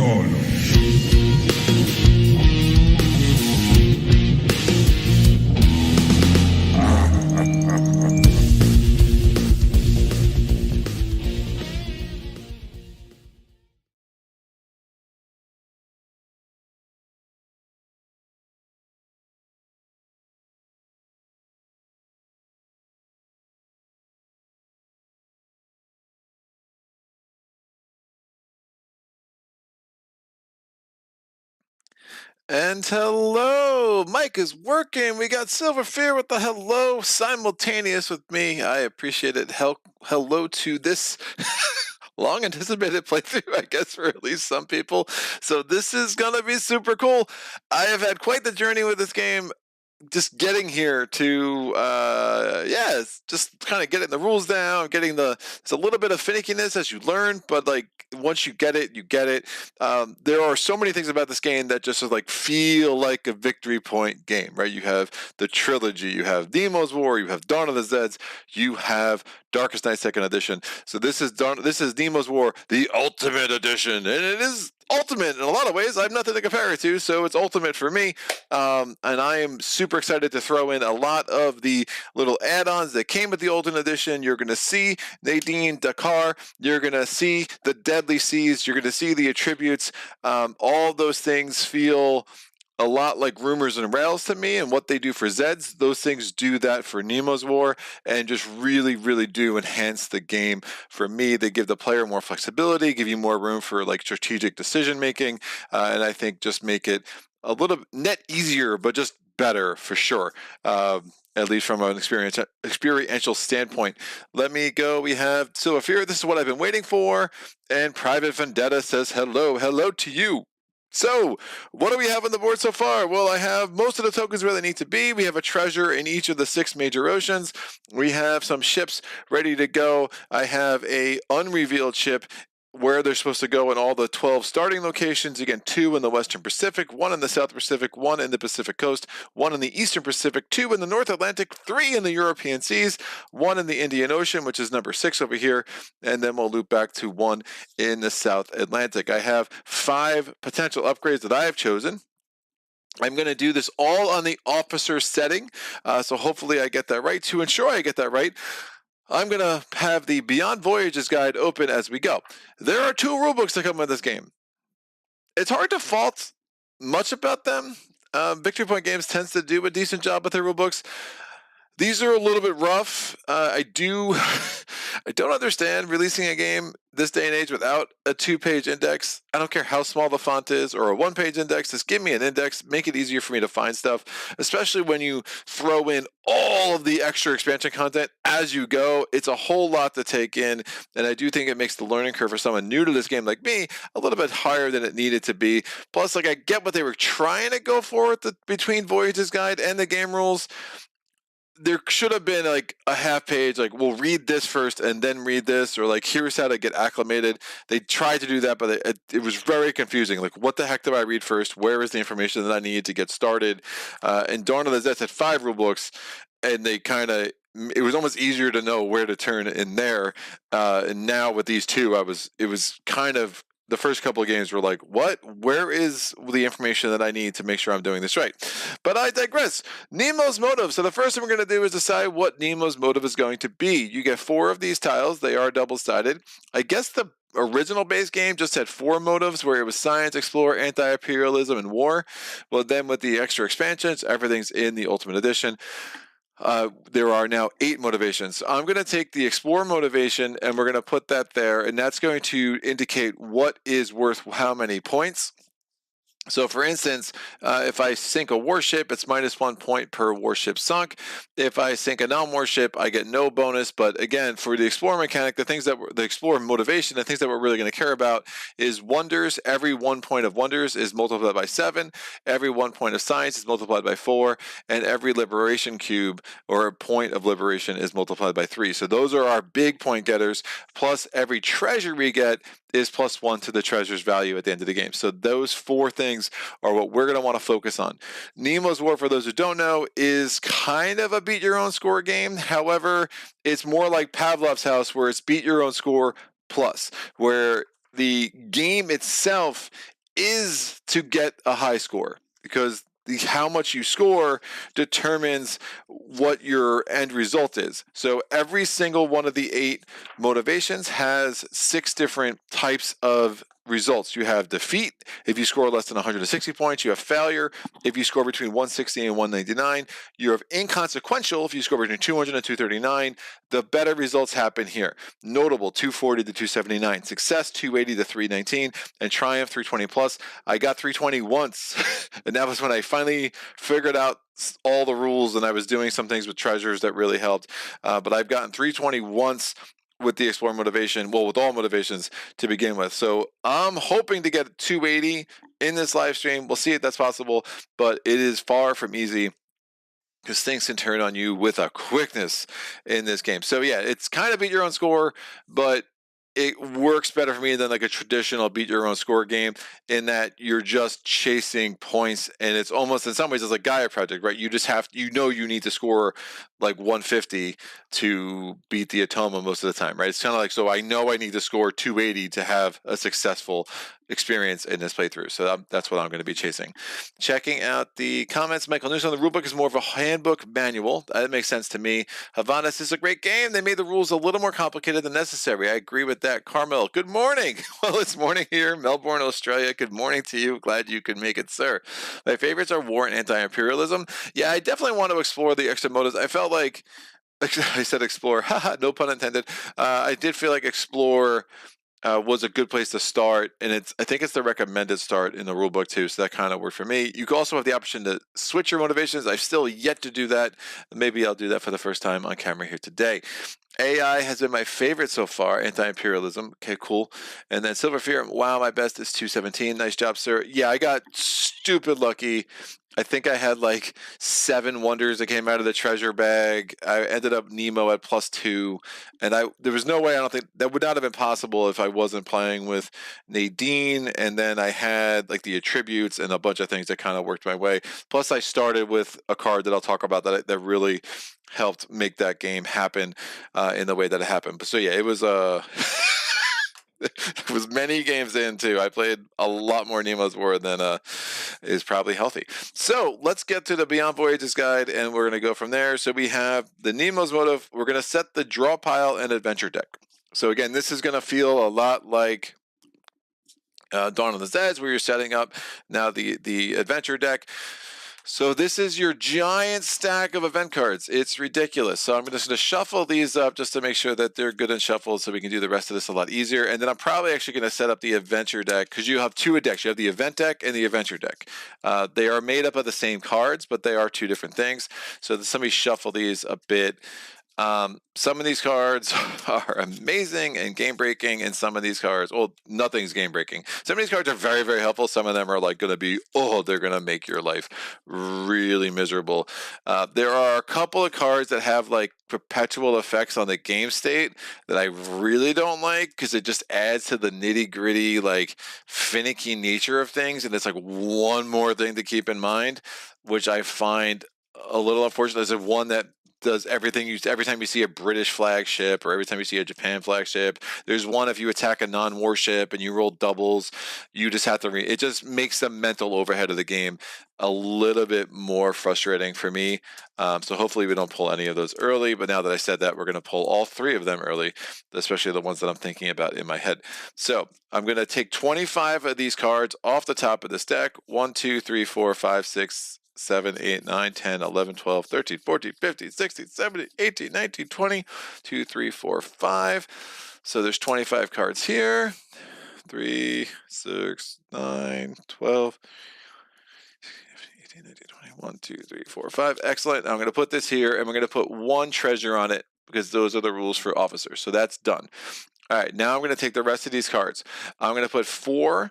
gone. And hello, Mike is working. We got Silver Fear with the hello simultaneous with me. I appreciate it. Hello to this long anticipated playthrough, I guess, for at least some people. So this is gonna be super cool. I have had quite the journey with this game. Just getting here to it's just kind of getting the rules down, it's a little bit of finickiness as you learn, but like once you get it, you get it. There are so many things about this game that just like feel like a victory point game, right? You have the trilogy, you have Nemo's War, you have Dawn of the Zeds, you have Darkest Night Second Edition. So this is Nemo's War, the Ultimate Edition, and it is ultimate in a lot of ways. I have nothing to compare it to, so it's ultimate for me. And I am super excited to throw in a lot of the little add-ons that came with the Ultimate Edition. You're going to see Nadeen Dakkar. You're going to see the Deadly Seas. You're going to see the attributes. All those things feel a lot like rumors and rails to me, and what they do for Zeds, those things do that for Nemo's War, and just really, really do enhance the game. For me, they give the player more flexibility, give you more room for like strategic decision making, and I think just make it a little net easier, but just better for sure. At least from an experiential standpoint. Let me go. We have Silver Fear. This is what I've been waiting for. And Private Vendetta says hello. Hello to you. So, what do we have on the board so far? Well, I have most of the tokens where they need to be. We have a treasure in each of the 6 major oceans. We have some ships ready to go. I have a unrevealed ship where they're supposed to go in all the 12 starting locations. Again, 2 in the Western Pacific, 1 in the South Pacific, 1 in the Pacific Coast, 1 in the Eastern Pacific, 2 in the North Atlantic, 3 in the European Seas, 1 in the Indian Ocean, which is number 6 over here, and then we'll loop back to 1 in the South Atlantic. I have 5 potential upgrades that I have chosen. I'm going to do this all on the officer setting, so hopefully I get that right. To ensure I get that right, I'm going to have the Beyond Voyages guide open as we go. There are 2 rulebooks that come with this game. It's hard to fault much about them. Victory Point Games tends to do a decent job with their rulebooks. These are a little bit rough. I don't understand releasing a game this day and age without a 2-page index. I don't care how small the font is or a 1-page index. Just give me an index. Make it easier for me to find stuff, especially when you throw in all of the extra expansion content as you go. It's a whole lot to take in, and I do think it makes the learning curve for someone new to this game like me a little bit higher than it needed to be. Plus, like, I get what they were trying to go for with the Between Voyages guide and the game rules. There should have been like a half page, like, we'll read this first and then read this, or like, here's how to get acclimated. They tried to do that, but it was very confusing. Like, what the heck do I read first? Where is the information that I need to get started? And Dawn of the Zeds had 5 rulebooks, and it was almost easier to know where to turn in there. And now with these 2, it was kind of, the first couple of games were like, what? Where is the information that I need to make sure I'm doing this right? But I digress. Nemo's motive. So the first thing we're going to do is decide what Nemo's motive is going to be. You get 4 of these tiles. They are double-sided. I guess the original base game just had 4 motives, where it was science, explore, anti-imperialism, and war. Well, then with the extra expansions, everything's in the Ultimate Edition. There are now 8 motivations. I'm going to take the Explore motivation, and we're going to put that there, and that's going to indicate what is worth how many points. So, for instance, if I sink a warship, it's -1 point per warship sunk. If I sink a non-warship, I get no bonus. But again, for the Explore mechanic, the Explore motivation, the things that we're really going to care about is wonders. Every 1 point of wonders is multiplied by 7. Every 1 point of science is multiplied by 4. And every liberation cube, or a point of liberation, is multiplied by 3. So those are our big point getters. Plus, every treasure we get is +1 to the treasure's value at the end of the game. So those 4 things are what we're going to want to focus on. Nemo's War, for those who don't know, is kind of a beat your own score game. However, it's more like Pavlov's House, where it's beat your own score plus, where the game itself is to get a high score, because how much you score determines what your end result is. So every single one of the 8 motivations has 6 different types of results. You have defeat if you score less than 160 points. You have failure if you score between 160 and 199. You have inconsequential if you score between 200 and 239. The better results happen here. Notable 240 to 279, success 280 to 319, and triumph 320 plus. I got 320 once, and that was when I finally figured out all the rules, and I was doing some things with treasures that really helped. But I've gotten 320 once with the Explore motivation, well, with all motivations to begin with. So I'm hoping to get 280 in this live stream. We'll see if that's possible, but it is far from easy, because things can turn on you with a quickness in this game. So yeah, it's kind of beat your own score, but it works better for me than like a traditional beat your own score game, in that you're just chasing points, and it's almost, in some ways, it's like Gaia Project, right? You just have, you need to score like 150 to beat the Atoma most of the time, right? It's kind of like, so I know I need to score 280 to have a successful experience in this playthrough. So that's what I'm going to be chasing. Checking out the comments, Michael Newsom, the rulebook is more of a handbook manual. That makes sense to me. Havanas is a great game. They made the rules a little more complicated than necessary. I agree with that. Carmel, good morning. Well, it's morning here, Melbourne, Australia. Good morning to you. Glad you could make it, sir. My favorites are war and anti-imperialism. Yeah, I definitely want to explore the extra motives. I felt like, I said explore, haha, no pun intended. I did feel like explore was a good place to start, and I think it's the recommended start in the rulebook too, so that kind of worked for me. You can also have the option to switch your motivations. I've still yet to do that. Maybe I'll do that for the first time on camera here today. AI has been my favorite so far. Anti-imperialism, okay, cool. And then Silver Fear, wow, my best is 217. Nice job, sir. Yeah, I got stupid lucky. I think I had like 7 wonders that came out of the treasure bag. I ended up Nemo at +2, and there was no way, I don't think that would not have been possible if I wasn't playing with Nadeen. And then I had like the attributes and a bunch of things that kind of worked my way. Plus, I started with a card that I'll talk about that really helped make that game happen in the way that it happened. But so yeah, it was it was many games in too. I played a lot more Nemo's War than is probably healthy. So let's get to the Beyond Voyages guide, and we're going to go from there. So we have the Nemo's motive. We're going to set the draw pile and adventure deck. So again, this is going to feel a lot like Dawn of the Zeds, where you're setting up now the adventure deck. So this is your giant stack of event cards. It's ridiculous. So I'm just going to shuffle these up just to make sure that they're good and shuffled, so we can do the rest of this a lot easier. And then I'm probably actually going to set up the adventure deck, because you have 2 decks. You have the event deck and the adventure deck. They are made up of the same cards, but they are 2 different things. So let me shuffle these a bit. Some of these cards are amazing and game breaking, and some of these cards, well, nothing's game breaking. Some of these cards are very, very helpful. Some of them are like going to be, they're going to make your life really miserable. There are a couple of cards that have like perpetual effects on the game state that I really don't like, because it just adds to the nitty gritty, like finicky nature of things. And it's like one more thing to keep in mind, which I find a little unfortunate. There's one that does everything. Every time you see a British flagship, or every time you see a Japan flagship, there's one, if you attack a non-warship and you roll doubles, you just have to it just makes the mental overhead of the game a little bit more frustrating for me. So hopefully we don't pull any of those early, but now that I said that, we're going to pull all 3 of them early, especially the ones that I'm thinking about in my head. So I'm going to take 25 of these cards off the top of this deck. 1, 2, 3, 4, 5, 6, 7, 8, 9, 10, 11, 12, 13, 14, 15, 16, 17, 18, 19, 20, 2, 3, 4, 5. So there's 25 cards here. 3, 6, 9, 12, 18, 19, 20, 1, 2, 3, 4, 5. Excellent. I'm going to put this here, and we're going to put 1 treasure on it, because those are the rules for officers. So that's done. All right, now I'm going to take the rest of these cards. I'm going to put 4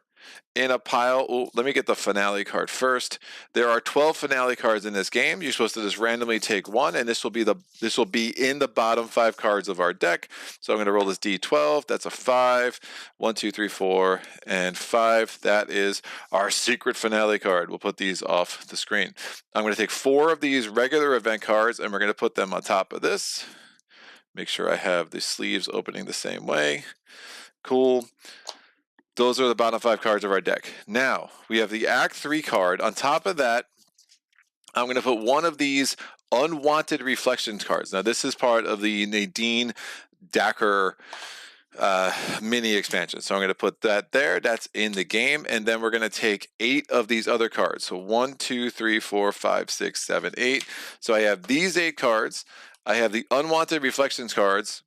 in a pile. Oh, let me get the finale card first. There are 12 finale cards in this game. You're supposed to just randomly take 1, and this will be in the bottom 5 cards of our deck. So I'm going to roll this D12. That's a 5. 1, 2, 3, 4, and 5. That is our secret finale card. We'll put these off the screen. I'm going to take 4 of these regular event cards, and we're going to put them on top of this. Make sure I have the sleeves opening the same way. Cool. Those are the bottom 5 cards of our deck. Now, we have the Act 3 card. On top of that, I'm going to put one of these unwanted reflections cards. Now, this is part of the Nadeen Dakkar mini expansion. So I'm going to put that there. That's in the game. And then we're going to take 8 of these other cards. So 1, 2, 3, 4, 5, 6, 7, 8. So I have these 8 cards. I have the unwanted reflections cards.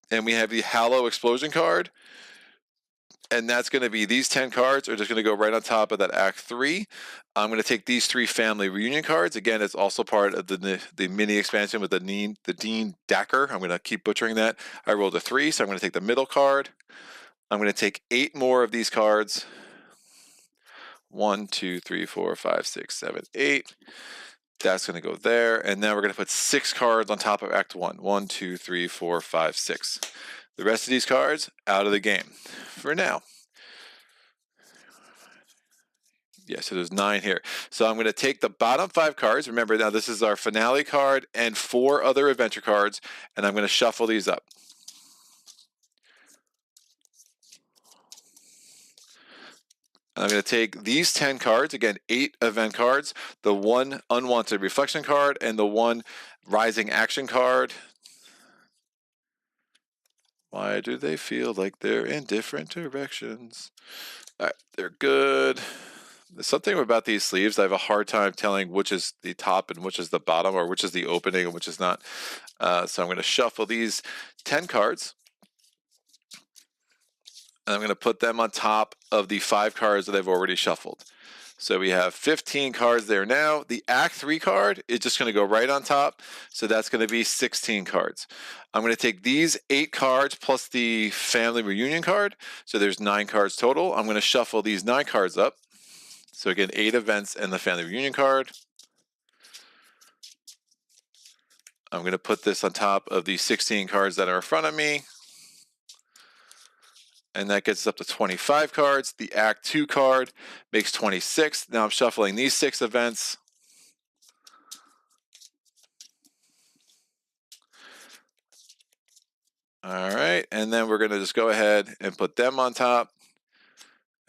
And we have the Hallow Explosion card. And that's going to be these 10 cards are just going to go right on top of that Act 3. I'm going to take these 3 family reunion cards. Again, it's also part of the mini expansion with the Nadeen Dakkar. I'm going to keep butchering that. I rolled a 3, so I'm going to take the middle card. I'm going to take 8 more of these cards. 1, 2, 3, 4, 5, 6, 7, 8. That's going to go there. And then we're going to put 6 cards on top of Act 1. 1, 2, 3, 4, 5, 6. The rest of these cards out of the game for now. Yeah, so there's 9 here. So I'm going to take the bottom 5 cards. Remember, now this is our finale card and 4 other adventure cards, and I'm going to shuffle these up. I'm going to take these 10 cards, again, 8 event cards, the 1 unwanted reflection card, and the 1 rising action card. Why do they feel like they're in different directions? All right, they're good. There's something about these sleeves. I have a hard time telling which is the top and which is the bottom, or which is the opening and which is not. So I'm going to shuffle these 10 cards. And I'm going to put them on top of the 5 cards that I've already shuffled. So we have 15 cards there now. The Act 3 card is just going to go right on top. So that's going to be 16 cards. I'm going to take these 8 cards plus the family reunion card. So there's 9 cards total. I'm going to shuffle these 9 cards up. So again, 8 events and the family reunion card. I'm going to put this on top of the 16 cards that are in front of me. And that gets us up to 25 cards. The Act 2 card makes 26. Now I'm shuffling these 6 events. All right, and then we're going to just go ahead and put them on top.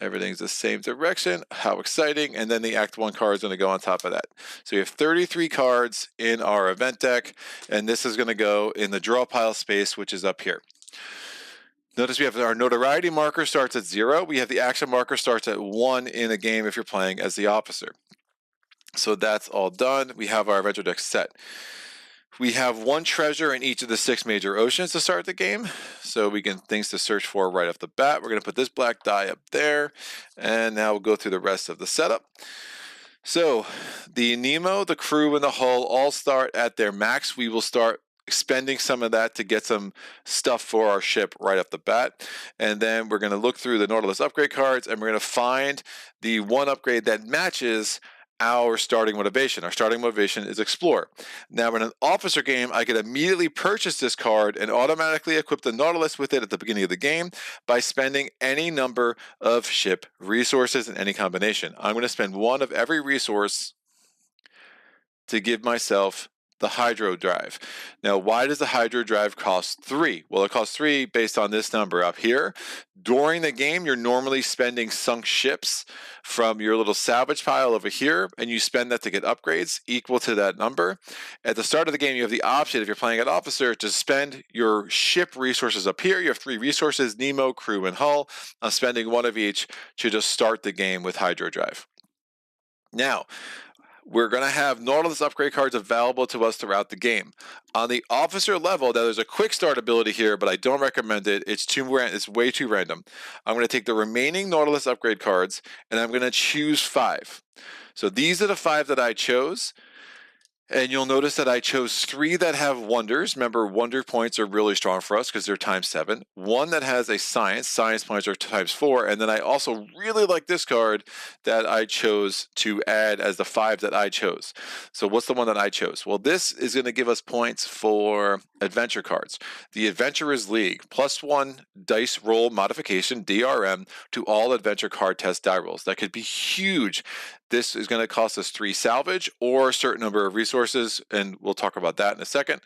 Everything's the same direction. How exciting. And then the Act 1 card is going to go on top of that. So we have 33 cards in our event deck, and this is going to go in the draw pile space, which is up here. Notice we have our notoriety marker starts at 0. We have the action marker starts at 1 in a game if you're playing as the officer. So that's all done. We have our adventure deck set. We have 1 treasure in each of the 6 major oceans to start the game. So we get things to search for right off the bat. We're going to put this black die up there. And now we'll go through the rest of the setup. So the Nemo, the crew, and the hull all start at their max. We will start expending some of that to get some stuff for our ship right off the bat. And then we're going to look through the Nautilus upgrade cards, and we're going to find the 1 upgrade that matches our starting motivation. Our starting motivation is Explore. Now in an officer game, I could immediately purchase this card and automatically equip the Nautilus with it at the beginning of the game by spending any number of ship resources in any combination. I'm going to spend 1 of every resource to give myself the hydro drive. Now, why does the hydro drive cost 3? Well, it costs 3 based on this number up here. During the game, you're normally spending sunk ships from your little salvage pile over here, and you spend that to get upgrades equal to that number. At the start of the game, you have the option, if you're playing at officer, to spend your ship resources up here. You have 3 resources, Nemo, crew, and hull. I'm spending 1 of each to just start the game with hydro drive. Now, we're going to have Nautilus upgrade cards available to us throughout the game. On the officer level, now there's a quick start ability here, but I don't recommend it. It's way too random. I'm going to take the remaining Nautilus upgrade cards, and I'm going to choose 5. So these are the 5 that I chose. And you'll notice that I chose 3 that have wonders. Remember, wonder points are really strong for us because they're ×7. 1 that has a science points are ×4. And then I also really like this card that I chose to add as the 5 that I chose. So what's the one that I chose? Well, this is going to give us points for adventure cards. The Adventurers League, +1 dice roll modification, DRM, to all adventure card test die rolls. That could be huge. This is going to cost us 3 salvage or a certain number of resources, and we'll talk about that in a second.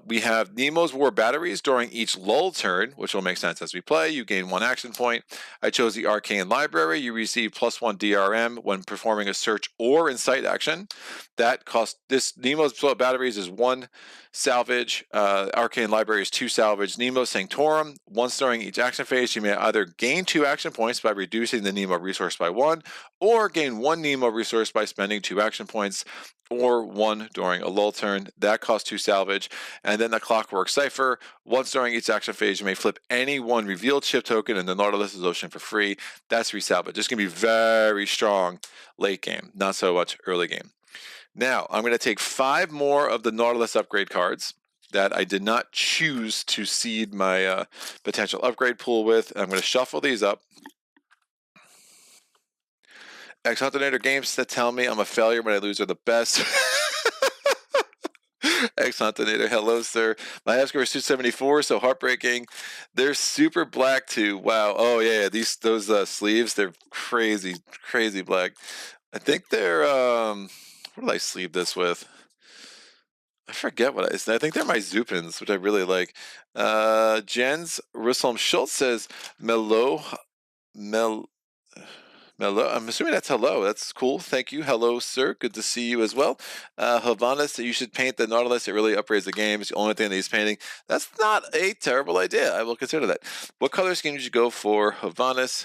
We have Nemo's War batteries during each lull turn, which will make sense as we play. You gain 1 action point. I chose the Arcane Library. You receive +1 DRM when performing a search or incite action. That cost this Nemo's batteries is 1 salvage. Arcane Library is 2 salvage. Nemo Sanctorum. Once during each action phase, you may either gain 2 action points by reducing the Nemo resource by 1, or gain 1 Nemo resource by spending 2 action points, or 1 during a lull turn. That costs 2 salvage. And then the Clockwork Cipher. Once during each action phase, you may flip any 1 revealed ship token in the Nautilus's ocean for free. That's 3 salvage. This can be very strong late game, not so much early game. Now, I'm going to take 5 more of the Nautilus upgrade cards that I did not choose to seed my potential upgrade pool with. I'm going to shuffle these up. Ex-Hunter games that tell me I'm a failure when I lose are the best. Ex-Hunter, hello, sir. My half score is 274, so heartbreaking. They're super black too. Wow. Oh yeah, those sleeves, they're crazy black. I think they're what did I sleeve this with? I forget what I think they're my Zupins, which I really like. Jens Russelm Schultz says Melo. I'm assuming that's hello. That's cool. Thank you. Hello, sir. Good to see you as well. Havanas, you should paint the Nautilus. It really upgrades the game. It's the only thing that he's painting. That's not a terrible idea. I will consider that. What color scheme did you go for? Havanas?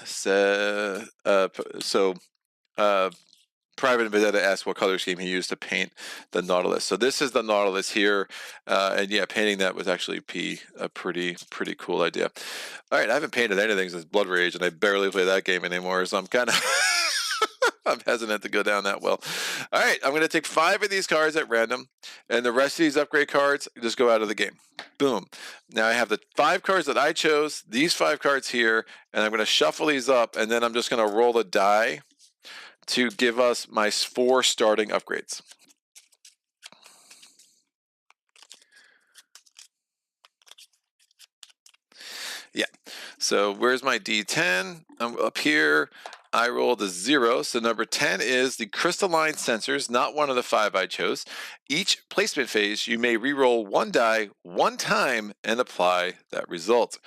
Private and Vendetta asked what color scheme he used to paint the Nautilus. So this is the Nautilus here, and yeah, painting that was actually a pretty cool idea. All right, I haven't painted anything since Blood Rage, and I barely play that game anymore, so I'm kind of I'm hesitant to go down that well. All right, I'm going to take 5 of these cards at random, and the rest of these upgrade cards just go out of the game. Boom. Now I have the 5 cards that I chose, these 5 cards here, and I'm going to shuffle these up, and then I'm just going to roll the die to give us my 4 starting upgrades. Yeah, so where's my D10? I'm up here. I rolled a 0, so number 10 is the crystalline sensors, not one of the 5 I chose. Each placement phase, you may re-roll 1 die 1 time and apply that result.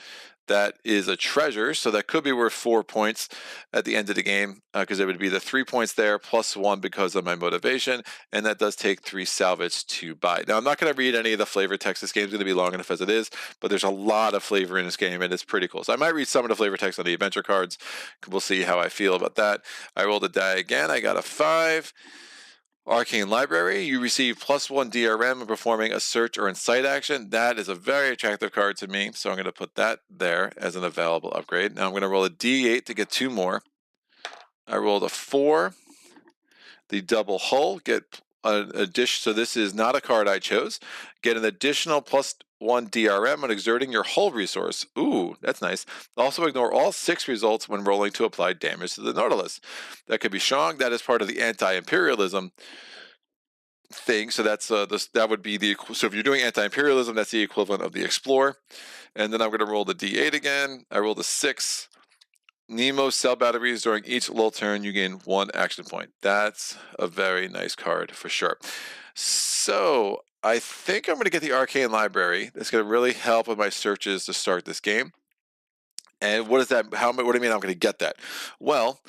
That is a treasure, so that could be worth 4 points at the end of the game, because it would be the 3 points there plus 1 because of my motivation, and that does take 3 salvage to buy. Now, I'm not going to read any of the flavor text. This game is going to be long enough as it is, but there's a lot of flavor in this game, and it's pretty cool. So I might read some of the flavor text on the adventure cards. We'll see how I feel about that. I rolled a die again. I got a 5. Arcane Library, you receive +1 DRM when performing a search or incite action. That is a very attractive card to me, so I'm going to put that there as an available upgrade. Now I'm going to roll a D8 to get 2 more. I rolled a 4. The double hull, get an addition. So this is not a card I chose. Get an additional +1 DRM when exerting your hull resource. Ooh, that's nice. Also ignore all 6 results when rolling to apply damage to the Nautilus. That could be strong. That is part of the anti-imperialism thing. So that's that would be the, so if you're doing anti-imperialism, that's the equivalent of the Explorer. And then I'm going to roll the D8 again. I rolled a 6. Nemo cell batteries during each lull turn, you gain 1 action point. That's a very nice card for sure. So I think I'm going to get the Arcane Library. That's going to really help with my searches to start this game. And what is that? What do you mean I'm going to get that? Well,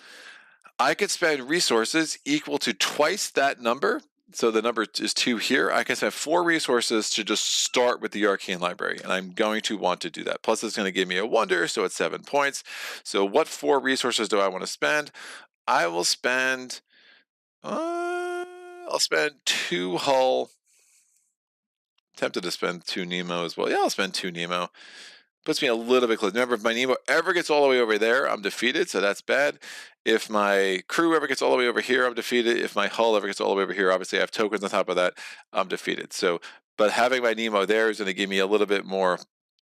I could spend resources equal to twice that number. So the number is 2 here. I can spend 4 resources to just start with the Arcane Library, and I'm going to want to do that. Plus, it's going to give me a wonder, so it's 7 points. So what 4 resources do I want to spend? I will spend, I'll spend 2 hull. Tempted to spend 2 Nemo as well. Yeah, I'll spend 2 Nemo. Puts me a little bit close. Remember, if my Nemo ever gets all the way over there, I'm defeated, so that's bad. If my crew ever gets all the way over here, I'm defeated. If my hull ever gets all the way over here, obviously I have tokens on top of that, I'm defeated. So, but having my Nemo there is going to give me a little bit more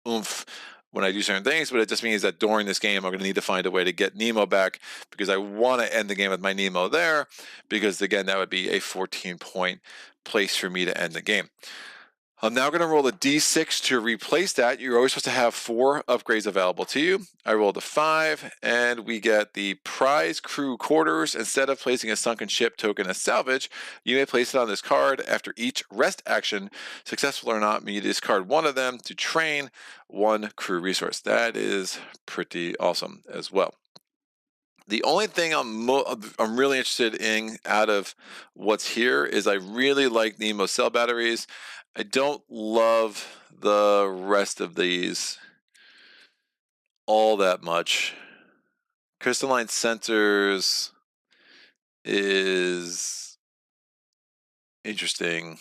oomph when I do certain things, but it just means that during this game, I'm going to need to find a way to get Nemo back, because I want to end the game with my Nemo there, because again, that would be a 14-point place for me to end the game. I'm now going to roll a d6 to replace that. You're always supposed to have 4 upgrades available to you. I rolled a 5, and we get the prize crew quarters. Instead of placing a sunken ship token as salvage, you may place it on this card. After each rest action, successful or not, you discard 1 of them to train 1 crew resource. That is pretty awesome as well. The only thing I'm really interested in out of what's here is I really like Nemo cell batteries. I don't love the rest of these all that much. Crystalline sensors is interesting.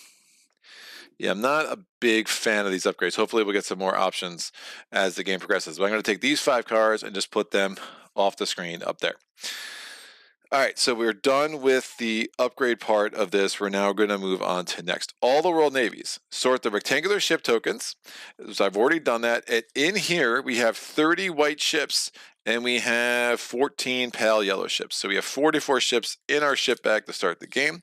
Yeah, I'm not a big fan of these upgrades. Hopefully we'll get some more options as the game progresses. But I'm going to take these 5 cards and just put them off the screen up there. All right, so we're done with the upgrade part of this. We're now going to move on to next. All the world navies. Sort the rectangular ship tokens. So I've already done that. And in here, we have 30 white ships, and we have 14 pale yellow ships. So we have 44 ships in our ship bag to start the game.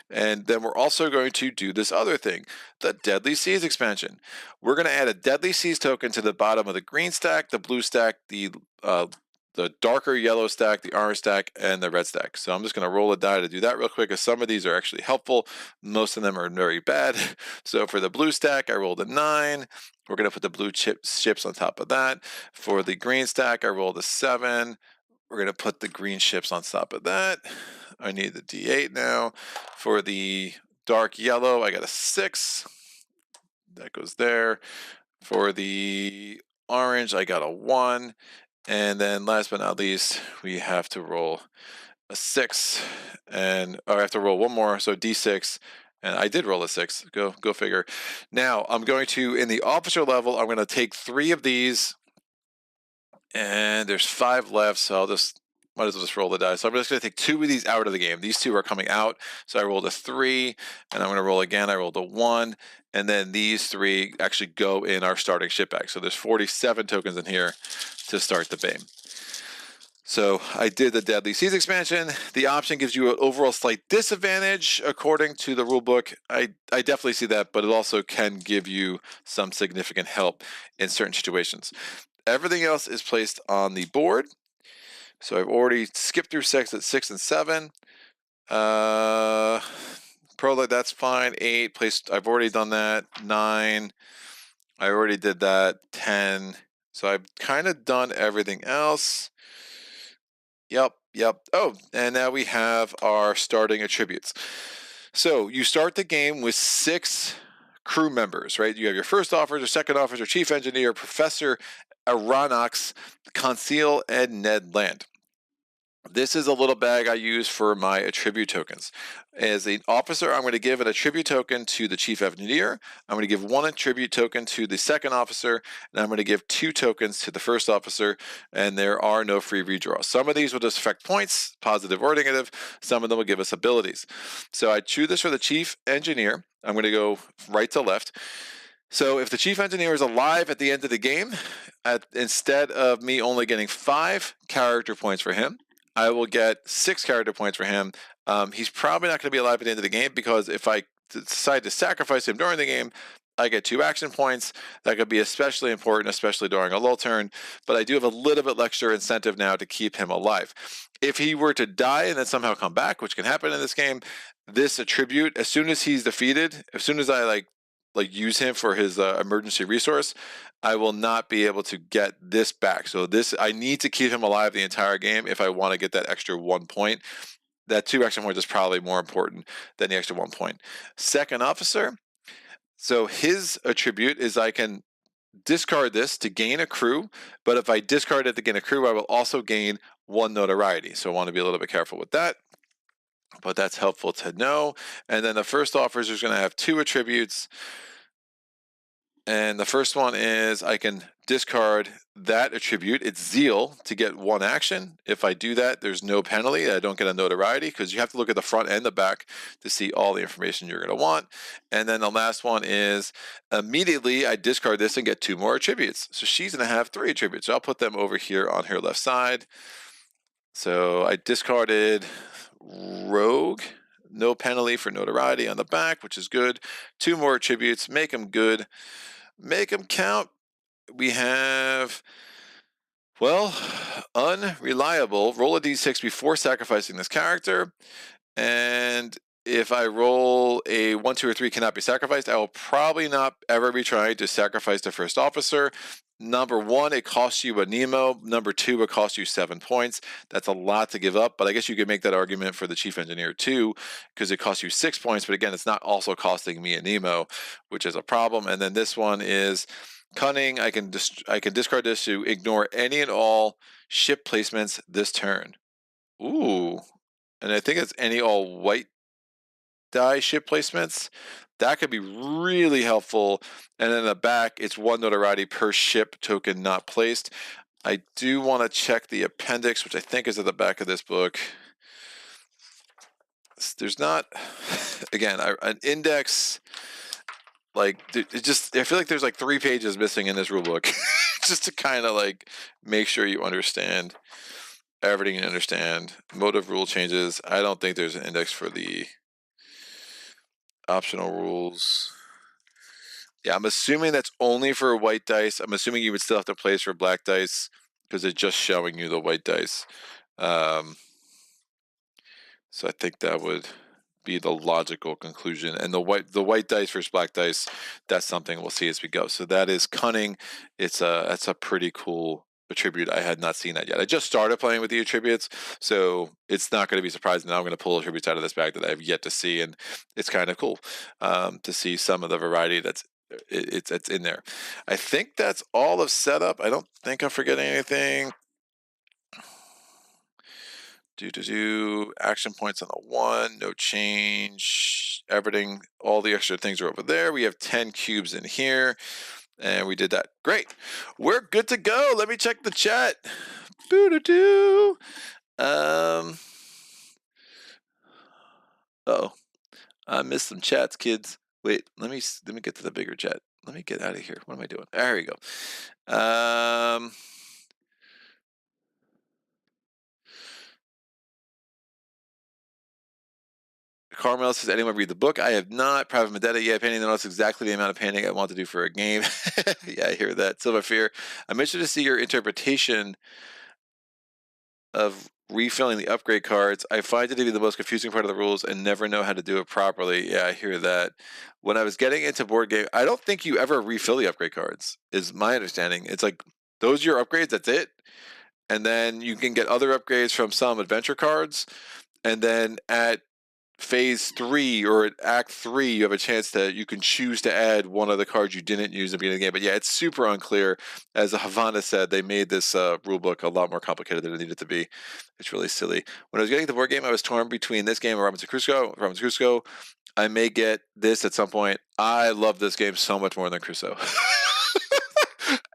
And then we're also going to do this other thing, the Deadly Seas expansion. We're going to add a Deadly Seas token to the bottom of the green stack, the blue stack, the darker yellow stack, the orange stack, and the red stack. So I'm just going to roll a die to do that real quick, because some of these are actually helpful. Most of them are very bad. So for the blue stack, I rolled a 9. We're going to put the blue ships on top of that. For the green stack, I rolled a 7. We're going to put the green ships on top of that. I need the D8 now. For the dark yellow, I got a 6. That goes there. For the orange, I got a 1. And then last but not least, we have to roll a 6, and I have to roll 1 more, so D6, and I did roll a 6. Go figure. Now I'm going to, in the officer level, I'm going to take 3 of these, and there's 5 left, so I'll just might as well just roll the dice. So I'm just going to take 2 of these out of the game. These 2 are coming out, so I rolled a 3, and I'm going to roll again. I rolled a 1, and then these 3 actually go in our starting ship bag. So there's 47 tokens in here to start the game. So I did the Deadly Seas expansion. The option gives you an overall slight disadvantage according to the rulebook. I definitely see that, but it also can give you some significant help in certain situations. Everything else is placed on the board. So I've already skipped through 6 at 6 and 7. Prologue, that's fine. 8 placed. I've already done that. 9. I already did that. 10. So I've kind of done everything else. Yep. Oh, and now we have our starting attributes. So you start the game with 6 crew members, right? You have your first officer, second officer, chief engineer, Professor Aronnax, Conseil, and Ned Land. This is a little bag I use for my attribute tokens. As an officer, I'm going to give an attribute token to the chief engineer. I'm going to give 1 attribute token to the second officer, and I'm going to give 2 tokens to the first officer, and there are no free redraws. Some of these will just affect points, positive or negative. Some of them will give us abilities. So I choose this for the chief engineer. I'm going to go right to left. So if the chief engineer is alive at the end of the game, instead of me only getting 5 character points for him, I will get 6 character points for him. He's probably not going to be alive at the end of the game, because if I decide to sacrifice him during the game, I get 2 action points. That could be especially important, especially during a lull turn. But I do have a little bit extra incentive now to keep him alive. If he were to die and then somehow come back, which can happen in this game, this attribute, as soon as he's defeated, as soon as I like use him for his emergency resource, I will not be able to get this back. So I need to keep him alive the entire game if I want to get that extra 1 point. That 2 extra points is probably more important than the extra 1 point. Second officer, so his attribute is I can discard this to gain a crew, but if I discard it to gain a crew, I will also gain 1 notoriety. So I want to be a little bit careful with that, but that's helpful to know. And then the first officer is going to have 2 attributes. And the first one is I can discard that attribute. It's Zeal to get 1 action. If I do that, there's no penalty. I don't get a notoriety, because you have to look at the front and the back to see all the information you're going to want. And then the last one is immediately I discard this and get 2 more attributes. So she's going to have 3 attributes. So I'll put them over here on her left side. So I discarded Rogue. no penalty for notoriety on the back, which is good. 2 more attributes, make them good, make them count. We have, well, unreliable. Roll a d6 before sacrificing this character. And if I roll a 1, 2, or 3 cannot be sacrificed, I will probably not ever be trying to sacrifice the first officer. Number 1, it costs you a Nemo. Number 2, it costs you 7 points. That's a lot to give up, but I guess you could make that argument for the chief engineer too, because it costs you 6 points. But again, it's not also costing me a Nemo, which is a problem. And then this one is cunning. I can discard this to ignore any and all ship placements this turn. Ooh, and I think it's any all white die ship placements. That could be really helpful. And in the back, it's 1 notoriety per ship token not placed. I do want to check the appendix, which I think is at the back of this book. There's not, again, an index. Like, it just, I feel like there's like 3 pages missing in this rule book just to kind of like make sure you understand everything you understand. Motive rule changes. I don't think there's an index for the optional rules. Yeah, I'm assuming that's only for white dice. I'm assuming you would still have to place for black dice because it's just showing you the white dice. So I think that would be the logical conclusion. And the white dice versus black dice, that's something we'll see as we go. So that is cunning. That's a pretty cool attribute. I had not seen that yet. I just started playing with the attributes, so it's not going to be surprising that I'm going to pull attributes out of this bag that I have yet to see, and it's kind of cool to see some of the variety that's in there. I think that's all of setup. I don't think I'm forgetting anything. Action points on the 1, no change. Everything, all the extra things are over there. We have 10 cubes in here. And we did that. Great. We're good to go. Let me check the chat. Boo-doo-doo. Uh-oh. I missed some chats, kids. Wait, let me get to the bigger chat. Let me get out of here. What am I doing? There we go. Carmel says, anyone read the book? I have not. Private Vendetta, yeah, painting the notes exactly the amount of painting I want to do for a game. Yeah, I hear that. Silver Fear, I'm interested to see your interpretation of refilling the upgrade cards. I find it to be the most confusing part of the rules and never know how to do it properly. Yeah, I hear that. When I was getting into board game, I don't think you ever refill the upgrade cards, is my understanding. It's like, those are your upgrades, that's it. And then you can get other upgrades from some adventure cards. And then at phase 3 or at act 3, you have a chance you can choose to add one of the cards you didn't use at the beginning of the game. But yeah, it's super unclear. As Havana said, they made this rule book a lot more complicated than it needed to be. It's really silly. When I was getting the board game, I was torn between this game and Robinson Crusoe. I may get this at some point. I love this game so much more than Crusoe.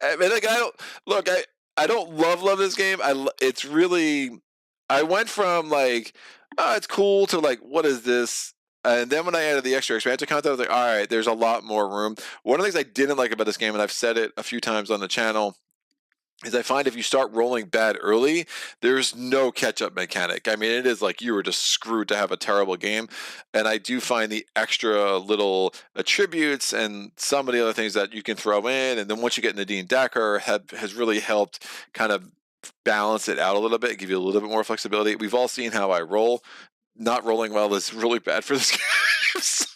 I mean, like, I don't love this game. It's really, I went from like, oh, it's cool to like, what is this? And then when I added the extra expansion content, I was like, all right, there's a lot more room. One of the things I didn't like about this game, and I've said it a few times on the channel, is I find if you start rolling bad early, there's no catch-up mechanic. I mean, it is like you were just screwed to have a terrible game. And I do find the extra little attributes and some of the other things that you can throw in, and then once you get Nadeen Dakkar, has really helped kind of balance it out a little bit, give you a little bit more flexibility. We've all seen how I roll. Not rolling well is really bad for this game. So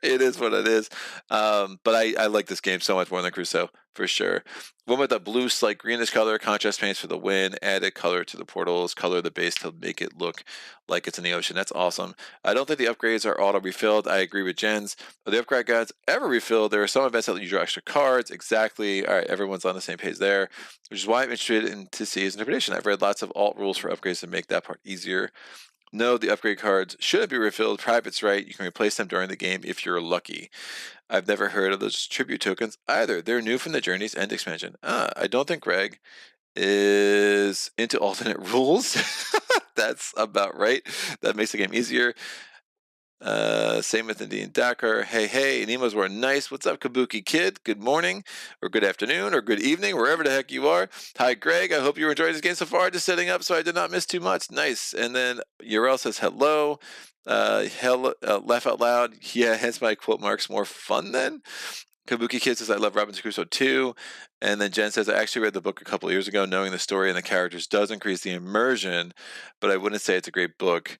it is what it is. But I like this game so much more than Crusoe, for sure. One with a blue, slight greenish color, contrast paints for the win, added color to the portals, color the base to make it look like it's in the ocean. That's awesome. I don't think the upgrades are auto refilled. I agree with Jens. Are the upgrade guides ever refilled? There are some events that let you draw extra cards. Exactly. All right, everyone's on the same page there, which is why I'm interested in to see his interpretation. I've read lots of alt rules for upgrades to make that part easier. No, the upgrade cards shouldn't be refilled. Private's right. You can replace them during the game if you're lucky. I've never heard of those tribute tokens either. They're new from the Journey's End expansion. I don't think Greg is into alternate rules. That's about right. That makes the game easier. Same with Nadeen Dakkar. Hey, Nemo's were nice. What's up, Kabuki Kid? Good morning, or good afternoon, or good evening, wherever the heck you are. Hi, Greg. I hope you enjoyed this game so far. Just setting up so I did not miss too much. Nice. And then Urel says hello. Laugh out loud. Yeah, hence my quote marks. More fun then. Kabuki Kid says, I love Robinson Crusoe too. And then Jen says, I actually read the book a couple of years ago. Knowing the story and the characters does increase the immersion, but I wouldn't say it's a great book.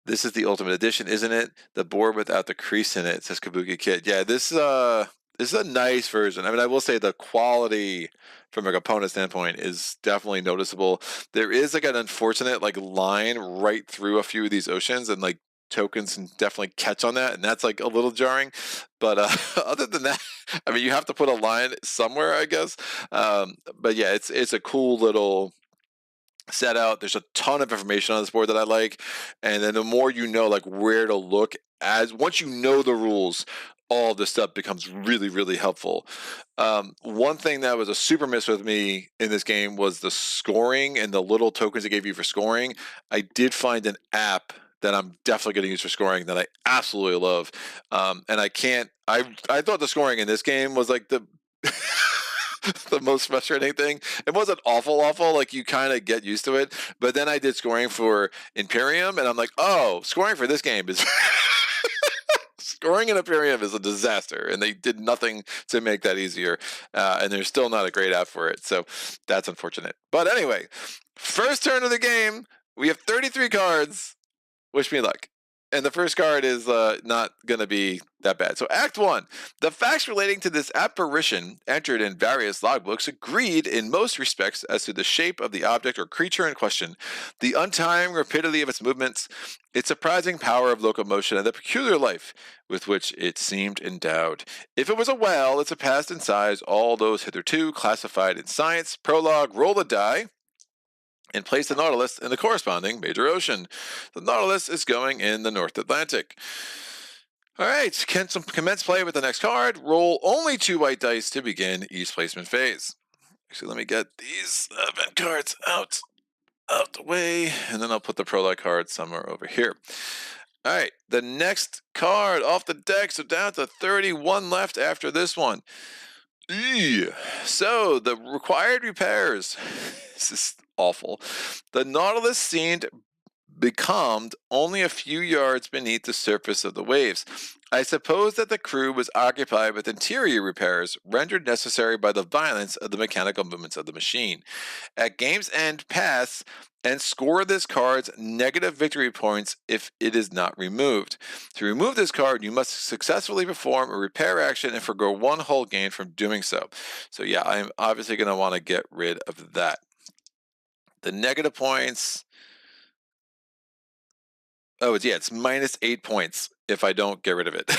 This is the ultimate edition, isn't it? The board without the crease in it, says Kabuki Kid. Yeah, this is a nice version. I mean, I will say the quality from a component standpoint is definitely noticeable. There is like an unfortunate like line right through a few of these oceans, and like tokens can definitely catch on that, and that's like a little jarring. But other than that, I mean, you have to put a line somewhere, I guess. But yeah, it's a cool little set out. There's a ton of information on this board that I like, and then the more you know, like where to look, as once you know the rules, all of this stuff becomes really, really helpful. One thing that was a super miss with me in this game was the scoring and the little tokens it gave you for scoring. I did find an app that I'm definitely going to use for scoring that I absolutely love, and I can't. I thought the scoring in this game was like the the most frustrating thing. It wasn't awful. Like you kind of get used to it. But then I did scoring for Imperium, and I'm like, oh, scoring for this game is scoring in Imperium is a disaster, and they did nothing to make that easier. And there's still not a great app for it, so that's unfortunate. But anyway, first turn of the game, we have 33 cards. Wish me luck. And the first card is not going to be that bad. So Act 1. The facts relating to this apparition entered in various logbooks agreed in most respects as to the shape of the object or creature in question, the untiring rapidity of its movements, its surprising power of locomotion, and the peculiar life with which it seemed endowed. If it was a whale, it surpassed in size all those hitherto classified in science. Prologue, roll the die and place the Nautilus in the corresponding major ocean. The Nautilus is going in the North Atlantic. All right, commence play with the next card. Roll only 2 white dice to begin each placement phase. Actually, let me get these event cards out the way, and then I'll put the prologue card somewhere over here. All right, the next card off the deck, so down to 31 left after this one. So, the required repairs. This is awful. The Nautilus seemed becalmed only a few yards beneath the surface of the waves. I suppose that the crew was occupied with interior repairs rendered necessary by the violence of the mechanical movements of the machine. At game's end, pass and score this card's negative victory points if it is not removed. To remove this card, you must successfully perform a repair action and forgo 1 hull gain from doing so. So yeah, I'm obviously going to want to get rid of that. The negative points. Oh, it's minus 8 points if I don't get rid of it.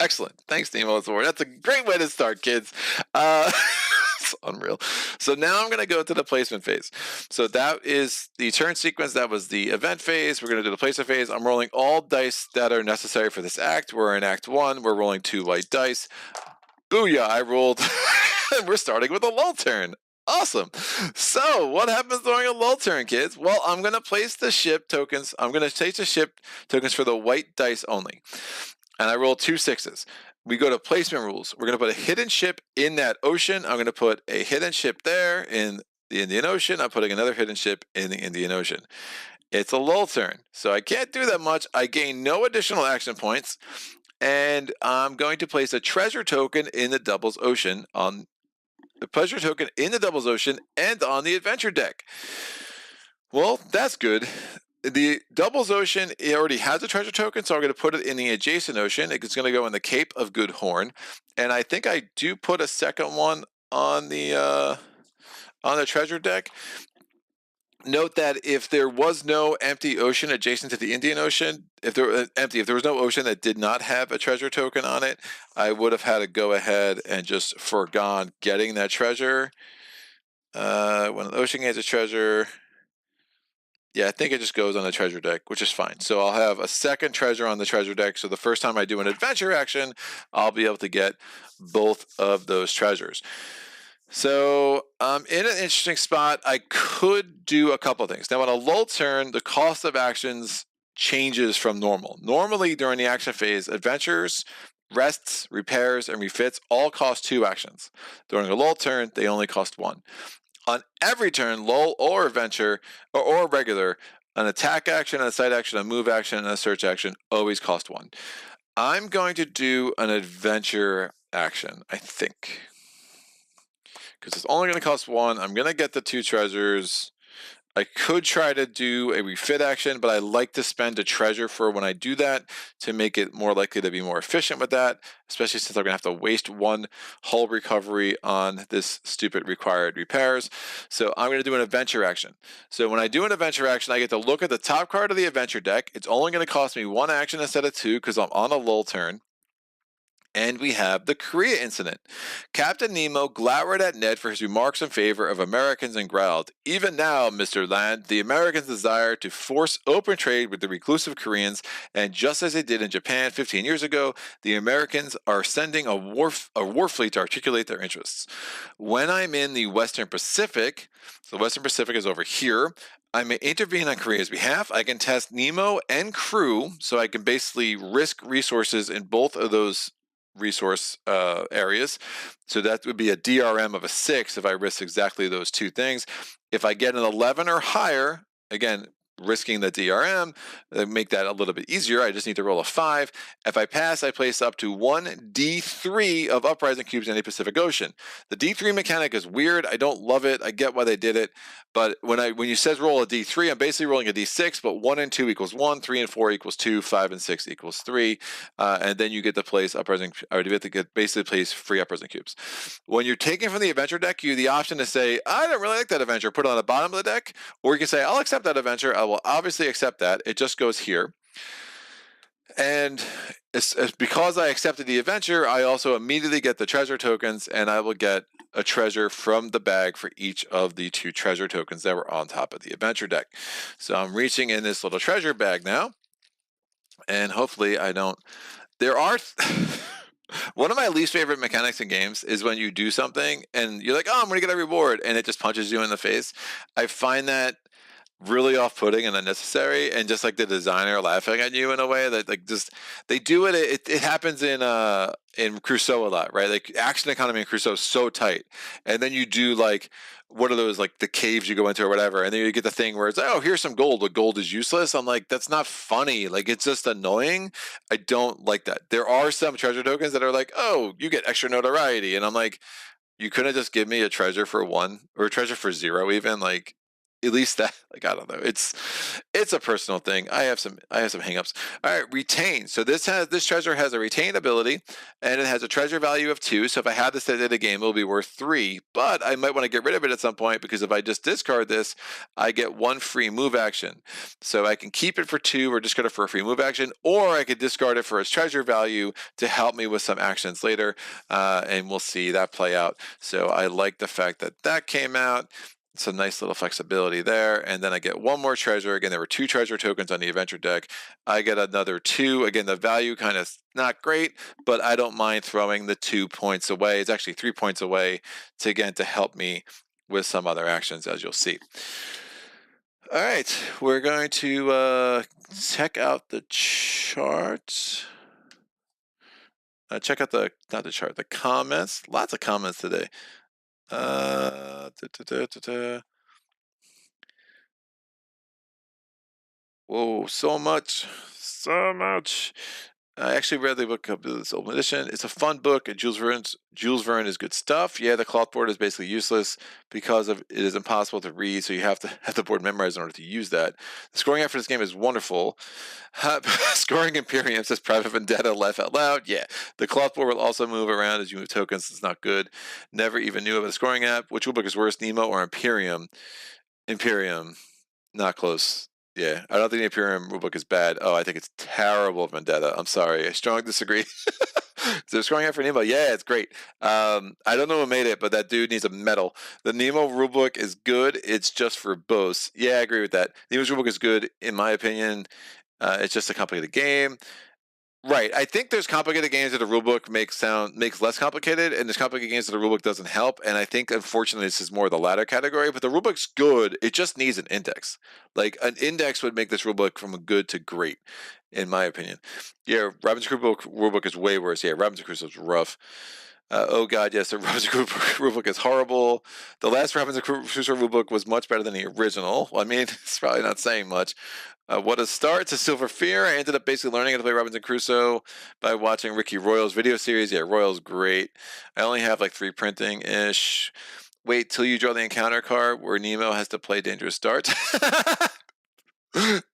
Excellent. Thanks, Nemo. That's a great way to start, kids. It's unreal. So now I'm going to go to the placement phase. So that is the turn sequence. That was the event phase. We're going to do the placement phase. I'm rolling all dice that are necessary for this act. We're in Act 1. We're rolling 2 white dice. Booyah, I rolled. We're starting with a lull turn. Awesome. So what happens during a lull turn, kids? Well, I'm going to place the ship tokens. I'm going to place the ship tokens for the white dice only. And I roll 2 6s. We go to placement rules. We're going to put a hidden ship in that ocean. I'm going to put a hidden ship there in the Indian Ocean. I'm putting another hidden ship in the Indian Ocean. It's a lull turn, so I can't do that much. I gain no additional action points. And I'm going to place a treasure token in the doubles ocean on the pleasure token in the doubles ocean and on the adventure deck. Well, that's good. The doubles ocean, it already has a treasure token, so I'm going to put it in the adjacent ocean. It's going to go in the Cape of Good Horn, and I think I do put a second one on the treasure deck. Note that if there was no empty ocean adjacent to the Indian Ocean, if there was no ocean that did not have a treasure token on it, I would have had to go ahead and just forgone getting that treasure. When an ocean has a treasure, yeah, I think it just goes on the treasure deck, which is fine. So I'll have a second treasure on the treasure deck. So the first time I do an adventure action, I'll be able to get both of those treasures. So I'm in an interesting spot. I could do a couple of things. Now on a lull turn, the cost of actions changes from normal. Normally during the action phase, adventures, rests, repairs, and refits all cost 2 actions. During a lull turn, they only cost 1. On every turn, lull or adventure or regular, An attack action, a side action, a move action, and a search action always cost 1. I'm going to do an adventure action, I think. Because it's only going to cost 1. I'm going to get the 2 treasures. I could try to do a refit action, but I like to spend a treasure for when I do that to make it more likely to be more efficient with that, especially since I'm going to have to waste 1 hull recovery on this stupid required repairs. So I'm going to do an adventure action. So when I do an adventure action, I get to look at the top card of the adventure deck. It's only going to cost me 1 action instead of 2 because I'm on a lull turn. And we have the Korea incident. Captain Nemo glowered at Ned for his remarks in favor of Americans and growled, "Even now, Mr. Land, the Americans desire to force open trade with the reclusive Koreans, and just as they did in Japan 15 years ago, the Americans are sending a war fleet to articulate their interests. When I'm in the Western Pacific, so the Western Pacific is over here, I may intervene on Korea's behalf. I can test Nemo and crew, so I can basically risk resources in both of those resource areas. So that would be a DRM of a 6 if I risk exactly those 2 things. If I get an 11 or higher, again, risking the DRM, make that a little bit easier. I just need to roll a 5. If I pass, I place up to 1 D3 of uprising cubes in the Pacific Ocean. The D3 mechanic is weird. I don't love it. I get why they did it, but when you says roll a D3, I'm basically rolling a D6. But 1 and 2 equals 1, 3 and 4 equals 2, 5 and 6 equals 3, and then you get to place uprising, or you get to basically place free uprising cubes. When you're taking from the adventure deck, you have the option to say, "I don't really like that adventure," put it on the bottom of the deck, or you can say, "I'll accept that adventure. I will obviously accept that." It just goes here. And it's because I accepted the adventure, I also immediately get the treasure tokens, and I will get a treasure from the bag for each of the 2 treasure tokens that were on top of the adventure deck. So I'm reaching in this little treasure bag now, and hopefully I don't. There are. One of my least favorite mechanics in games is when you do something and you're like, "Oh, I'm going to get a reward," and it just punches you in the face. I find that really off-putting and unnecessary, and just like the designer laughing at you in a way that, like, just they do it. It happens in Crusoe a lot, right? Like, action economy in Crusoe is so tight, and then you do like what are those, like the caves you go into or whatever, and then you get the thing where it's like, "Oh, here's some gold, but gold is useless." I'm like, that's not funny. Like, it's just annoying. I don't like that. There are some treasure tokens that are like, "Oh, you get extra notoriety," and I'm like, you couldn't just give me a treasure for 1 or a treasure for 0 even, like, at least that, like, I don't know. It's a personal thing. I have some hangups. All right, retain. So this treasure has a retain ability, and it has a treasure value of 2. So if I have this at a game, it'll be worth 3. But I might want to get rid of it at some point, because if I just discard this, I get 1 free move action. So I can keep it for 2 or discard it for a free move action, or I could discard it for its treasure value to help me with some actions later, and we'll see that play out. So I like the fact that that came out. Some nice little flexibility there. And then I get 1 more treasure. Again, there were 2 treasure tokens on the adventure deck. I get another 2. Again, the value kind of not great, but I don't mind throwing the 2 points away. It's actually 3 points away to, again, to help me with some other actions, as you'll see. All right, we're going to check out the chart. Check out not the chart, the comments. Lots of comments today. Whoa, so much, so much. I actually read the book of this old edition. It's a fun book, and Jules Verne is good stuff. Yeah, the cloth board is basically useless because it is impossible to read, so you have to have the board memorized in order to use that. The scoring after this game is wonderful. Scoring Imperium, says Private Vendetta, laugh out loud. Yeah, the cloth board will also move around as you move tokens. It's not good. Never even knew of a scoring app. Which book is worse, Nemo or Imperium? Imperium, not close. Yeah, I don't think the Imperium rulebook is bad. Oh, I think it's terrible, Vendetta. I'm sorry. I strongly disagree. So scoring out for Nemo, yeah, it's great. I don't know who made it, but that dude needs a medal. The Nemo rulebook is good. It's just for boasts. Yeah, I agree with that. Nemo's rulebook is good, in my opinion. It's just a complicated game. Right. I think there's complicated games that the rulebook makes less complicated, and there's complicated games that the rulebook doesn't help. And I think, unfortunately, this is more the latter category. But the rulebook's good. It just needs an index. Like, an index would make this rulebook from good to great, in my opinion. Yeah, Robinson Crusoe rulebook is way worse. Yeah, Robinson Crusoe's rough. Oh god, yes, the Robinson Crusoe rulebook is horrible. The last Robinson Crusoe rulebook was much better than the original. Well, I mean, it's probably not saying much. What a start. It's a Silver Fear. I ended up basically learning how to play Robinson Crusoe by watching Ricky Royal's video series. Yeah, Royal's great. I only have like 3 printing-ish. Wait till you draw the encounter card where Nemo has to play Dangerous Start.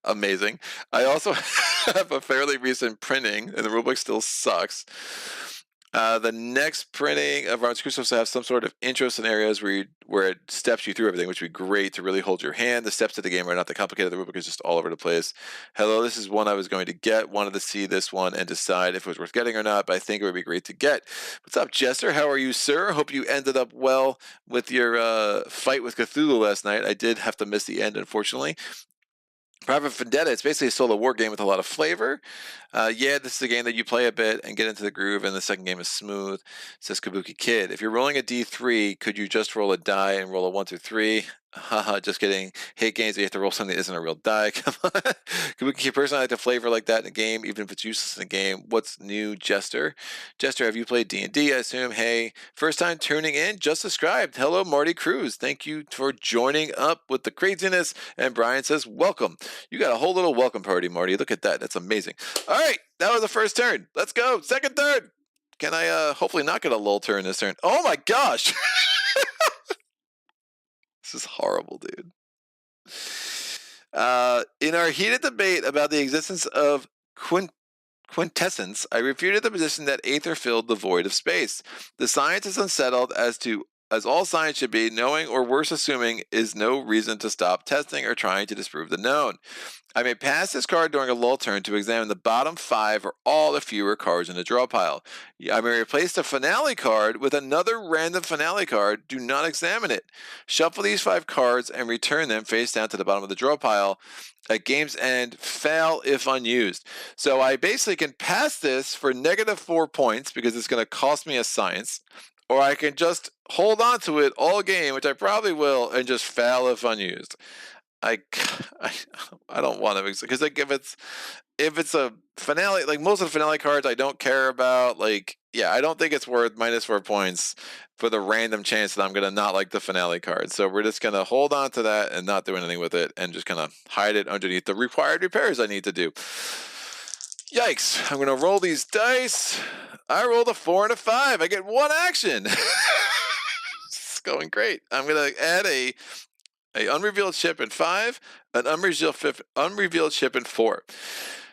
Amazing. I also have a fairly recent printing, and the rulebook still sucks. The next printing of Robinson Crusoe will have some sort of intro scenarios where it steps you through everything, which would be great to really hold your hand. The steps of the game are not that complicated. The rulebook is just all over the place. Hello, this is one I was going to get. Wanted to see this one and decide if it was worth getting or not, but I think it would be great to get. What's up, Jester? How are you, sir? Hope you ended up well with your fight with Cthulhu last night. I did have to miss the end, unfortunately. Private Vendetta, it's basically a solo war game with a lot of flavor. Yeah, this is a game that you play a bit and get into the groove, and the second game is smooth, says Kabuki Kid. If you're rolling a D3, could you just roll a die and roll a 1 through 3? Haha, just kidding. Hate games, you have to roll something that isn't a real die. Come on. Kabuki Kid, personally, I like the flavor like that in a game, even if it's useless in a game. What's new, Jester? Jester, have you played D&D, I assume? Hey, first time tuning in, just subscribed. Hello, Marty Cruz. Thank you for joining up with the craziness. And Brian says, welcome. You got a whole little welcome party, Marty. Look at that. That's amazing. All right, that was the first turn. Let's go. Second turn. Can I hopefully not get a lull turn this turn? Oh my gosh. This is horrible, dude. In our heated debate about the existence of quintessence, I refuted the position that aether filled the void of space. The science is unsettled as all science should be. Knowing, or worse assuming, is no reason to stop testing or trying to disprove the known. I may pass this card during a lull turn to examine the bottom 5 or all the fewer cards in the draw pile. I may replace the finale card with another random finale card. Do not examine it. Shuffle these 5 cards and return them face down to the bottom of the draw pile. At game's end, fail if unused. So I basically can pass this for -4 points because it's going to cost me a science, or I can just hold on to it all game, which I probably will, and just fail if unused. I don't want to, because like if it's a finale, like most of the finale cards I don't care about. Like, yeah, I don't think it's worth -4 points for the random chance that I'm gonna not like the finale card. So we're just gonna hold on to that and not do anything with it, and just kind of hide it underneath the required repairs I need to do. Yikes! I'm gonna roll these dice. I rolled a 4 and a 5. I get 1 action. It's going great. I'm gonna add a unrevealed ship in 5, an unrevealed ship in 4.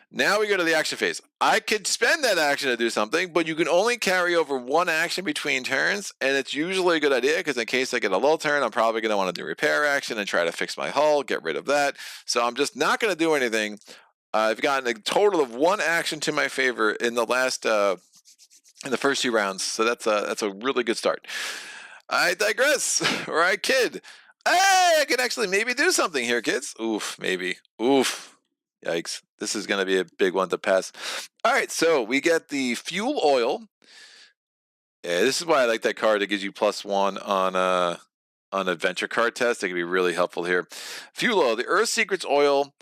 Now we go to the action phase. I could spend that action to do something, but you can only carry over 1 action between turns, and it's usually a good idea because in case I get a lull turn, I'm probably going to want to do repair action and try to fix my hull, get rid of that. So I'm just not going to do anything. I've gotten a total of 1 action to my favor in the first 2 rounds, so that's a really good start. I digress, or I kid. Hey, I can actually maybe do something here, kids. Oof, maybe. Oof. Yikes. This is going to be a big one to pass. All right, so we get the fuel oil. Yeah, this is why I like that card. It gives you +1 on adventure card test. It can be really helpful here. Fuel oil. The Earth secrets oil.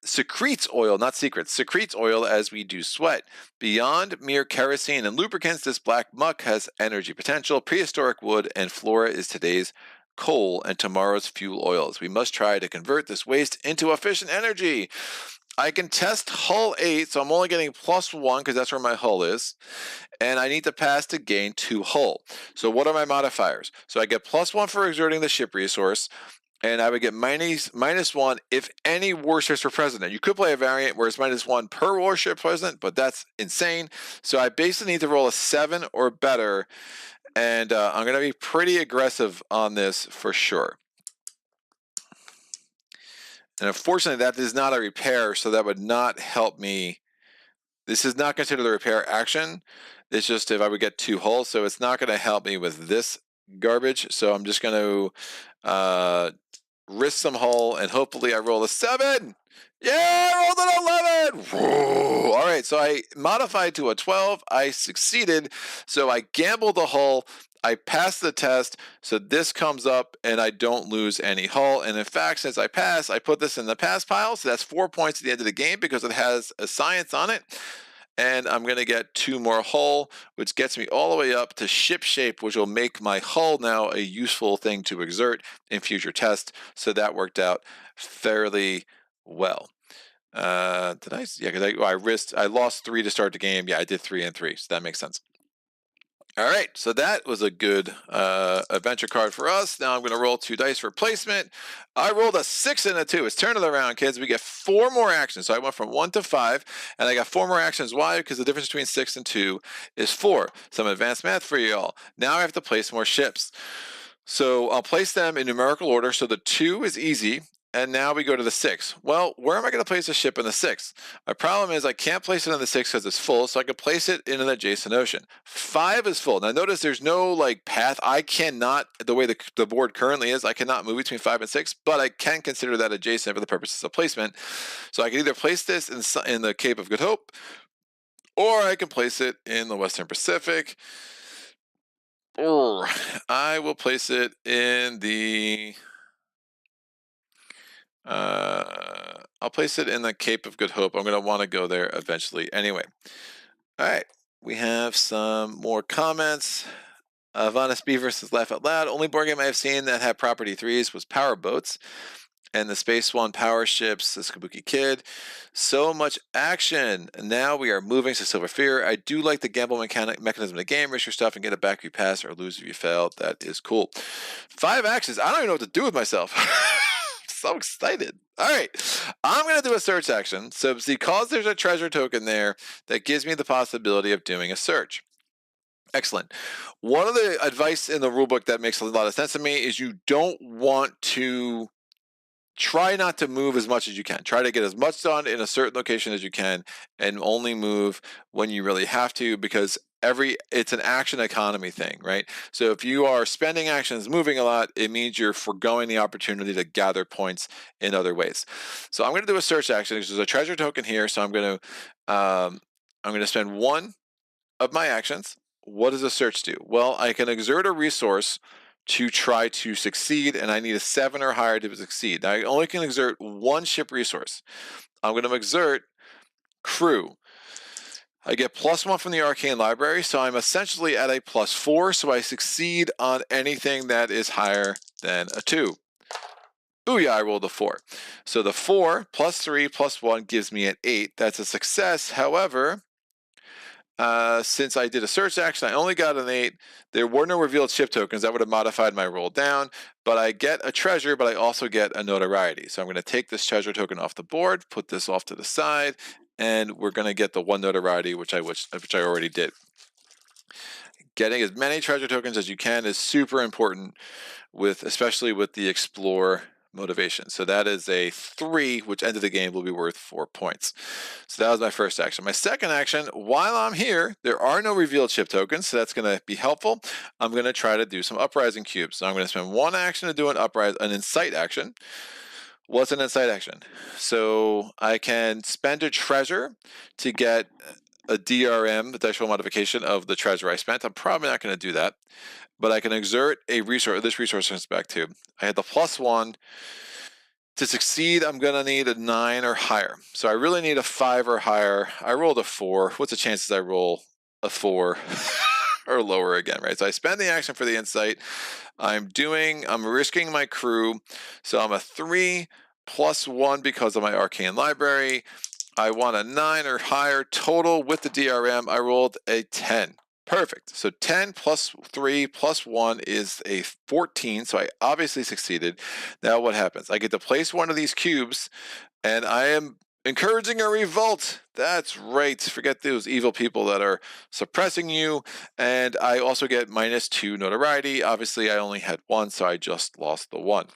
Secretes oil, not secrets, secretes oil as we do sweat. Beyond mere kerosene and lubricants, this black muck has energy potential. Prehistoric wood and flora is today's coal and tomorrow's fuel oils. We must try to convert this waste into efficient energy. I can test hull 8, so I'm only getting +1 because that's where my hull is. And I need to pass to gain 2 hull. So what are my modifiers? So I get +1 for exerting the ship resource, and I would get -1 if any warships were present. Now, you could play a variant where it's -1 per warship present, but that's insane. So I basically need to roll a 7 or better, and I'm going to be pretty aggressive on this for sure. And unfortunately, that is not a repair, so that would not help me. This is not considered a repair action. It's just if I would get 2 hulls, so it's not going to help me with this garbage. So I'm just going to risk some hull, and hopefully I roll a 7. Yeah, I rolled an 11. Whoa. All right, so I modified to a 12. I succeeded, so I gambled the hull. I passed the test, so this comes up, and I don't lose any hull. And in fact, since I pass, I put this in the pass pile, so that's 4 points at the end of the game because it has a science on it. and I'm going to get 2 more hull, which gets me all the way up to ship shape, which will make my hull now a useful thing to exert in future tests. So that worked out fairly well. Did I? Yeah, because I lost 3 to start the game. Yeah, I did 3 and 3, so that makes sense. All right, so that was a good adventure card for us. Now I'm going to roll 2 dice for placement. I rolled a 6 and a 2. It's turn of the round, kids. We get 4 more actions. So I went from 1 to 5, and I got 4 more actions. Why? Because the difference between 6 and 2 is 4. Some advanced math for y'all. Now I have to place more ships. So I'll place them in numerical order. So the 2 is easy. And now we go to the 6. Well, where am I going to place a ship in the 6? My problem is I can't place it in the 6 because it's full, so I can place it in an adjacent ocean. 5 is full. Now notice there's no like path. I cannot, the way the board currently is, I cannot move between 5 and 6, but I can consider that adjacent for the purposes of placement. So I can either place this in the Cape of Good Hope, or I can place it in the Western Pacific, or I will place it in the... I'll place it in the Cape of Good Hope. I'm going to want to go there eventually anyway. All right, we have some more comments. Vanis Beaver says, laugh out loud. Only board game I have seen that had property 3s was Power Boats and the Space One Power Ships, the Kabuki Kid. So much action. And now we are moving to Silver Fear. I do like the gamble mechanism of the game. Risk your stuff and get a back if you pass or lose if you fail. That is cool. 5 actions. I don't even know what to do with myself. So excited. All right, I'm going to do a search action. So because there's a treasure token there, that gives me the possibility of doing a search. Excellent. One of the advice in the rulebook that makes a lot of sense to me is you don't want to try not to move as much as you can. Try to get as much done in a certain location as you can and only move when you really have to, because it's an action economy thing, right? So if you are spending actions moving a lot, it means you're foregoing the opportunity to gather points in other ways. So I'm going to do a search action. There's a treasure token here, so I'm going to spend 1 of my actions. What does a search do? Well, I can exert a resource to try to succeed, and I need a 7 or higher to succeed. Now, I only can exert 1 ship resource. I'm going to exert crew. I get +1 from the Arcane Library, so I'm essentially at a +4, so I succeed on anything that is higher than a 2. Booyah, I rolled a 4. So the 4 + 3 + 1 gives me an 8. That's a success. However, since I did a search action, I only got an 8. There were no revealed ship tokens. That would have modified my roll down. But I get a treasure, but I also get a notoriety. So I'm going to take this treasure token off the board, put this off to the side, and we're going to get the 1 notoriety, which I already did. Getting as many treasure tokens as you can is super important, especially with the explore motivation. So that is a 3, which end of the game will be worth 4 points. So that was my first action. My second action, while I'm here, there are no revealed ship tokens, so that's going to be helpful. I'm going to try to do some uprising cubes. So I'm going to spend 1 action to do an insight action. What's an insight action? So I can spend a treasure to get a DRM, the dice roll modification of the treasure I spent. I'm probably not going to do that, but I can exert a resource. This resource comes back to. I had the +1. To succeed, I'm going to need a 9 or higher. So I really need a 5 or higher. I rolled a 4. What's the chances I roll a 4 or lower again, right? So I spend the action for the insight. I'm risking my crew. So I'm a 3 + 1 because of my Arcane Library. I want a 9 or higher total with the DRM. I rolled a 10. Perfect. So 10 + 3 + 1 is a 14. So I obviously succeeded. Now what happens? I get to place 1 of these cubes, and I am encouraging a revolt. That's right. Forget those evil people that are suppressing you. And I also get -2 notoriety. Obviously, I only had 1, so I just lost the 1.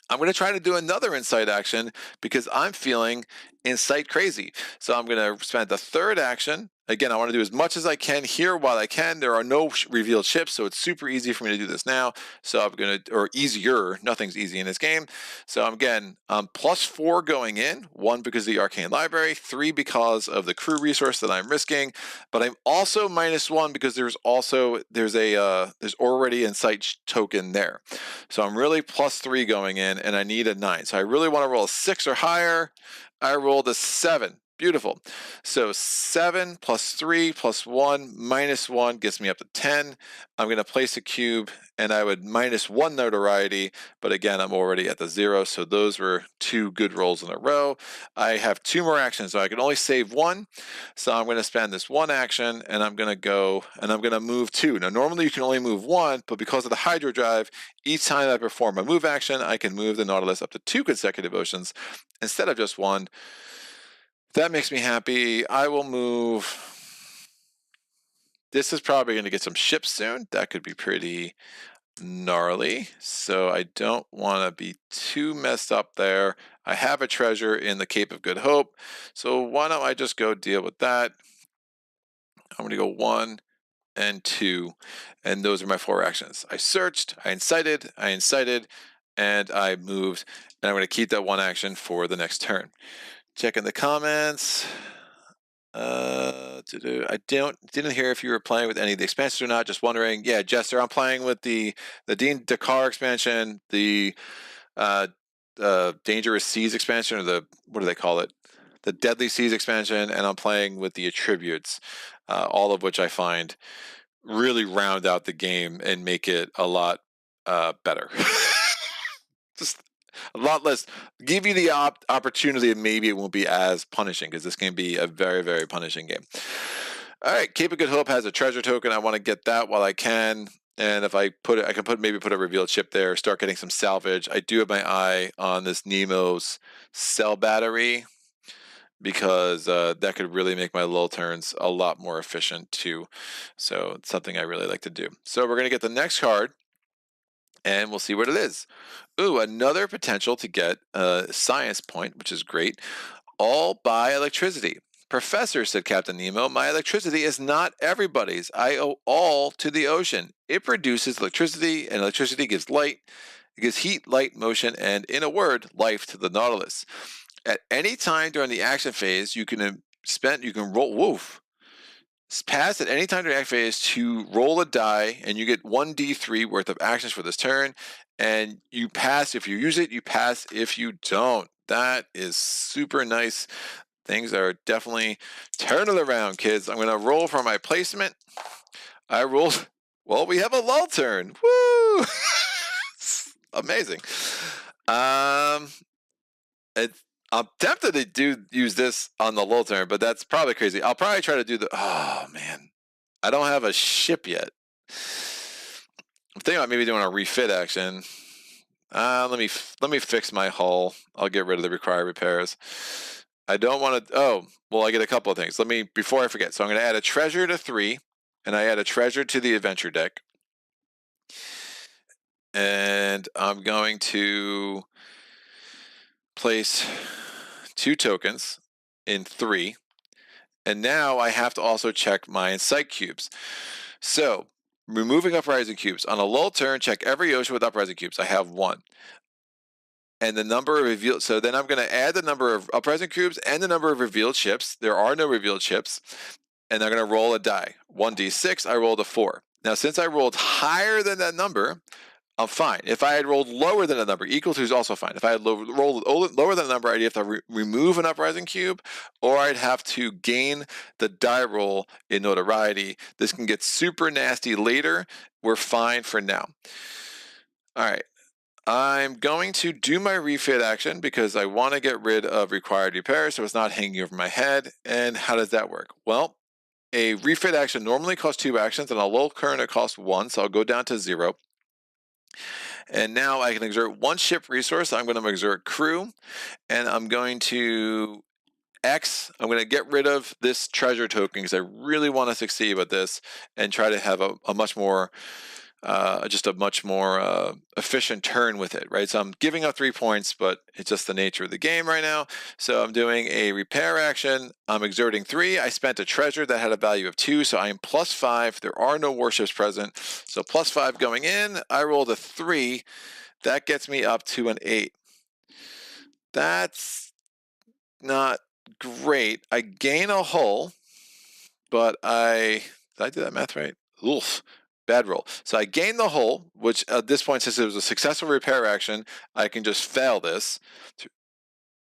I'm going to try to do another insight action because I'm feeling insight crazy. So I'm going to spend the third action. Again, I want to do as much as I can here while I can. There are no revealed ships, so it's super easy for me to do this now. So I'm going to, or easier, nothing's easy in this game. So I'm +4 going in, 1 because of the Arcane Library, 3 because of the crew resource that I'm risking, but I'm also -1 because there's already insight token there. So I'm really +3 going in, and I need a 9. So I really want to roll a 6 or higher. I rolled a 7 Beautiful. So 7 plus 3 plus 1 minus 1 gets me up to 10. I'm going to place a cube, and I would minus 1 notoriety, but again, I'm already at the 0, so those were 2 good rolls in a row. I have 2 more actions, so I can only save 1. So I'm going to spend this 1 action, and I'm going to go, and I'm going to move 2. Now, normally you can only move 1, but because of the hydro drive, each time I perform a move action, I can move the Nautilus up to 2 consecutive oceans instead of just 1. That makes me happy. I will move. This is probably going to get some ships soon. That could be pretty gnarly. So I don't want to be too messed up there. I have a treasure in the Cape of Good Hope. So why don't I just go deal with that? I'm going to go 1 and 2. And those are my 4 actions. I searched, I incited, and I moved. And I'm going to keep that 1 action for the next turn. Checking the comments. I didn't hear if you were playing with any of the expansions or not. Just wondering. Yeah, Jester, I'm playing with the Nadeen Dakkar expansion, the Dangerous Seas expansion, or the, what do they call it? The Deadly Seas expansion, and I'm playing with the attributes, all of which I find really round out the game and make it a lot better. Just a lot less, give you the opportunity, and maybe it won't be as punishing, because this can be a very, very punishing game. All right, Cape of Good Hope has a treasure token. I want to get that while I can. And if I put it, I can maybe put a revealed ship there, start getting some salvage. I do have my eye on this Nemo's cell battery, because that could really make my lull turns a lot more efficient too. So it's something I really like to do. So we're going to get the next card, and we'll see what it is. Ooh, another potential to get a science point, which is great. All by electricity. Professor, said Captain Nemo, my electricity is not everybody's. I owe all to the ocean. It produces electricity, and electricity gives light. It gives heat, light, motion, and, in a word, life to the Nautilus. At any time during the action phase, you can roll. Woof. Pass at any time during the action phase to roll a die, and you get 1d3 worth of actions for this turn. And you pass if you use it, you pass if you don't. That is super nice. Things are definitely turning around, kids. I'm going to roll for my placement. I rolled. Well, we have a lull turn. Woo! Amazing. I'm tempted to use this on the lull turn, but that's probably crazy. I'll probably try to do the. Oh man, I don't have a ship yet. I'm thinking about maybe doing a refit action. Let me fix my hull. I'll get rid of the required repairs. I don't want to. Oh, well, I get a couple of things. Before I forget. So I'm going to add a treasure to 3, and I add a treasure to the adventure deck, and I'm going to place 2 tokens in 3, and now I have to also check my incite cubes. So removing uprising cubes on a lull turn, check every ocean with uprising cubes. I have 1. And the number of revealed, so then I'm going to add the number of uprising cubes and the number of revealed ships. There are no revealed ships. And I'm going to roll a die. 1d6, I rolled a 4. Now, since I rolled higher than that number, I'm fine. If I had rolled lower than a number, equal to is also fine. If I had rolled lower than a number, I'd have to remove an uprising cube, or I'd have to gain the die roll in notoriety. This can get super nasty later. We're fine for now. All right. I'm going to do my refit action because I want to get rid of required repairs so it's not hanging over my head. And how does that work? Well, a refit action normally costs 2 actions, and a lull turn it costs 1, so I'll go down to 0. And now I can exert 1 ship resource. I'm going to exert crew, and I'm going to I'm going to get rid of this treasure token because I really want to succeed with this and try to have a much more efficient turn with it, right? So I'm giving up 3 points, but it's just the nature of the game right now. So I'm doing a repair action. I'm exerting 3. I spent a treasure that had a value of 2, so I am +5. There are no warships present, so +5 going in. I rolled a 3. That gets me up to an 8. That's not great. I gain a hull, but did I do that math right? Oof. Bad roll. So I gain the hull, which at this point, since it was a successful repair action, I can just fail this.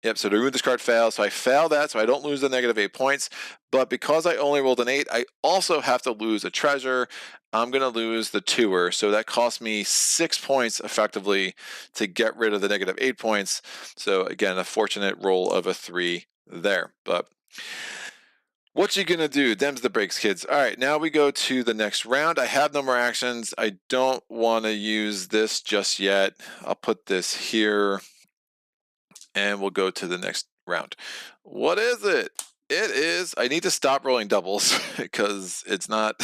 Yep, so the remove this card fails, so I fail that, so I don't lose the -8 points. But because I only rolled an 8, I also have to lose a treasure. I'm going to lose the tour, so that cost me 6 points effectively to get rid of the -8 points. So again, a fortunate roll of a 3 there. But what you gonna do? Them's the breaks, kids. All right, now we go to the next round. I have no more actions. I don't want to use this just yet. I'll put this here, and we'll go to the next round. What is it? It is, I need to stop rolling doubles because it's not,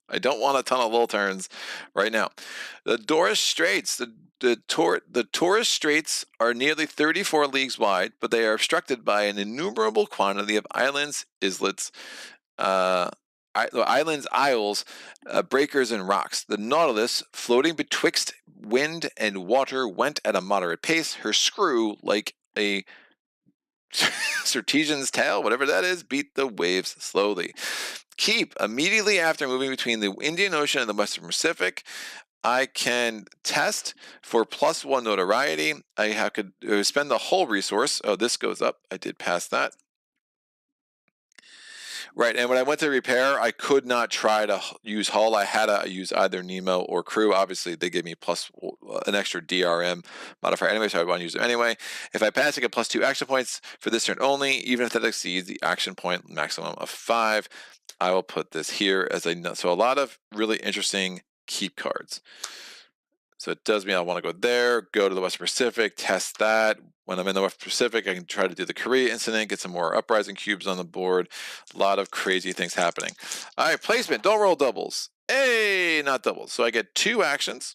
I don't want a ton of little turns right now. The Torres Straits, the Torres Straits are nearly 34 leagues wide, but they are obstructed by an innumerable quantity of islands, islets, islands, isles, breakers, and rocks. The Nautilus, floating betwixt wind and water, went at a moderate pace. Her screw, like a Sartesian's tail, whatever that is, beat the waves slowly. Keep, immediately after moving between the Indian Ocean and the Western Pacific, I can test for +1 notoriety. I could spend the whole resource. Oh, this goes up. I did pass that. Right, and when I went to repair, I could not try to use hull. I had to use either Nemo or crew. Obviously, they give me plus an extra DRM modifier anyway, so I want to use it anyway. If I pass, I get +2 action points for this turn only, even if that exceeds the action point maximum of 5. I will put this here as a note. So a lot of really interesting keep cards. So it does mean I want to go there, go to the West Pacific, test that. When I'm in the West Pacific, I can try to do the Korea incident, get some more uprising cubes on the board. A lot of crazy things happening. All right, placement, don't roll doubles. Hey, not doubles. So I get 2 actions.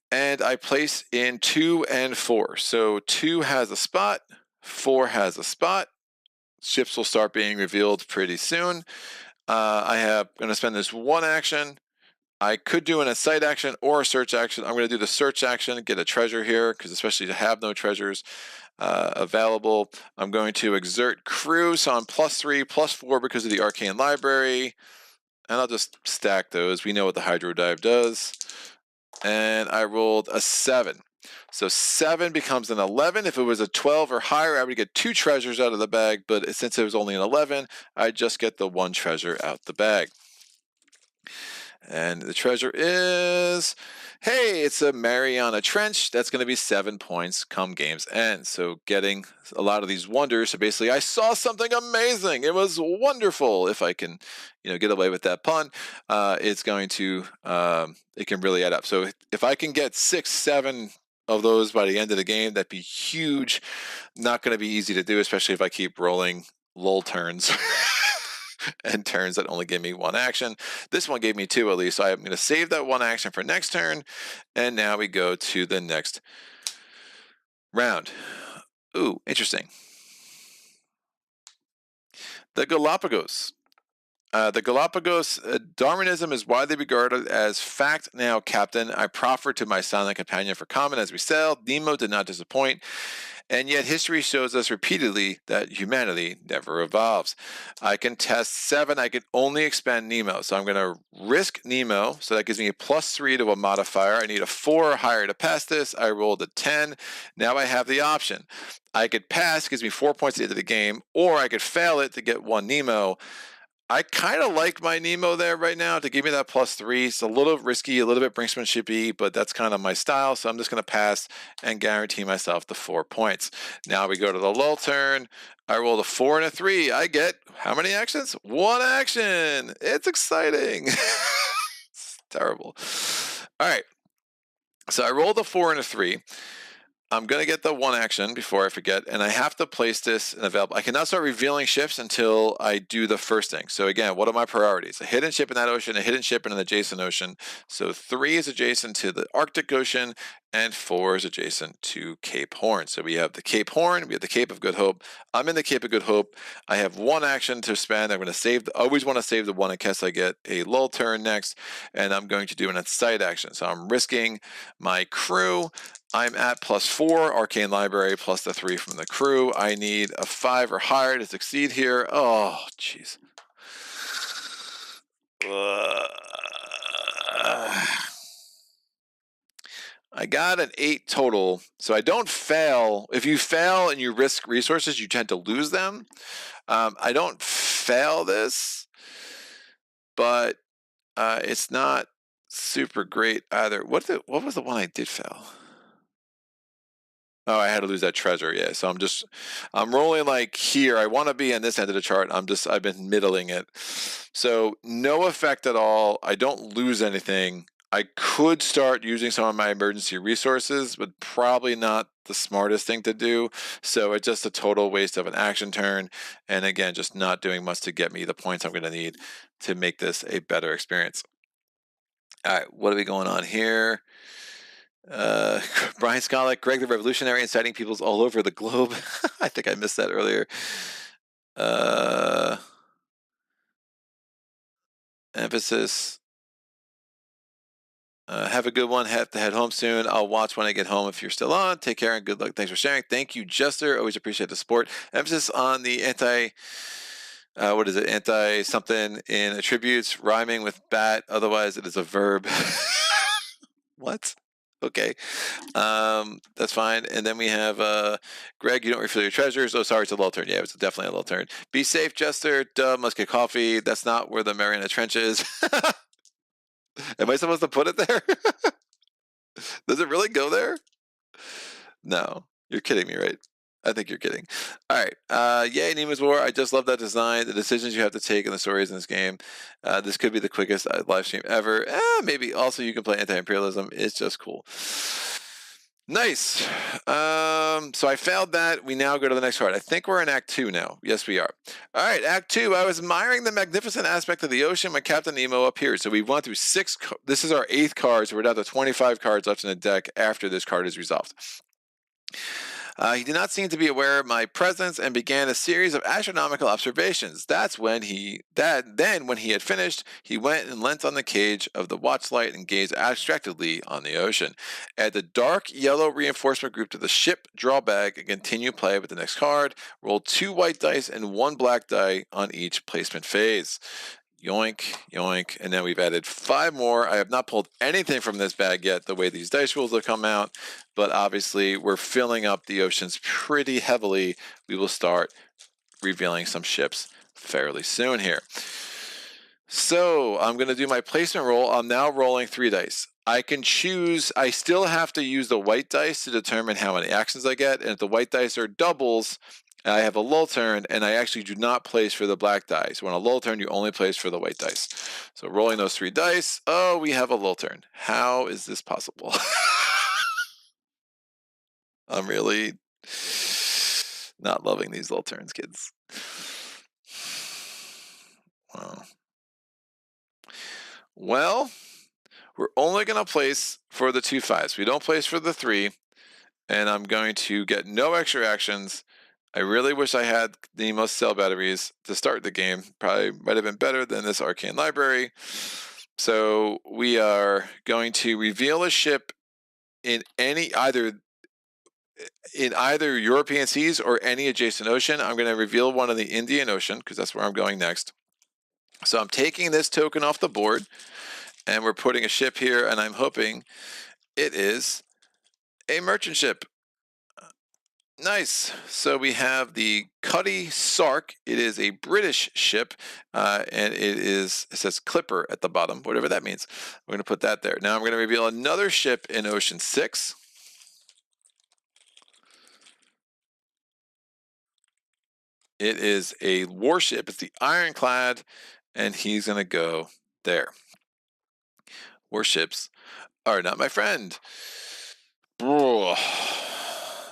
And I place in 2 and 4. So 2 has a spot, 4 has a spot. Ships will start being revealed pretty soon. I'm going to spend this 1 action. I could do an incite action or a search action. I'm going to do the search action, get a treasure here, because especially to have no treasures available. I'm going to exert crew, so I'm +3, +4 because of the arcane library. And I'll just stack those. We know what the hydro dive does. And I rolled a 7. So 7 becomes an 11. If it was a 12 or higher, I would get 2 treasures out of the bag. But since it was only an 11, I just get the 1 treasure out the bag. And the treasure is, hey, it's a Mariana Trench. That's going to be 7 points come game's end. So getting a lot of these wonders. So basically, I saw something amazing. It was wonderful. If I can, get away with that pun, it's going to, it can really add up. So if I can get 6, 7 of those by the end of the game, that'd be huge. Not going to be easy to do, especially if I keep rolling lull turns. And turns that only give me 1 action. This one gave me 2 at least, so I'm going to save that 1 action for next turn. And now we go to the next round. Ooh, interesting. The Galapagos. Darwinism is widely regarded as fact now, Captain. I proffer to my silent companion for comment as we sailed. Nemo did not disappoint. And yet history shows us repeatedly that humanity never evolves. I can test 7. I can only expend Nemo. So I'm going to risk Nemo. So that gives me a +3 to a modifier. I need a 4 or higher to pass this. I rolled a 10. Now I have the option. I could pass, gives me 4 points at the end of the game, or I could fail it to get 1 Nemo. I kind of like my Nemo there right now to give me that +3. It's a little risky, a little bit brinksmanshipy, but that's kind of my style. So I'm just going to pass and guarantee myself the 4 points. Now we go to the lull turn. I rolled a 4 and a 3. I get how many actions? 1 action. It's exciting. It's terrible. All right. So I rolled a 4 and a 3. I'm going to get the 1 action before I forget, and I have to place this in available. I cannot start revealing ships until I do the first thing. So again, what are my priorities? A hidden ship in that ocean, a hidden ship in an adjacent ocean. So 3 is adjacent to the Arctic Ocean, and 4 is adjacent to Cape Horn. So we have the Cape Horn, we have the Cape of Good Hope. I'm in the Cape of Good Hope. I have 1 action to spend. I'm going to save, always want to save the 1 in case I get a lull turn next, and I'm going to do an incite action. So I'm risking my crew. I'm at +4, Arcane Library, plus the 3 from the crew. I need a 5 or higher to succeed here. Oh, jeez. I got an 8 total, so I don't fail. If you fail and you risk resources, you tend to lose them. I don't fail this, but it's not super great either. What was the one I did fail? Oh, I had to lose that treasure. Yeah, so I'm rolling like here. I want to be on this end of the chart. I've been middling it. So no effect at all. I don't lose anything. I could start using some of my emergency resources, but probably not the smartest thing to do. So it's just a total waste of an action turn. And again, just not doing much to get me the points I'm going to need to make this a better experience. All right, what are we going on here? Brian Skollick, Greg the Revolutionary, inciting peoples all over the globe. I think I missed that earlier. Emphasis. Have a good one. Have to head home soon. I'll watch when I get home if you're still on. Take care and good luck. Thanks for sharing. Thank you, Jester. Always appreciate the support. Emphasis on the what is it? Anti something in attributes, rhyming with bat. Otherwise, it is a verb. What? Okay. That's fine. And then we have Greg, you don't refill your treasures. Oh, sorry, it's a low turn. Yeah, it's definitely a low turn. Be safe, Jester. Duh, must get coffee. That's not where the Mariana Trench is. Am I supposed to put it there? Does it really go there? No. You're kidding me, right? I think you're kidding. All right. Yay, Nemo's War. I just love that design. The decisions you have to take and the stories in this game. This could be the quickest live stream ever. Maybe. Also, you can play anti-imperialism. It's just cool. Nice. So I failed that. We now go to the next card. I think we're in Act 2 now. Yes, we are. All right, Act 2. I was admiring the magnificent aspect of the ocean when Captain Nemo appeared. So we've gone through 6. This is our 8th card. So we're down to 25 cards left in the deck after this card is resolved. He did not seem to be aware of my presence and began a series of astronomical observations. Then when he had finished, he went and leant on the cage of the watchlight and gazed abstractedly on the ocean. Add the dark yellow reinforcement group to the ship drawback and continue play with the next card. Roll 2 white dice and 1 black die on each placement phase. Yoink, yoink, and then we've added 5 more. I have not pulled anything from this bag yet, the way these dice rolls have come out, but obviously we're filling up the oceans pretty heavily. We will start revealing some ships fairly soon here. So I'm going to do my placement roll. I'm now rolling 3 dice. I can choose, I still have to use the white dice to determine how many actions I get, and if the white dice are doubles, I have a lull turn, and I actually do not place for the black dice. When a lull turn, you only place for the white dice. So rolling those 3 dice, oh, we have a lull turn. How is this possible? I'm really not loving these lull turns, kids. Wow. Well, we're only going to place for the 2 5s. We don't place for the 3, and I'm going to get no extra actions. I really wish I had the most cell batteries to start the game. Probably might have been better than this arcane library. So we are going to reveal a ship in either European seas or any adjacent ocean. I'm going to reveal one in the Indian Ocean because that's where I'm going next. So I'm taking this token off the board, and we're putting a ship here, and I'm hoping it is a merchant ship. Nice. So we have the Cuddy Sark. It is a British ship, and it says Clipper at the bottom, whatever that means. We're going to put that there. Now I'm going to reveal another ship in Ocean 6. It is a warship. It's the Ironclad, and he's going to go there. Warships are not my friend.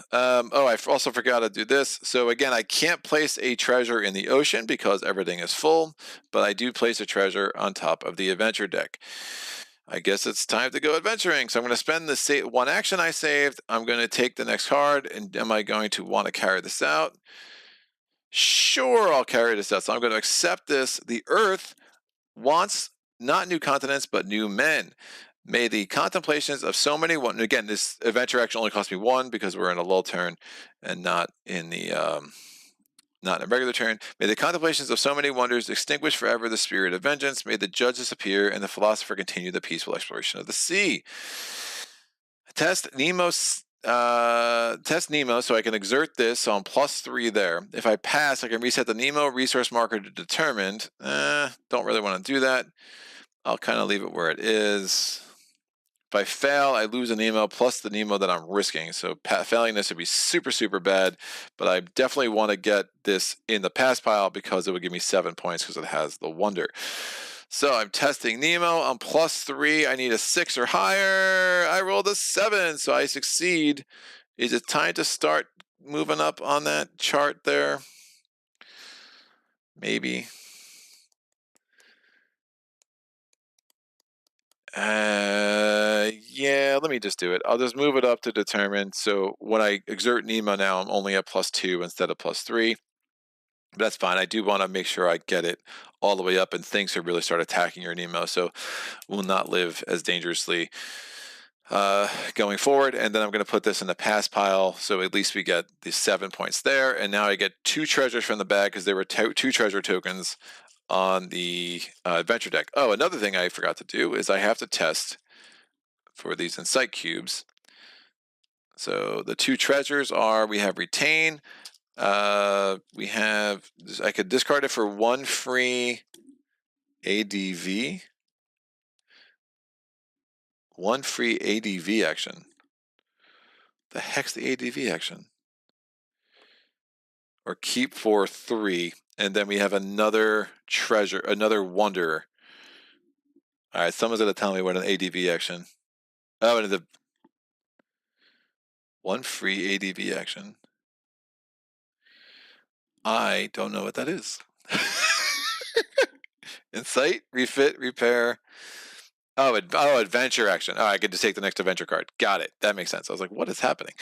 I also forgot to do this. So again, I can't place a treasure in the ocean because everything is full, but I do place a treasure on top of the adventure deck. I guess it's time to go adventuring. So I'm going to spend the 1 action I saved. I'm going to take the next card, and am I going to want to carry this out? Sure, I'll carry this out. So I'm going to accept this. The Earth wants not new continents, but new men. May the contemplations of so many again, this adventure action only cost me 1 because we're in a lull turn and not in a regular turn. May the contemplations of so many wonders extinguish forever the spirit of vengeance. May the judge disappear and the philosopher continue the peaceful exploration of the sea. Test Nemo. Test Nemo, so I can exert this, so I'm +3 there. If I pass, I can reset the Nemo resource marker to determined. Don't really want to do that. I'll kind of leave it where it is. If I fail, I lose a Nemo plus the Nemo that I'm risking. So failing this would be super, super bad. But I definitely want to get this in the pass pile because it would give me 7 points because it has the wonder. So I'm testing Nemo. I'm +3. I need a 6 or higher. I rolled a 7, so I succeed. Is it time to start moving up on that chart there? Maybe. Yeah, let me just do it. I'll just move it up to determine. So when I exert Nemo now, I'm only at +2 instead of +3. But that's fine. I do want to make sure I get it all the way up and things will really start attacking your Nemo. So we'll not live as dangerously going forward. And then I'm going to put this in the pass pile. So at least we get the 7 points there. And now I get 2 treasures from the bag because there were 2 treasure tokens on the adventure deck. Oh, another thing I forgot to do is I have to test for these insight cubes. So the 2 treasures are, we have retain. We have, I could discard it for 1 free ADV. 1 free ADV action. The heck's the ADV action? Or keep for 3. And then we have another treasure, another wonder. All right, someone's going to tell me what an ADV action. Oh, and the 1 free ADV action. I don't know what that is. Insight, refit, repair. Oh, adventure action. Oh, I get to take the next adventure card. Got it. That makes sense. I was like, what is happening?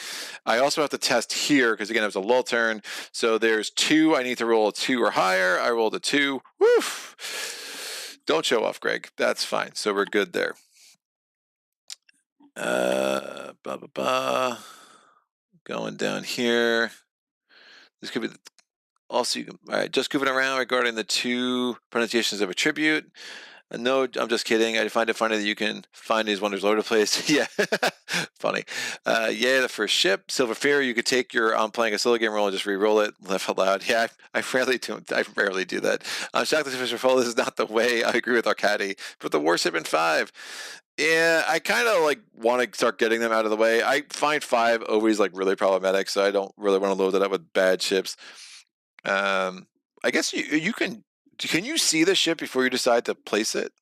I also have to test here because, again, it was a lull turn. So there's 2. I need to roll a 2 or higher. I rolled a 2. Woof. Don't show off, Greg. That's fine. So we're good there. Going down here. This could be also, all right, just goofing around regarding the 2 pronunciations of attribute. No, I'm just kidding. I find it funny that you can find these wonders all over the place. Yeah, funny. Yeah, the first ship, Silver Fear. You could take your playing a solo game roll and just re-roll it, laugh out loud. Yeah, I rarely do. I rarely do that. I'm shocked that Fisher Full. This is not the way. I agree with Arcadi. But the Warship in 5. Yeah, I kind of like want to start getting them out of the way. I find 5 always like really problematic, so I don't really want to load it up with bad ships. I guess you can you see the ship before you decide to place it?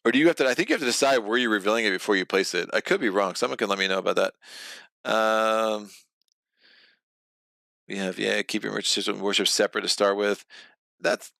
Or do you have to, I think you have to decide where you're revealing it before you place it. I could be wrong. Someone can let me know about that. We have, yeah, keep your worship separate to start with. That's,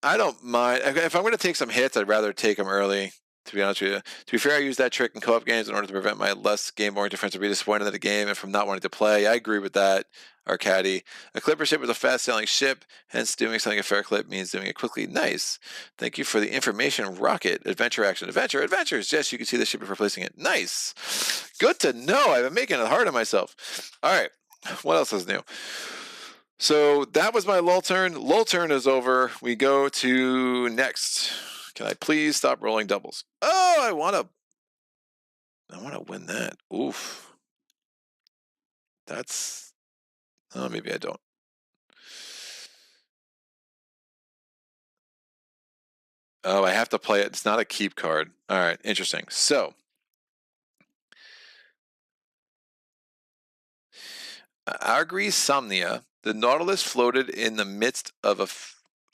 I don't mind. If I'm going to take some hits, I'd rather take them early, to be honest with you. To be fair, I use that trick in co-op games in order to prevent my less game-oriented friends from being disappointed in the game and from not wanting to play. I agree with that, Arcadi. A clipper ship is a fast-sailing ship, hence doing something a fair clip means doing it quickly. Nice. Thank you for the information, Rocket. Adventure action. Adventures. Yes, you can see the ship before placing it. Nice. Good to know. I've been making it hard on myself. All right. What else is new? So that was my lull turn. Lull turn is over. We go to next. Can I please stop rolling doubles? Oh, I want to win that. Oof. That's, oh, maybe I don't. Oh, I have to play it. It's not a keep card. All right, interesting. So, Argre's Somnia. The Nautilus floated in the midst of a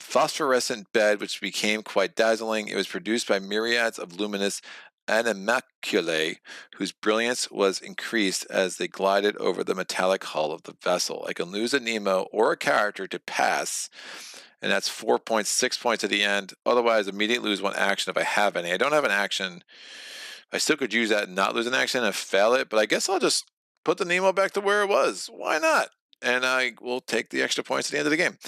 phosphorescent bed which became quite dazzling. It was produced by myriads of luminous animalculae whose brilliance was increased as they glided over the metallic hull of the vessel. I can lose a Nemo or a character to pass, and that's 4 points, 6 points at the end. Otherwise, immediately lose 1 action if I have any. I don't have an action. I still could use that and not lose an action and fail it, but I guess I'll just put the Nemo back to where it was. Why not? And I will take the extra points at the end of the game.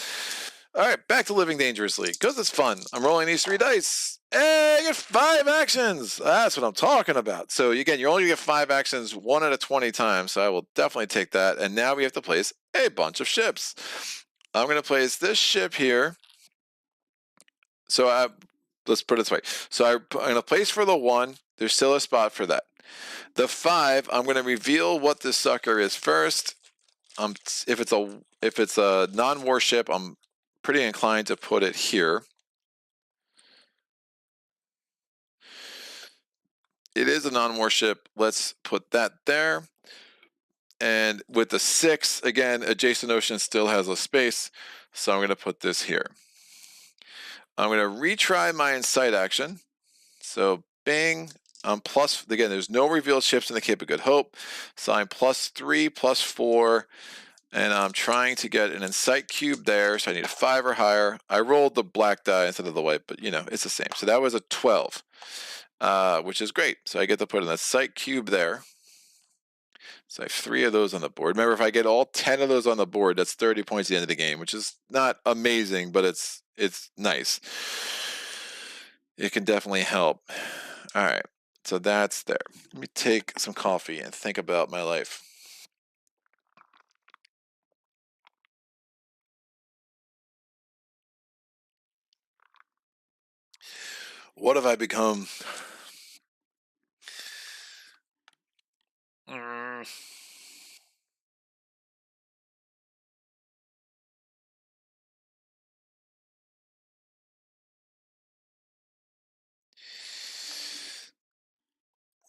All right, back to living dangerously, because it's fun. I'm rolling these 3 dice. Hey, I get 5 actions. That's what I'm talking about. So again, you only get 5 actions 1 out of 20 times, so I will definitely take that. And now we have to place a bunch of ships. I'm going to place this ship here. So let's put it this way. So I'm going to place for the 1. There's still a spot for that. The 5, I'm going to reveal what this sucker is first. If it's a non-warship, I'm pretty inclined to put it here. It is a non-warship. Let's put that there. And with the 6, again, adjacent ocean still has a space, so I'm going to put this here. I'm going to retry my incite action. So bing, I'm plus, again, there's no revealed ships in the Cape of Good Hope, so I'm +3, +4, and I'm trying to get an incite cube there, so I need a 5 or higher. I rolled the black die instead of the white, but you know, it's the same. So that was a 12, which is great. So I get to put an incite cube there. So I have 3 of those on the board. Remember, if I get all 10 of those on the board, that's 30 points at the end of the game, which is not amazing, but it's nice. It can definitely help. All right, so that's there. Let me take some coffee and think about my life. What have I become?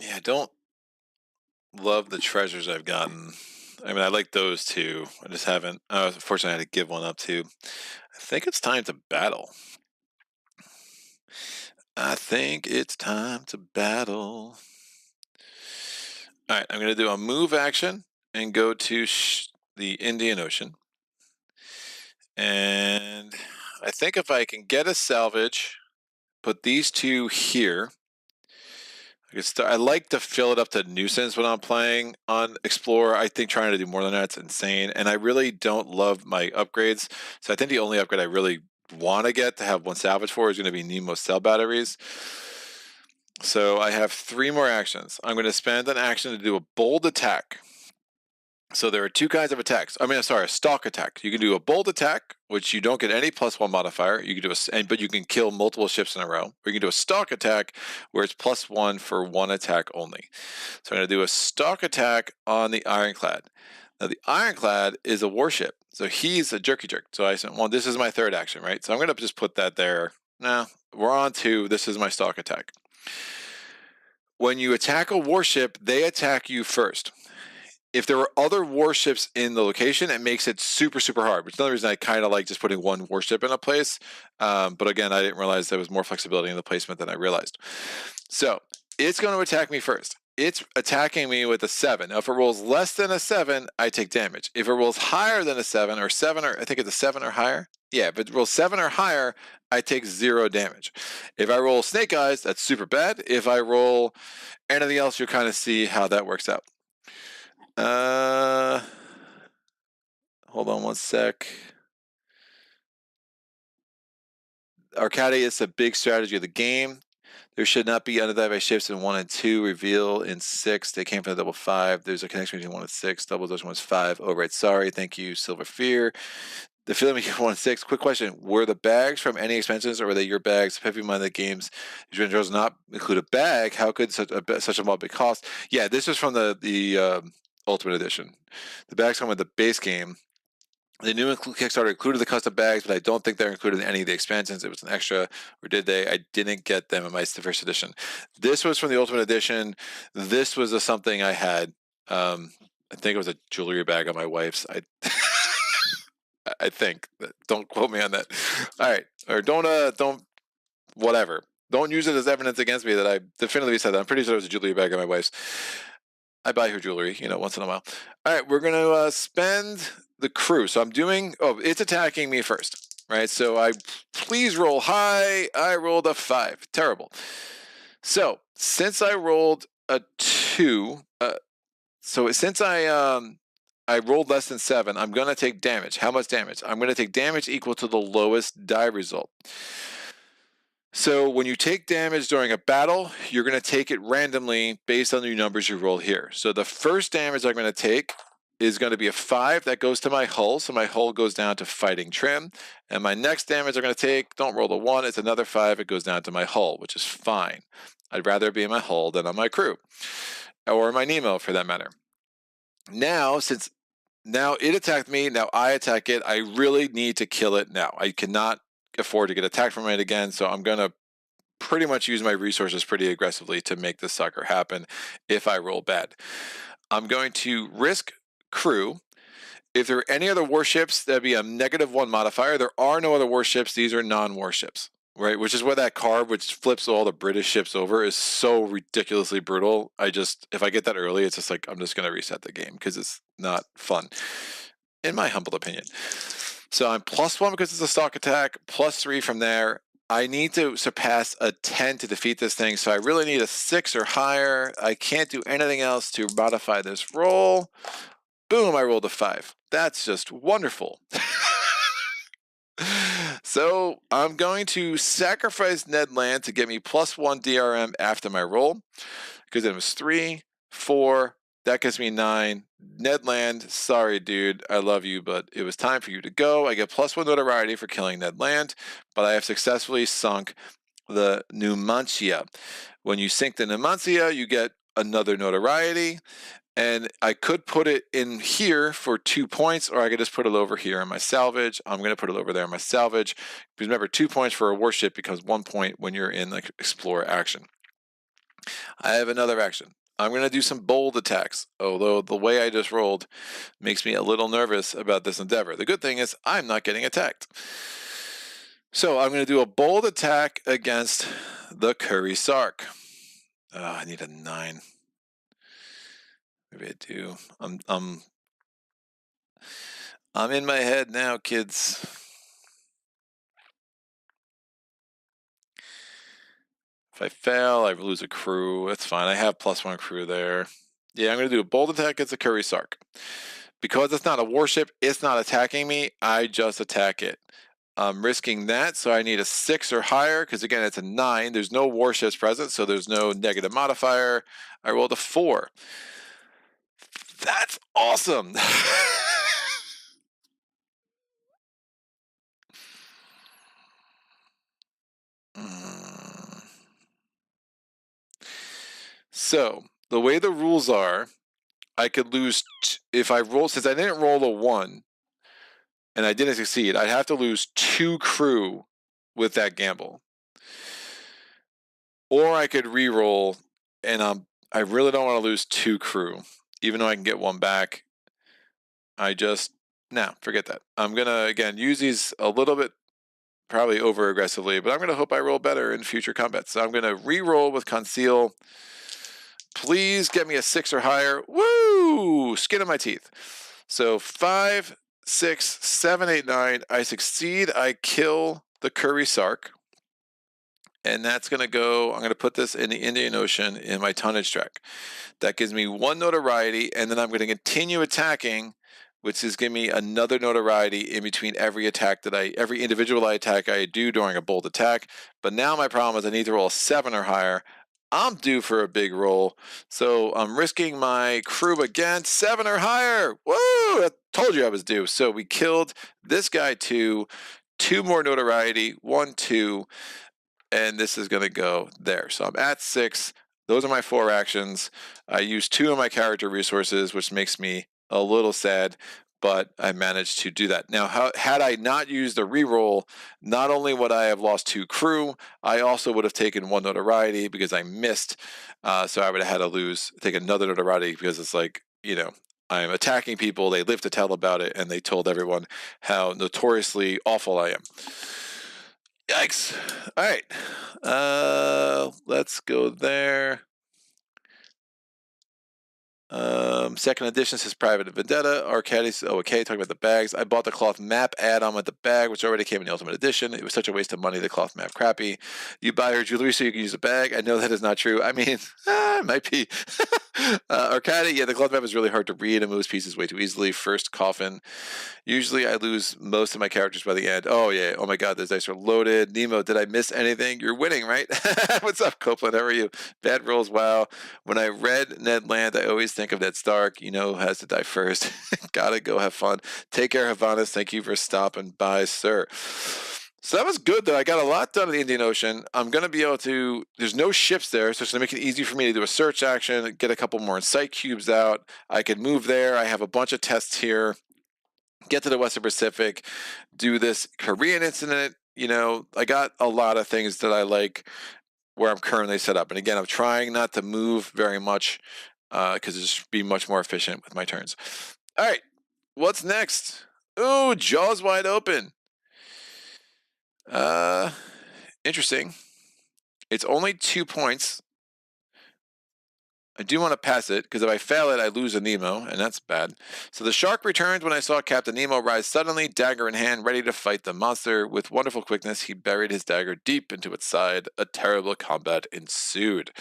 Yeah, I don't love the treasures I've gotten. I mean, I like those two. I just haven't. Unfortunately, I had to give one up too. I think it's time to battle. I think it's time to battle. All right, I'm going to do a move action and go to the Indian Ocean. And I think if I can get a salvage, put these 2 here. I like to fill it up to nuisance when I'm playing on Explorer. I think trying to do more than that's insane. And I really don't love my upgrades. So I think the only upgrade I really want to get to have 1 salvage for is going to be Nemo cell batteries. So I have 3 more actions. I'm going to spend an action to do a bold attack. So there are 2 kinds of attacks. I mean, sorry, a stalk attack. You can do a bold attack, which you don't get any +1 modifier. You can do but you can kill multiple ships in a row. Or you can do a stalk attack, where it's +1 for 1 attack only. So I'm going to do a stalk attack on the Ironclad. Now the Ironclad is a warship, so he's a jerky jerk. So I said, well, this is my 3rd action, right? So I'm going to just put that there. Now we're on 2. This is my stalk attack. When you attack a warship, they attack you first. If there were other warships in the location, it makes it super, super hard, which is another reason I kind of like just putting 1 warship in a place. But again, I didn't realize there was more flexibility in the placement than I realized. So it's going to attack me first. It's attacking me with a 7. Now, if it rolls less than a 7, I take damage. If it rolls higher than a 7, or I think it's a 7 or higher. Yeah, if it rolls 7 or higher, I take 0 damage. If I roll Snake Eyes, that's super bad. If I roll anything else, you'll kind of see how that works out. Hold on 1 sec. Arcadia is a big strategy of the game. There should not be undenied by ships in 1 and 2. Reveal in 6. They came from the double 5. There's a connection between 1 and 6. Double those one's 5. Oh, right. Sorry. Thank you, Silver Fear. The feeling between 1 and 6. Quick question. Were the bags from any expansions, or were they your bags? Keep in mind that games does not include a bag. How could such a mod be cost? Yeah, this is from the Ultimate Edition. The bags come with the base game. The new Kickstarter included the custom bags, but I don't think they're included in any of the expansions. It was an extra, or did they? I didn't get them in my first edition. This was from the Ultimate Edition. This was something I had. I think it was a jewelry bag on my wife's. I think. Don't quote me on that. All right, or don't whatever. Don't use it as evidence against me that I definitively said that. I'm pretty sure it was a jewelry bag on my wife's. I buy her jewelry, once in a while. All right, we're gonna spend the crew. So I'm doing. Oh, it's attacking me first, right? So please roll high. I rolled a 5. Terrible. So since I rolled a 2, since I rolled less than 7, I'm gonna take damage. How much damage? I'm gonna take damage equal to the lowest die result. So when you take damage during a battle, you're going to take it randomly based on the numbers you roll here. So the first damage I'm going to take is going to be a 5 that goes to my hull, so my hull goes down to fighting trim. And my next damage I'm going to take, don't roll a 1, it's another 5, it goes down to my hull, which is fine. I'd rather be in my hull than on my crew, or my Nemo for that matter. Now, since now it attacked me, now I attack it, I really need to kill it now. I cannot afford to get attacked from it again, so I'm going to pretty much use my resources pretty aggressively to make this sucker happen if I roll bad. I'm going to risk crew. If there are any other warships, that'd be a -1 modifier. There are no other warships. These are non-warships, right? Which is what that card, which flips all the British ships over, is so ridiculously brutal. If I get that early, it's just like, I'm just going to reset the game because it's not fun, in my humble opinion. So I'm +1 because it's a stock attack, +3 from there. I need to surpass a 10 to defeat this thing, so I really need a 6 or higher. I can't do anything else to modify this roll. Boom, I rolled a 5. That's just wonderful. So I'm going to sacrifice Ned Land to get me +1 DRM after my roll, because it was 3, 4, that gives me 9. Ned Land, sorry dude, I love you, but it was time for you to go. I get +1 notoriety for killing Ned Land, but I have successfully sunk the Numancia. When you sink the Numancia, you get another notoriety, and I could put it in here for 2 points, or I could just put it over here in my salvage. I'm going to put it over there in my salvage, because remember, 2 points for a warship becomes 1 point when you're in like explore action. I have another action. I'm going to do some bold attacks, although the way I just rolled makes me a little nervous about this endeavor. The good thing is I'm not getting attacked. So I'm going to do a bold attack against the Curry Sark. Oh, I need a 9. Maybe I do. I'm in my head now, kids. If I fail, I lose a crew. That's fine. I have +1 crew there. Yeah, I'm going to do a bold attack against the Curry Sark. Because it's not a warship, it's not attacking me, I just attack it. I'm risking that, so I need a 6 or higher, because again, it's a 9. There's no warships present, so there's no negative modifier. I rolled a 4. That's awesome! So, the way the rules are, I could lose, if I roll, since I didn't roll a 1, and I didn't succeed, I'd have to lose 2 crew with that gamble. Or I could re-roll, and I really don't want to lose 2 crew, even though I can get 1 back. Forget that. I'm going to, again, use these a little bit, probably over aggressively, but I'm going to hope I roll better in future combat. So I'm going to re-roll with Conceal. Please get me a 6 or higher. Woo! Skin of my teeth. So 5, 6, 7, 8, 9. I succeed. I kill the Curry Sark. And that's going to go, I'm going to put this in the Indian Ocean in my tonnage track. That gives me 1 notoriety, and then I'm going to continue attacking, which is giving me another notoriety in between every individual attack I do during a bold attack. But now my problem is I need to roll a 7 or higher. I'm due for a big roll, so I'm risking my crew again. 7 or higher. Woo! I told you I was due. So we killed this guy 2 more notoriety, 1, 2, and this is going to go there. So I'm at 6. Those are my 4 actions. I used 2 of my character resources, which makes me a little sad, but I managed to do that. Now, had I not used the reroll, not only would I have lost 2 crew, I also would have taken 1 notoriety because I missed. So I would have had to take another notoriety, because it's like, I'm attacking people, they live to tell about it, and they told everyone how notoriously awful I am. Yikes. All right. Let's go there. Second edition says Private Vendetta. Arcadis. Oh, okay. Talking about the bags. I bought the cloth map add-on with the bag, which already came in the Ultimate Edition. It was such a waste of money. The cloth map crappy. You buy her jewelry so you can use a bag. I know that is not true. I mean, it might be. Arcadi. Yeah, the cloth map is really hard to read and moves pieces way too easily. First coffin. Usually I lose most of my characters by the end. Oh yeah. Oh my God, those dice are loaded. Nemo, did I miss anything? You're winning, right? What's up, Copeland? How are you? Bad rolls. Wow. When I read Ned Land, I always think of that Stark, you know who has to die first. Gotta go have fun. Take care, Havanas. Thank you for stopping by, sir. So that was good, though. I got a lot done in the Indian Ocean. I'm going to be able to... There's no ships there, so it's going to make it easy for me to do a search action, get a couple more insight cubes out. I can move there. I have a bunch of tests here. Get to the Western Pacific. Do this Korean incident. You know, I got a lot of things that I like where I'm currently set up. And again, I'm trying not to move very much because it's just be much more efficient with my turns. All right, what's next? Ooh, jaws wide open. Interesting. It's only 2 points. I do want to pass it, because if I fail it, I lose a Nemo, and that's bad. So the shark returned when I saw Captain Nemo rise suddenly, dagger in hand, ready to fight the monster. With wonderful quickness, he buried his dagger deep into its side. A terrible combat ensued.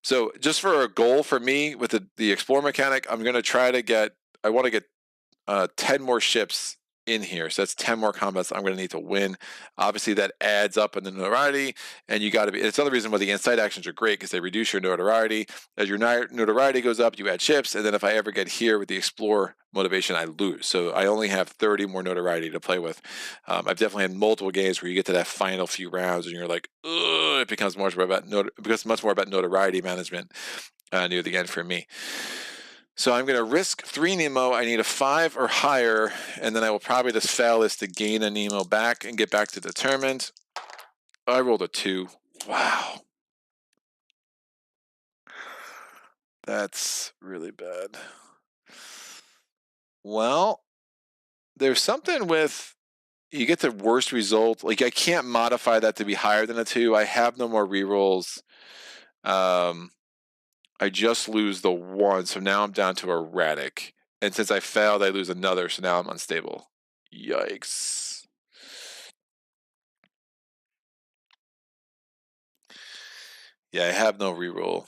So just for a goal for me with the explore mechanic, I'm going to try to get... I want to get 10 more ships in here. So that's 10 more combats I'm going to need to win. Obviously, that adds up in the notoriety, and you got to be... It's another reason why the insight actions are great, because they reduce your notoriety. As your notoriety goes up, you add ships, and then if I ever get here with the explore motivation, I lose. So I only have 30 more notoriety to play with. I've definitely had multiple games where you get to that final few rounds, and you're like, ugh, it becomes much more about notoriety management near the end for me. So I'm going to risk 3 Nemo. I need a 5 or higher, and then I will probably just fail this to gain a Nemo back and get back to determined. I rolled a 2. Wow. That's really bad. Well, there's something with... You get the worst result. Like, I can't modify that to be higher than a 2. I have no more rerolls. I just lose the 1, so now I'm down to erratic. And since I failed, I lose another, so now I'm unstable. Yikes. Yeah, I have no reroll.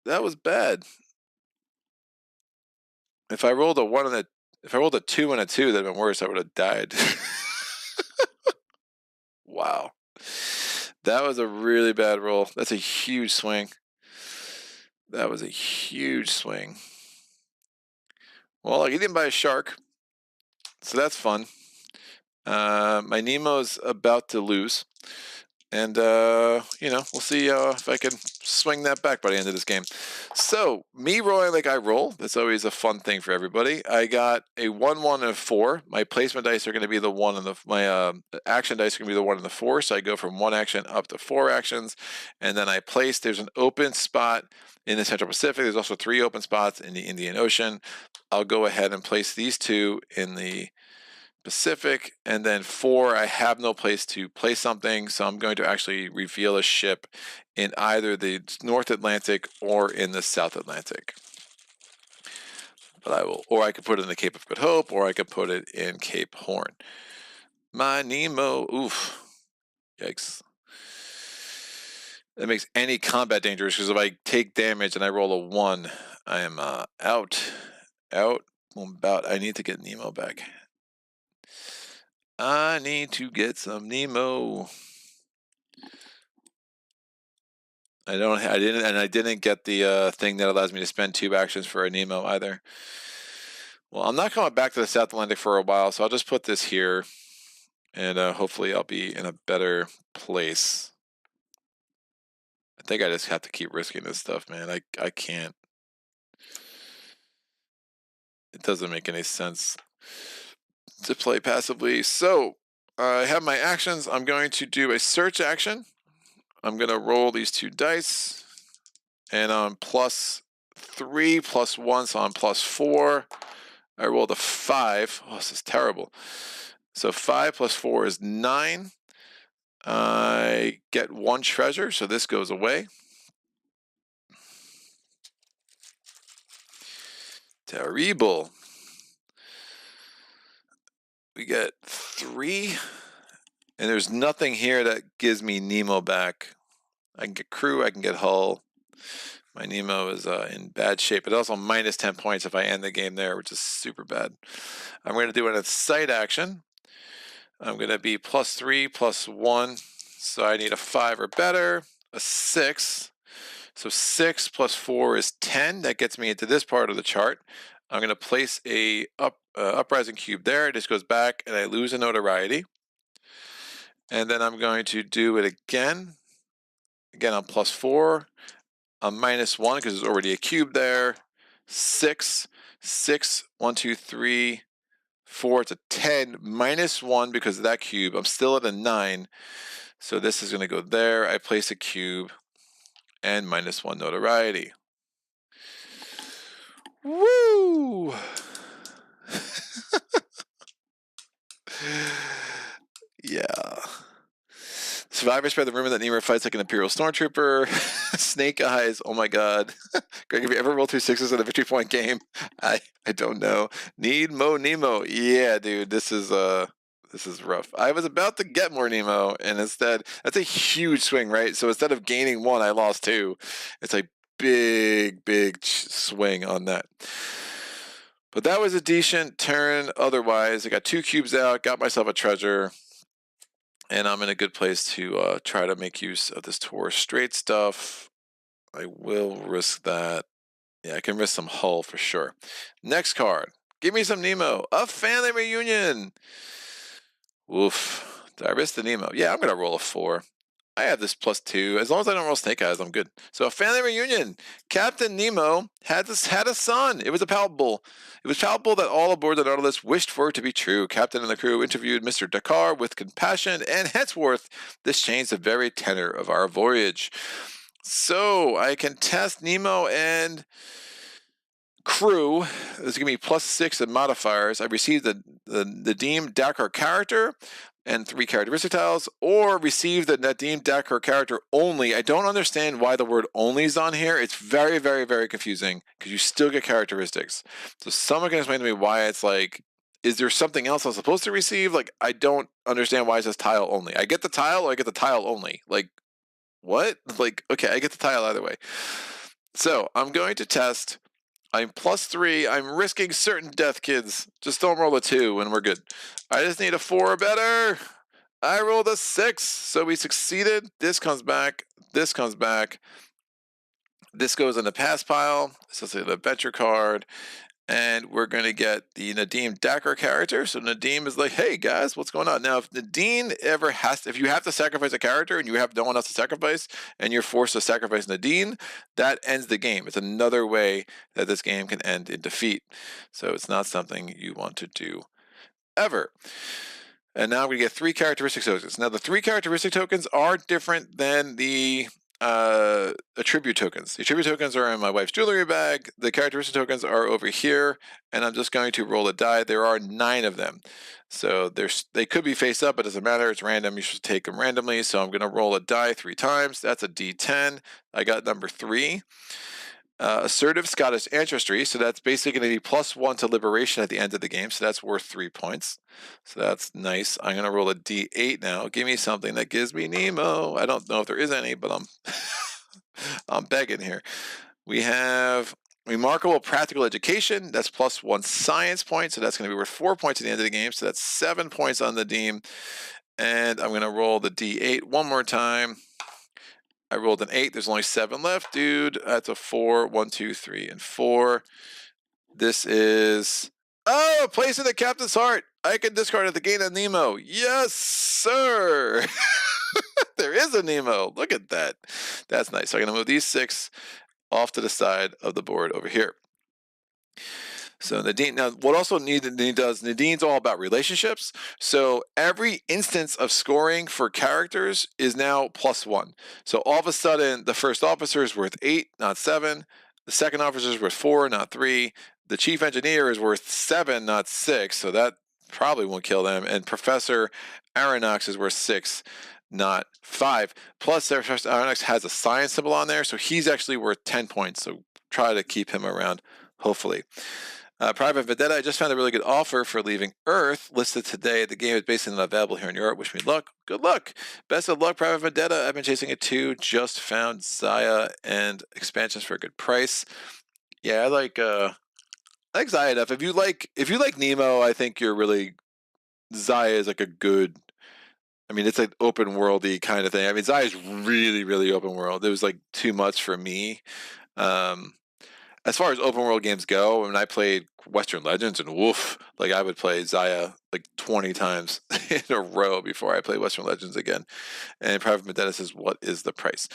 That was bad. If I rolled a 1 and if I rolled a 2 and a 2, that'd been worse. I would have died. Wow. That was a really bad roll. That's a huge swing. That was a huge swing. Well, I get eaten by a shark, so that's fun. My Nemo's about to lose. And, you know, we'll see if I can swing that back by the end of this game. So, me rolling like I roll, that's always a fun thing for everybody. I got a 1, 1, and a 4. My placement dice are going to be the 1 and my action dice are going to be the 1 and the 4. So I go from 1 action up to 4 actions. And then I place... There's an open spot in the Central Pacific. There's also 3 open spots in the Indian Ocean. I'll go ahead and place these 2 in the Pacific, and then 4, I have no place to place something, so I'm going to actually reveal a ship in either the North Atlantic or in the South Atlantic. But I will... Or I could put it in the Cape of Good Hope, or I could put it in Cape Horn. My Nemo... Oof. Yikes. That makes any combat dangerous, because if I take damage and I roll a 1, I am out. Out. I need to get Nemo back. I need to get some Nemo. I didn't get the thing that allows me to spend 2 actions for a Nemo either. Well, I'm not coming back to the South Atlantic for a while, so I'll just put this here, and hopefully I'll be in a better place. I think I just have to keep risking this stuff, man. I can't. It doesn't make any sense to play passively. So I have my actions. I'm going to do a search action. I'm going to roll these 2 dice, and on +3 +1, so on +4. I rolled a 5. Oh, this is terrible. So 5 + 4 is 9. I get 1 treasure, so this goes away. Terrible. We get 3, and there's nothing here that gives me Nemo back. I can get crew, I can get hull. My Nemo is in bad shape. It also minus 10 points if I end the game there, which is super bad. I'm going to do an insight action. I'm going to be +3 +1. So I need a 5 or better, a 6. So 6 + 4 is 10. That gets me into this part of the chart. I'm going to place a uprising cube there. It just goes back and I lose a notoriety. And then I'm going to do it again. Again, I'm +4. I'm -1 because there's already a cube there. 6, 6, 1, 2, 3, 4. It's a 10, -1 because of that cube. I'm still at a 9. So this is going to go there. I place a cube and -1 notoriety. Woo! Yeah. Survivors spread the rumor that Nemo fights like an Imperial Stormtrooper. Snake Eyes. Oh my God. Greg, have you ever rolled 2 6s in a victory point game? I don't know. Nemo. Yeah, dude. This is rough. I was about to get more Nemo, and instead, that's a huge swing, right? So instead of gaining 1, I lost 2. It's a big swing on that. But that was a decent turn. Otherwise, I got 2 cubes out, got myself a treasure. And I'm in a good place to try to make use of this Torres Strait stuff. I will risk that. Yeah, I can risk some hull for sure. Next card. Give me some Nemo. A family reunion. Oof. Did I risk the Nemo? Yeah, I'm going to roll a 4. I have this +2. As long as I don't roll Snake Eyes, I'm good. So a family reunion. Captain Nemo had a son. It was palpable. It was palpable that all aboard the Nautilus wished for it to be true. Captain and the crew interviewed Mr. Dakkar with compassion, and henceforth, this changed the very tenor of our voyage. So I can test Nemo and crew. This is going to be +6 in modifiers. I received the Nadeen Dakkar character and 3 characteristic tiles, or receive the Nadeen Dakkar character only. I don't understand why the word only is on here. It's very confusing because you still get characteristics. So someone can explain to me why it's like, is there something else I'm supposed to receive? Like, I don't understand why it says tile only. I get the tile or I get the tile only. Like, what? Like, okay, I get the tile either way. So I'm going to test. I'm +3. I'm risking certain death, kids. Just don't roll a 2 and we're good. I just need a 4 or better. I rolled a 6, so we succeeded. This comes back. This comes back. This goes in the pass pile. This is an adventure card. And we're going to get the Nadeen Dakkar character. So Nadeen is like, hey guys, what's going on? Now, if Nadeen ever if you have to sacrifice a character and you have no one else to sacrifice, and you're forced to sacrifice Nadeen, that ends the game. It's another way that this game can end in defeat. So it's not something you want to do ever. And now we get 3 characteristic tokens. Now the 3 characteristic tokens are different than the attribute tokens. The attribute tokens are in my wife's jewelry bag. The characteristic tokens are over here, and I'm just going to roll a die. There are 9 of them. So they could be face up, but it doesn't matter. It's random. You should take them randomly. So I'm going to roll a die 3 times. That's a D10. I got number 3. Assertive Scottish ancestry, so that's basically going to be +1 to liberation at the end of the game, so that's worth 3 points. So that's nice. I'm going to roll a D8 now. Give me something that gives me Nemo. I don't know if there is any, but I'm begging here. We have remarkable practical education. That's +1 science point, so that's going to be worth 4 points at the end of the game. So that's 7 points on the Deem. And I'm going to roll the D8 one more time. I rolled an 8. There's only 7 left, dude. That's a 4. 1, 2, 3, and 4. This is... Oh, a place in the captain's heart. I can discard at the gate of Nemo. Yes, sir. There is a Nemo. Look at that. That's nice. So I'm going to move these 6 off to the side of the board over here. So Nadeen, now what also Nadeen does, Nadeen's all about relationships. So every instance of scoring for characters is now +1. So all of a sudden, the first officer is worth 8, not 7. The second officer is worth 4, not 3. The chief engineer is worth 7, not 6. So that probably won't kill them. And Professor Aronnax is worth 6, not 5. Plus, Professor Aronnax has a science symbol on there, so he's actually worth 10 points. So try to keep him around, hopefully. Private Vendetta, I just found a really good offer for leaving Earth listed today. The game is basically not available here in Europe. Wish me luck. Good luck. Best of luck, Private Vendetta. I've been chasing it too. Just found Zaya and expansions for a good price. Yeah, I like Zaya enough. If you like Nemo, I think you're really Zaya is like a good. I mean, it's like open worldy kind of thing. I mean, Zaya is really, really open world. It was like too much for me. Um, as far as open world games go, when I played Western Legends and woof, like I would play Zaya like 20 times in a row before I play Western Legends again. And Private Medetta says, "What is the price?"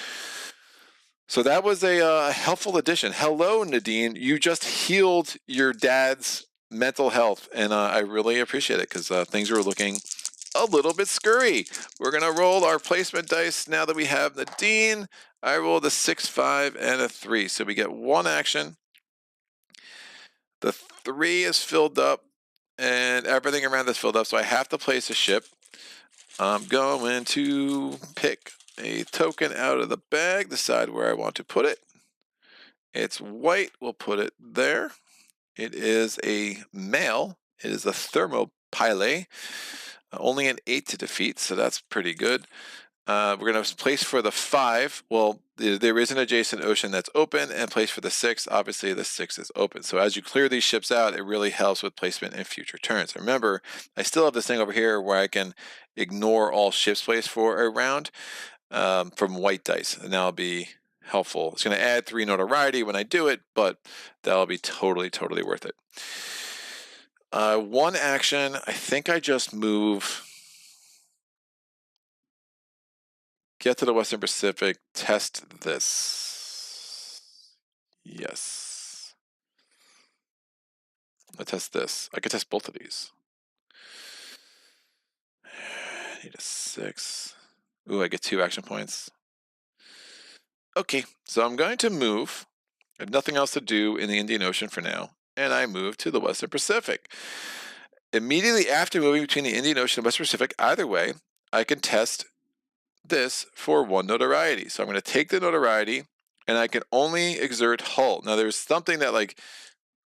So that was a helpful addition. Hello, Nadeen. You just healed your dad's mental health, and I really appreciate it because things are looking a little bit scurry. We're gonna roll our placement dice now that we have Nadeen. I rolled a 6, 5, and a 3, so we get one action. The 3 is filled up, and everything around is filled up, so I have to place a ship. I'm going to pick a token out of the bag, decide where I want to put it. It's white, we'll put it there. It is a male. It is a thermopyle. Only an 8 to defeat, so that's pretty good. We're going to place for the 5. Well, there is an adjacent ocean that's open, and place for the 6. Obviously, the 6 is open. So as you clear these ships out, it really helps with placement in future turns. Remember, I still have this thing over here where I can ignore all ships placed for a round from white dice, and that'll be helpful. It's going to add 3 notoriety when I do it, but that'll be totally, totally worth it. One action, I think I just move. Get to the Western Pacific, test this. Yes. Let's test this. I could test both of these. I need a 6. Ooh, I get 2 action points. Okay, so I'm going to move. I have nothing else to do in the Indian Ocean for now, and I move to the Western Pacific. Immediately after moving between the Indian Ocean and Western Pacific, either way, I can test this for 1 notoriety. So I'm going to take the notoriety, and I can only exert hull. Now, there's something that, like,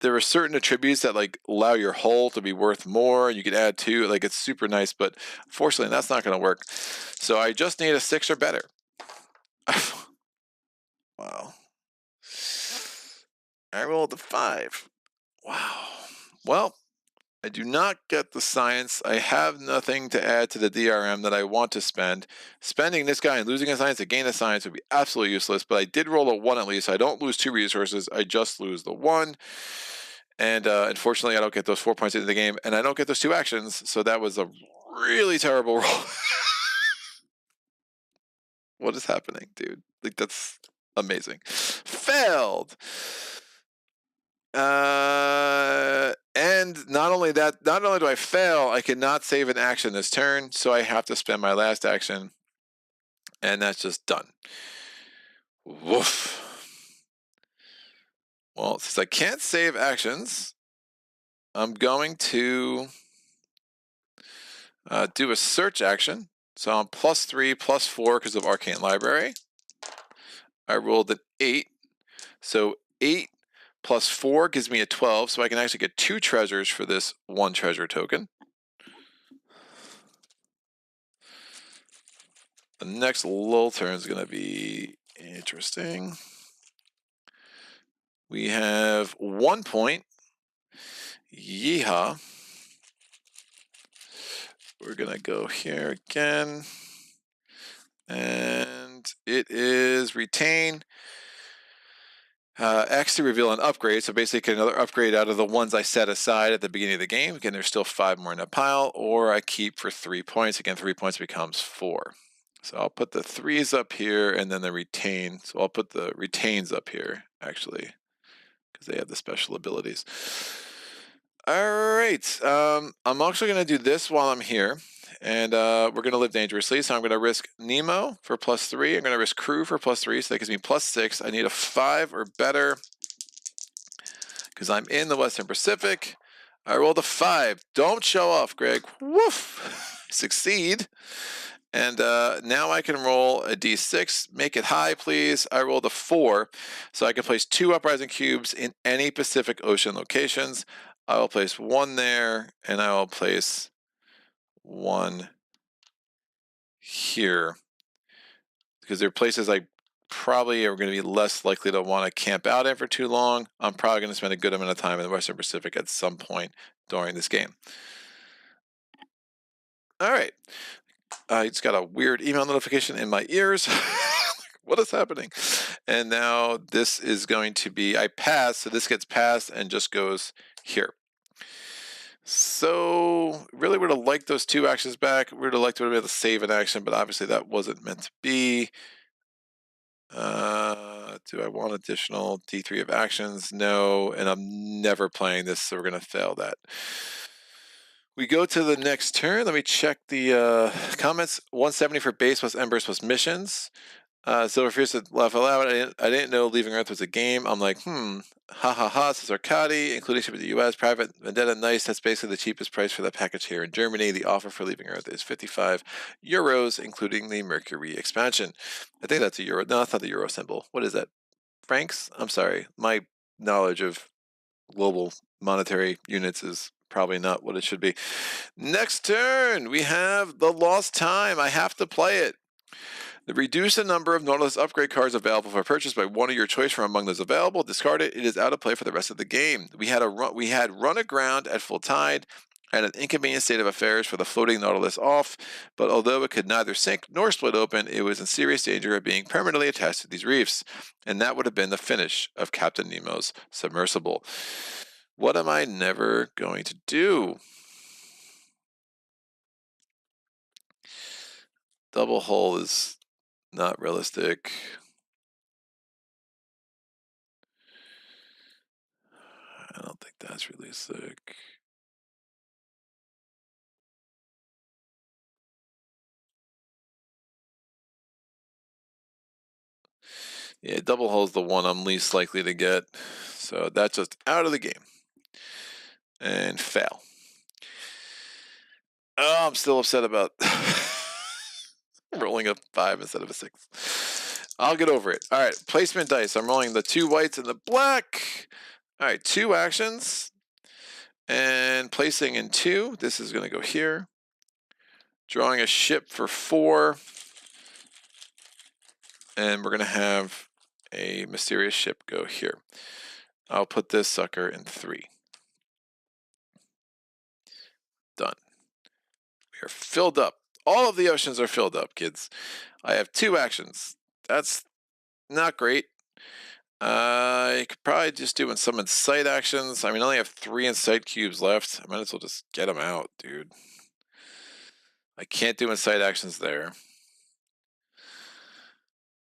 there are certain attributes that, like, allow your hull to be worth more. You can add 2. Like, it's super nice, but fortunately, that's not going to work. So I just need a 6 or better. Wow. I rolled a 5. Wow. Well, I do not get the science. I have nothing to add to the DRM that I want to spend. Spending this guy and losing a science to gain a science would be absolutely useless, but I did roll a 1 at least. I don't lose 2 resources. I just lose the 1. And unfortunately, I don't get those 4 points into the game, and I don't get those 2 actions, so that was a really terrible roll. What is happening, dude? Like, that's amazing. Failed! And not only that, not only do I fail, I cannot save an action this turn, so I have to spend my last action, and that's just done. Woof. Well, since I can't save actions, I'm going to do a search action. So I'm +3, +4 because of Arcane Library. I rolled an 8. So 8 plus 4 gives me a 12, so I can actually get 2 treasures for this 1 treasure token. The next little turn is going to be interesting. We have 1 point. Yeehaw. We're going to go here again. And it is retain. X to reveal an upgrade, so basically another upgrade out of the ones I set aside at the beginning of the game. Again, there's still 5 more in the pile, or I keep for 3 points. Again, 3 points becomes 4. So I'll put the 3s up here, and then the retain. So I'll put the retains up here, actually, because they have the special abilities. All right, I'm also going to do this while I'm here. And we're going to live dangerously, so I'm going to risk Nemo for +3. I'm going to risk Crew for +3, so that gives me +6. I need a 5 or better because I'm in the Western Pacific. I rolled a 5. Don't show off, Greg. Woof! Succeed. And now I can roll a d6. Make it high, please. I rolled a 4, so I can place 2 uprising cubes in any Pacific Ocean locations. I will place 1 there, and I will place 1 here, because there are places I probably are going to be less likely to want to camp out in for too long. I'm probably going to spend a good amount of time in the Western Pacific at some point during this game. All right. I just got a weird email notification in my ears. What is happening? And now this is going to be, I pass, so this gets passed and just goes here. So really would have liked those 2 actions back. We would have liked to be able to save an action, but obviously that wasn't meant to be. Do I want additional D3 of actions? No, and I'm never playing this, so we're going to fail that. We go to the next turn. Let me check the comments. 170 for base plus embers plus missions. Silverfierce said, laugh aloud. I didn't know Leaving Earth was a game. I'm like, ha ha ha, says Arcadi, including shipping to the US, private, Vendetta, nice. That's basically the cheapest price for that package here in Germany. The offer for Leaving Earth is 55 euros, including the Mercury expansion. I think that's a euro. No, that's not the euro symbol. What is that? Francs? I'm sorry. My knowledge of global monetary units is probably not what it should be. Next turn, we have the Lost Time. I have to play it. Reduce the number of Nautilus upgrade cards available for purchase by one of your choice from among those available. Discard it. It is out of play for the rest of the game. We had run aground at full tide, and an inconvenient state of affairs for the floating Nautilus off, but although it could neither sink nor split open, it was in serious danger of being permanently attached to these reefs, and that would have been the finish of Captain Nemo's submersible. What am I never going to do? Double hull is not realistic. I don't think that's realistic. Yeah, double hull's the one I'm least likely to get. So that's just out of the game. And fail. Oh, I'm still upset about rolling a 5 instead of a 6. I'll get over it. All right, placement dice. I'm rolling the 2 whites and the black. All right, 2 actions. And placing in 2. This is going to go here. Drawing a ship for 4. And we're going to have a mysterious ship go here. I'll put this sucker in 3. Done. We are filled up. All of the oceans are filled up, kids. I have 2 actions. That's not great. I could probably just do some incite actions. I mean, I only have 3 incite cubes left. I might as well just get them out, dude. I can't do incite actions there.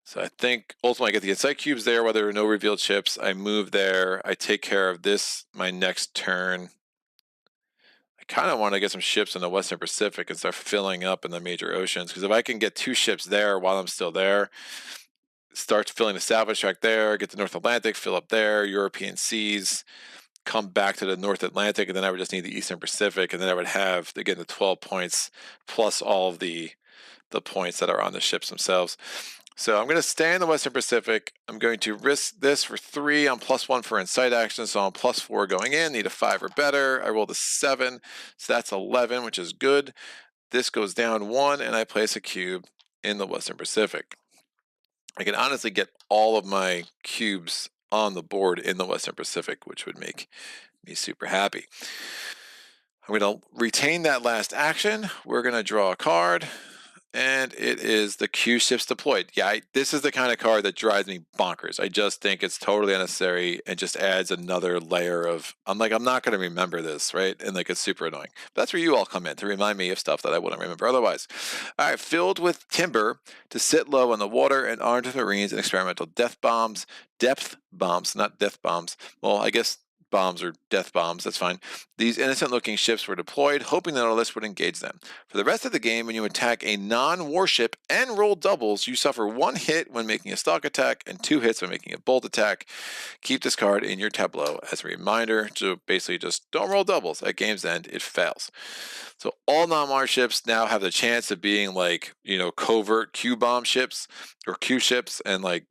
So I think ultimately I get the incite cubes there, whether there are no revealed ships. I move there. I take care of this my next turn. I kind of want to get some ships in the Western Pacific and start filling up in the major oceans, because if I can get 2 ships there while I'm still there, start filling the salvage track there, get the North Atlantic, fill up there, European seas, come back to the North Atlantic, and then I would just need the Eastern Pacific, and then I would have, again, the 12 points plus all of the points that are on the ships themselves. So I'm going to stay in the Western Pacific. I'm going to risk this for 3. I'm +1 for incite action, so I'm +4 going in. Need a 5 or better. I rolled a 7, so that's 11, which is good. This goes down 1, and I place a cube in the Western Pacific. I can honestly get all of my cubes on the board in the Western Pacific, which would make me super happy. I'm going to retain that last action. We're going to draw a card, and it is the Q ships deployed. Yeah, this is the kind of card that drives me bonkers. I just think it's totally unnecessary and just adds another layer of, I'm like, I'm not going to remember this, right? And like, it's super annoying. But that's where you all come in, to remind me of stuff that I wouldn't remember otherwise. All right, filled with timber to sit low in the water and armed with marines and experimental depth bombs, not death bombs. Well, I guess bombs or death bombs, that's fine. These innocent-looking ships were deployed, hoping that Nautilus would engage them. For the rest of the game, when you attack a non-warship and roll doubles, you suffer 1 hit when making a stalk attack and 2 hits when making a bolt attack. Keep this card in your tableau as a reminder to basically just don't roll doubles. At game's end, it fails. So all non-warships now have the chance of being like, covert Q-bomb ships or Q ships, and like,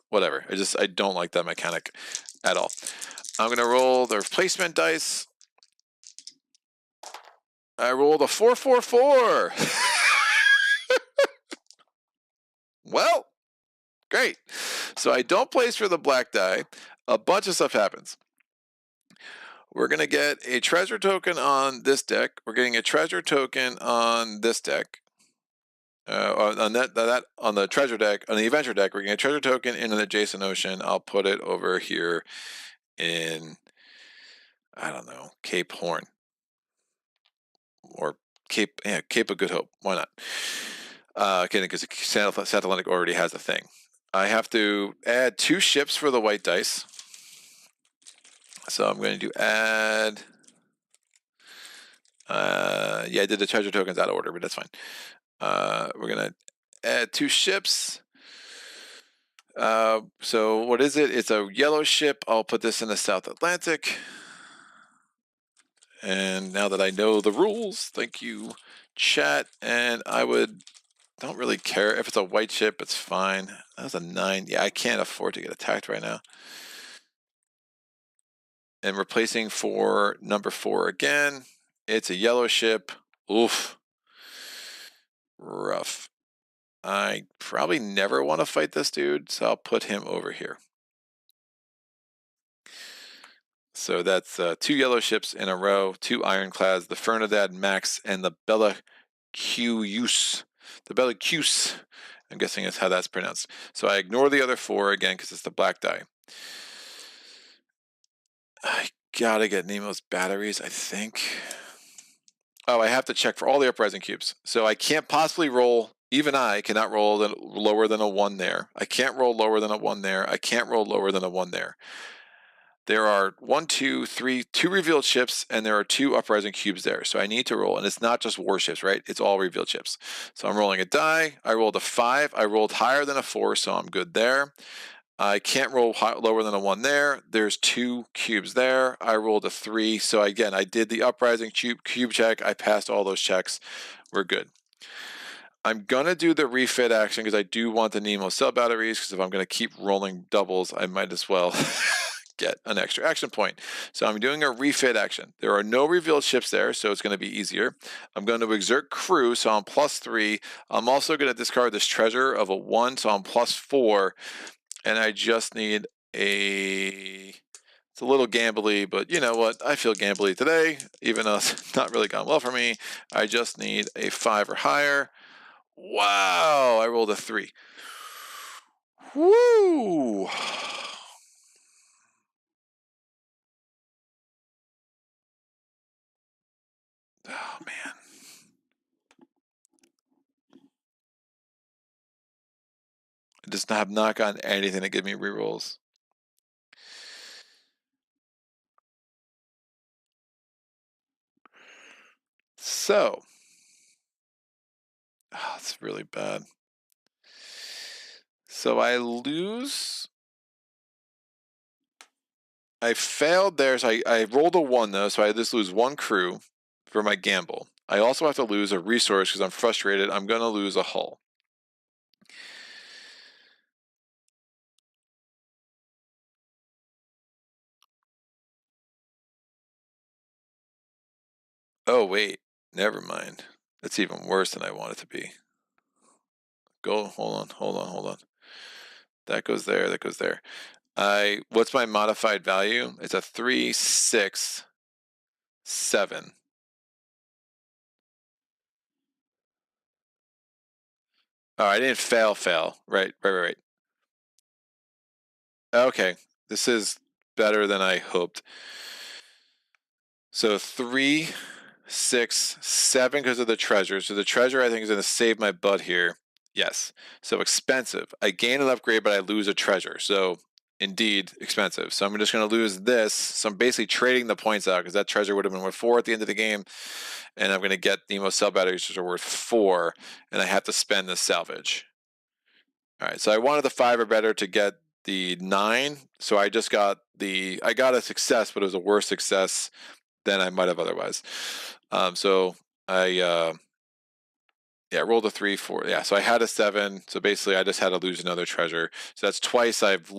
whatever. I don't like that mechanic at all. I'm going to roll the replacement dice. I rolled a 444. Well, great. So I don't place for the black die. A bunch of stuff happens. We're going to get a treasure token on this deck. We're getting a treasure token on this deck. On the treasure deck, on the adventure deck, we're getting a treasure token in an adjacent ocean. I'll put it over here in, I don't know, Cape Horn. Or Cape of Good Hope. Why not? Okay, because South Atlantic already has a thing. I have to add 2 ships for the white dice. So I'm going to add. Yeah, I did the treasure tokens out of order, but that's fine. We're going to add 2 ships. So what is it? It's a yellow ship. I'll put this in the South Atlantic. And now that I know the rules, thank you, chat. And I don't really care if it's a white ship. It's fine. That's a 9. Yeah, I can't afford to get attacked right now. And replacing for number 4 again. It's a yellow ship. Oof. Rough. I probably never want to fight this dude, so I'll put him over here. So that's 2 yellow ships in a row, 2 ironclads, the Fernandad Max and the Bellicuse. The Bellicuse. I'm guessing that's how that's pronounced. So I ignore the other 4 again because it's the black die. I gotta get Nemo's batteries, I think. Oh, I have to check for all the uprising cubes. So I can't possibly roll, even I cannot roll lower than a 1 there. I can't roll lower than a 1 there. I can't roll lower than a 1 there. There are 2 revealed ships, and there are 2 uprising cubes there. So I need to roll, and it's not just warships, right? It's all revealed ships. So I'm rolling a die. I rolled a 5. I rolled higher than a 4, so I'm good there. I can't roll lower than a 1 there. There's 2 cubes there. I rolled a 3. So again, I did the uprising cube check. I passed all those checks. We're good. I'm going to do the refit action because I do want the Nemo cell batteries, because if I'm going to keep rolling doubles, I might as well get an extra action point. So I'm doing a refit action. There are no revealed ships there, so it's going to be easier. I'm going to exert crew, so I'm +3. I'm also going to discard this treasure of a 1, so I'm +4. And I just need it's a little gambly, but you know what? I feel gambly today, even though it's not really gone well for me. I just need a 5 or higher. Wow, I rolled a 3. Woo! Oh, man. I just have not gotten anything to give me rerolls. So, it's really bad. So I lose. I failed there, so I rolled a 1 though, so I just lose 1 crew for my gamble. I also have to lose a resource because I'm frustrated. I'm going to lose a hull. Oh, wait. Never mind. That's even worse than I want it to be. Hold on. That goes there, that goes there. What's my modified value? It's a 3, 6, 7. Oh, I didn't fail. Right. Okay, this is better than I hoped. So 3, 6, 7 because of the treasure. So the treasure I think is going to save my butt here. Yes. So expensive. I gain an upgrade, but I lose a treasure. So indeed expensive. So I'm just going to lose this. So I'm basically trading the points out because that treasure would have been worth 4 at the end of the game. And I'm going to get Nemo cell batteries, which are worth 4. And I have to spend the salvage. All right. So I wanted the 5 or better to get the 9. So I just got I got a success, but it was a worse success than I might have otherwise. So I rolled a 3, 4. Yeah, so I had a 7. So basically, I just had to lose another treasure. So that's twice I've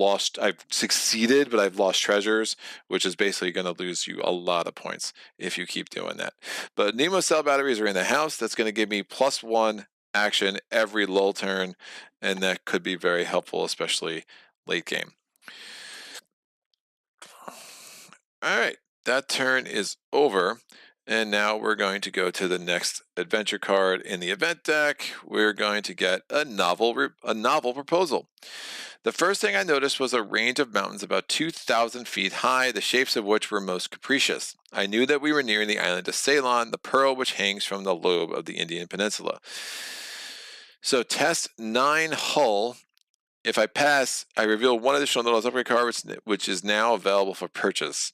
succeeded, but I've lost treasures, which is basically going to lose you a lot of points if you keep doing that. But Nemo cell batteries are in the house. That's going to give me +1 action every lull turn, and that could be very helpful, especially late game. All right. that turn is over. And now we're going to go to the next adventure card in the event deck. We're going to get a novel proposal. The first thing I noticed was a range of mountains about 2,000 feet high, the shapes of which were most capricious. I knew that we were nearing the island of Ceylon, the pearl which hangs from the lobe of the Indian peninsula. So test 9 hull. If I pass, I reveal one additional Nautilus upgrade card, which is now available for purchase.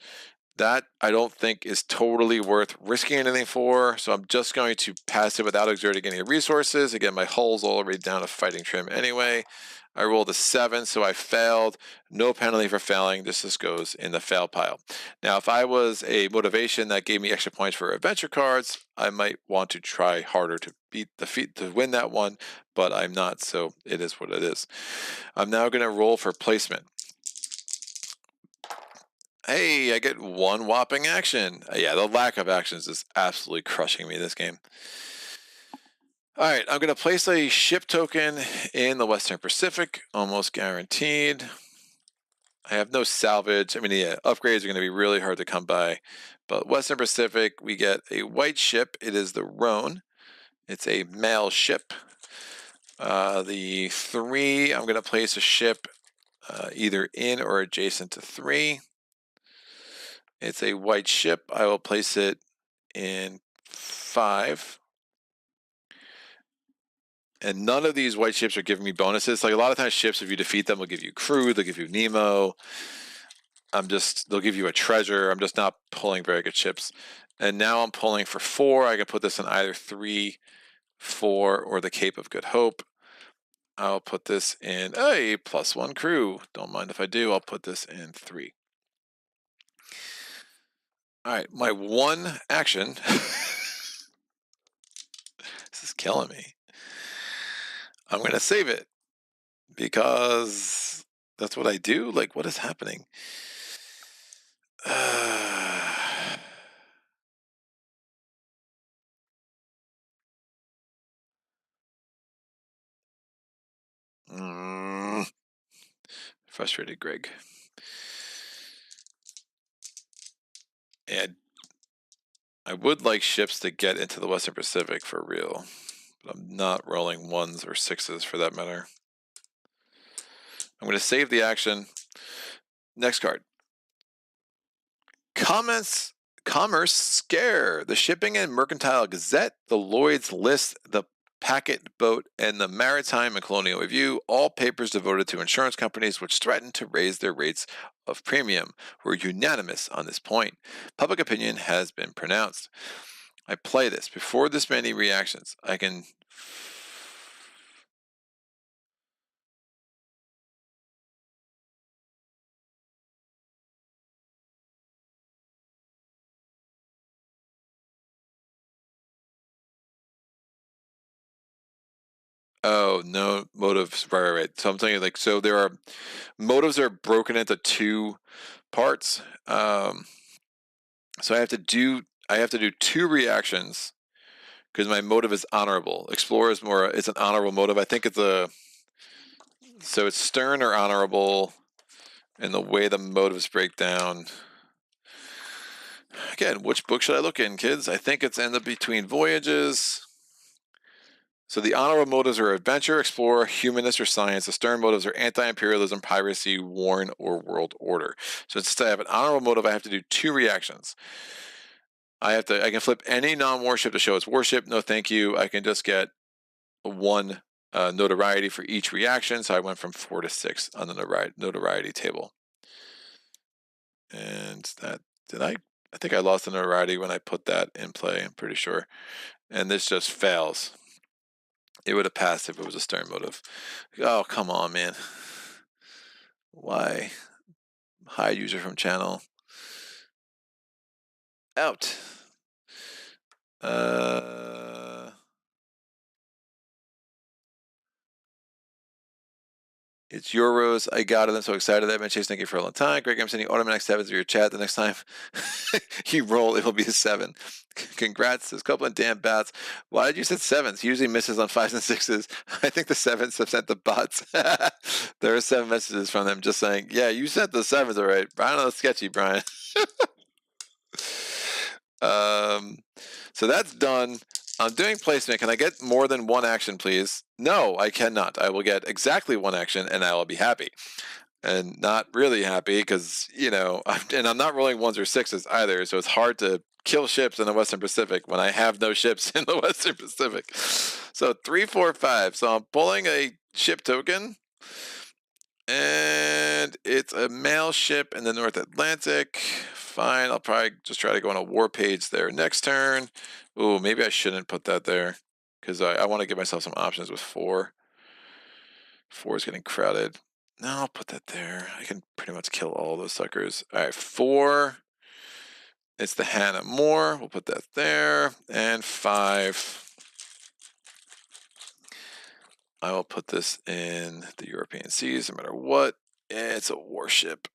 That I don't think is totally worth risking anything for, so I'm just going to pass it without exerting any resources. Again, my hull's already down to fighting trim anyway. I rolled a 7, so I failed. No penalty for failing. This just goes in the fail pile. Now, if I was a motivation that gave me extra points for adventure cards, I might want to try harder to to win that one, but I'm not, so it is what it is. I'm now going to roll for placement. Hey, I get 1 whopping action. Yeah, the lack of actions is absolutely crushing me this game. All right, I'm going to place a ship token in the Western Pacific, almost guaranteed. I have no salvage. I mean, yeah, upgrades are going to be really hard to come by. But Western Pacific, we get a white ship. It is the Rhone. It's a male ship. The 3, I'm going to place a ship either in or adjacent to 3. It's a white ship. I will place it in 5. And none of these white ships are giving me bonuses. Like a lot of times ships, if you defeat them, will give you crew, they'll give you Nemo. They'll give you a treasure. I'm just not pulling very good ships. And now I'm pulling for 4. I can put this in either 3, 4, or the Cape of Good Hope. I'll put this in a +1 crew. Don't mind if I do. I'll put this in 3. All right, my 1 action. This is killing me. I'm going to save it because that's what I do. Like, what is happening? Frustrated Greg. And I would like ships to get into the Western Pacific for real, but I'm not rolling 1s or 6s for that matter. I'm going to save the action. Next card. Commerce Scare. The Shipping and Mercantile Gazette, the Lloyd's List, the Packet Boat, and the Maritime and Colonial Review, all papers devoted to insurance companies which threaten to raise their rates of premium, were unanimous on this point. Public opinion has been pronounced. I play this. Before this many reactions, I can... Oh, no motives. Right. So I'm saying, like, so there are motives are broken into 2 parts. So I have to do 2 reactions because my motive is honorable. Explorer is it's an honorable motive. I think so it's stern or honorable, and the way the motives break down. Again, which book should I look in, kids? I think it's in the Between Voyages. So the honorable motives are adventure, explorer, humanist, or science. The stern motives are anti-imperialism, piracy, war, or world order. So instead I have an honorable motive, I have to do 2 reactions. I can flip any non-warship to show its warship. No, thank you. I can just get 1 notoriety for each reaction. So I went from 4 to 6 on the notoriety table. And that, I think I lost the notoriety when I put that in play, I'm pretty sure. And this just fails. It would have passed if it was a stern motive. Oh, come on, man. Why? Hide user from channel. Out. It's euros. I got it. I'm so excited. I've been chasing thank you for a long time. Greg, I'm sending automatic 7s to your chat. The next time you roll, it will be a 7. Congrats. There's a couple of damn bats. Why did you set 7s? He usually misses on 5s and 6s. I think the 7s have sent the bots. There are 7 messages from them just saying, yeah, you sent the 7s all right. Brian, that's sketchy, Brian. So that's done. I'm doing placement. Can I get more than one action, please? No, I cannot. I will get exactly one action, and I will be happy. And not really happy because, you know, and I'm not rolling 1s or 6s either, so it's hard to kill ships in the Western Pacific when I have no ships in the Western Pacific. So 3, 4, 5. So I'm pulling a ship token, and it's a mail ship in the North Atlantic. Fine, I'll probably just try to go on a war page there next turn. Ooh, maybe I shouldn't put that there because I want to give myself some options with 4. 4 is getting crowded. No, I'll put that there. I can pretty much kill all those suckers. All right, 4. It's the Hannah Moore. We'll put that there. And 5. I will put this in the European seas no matter what. It's a warship.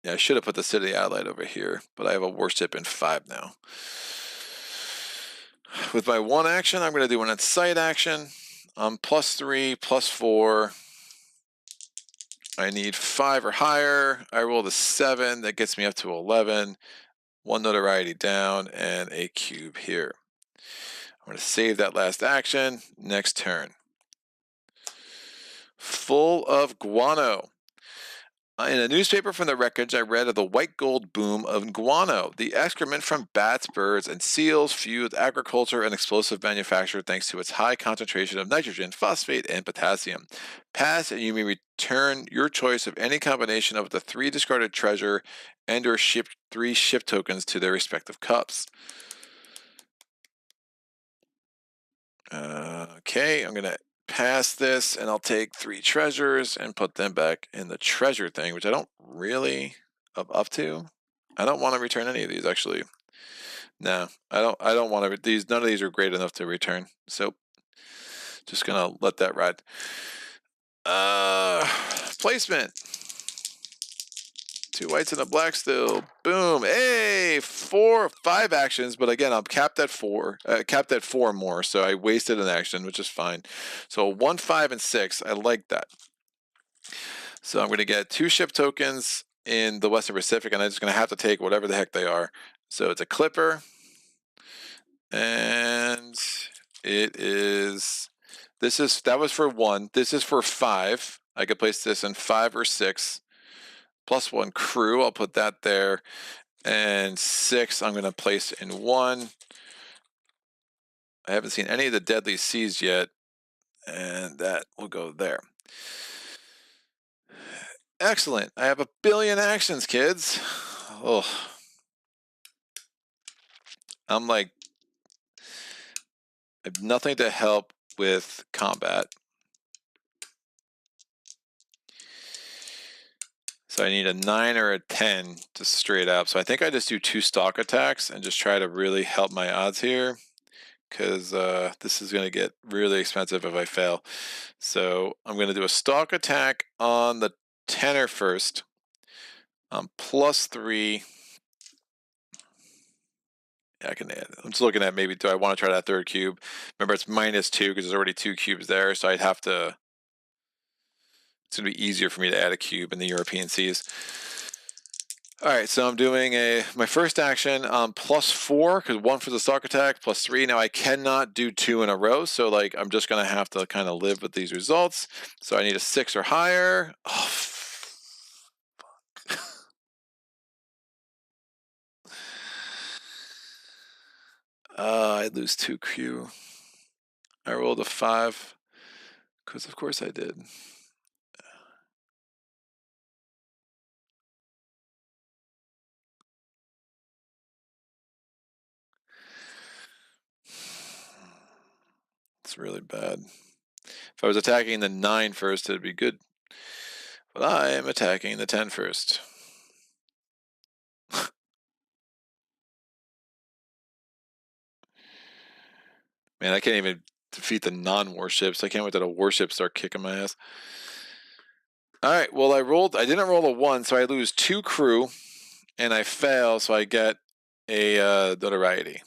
Yeah, I should have put the City Adelaide over here, but I have a warship in 5 now. With my 1 action, I'm going to do an at-sight action. +3, +4. I need 5 or higher. I roll the 7. That gets me up to 11. 1 notoriety down and a cube here. I'm going to save that last action. Next turn. Full of guano. In a newspaper from the wreckage, I read of the white gold boom of guano, the excrement from bats, birds, and seals fueled agriculture and explosive manufacture thanks to its high concentration of nitrogen, phosphate, and potassium. Pass, and you may return your choice of any combination of the 3 discarded treasure and or 3 ship tokens to their respective cups. Okay, I'm going to pass this, and I'll take 3 treasures and put them back in the treasure thing, which I don't really up to. I don't want to return any of these, actually. No, I don't want to. These none of these are great enough to return. So just gonna let that ride. Placement. 2 whites and a black still. Boom. Hey, 4, 5 actions, but again, I'm capped at 4. Capped at 4 more, so I wasted an action, which is fine. So 1, 5, and 6. I like that. So I'm going to get 2 ship tokens in the Western Pacific, and I'm just going to have to take whatever the heck they are. So it's a clipper, and it is. That was for 1. This is for 5. I could place this in 5 or 6. +1 crew, I'll put that there. And 6, I'm going to place in 1. I haven't seen any of the deadly seas yet, and that will go there. Excellent. I have 1 billion actions, kids. Oh. I'm like, I have nothing to help with combat. So I need a 9 or a 10 to straight up. So I think I just do 2 stock attacks and just try to really help my odds here, because this is going to get really expensive if I fail. So I'm going to do a stock attack on the tenor first. +3. Yeah, I can add. I'm just looking at maybe, do I want to try that 3rd cube? Remember, it's -2 because there's already 2 cubes there, so I'd have to. It's going to be easier for me to add a cube in the European seas. All right, so I'm doing my first action +4 because 1 for the stock attack, +3. Now I cannot do 2 in a row, so like I'm just gonna have to kind of live with these results. So I need a 6 or higher. Oh, fuck. I lose 2 Q. I rolled a 5 because of course I did. It's really bad. If I was attacking the 9 first, it'd be good. But I am attacking the 10 first. Man, I can't even defeat the non-warships. I can't wait that a warship start kicking my ass. All right, well, I didn't roll a 1, so I lose 2 crew, and I fail, so I get a notoriety.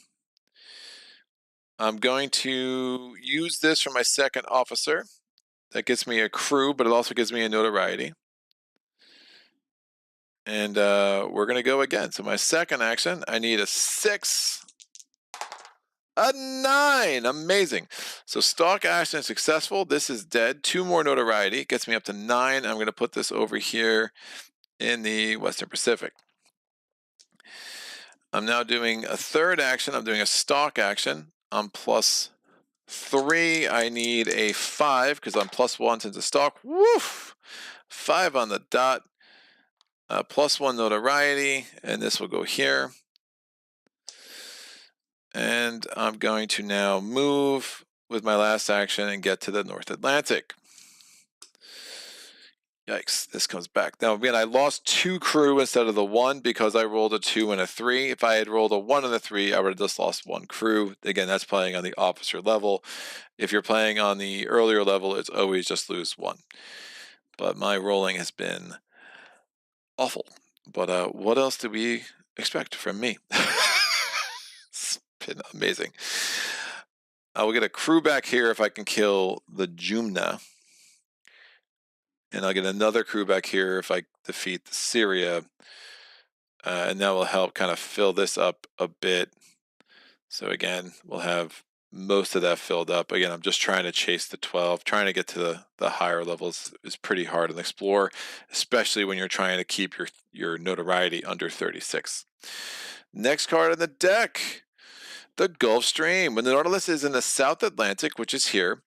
I'm going to use this for my 2nd officer. That gets me a crew, but it also gives me a notoriety. And we're going to go again. So my 2nd action, I need a 6 A 9! Amazing. So stock action successful. This is dead. 2 more notoriety. Gets me up to 9. I'm going to put this over here in the Western Pacific. I'm now doing a third action. I'm doing a stock action. I'm +3. I need a 5 because I'm +1 since it's stock. Woof! 5 on the dot. +1 notoriety. And this will go here. And I'm going to now move with my last action and get to the North Atlantic. Yikes, this comes back. Now, again, I lost 2 crew instead of the 1 because I rolled a 2 and a 3. If I had rolled a 1 and a 3, I would have just lost 1 crew. Again, that's playing on the officer level. If you're playing on the earlier level, it's always just lose 1. But my rolling has been awful. But what else do we expect from me? It's been amazing. I will get a crew back here if I can kill the Jumna. And I'll get another crew back here if I defeat the Syria. And that will help kind of fill this up a bit. So again, we'll have most of that filled up. Again, I'm just trying to chase the 12. Trying to get to the higher levels is pretty hard in Explore, especially when you're trying to keep your notoriety under 36. Next card on the deck, the Gulf Stream. When the Nautilus is in the South Atlantic, which is here,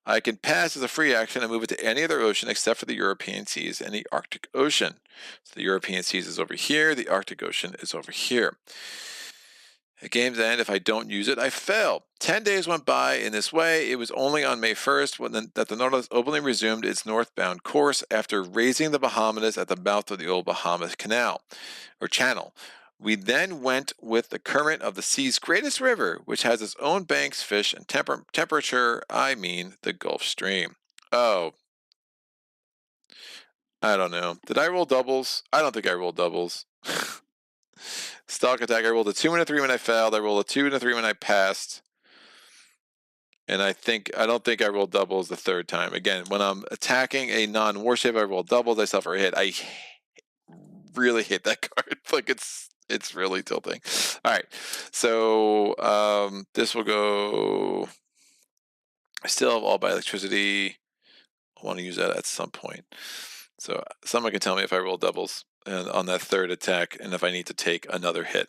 I can pass as a free action and move it to any other ocean except for the European seas and the Arctic Ocean. So the European seas is over here, the Arctic Ocean is over here. At game's end, if I don't use it, I fail. 10 days went by in this way. It was only on May 1st that the Nautilus openly resumed its northbound course after raising the Bahamas at the mouth of the old Bahamas Canal, or channel. We then went with the current of the sea's greatest river, which has its own banks, fish, and temperature, I mean the Gulf Stream. Oh. I don't know. Did I roll doubles? I don't think I rolled doubles. Stock attack, I rolled a 2 and a 3 when I failed. I rolled a 2 and a 3 when I passed. And I don't think I rolled doubles the third time. Again, when I'm attacking a non-warship, I roll doubles, I suffer a hit. I really hate that card. Like it's really tilting. All right. So this will go. I still have all by electricity. I want to use that at some point. So someone can tell me if I roll doubles on that third attack and if I need to take another hit.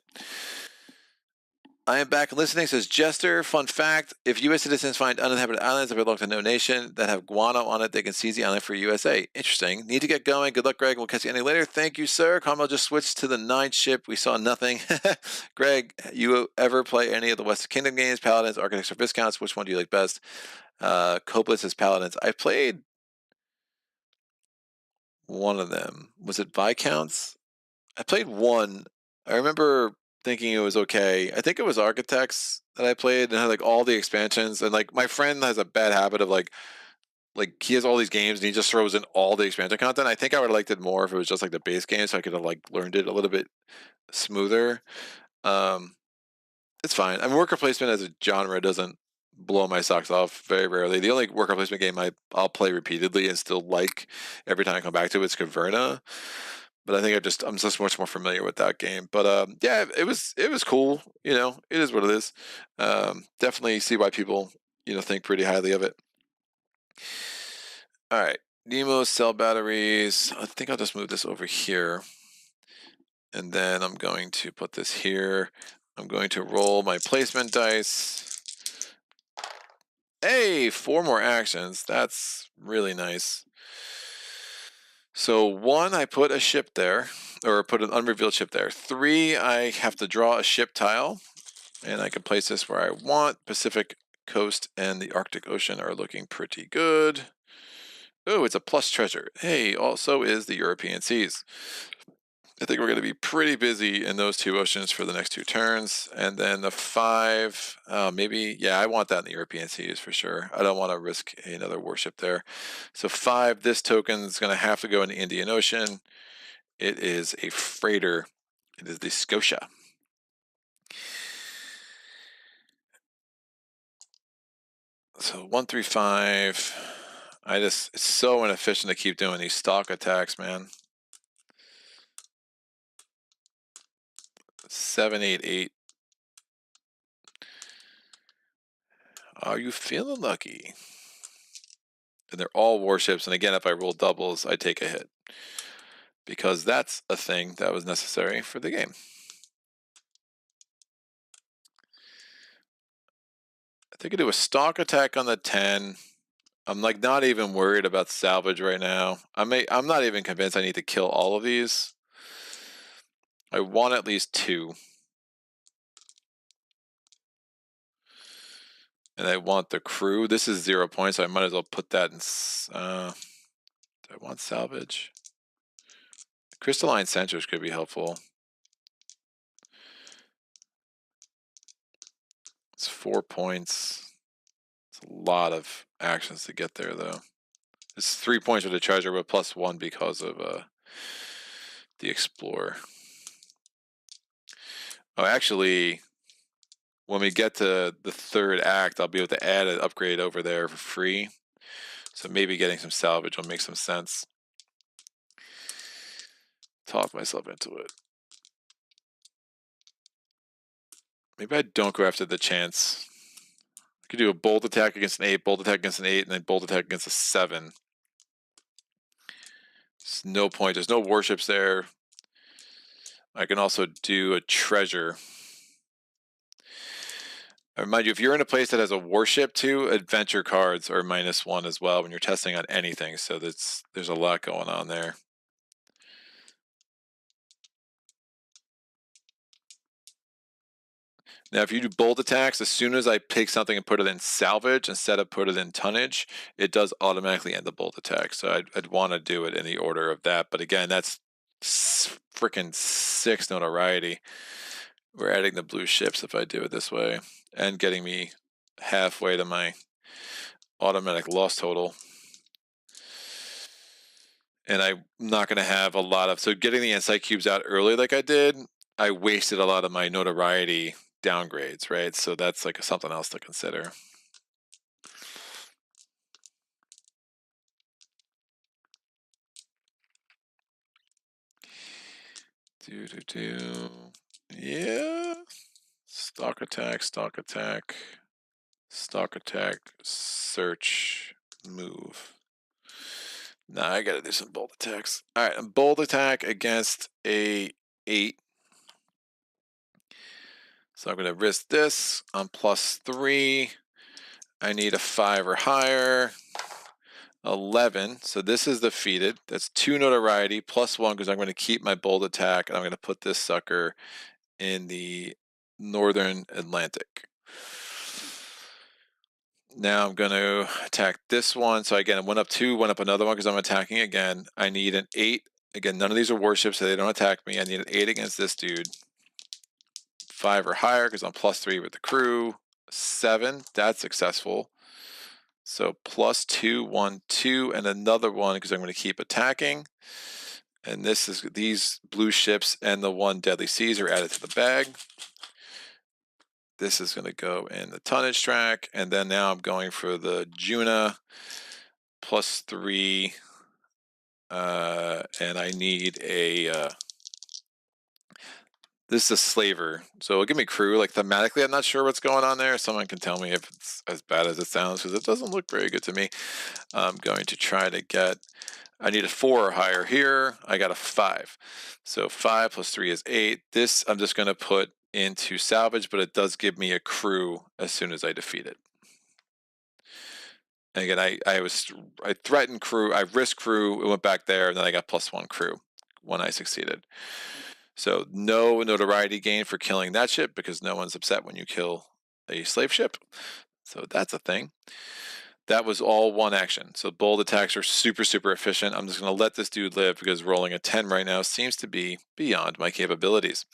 I am back listening, says Jester. Fun fact, if U.S. citizens find uninhabited islands that belong to no nation that have guano on it, they can seize the island for USA. Interesting. Need to get going. Good luck, Greg. We'll catch you any later. Thank you, sir. Carmel just switched to the 9 ship. We saw nothing. Greg, you ever play any of the West Kingdom games? Paladins, Architects, or Viscounts? Which one do you like best? Copeland says Paladins. I played one of them. Was it Viscounts? I played one. I remember thinking it was okay. I think it was Architects that I played and had like all the expansions. And like my friend has a bad habit of like he has all these games and he just throws in all the expansion content. I think I would have liked it more if it was just like the base game, so I could have like learned it a little bit smoother. It's fine. I mean, worker placement as a genre doesn't blow my socks off very rarely. The only worker placement game I'll play repeatedly and still like every time I come back to it is Caverna. But I think I'm just much more familiar with that game. But yeah, it was cool. You know, it is what it is. Definitely see why people think pretty highly of it. All right, Nemo cell batteries. I think I'll just move this over here, and then I'm going to put this here. I'm going to roll my placement dice. Hey, 4 more actions. That's really nice. So 1, I put a ship there, or put an unrevealed ship there. 3, I have to draw a ship tile, and I can place this where I want. Pacific Coast and the Arctic Ocean are looking pretty good. Oh, it's a plus treasure. Hey, also is the European seas. I think we're going to be pretty busy in those 2 oceans for the next 2 turns. And then the 5, maybe, yeah, I want that in the European seas for sure. I don't want to risk another warship there. So 5, this token is going to have to go in the Indian Ocean. It is a freighter. It is the Scotia. So 1, 3, 5. It's so inefficient to keep doing these stock attacks, man. 7, 8, 8. Are you feeling lucky? And they're all warships, and again, if I roll doubles, I take a hit. Because that's a thing that was necessary for the game. I think I do a stock attack on the 10. I'm like not even worried about salvage right now. I'm not even convinced I need to kill all of these. I want at least 2. And I want the crew. This is 0 points, so I might as well put that in. Do I want salvage? Crystalline sensors could be helpful. It's 4 points. It's a lot of actions to get there, though. It's 3 points for the treasure, but +1 because of the explorer. Oh, actually, when we get to the 3rd act, I'll be able to add an upgrade over there for free. So maybe getting some salvage will make some sense. Talk myself into it. Maybe I don't go after the chance. I could do a bolt attack against an 8, bolt attack against an 8, and then bolt attack against a 7. There's no point. There's no warships there. I can also do a treasure. I remind you, if you're in a place that has a warship too, adventure cards are -1 as well when you're testing on anything. So there's a lot going on there. Now, if you do bolt attacks, as soon as I pick something and put it in salvage instead of put it in tonnage, it does automatically end the bolt attack. So I'd want to do it in the order of that. But again, that's freaking 6 notoriety. We're adding the blue ships if I do it this way, and getting me halfway to my automatic loss total. And I'm not going to have a lot of, so getting the insight cubes out early like I did, I wasted a lot of my notoriety downgrades, right? So that's like something else to consider. Yeah. Stock attack, stock attack, stock attack, search, move. Nah, I gotta do some bolt attacks. All right, bolt attack against a 8. So I'm gonna risk this on +3. I need a 5 or higher. 11. So this is defeated. That's 2 notoriety +1 because I'm going to keep my bold attack, and I'm going to put this sucker in the northern Atlantic. Now I'm going to attack this one. So again, I went up 2, went up another one because I'm attacking again. I need an 8. Again, none of these are warships, so they don't attack me. I need an 8 against this dude. 5 or higher because I'm +3 with the crew. 7. That's successful. So +2, 1, 2, and another 1 because I'm going to keep attacking. And this is these blue ships and the 1 deadly seas are added to the bag. This is going to go in the tonnage track, and then now I'm going for the Juna +3, and I need a. This is a slaver, so it'll give me crew. Like thematically, I'm not sure what's going on there. Someone can tell me if it's as bad as it sounds because it doesn't look very good to me. I'm going to try to get. I need a 4 or higher here. I got a 5. So 5 + 3 is 8. This I'm just going to put into salvage, but it does give me a crew as soon as I defeat it. And again, I threatened crew, I risked crew, it went back there, and then I got +1 crew when I succeeded. So no notoriety gain for killing that ship because no one's upset when you kill a slave ship. So that's a thing. That was all 1 action. So bold attacks are super, super efficient. I'm just going to let this dude live because rolling a 10 right now seems to be beyond my capabilities.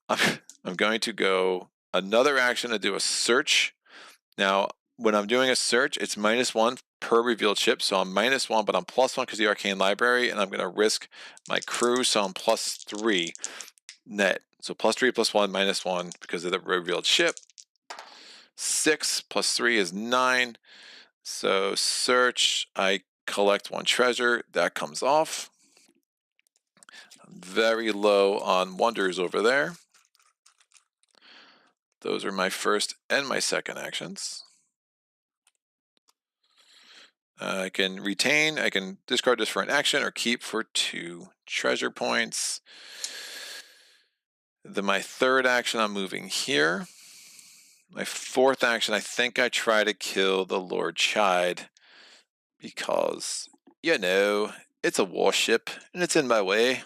I'm going to go another action to do a search. Now, when I'm doing a search, it's -1 per revealed ship. So I'm -1, but I'm +1 because of the Arcane Library, and I'm going to risk my crew, so I'm +3 net. So +3 +1 -1 because of the revealed ship. 6 + 3 is 9. So search, I collect 1 treasure, that comes off. I'm very low on wonders over there. Those are my first and my second actions. I can retain, I can discard this for an action or keep for 2 treasure points. Then my third action, I'm moving here. My fourth action, I think I try to kill the Lord Chide because, you know, it's a warship and it's in my way.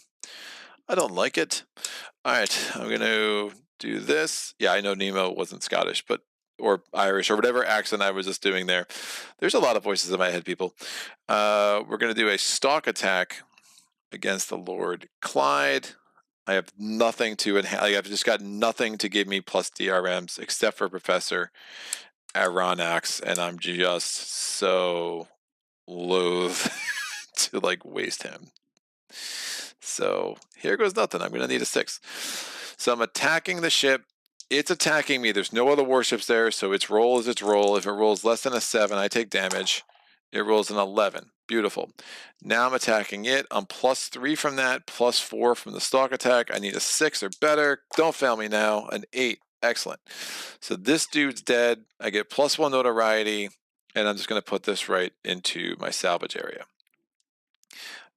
I don't like it. All right, I'm going to do this. Yeah, I know Nemo wasn't Scottish, but or Irish or whatever accent I was just doing there. There's a lot of voices in my head, people. We're going to do a stalk attack against the Lord Clyde. I have nothing to enhance. I've just got nothing to give me plus DRMs except for Professor Aronax, and I'm just so loath to like waste him. So here goes nothing. I'm going to need a 6. So I'm attacking the ship. It's attacking me. There's no other warships there, so its roll is its roll. If it rolls less than a 7, I take damage. It rolls an 11. Beautiful. Now I'm attacking it. I'm +3 from that, +4 from the stalk attack. I need a 6 or better. Don't fail me now. An 8. Excellent. So this dude's dead. I get +1 notoriety, and I'm just going to put this right into my salvage area.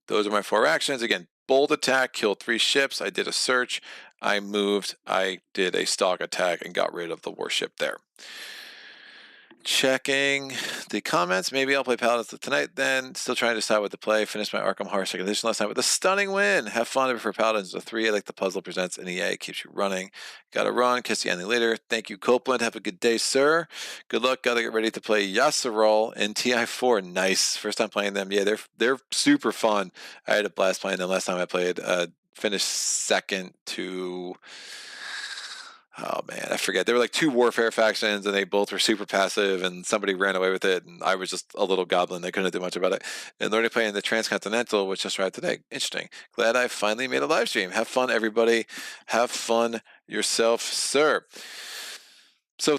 Those are my 4 actions. Again, bold attack, killed 3 ships. I did a search. I moved. I did a stalk attack and got rid of the warship there. Checking the comments. Maybe I'll play Paladins tonight then. Still trying to decide what to play. Finished my Arkham Horror second edition last night with a stunning win. Have fun for Paladins a 3. I like the puzzle presents and EA keeps you running. Gotta run. Kiss you ending later. Thank you, Copeland. Have a good day, sir. Good luck. Gotta get ready to play Yasserol and TI4. Nice. First time playing them. Yeah, they're super fun. I had a blast playing them last time I played. Finished second to... Oh man, I forget. There were like 2 warfare factions and they both were super passive and somebody ran away with it and I was just a little goblin. They couldn't do much about it. And learning to play in the Transcontinental, which just arrived today. Interesting. Glad I finally made a live stream. Have fun, everybody. Have fun yourself, sir. So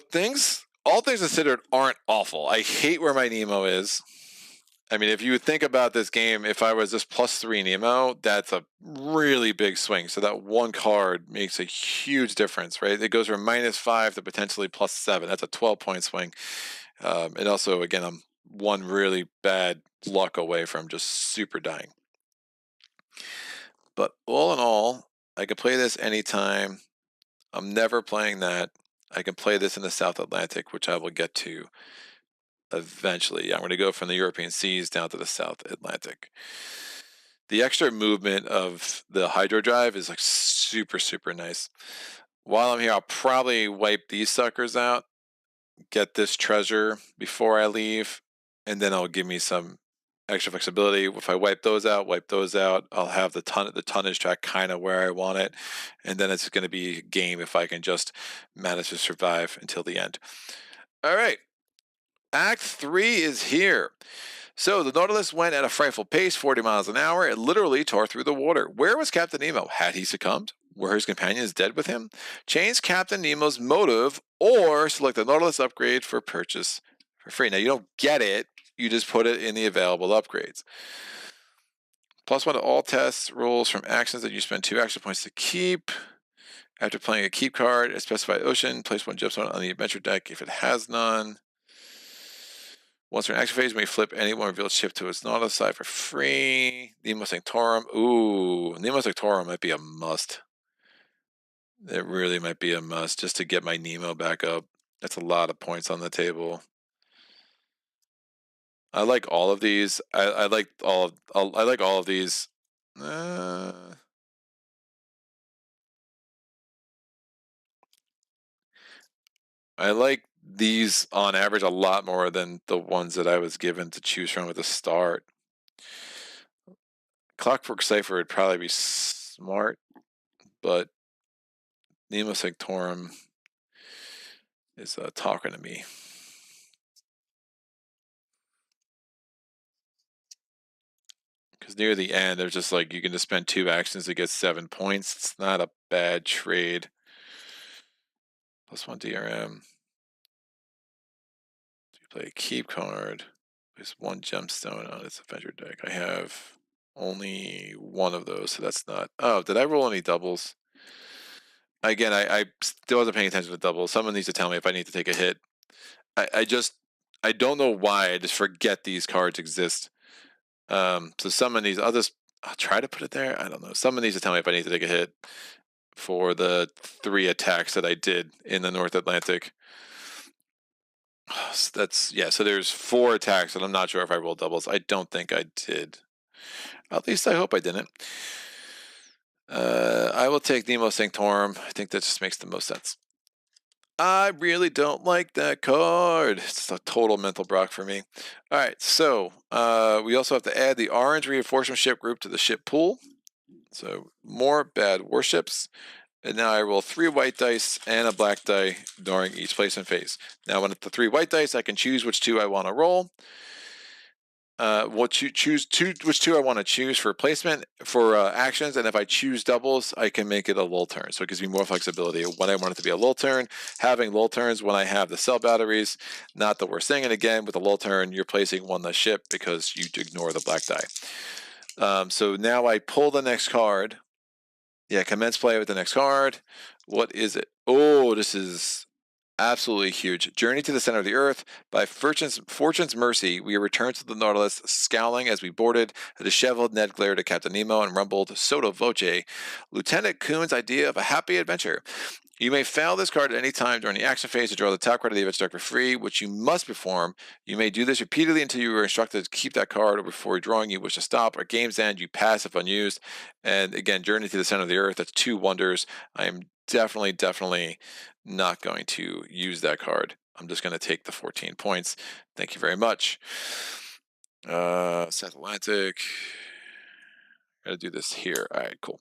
all things considered, aren't awful. I hate where my Nemo is. I mean, if you would think about this game, if I was just +3 Nemo, that's a really big swing. So that 1 card makes a huge difference, right? It goes from -5 to potentially +7. That's a 12-point swing. And also, again, I'm 1 really bad luck away from just super dying. But all in all, I could play this anytime. I'm never playing that. I can play this in the South Atlantic, which I will get to eventually. I'm going to go from the European seas down to the South Atlantic. The extra movement of the hydro drive is like super, super nice. While I'm here, I'll probably wipe these suckers out, get this treasure before I leave, and then it'll give me some extra flexibility. If I wipe those out, I'll have the tonnage track kind of where I want it, and then it's going to be a game if I can just manage to survive until the end. All right. Act 3 is here. So the Nautilus went at a frightful pace, 40 miles an hour. It literally tore through the water. Where was Captain Nemo? Had he succumbed? Were his companions dead with him? Change Captain Nemo's motive or select the Nautilus upgrade for purchase for free. Now, you don't get it. You just put it in the available upgrades. +1 to all tests, rolls from actions that you spend 2 action points to keep. After playing a keep card, a specified ocean, place 1 gemstone on the adventure deck if it has none. Once during action phase, you may flip any one revealed ship to its Nautilus side for free. Nemo Sanctorum. Ooh, Nemo Sanctorum might be a must. It really might be a must just to get my Nemo back up. That's a lot of points on the table. I like all of these. I like all of these. I like these on average a lot more than the ones that I was given to choose from at the start. Clockwork Cipher would probably be smart, but Nemo Sanctorum is talking to me. Because near the end, there's just like, you can just spend 2 actions to get 7 points. It's not a bad trade. +1 DRM. You play a keep card. There's 1 gemstone on its adventure deck. I have only 1 of those, so that's not... Oh, did I roll any doubles? Again, I still wasn't paying attention to doubles. Someone needs to tell me if I need to take a hit. I just... I don't know why. I just forget these cards exist. So some of these, I'll try to put it there. I don't know. Someone needs to tell me if I need to take a hit for the 3 attacks that I did in the North Atlantic. That's, yeah, so there's 4 attacks, and I'm not sure if I rolled doubles. I don't think I did. At least I hope I didn't. I will take Nemo Sanctorum. I think that just makes the most sense. I really don't like that card. It's a total mental block for me. All right, so we also have to add the orange reinforcement ship group to the ship pool. So more bad warships. And now I roll 3 white dice and a black die during each placement phase. Now, when it's the 3 white dice, I can choose which 2 I want to roll. Which 2 I want to choose for placement for actions, and if I choose doubles, I can make it a lull turn. So it gives me more flexibility when I want it to be a lull turn. Having lull turns when I have the cell batteries, not the worst thing. And again, with a lull turn, you're placing 1 less ship because you ignore the black die. So now I pull the next card. Yeah, commence play with the next card. What is it? Oh, this is absolutely huge. Journey to the center of the earth. By fortune's mercy, we returned to the Nautilus, scowling as we boarded. A disheveled Ned glared at Captain Nemo and rumbled, sotto voce, Lieutenant Kuhn's idea of a happy adventure. You may fail this card at any time during the action phase to draw the top card of the adventure deck for free, which you must perform. You may do this repeatedly until you are instructed to keep that card, or before drawing you wish to stop. At game's end, you pass if unused. And again, Journey to the Center of the Earth, that's 2 wonders. I am definitely not going to use that card. I'm just going to take the 14 points. Thank you very much. South Atlantic. Gotta do this here. All right, cool.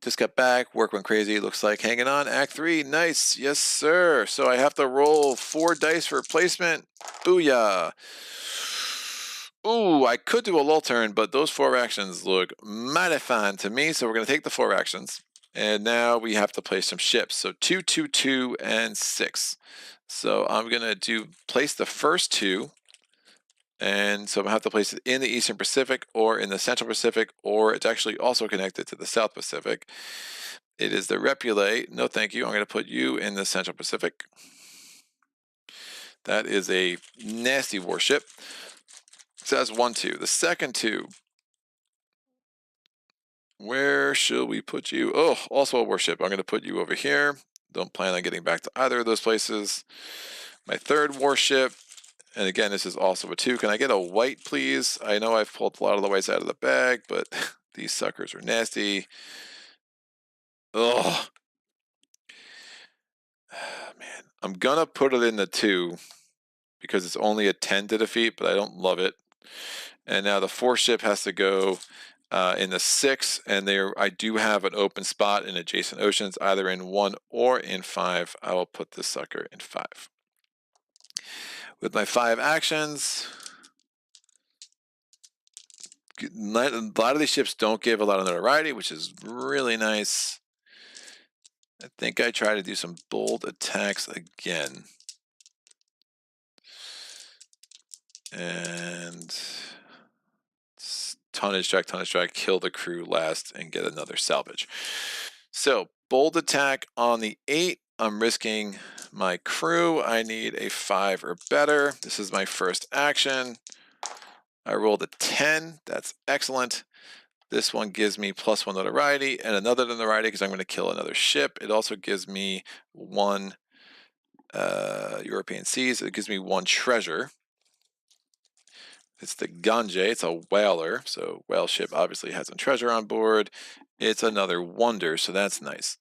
Just got back. Work went crazy. Looks like hanging on. Act 3. Nice. Yes, sir. So I have to roll 4 dice for placement. Booyah. Ooh, I could do a lull turn, but those 4 actions look mighty fine to me. So we're going to take the 4 actions. And now we have to place some ships. So 2, 2, 2, and 6. So I'm going to place the first 2. And so I'm going to have to place it in the Eastern Pacific or in the Central Pacific, or it's actually also connected to the South Pacific. It is the Repulate. No, thank you. I'm going to put you in the Central Pacific. That is a nasty warship. So that's 1, 2. The second 2. Where should we put you? Oh, also a warship. I'm going to put you over here. Don't plan on getting back to either of those places. My third warship. And again, this is also a 2. Can I get a white, please? I know I've pulled a lot of the whites out of the bag, but these suckers are nasty. Oh, man. I'm going to put it in the 2 because it's only a 10 to defeat, but I don't love it. And now the 4 ship has to go in the 6, and I do have an open spot in adjacent oceans, either in 1 or in 5. I will put this sucker in 5. With my 5 actions, a lot of these ships don't give a lot of notoriety, which is really nice. I think I try to do some bold attacks again. And tonnage strike, kill the crew last, and get another salvage. So, bold attack on the 8. I'm risking my crew. I need a 5 or better. This is my first action. I rolled a 10. That's excellent. This one gives me +1 notoriety and another notoriety because I'm going to kill another ship. It also gives me 1 European seas. It gives me 1 treasure. It's the Gange. It's a whaler. So whale ship obviously has some treasure on board. It's another wonder, so that's nice.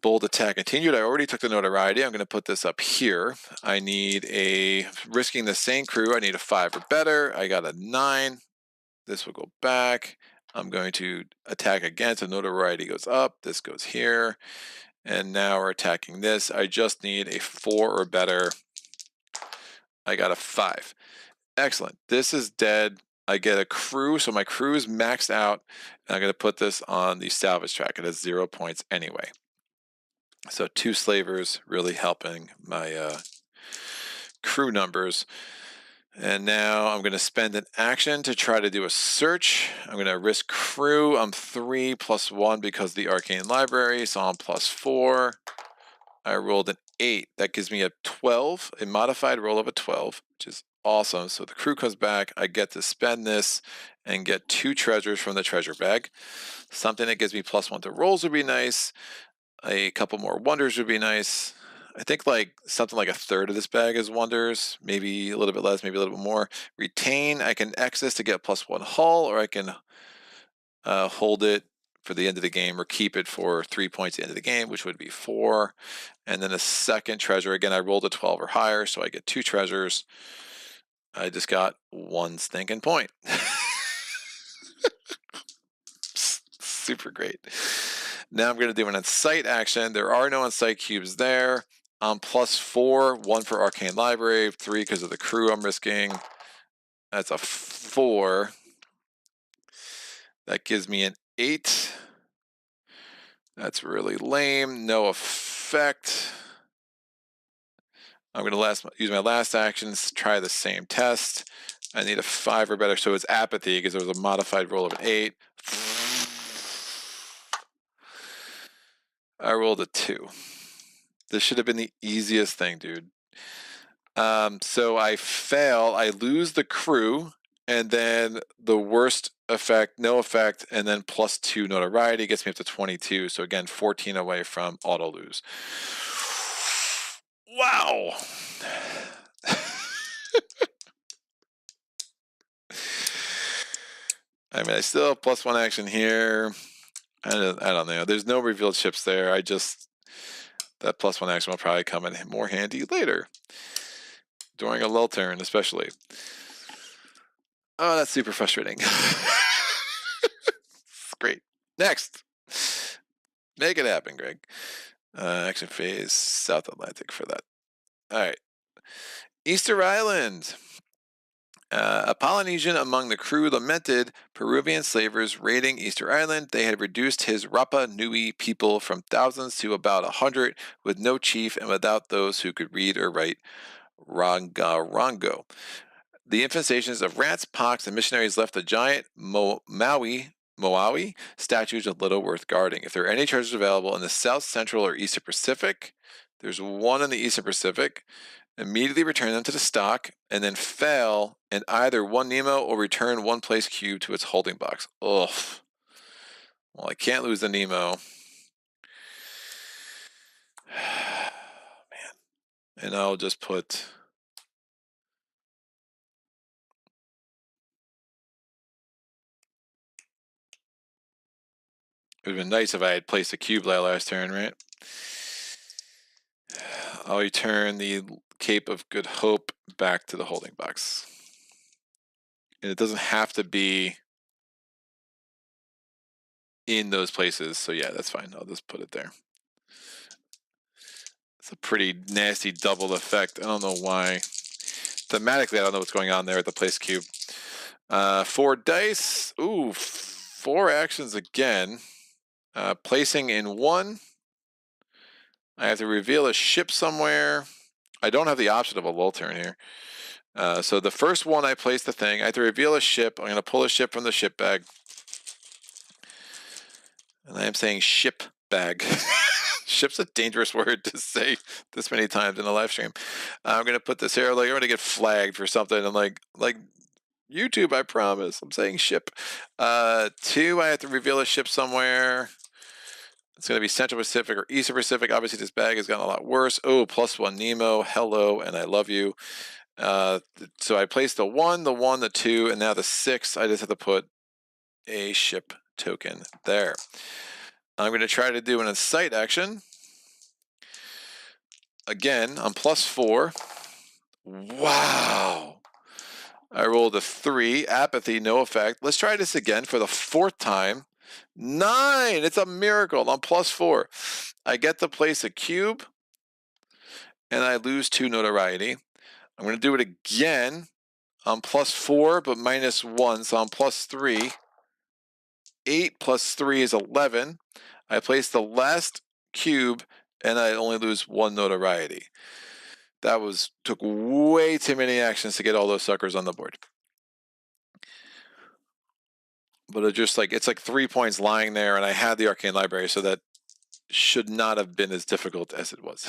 Bold attack continued. I already took the notoriety. I'm going to put this up here. I need risking the same crew. I need a 5 or better. I got a 9. This will go back. I'm going to attack again. So notoriety goes up. This goes here. And now we're attacking this. I just need a 4 or better. I got a 5. Excellent. This is dead. I get a crew. So my crew is maxed out. And I'm going to put this on the salvage track. It has 0 points anyway. So 2 slavers really helping my crew numbers. And now I'm going to spend an action to try to do a search. I'm going to risk crew. I'm 3 + 1 because of the arcane library, so I'm +4. I rolled an 8. That gives me a 12, a modified roll of a 12, which is awesome. So the crew comes back. I get to spend this and get 2 treasures from the treasure bag. Something that gives me +1 to rolls would be nice. A couple more wonders would be nice. I think like something like a third of this bag is wonders, maybe a little bit less, maybe a little bit more. Retain, I can X this to get +1 hull, or I can hold it for the end of the game or keep it for 3 points at the end of the game, which would be 4. And then a second treasure. Again, I rolled a 12 or higher, so I get 2 treasures. I just got 1 stinking point. Super great. Now I'm going to do an on-site action. There are no on-site cubes there. I'm +4, 1 for Arcane Library, 3 because of the crew I'm risking. That's a 4. That gives me an 8. That's really lame. No effect. I'm going to use my last actions, try the same test. I need a 5 or better, so it's apathy because there was a modified roll of an 8. I rolled a 2. This should have been the easiest thing, dude. So I fail, I lose the crew, and then the worst effect, no effect, and then +2 notoriety gets me up to 22. So again, 14 away from auto lose. Wow. I mean, I still have +1 action here. I don't know. There's no revealed ships there. That +1 action will probably come in more handy later. During a lull turn, especially. Oh, that's super frustrating. Great. Next. Make it happen, Greg. Action phase, South Atlantic for that. All right. Easter Island. A Polynesian among the crew lamented Peruvian slavers raiding Easter Island. They had reduced his Rapa Nui people from thousands to about 100, with no chief and without those who could read or write Rongo. The infestations of rats, pox, and missionaries left the giant Moawi statues a little worth guarding. If there are any treasures available in the South Central or Eastern Pacific, there's one in the Eastern Pacific. Immediately return them to the stock, and then fail and either 1 Nemo or return 1 place cube to its holding box. Ugh. Well, I can't lose the Nemo. Man. And I'll just put... It would have been nice if I had placed a cube last turn, right? I'll return the Cape of Good Hope back to the holding box. And it doesn't have to be in those places, so yeah, that's fine. I'll just put it there. It's a pretty nasty double effect. I don't know why. Thematically, I don't know what's going on there at the place cube. 4 dice. Ooh, 4 actions again. Placing in 1. I have to reveal a ship somewhere. I don't have the option of a lull turn here. So the first one I place the thing. I have to reveal a ship. I'm going to pull a ship from the ship bag. And I am saying ship bag. Ship's a dangerous word to say this many times in a live stream. I'm going to put this here. Like, I'm going to get flagged for something. I'm like YouTube, I promise. I'm saying ship. 2, I have to reveal a ship somewhere. It's going to be Central Pacific or Eastern Pacific. Obviously, this bag has gotten a lot worse. Oh, +1 Nemo. Hello, and I love you. So I placed the 1, the 2, and now the 6. I just have to put a ship token there. I'm going to try to do an incite action. Again, I'm +4. Wow. I rolled a 3. Apathy, no effect. Let's try this again for the 4th time. 9. It's a miracle. I'm +4. I get to place a cube, and I lose 2 notoriety. I'm going to do it again. I'm +4, but -1, so I'm +3. 8 + 3 is 11. I place the last cube, and I only lose 1 notoriety. That took way too many actions to get all those suckers on the board. But it's like 3 points lying there, and I had the Arcane Library, so that should not have been as difficult as it was.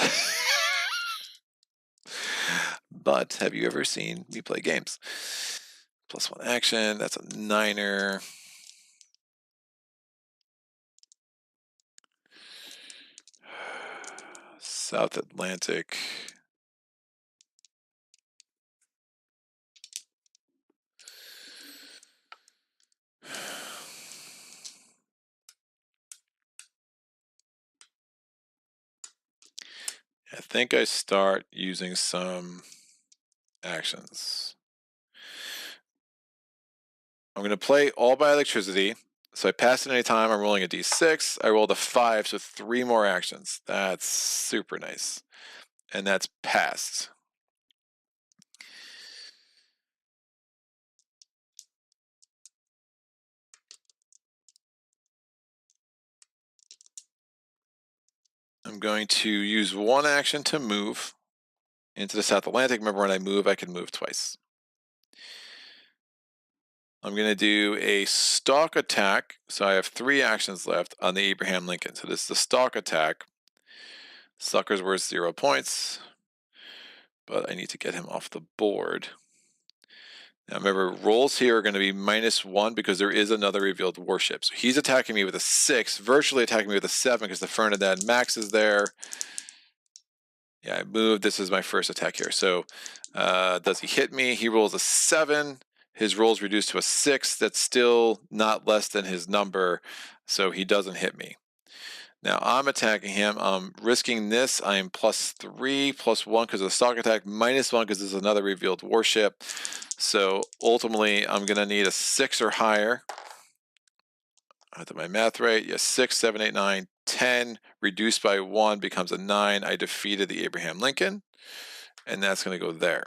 But have you ever seen me play games? +1 action, that's a 9er. South Atlantic. I think I start using some actions. I'm going to play all by electricity. So I pass it any time. I'm rolling a d6. I rolled a 5, so 3 more actions. That's super nice. And that's passed. I'm going to use 1 action to move into the South Atlantic. Remember, when I move, I can move twice. I'm going to do a stalk attack. So I have 3 actions left on the Abraham Lincoln. So this is the stalk attack. Sucker's worth 0 points. But I need to get him off the board. Now remember, rolls here are going to be -1 because there is another revealed warship. So he's attacking me with a 6, virtually attacking me with a 7 because the Fernandad Max is there. Yeah, I moved. This is my first attack here. So does he hit me? He rolls a 7. His roll's reduced to a 6. That's still not less than his number, so he doesn't hit me. Now I'm attacking him. I'm risking this. I am +3, +1 because of the stalk attack, -1 because there's another revealed warship. So ultimately, I'm going to need a 6 or higher. I did my math right. Yes, 6, 7, 8, 9, 10. Reduced by 1 becomes a 9. I defeated the Abraham Lincoln, and that's going to go there.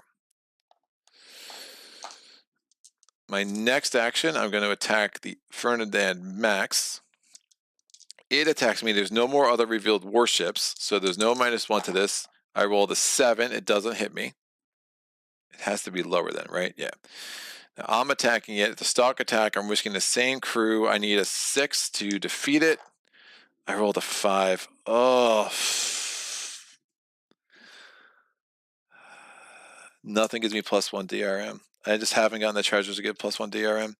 My next action, I'm going to attack the Fernandad Max. It attacks me. There's no more other revealed warships, so there's no -1 to this. I rolled a 7. It doesn't hit me. It has to be lower then, right? Yeah. Now I'm attacking it. The stalk attack, I'm risking the same crew. I need a 6 to defeat it. I rolled a 5. Oh. Nothing gives me +1 DRM. I just haven't gotten the treasures to get +1 DRM.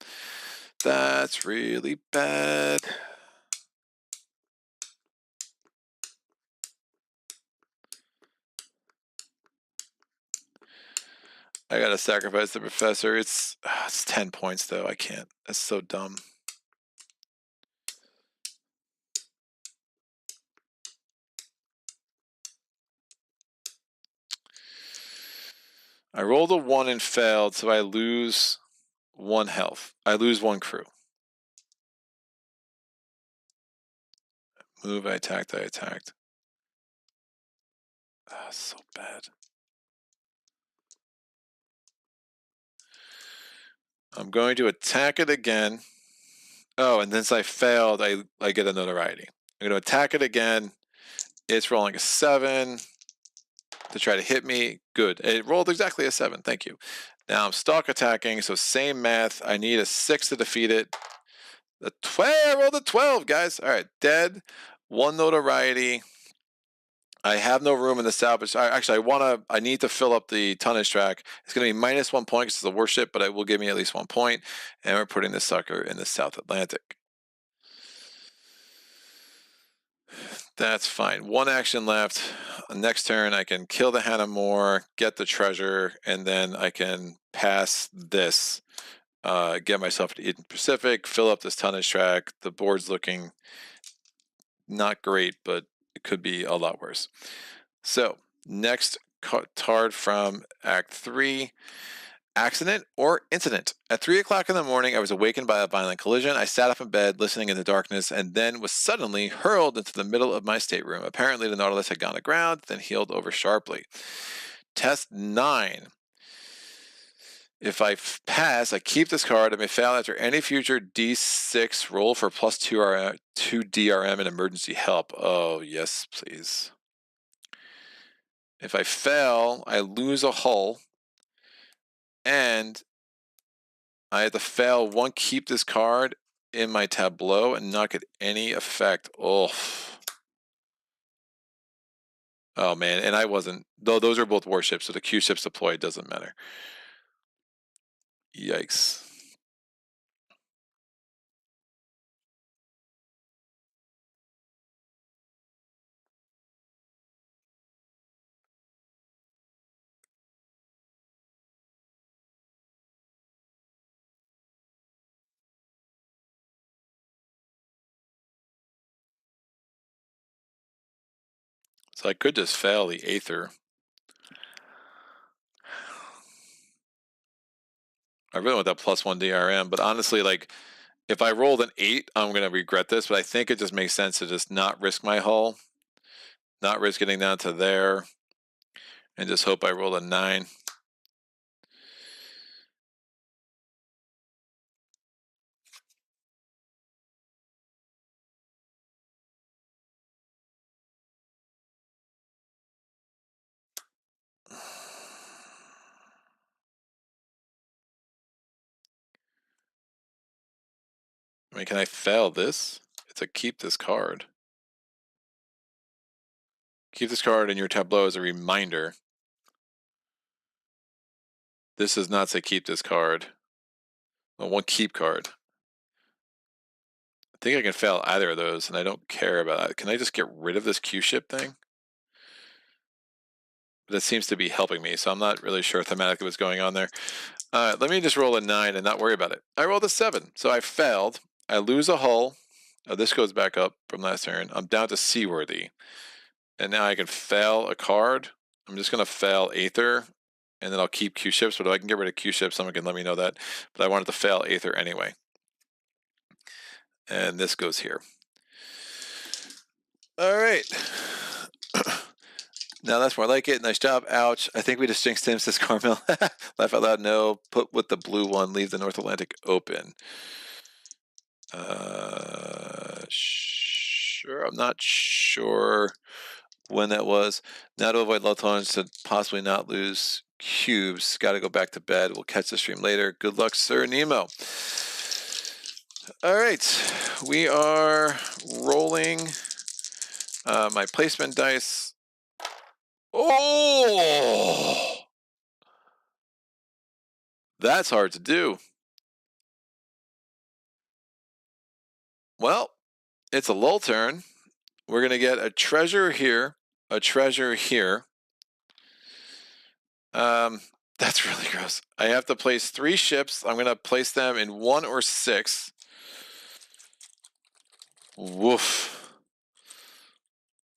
That's really bad. I gotta sacrifice the professor. It's 10 points though. I can't. That's so dumb. I rolled a 1 and failed, so I lose 1 health. I lose 1 crew. Move, I attacked, I attacked. So bad. I'm going to attack it again. Oh, and since I failed, I get a notoriety. I'm going to attack it again. It's rolling a 7 to try to hit me. Good. It rolled exactly a 7. Thank you. Now I'm stalk attacking, so same math. I need a 6 to defeat it. The 12. I rolled a 12, guys. All right, dead. 1 notoriety. I have no room in the salvage. Actually, I need to fill up the tonnage track. It's going to be -1 point because it's a warship, but it will give me at least 1 point. And we're putting this sucker in the South Atlantic. That's fine. 1 action left. Next turn, I can kill the Hannah More, get the treasure, and then I can pass this. Get myself to Eden Pacific, fill up this tonnage track. The board's looking not great, but it could be a lot worse. So, next card from Act 3. Accident or incident. At 3 o'clock in the morning, I was awakened by a violent collision. I sat up in bed, listening in the darkness, and then was suddenly hurled into the middle of my stateroom. Apparently, the Nautilus had gone aground, then heeled over sharply. Test 9. If I pass, I keep this card. I may fail after any future D6 roll for +2 DRM and emergency help. Oh, yes, please. If I fail, I lose a hull. And I have to fail one keep this card in my tableau and not get any effect. Oh. Oh man, and I wasn't, though those are both warships, so the Q ships deployed doesn't matter. Yikes. So I could just fail the Aether. I really want that +1 DRM, but honestly, like, if I rolled an 8, I'm going to regret this, but I think it just makes sense to just not risk my hull, not risk getting down to there, and just hope I roll a 9. I mean, can I fail this? It's a keep this card. Keep this card in your tableau as a reminder. This does not say keep this card. Well, one keep card. I think I can fail either of those, and I don't care about it. Can I just get rid of this Q-ship thing? That seems to be helping me, so I'm not really sure thematically what's going on there. Let me just roll a 9 and not worry about it. I rolled a 7, so I failed. I lose a hull. Oh, this goes back up from last turn. I'm down to seaworthy. And now I can fail a card. I'm just going to fail Aether, and then I'll keep Q-ships. But if I can get rid of Q-ships, someone can let me know that. But I wanted to fail Aether anyway. And this goes here. All right. Now that's more like it. Nice job. Ouch. I think we just jinxed him, says Carmel. Laugh out loud. No. Put with the blue one. Leave the North Atlantic open. Sure. I'm not sure when that was. Now to avoid low tolerance to possibly not lose cubes. Got to go back to bed. We'll catch the stream later. Good luck, Sir Nemo. All right. We are rolling my placement dice. Oh! That's hard to do. Well, it's a lull turn. We're going to get a treasure here, a treasure here. That's really gross. I have to place 3 ships. I'm going to place them in 1 or 6. Woof.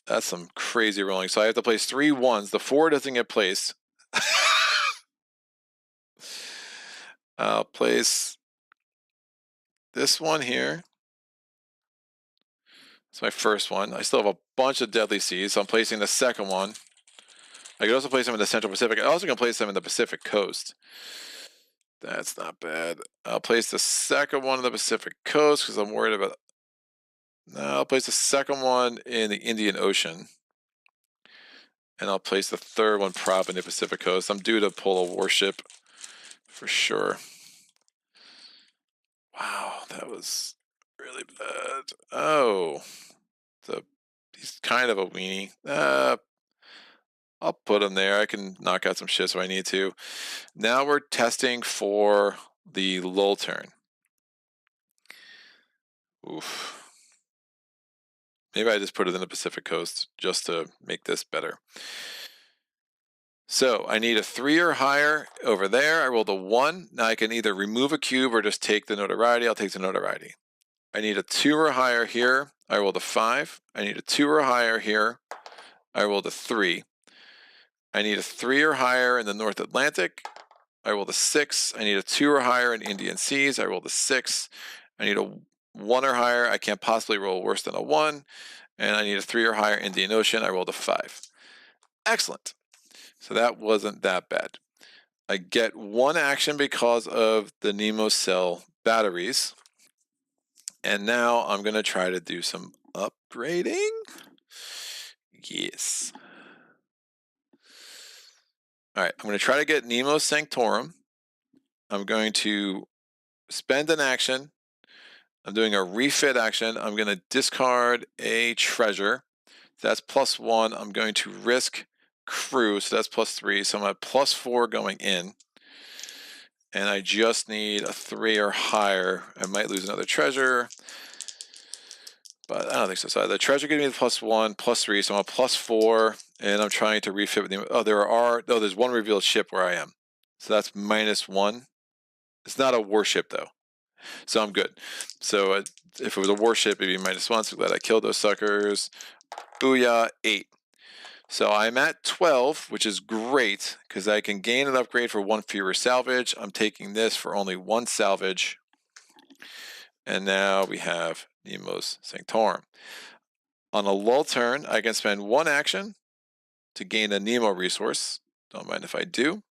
That's some crazy rolling. So I have to place 3 1s. The 4 doesn't get placed. I'll place this one here. It's my first one. I still have a bunch of deadly seas, so I'm placing the second one. I could also place them in the Central Pacific. I also can place them in the Pacific coast. That's not bad. I'll place the second one in the Pacific coast because I'm worried about... No, I'll place the second one in the Indian Ocean. And I'll place the third one prop in the Pacific coast. I'm due to pull a warship for sure. Wow, that was really bad. Oh, he's kind of a weenie. I'll put him there. I can knock out some shit if I need to. Now we're testing for the lull turn. Oof. Maybe I just put it in the Pacific coast just to make this better. So I need a 3 or higher over there. I rolled a 1. Now I can either remove a cube or just take the notoriety. I'll take the notoriety. I need a 2 or higher here. I rolled a 5. I need a 2 or higher here. I rolled a 3. I need a 3 or higher in the North Atlantic. I rolled a 6. I need a 2 or higher in Indian Seas. I rolled a 6. I need a 1 or higher. I can't possibly roll worse than a 1. And I need a 3 or higher Indian Ocean. I rolled a 5. Excellent. So that wasn't that bad. I get 1 action because of the Nemo cell batteries. And now I'm going to try to do some upgrading. Yes. All right, I'm going to try to get Nemo Sanctorum. I'm going to spend an action. I'm doing a refit action. I'm going to discard a treasure. That's +1. I'm going to risk crew, so that's +3. So I'm at +4 going in. And I just need a 3 or higher. I might lose another treasure, but I don't think so. So the treasure gives me the +1, +3, so I'm a +4, and I'm trying to refit with the. Oh, there's one revealed ship where I am. So that's -1. It's not a warship though, so I'm good. So if it was a warship, it'd be -1. So glad I killed those suckers. Booyah, 8. So I'm at 12, which is great because I can gain an upgrade for 1 fewer salvage. I'm taking this for only 1 salvage. And now we have Nemo's Sanctorum. On a lull turn, I can spend 1 action to gain a Nemo resource. Don't mind if I do.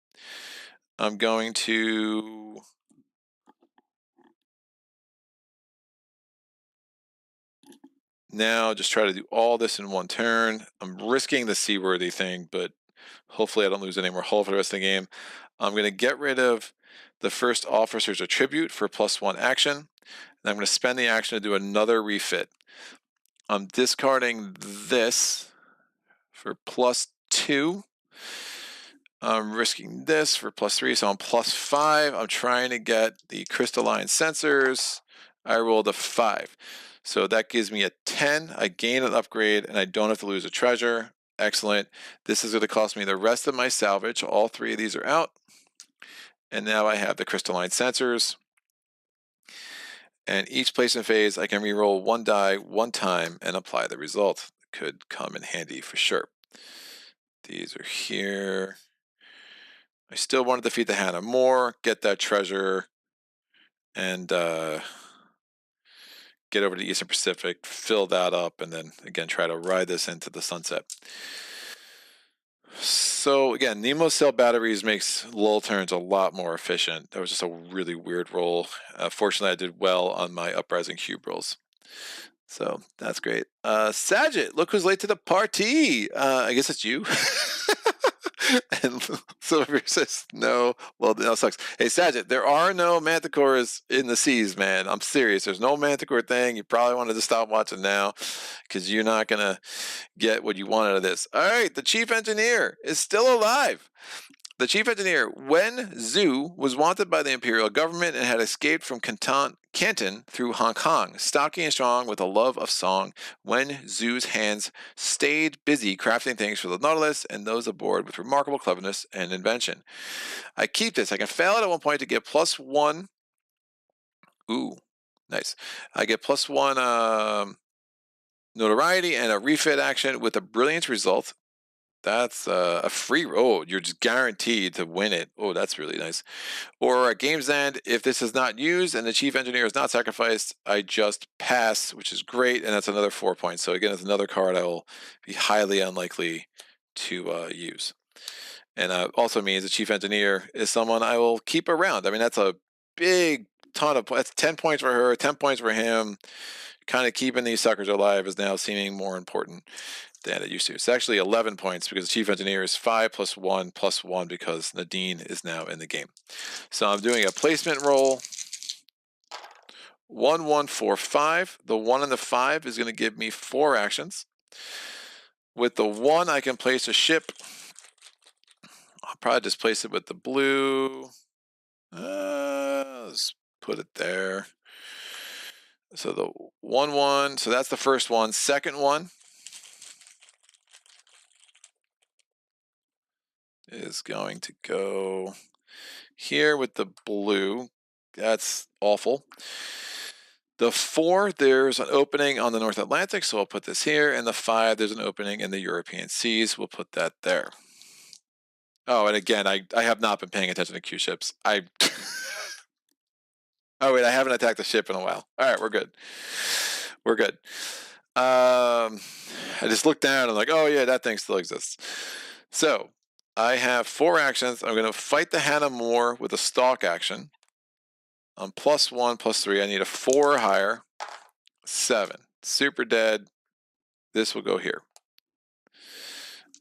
I'm going to now just try to do all this in 1 turn. I'm risking the seaworthy thing, but hopefully I don't lose any more hull for the rest of the game. I'm going to get rid of the first officer's attribute for +1 action. And I'm going to spend the action to do another refit. I'm discarding this for +2. I'm risking this for +3, so I'm +5. I'm trying to get the crystalline sensors. I rolled a 5. So that gives me a 10. I gain an upgrade, and I don't have to lose a treasure. Excellent. This is going to cost me the rest of my salvage. All 3 of these are out. And now I have the crystalline sensors. And each place in phase, I can reroll 1 die 1 time and apply the result. Could come in handy for sure. These are here. I still want to defeat the Hannah more, get that treasure, and get over to the Eastern Pacific, fill that up, and then again try to ride this into the sunset. So again, Nemo cell batteries makes lull turns a lot more efficient. That was just a really weird roll. Fortunately, I did well on my uprising cube rolls. So that's great. Sagitt, look who's late to the party. I guess it's you. And Silver says, no. Well, no, sucks. Hey, Sagitt, there are no manticores in the seas, man. I'm serious. There's no manticore thing. You probably wanted to stop watching now because you're not going to get what you want out of this. All right, the chief engineer is still alive. The chief engineer, Wen Zhu, was wanted by the imperial government and had escaped from Canton through Hong Kong. Stocky and strong with a love of song, Wen Zhu's hands stayed busy crafting things for the Nautilus and those aboard with remarkable cleverness and invention. I keep this. I can fail it at one point to get +1. Ooh, nice. I get +1 notoriety and a refit action with a brilliant result. That's a free roll. You're just guaranteed to win it. Oh, that's really nice. Or at game's end, if this is not used and the chief engineer is not sacrificed, I just pass, which is great, and that's another 4 points. So again, it's another card I will be highly unlikely to use. And also means the chief engineer is someone I will keep around. I mean, that's a big ton of points. That's 10 points for her, 10 points for him. Kind of keeping these suckers alive is now seeming more important than it used to. It's actually 11 points because the chief engineer is 5 + 1 + 1 because Nadeen is now in the game. So I'm doing a placement roll. 1, 1, 4, 5. The 1 and the 5 is going to give me 4 actions. With the 1, I can place a ship. I'll probably just place it with the blue. Let's put it there. So the 1, 1. So that's the first one. Second one is going to go here with the blue. That's awful. The 4, there's an opening on the North Atlantic, so I'll put this here. And the 5, there's an opening in the European seas. We'll put that there. Oh, and again, I have not been paying attention to Q ships. Oh, wait, I haven't attacked the ship in a while. All right, we're good. We're good. I just looked down and I'm like, oh, yeah, that thing still exists. So I have 4 actions. I'm going to fight the Hannah Moore with a stalk action. I'm +1, +3. I need a 4 or higher. 7. Super dead. This will go here.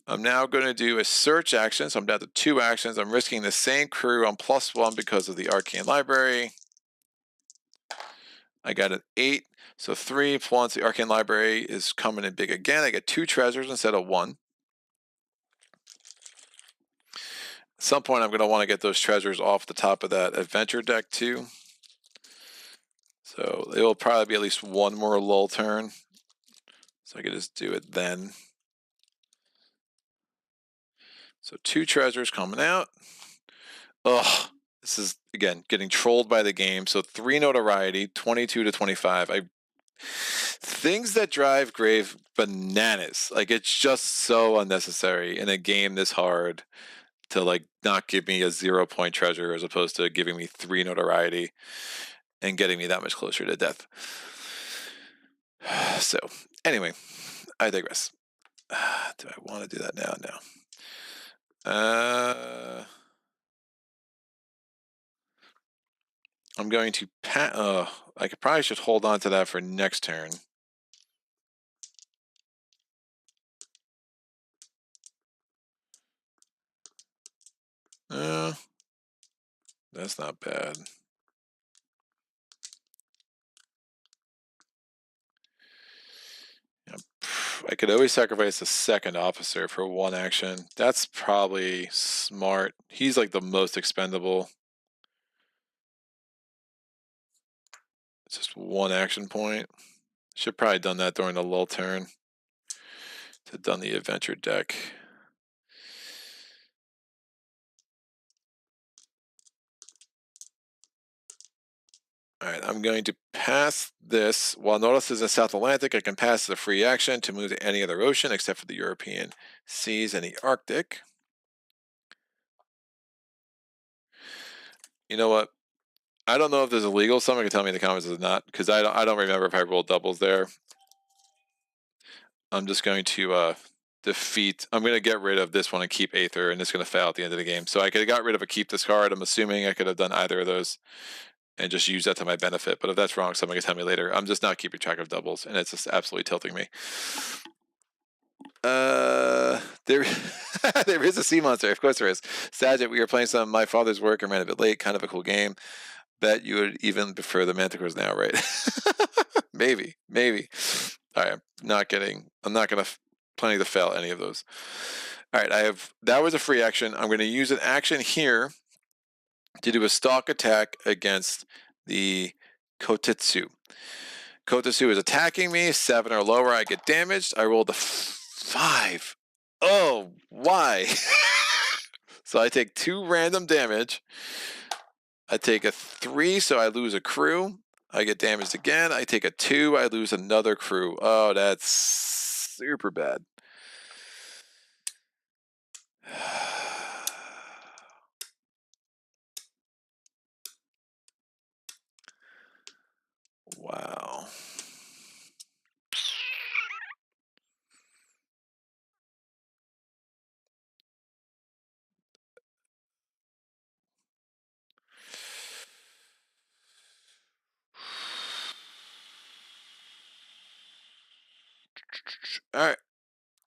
I'm now going to do a search action, so I'm down to 2 actions. I'm risking the same crew on +1 because of the arcane library. I got an 8, so 3 plus the arcane library is coming in big again. I get 2 treasures instead of 1. At some point, I'm going to want to get those treasures off the top of that adventure deck too. So it will probably be at least one more lull turn. So I can just do it then. So 2 treasures coming out. Ugh, this is, again, getting trolled by the game. So 3 notoriety, 22 to 25. Things that drive Grave bananas. Like, it's just so unnecessary in a game this hard to, like, not give me a 0-point treasure as opposed to giving me 3 notoriety and getting me that much closer to death. So, anyway, I digress. Do I want to do that now? No. I'm going to I probably should hold on to that for next turn. That's not bad. I could always sacrifice the second officer for 1 action. That's probably smart. He's like the most expendable. It's just 1 action point. Should probably done that during the lull turn to done the adventure deck. Alright, I'm going to pass this. While Nautilus is in South Atlantic, I can pass the free action to move to any other ocean except for the European seas and the Arctic. You know what? I don't know if this is illegal. Someone can tell me in the comments if it's not, because I don't remember if I rolled doubles there. I'm just going to I'm going to get rid of this one and keep Aether, and it's going to fail at the end of the game. So I could have got rid of a keep this card. I'm assuming I could have done either of those and just use that to my benefit. But if that's wrong, someone can tell me later. I'm just not keeping track of doubles, and it's just absolutely tilting me. There, there is a sea monster. Of course there is. Saget, we were playing some of My Father's Work. I ran a bit late. Kind of a cool game. Bet you would even prefer the Manticores now, right? Maybe. All right, I'm not going to planning to fail any of those. All right, that was a free action. I'm going to use an action here to do a stalk attack against the Kotetsu. Kotetsu is attacking me, 7 or lower, I get damaged. I rolled a 5. Oh, why? So I take 2 random damage. I take a 3, so I lose a crew. I get damaged again. I take a 2, I lose another crew. Oh, that's super bad. Wow. All right.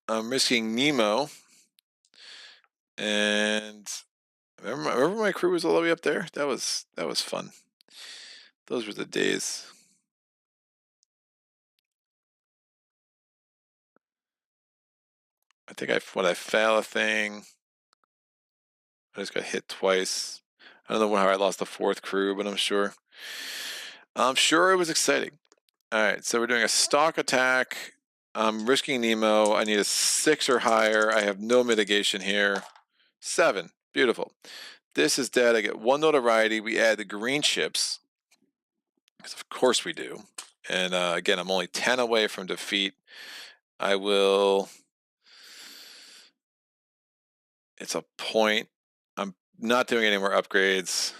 I'm risking Nemo. And remember my crew was all the way up there? That was fun. Those were the days. I think when I fail a thing, I just got hit twice. I don't know how I lost the 4th crew, but I'm sure it was exciting. All right, so we're doing a stalk attack. I'm risking Nemo. I need a 6 or higher. I have no mitigation here. 7. Beautiful. This is dead. I get 1 notoriety. We add the green ships, because of course we do. And again, I'm only 10 away from defeat. I will... It's a point. I'm not doing any more upgrades.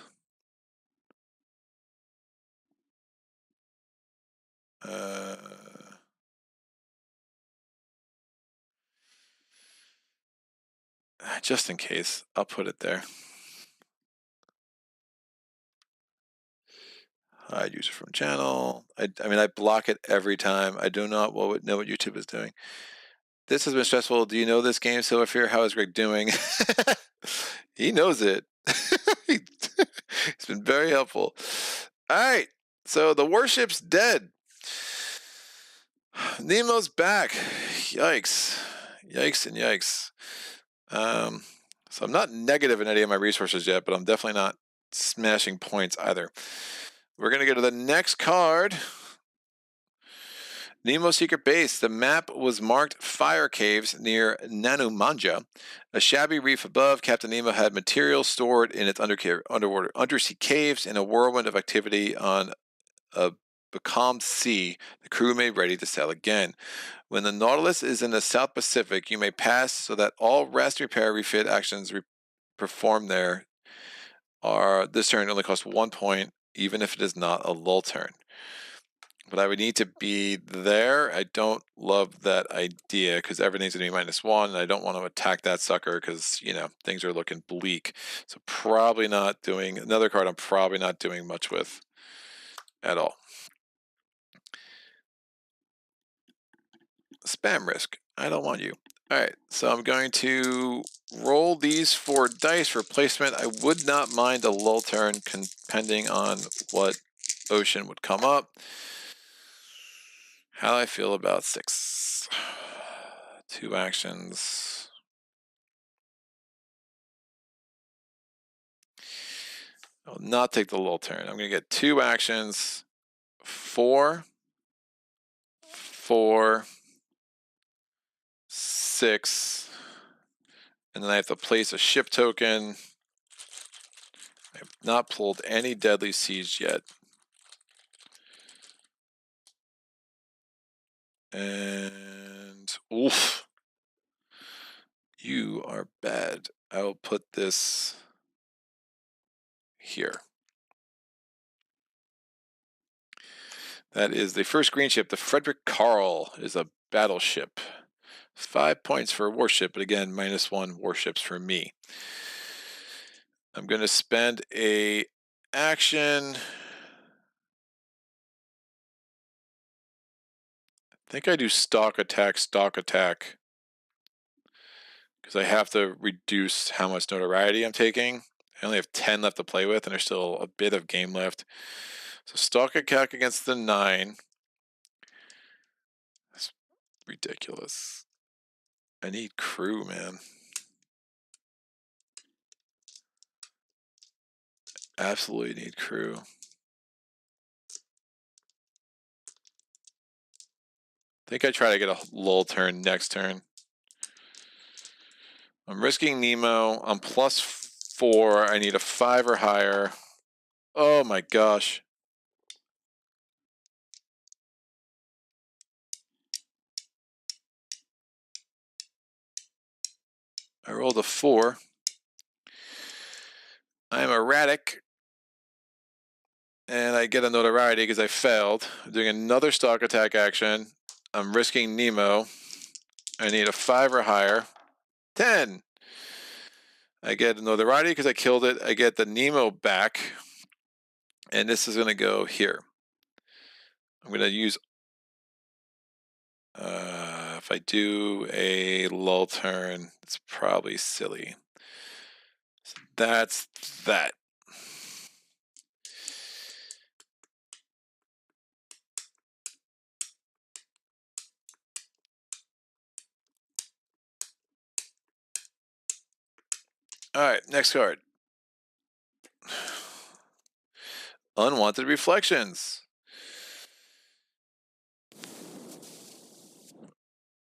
Just in case, I'll put it there. Hide user from channel. I mean, I block it every time. I do not know what YouTube is doing. This has been stressful. Do you know this game, Silverfear? How is Greg doing? He knows it. He's been very helpful. All right. So the warship's dead. Nemo's back. Yikes. Yikes and yikes. So I'm not negative in any of my resources yet, but I'm definitely not smashing points either. We're going to go to the next card. Nemo Secret Base. The map was marked Fire Caves near Nanumanja. A shabby reef above, Captain Nemo had material stored in its undersea caves. In a whirlwind of activity on a becalmed sea, the crew made ready to sail again. When the Nautilus is in the South Pacific, you may pass so that all rest, repair, refit actions performed there are this turn only cost 1 point, even if it is not a lull turn. But I would need to be there. I don't love that idea because everything's going to be -1, and I don't want to attack that sucker because, you know, things are looking bleak. So probably not doing another card I'm probably not doing much with at all. Spam risk. I don't want you. All right, so I'm going to roll these 4 dice for placement. I would not mind a lull turn depending on what ocean would come up. How do I feel about 6? 2 actions. I will not take the lull turn. I'm going to get 2 actions. 4, 4, 6, and then I have to place a ship token. I have not pulled any deadly siege yet. And oof, you are bad. I will put this here. That is the first green ship. The Frederick Carl is a battleship. 5 points for a warship, but again, -1 warships for me. I'm going to spend a action. I think I do stock attack, because I have to reduce how much notoriety I'm taking. I only have 10 left to play with, and there's still a bit of game left. So stock attack against the 9. That's ridiculous. I need crew, man. Absolutely need crew. I think I try to get a lull turn next turn. I'm risking Nemo. I'm +4. I need a 5 or higher. Oh my gosh. I rolled a 4. I'm erratic. And I get a notoriety because I failed. I'm doing another stock attack action. I'm risking Nemo. I need a 5 or higher. 10. I get a notoriety because I killed it. I get the Nemo back. And this is going to go here. I'm going to use... if I do a lull turn, it's probably silly. So that's that. All right, next card. Unwanted reflections.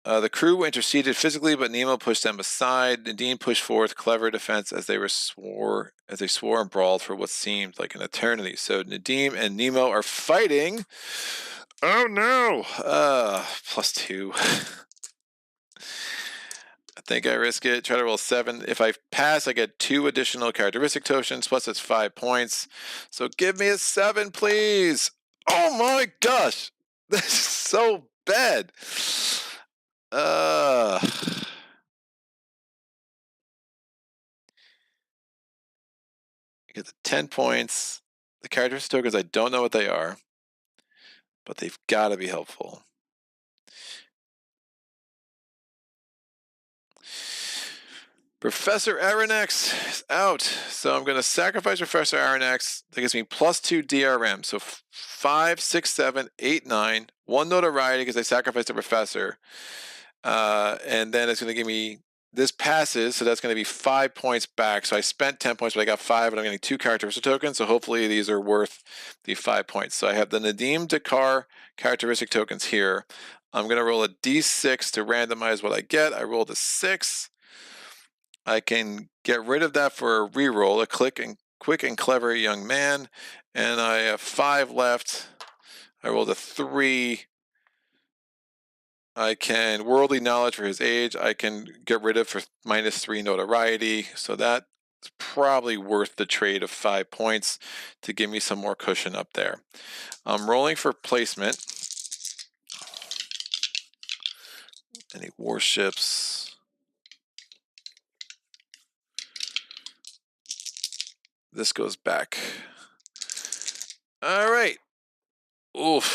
The crew interceded physically, but Nemo pushed them aside. Nadeen pushed forth clever defense as they swore and brawled for what seemed like an eternity. So Nadeen and Nemo are fighting. Oh no! +2. I think I risk it. Try to roll 7. If I pass, I get 2 additional characteristic tokens, plus it's 5 points. So give me a 7, please. Oh my gosh! This is so bad. Get the 10 points. The characteristic tokens, I don't know what they are, but they've got to be helpful. Professor Aronnax is out, so I'm going to sacrifice Professor Aronnax. That gives me +2 DRM, so 5, 6, 7, 8, 9. 1 notoriety because I sacrificed the Professor. And then it's going to give me, this passes, so that's going to be 5 points back. So I spent 10 points, but I got 5, and I'm getting 2 characteristic tokens, so hopefully these are worth the 5 points. So I have the Nadeen Dakkar characteristic tokens here. I'm going to roll a d6 to randomize what I get. I rolled a 6. I can get rid of that for a reroll, a quick and clever young man, and I have 5 left. I rolled a 3. I can worldly knowledge for his age. I can get rid of for -3 notoriety, so that's probably worth the trade of 5 points to give me some more cushion up there. I'm rolling for placement. Any warships? This goes back. All right. Oof.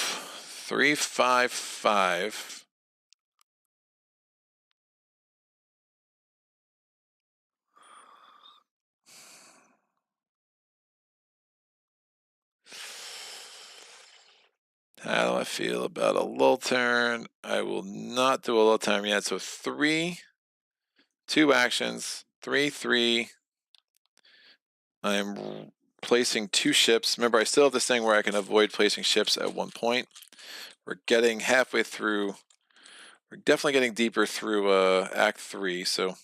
3, 5, 5. How do I feel about a lull turn? I will not do a lull turn yet. So 3, 2 actions, 3, 3. I'm placing 2 ships. Remember, I still have this thing where I can avoid placing ships at one point. We're getting halfway through. We're definitely getting deeper through Act 3. So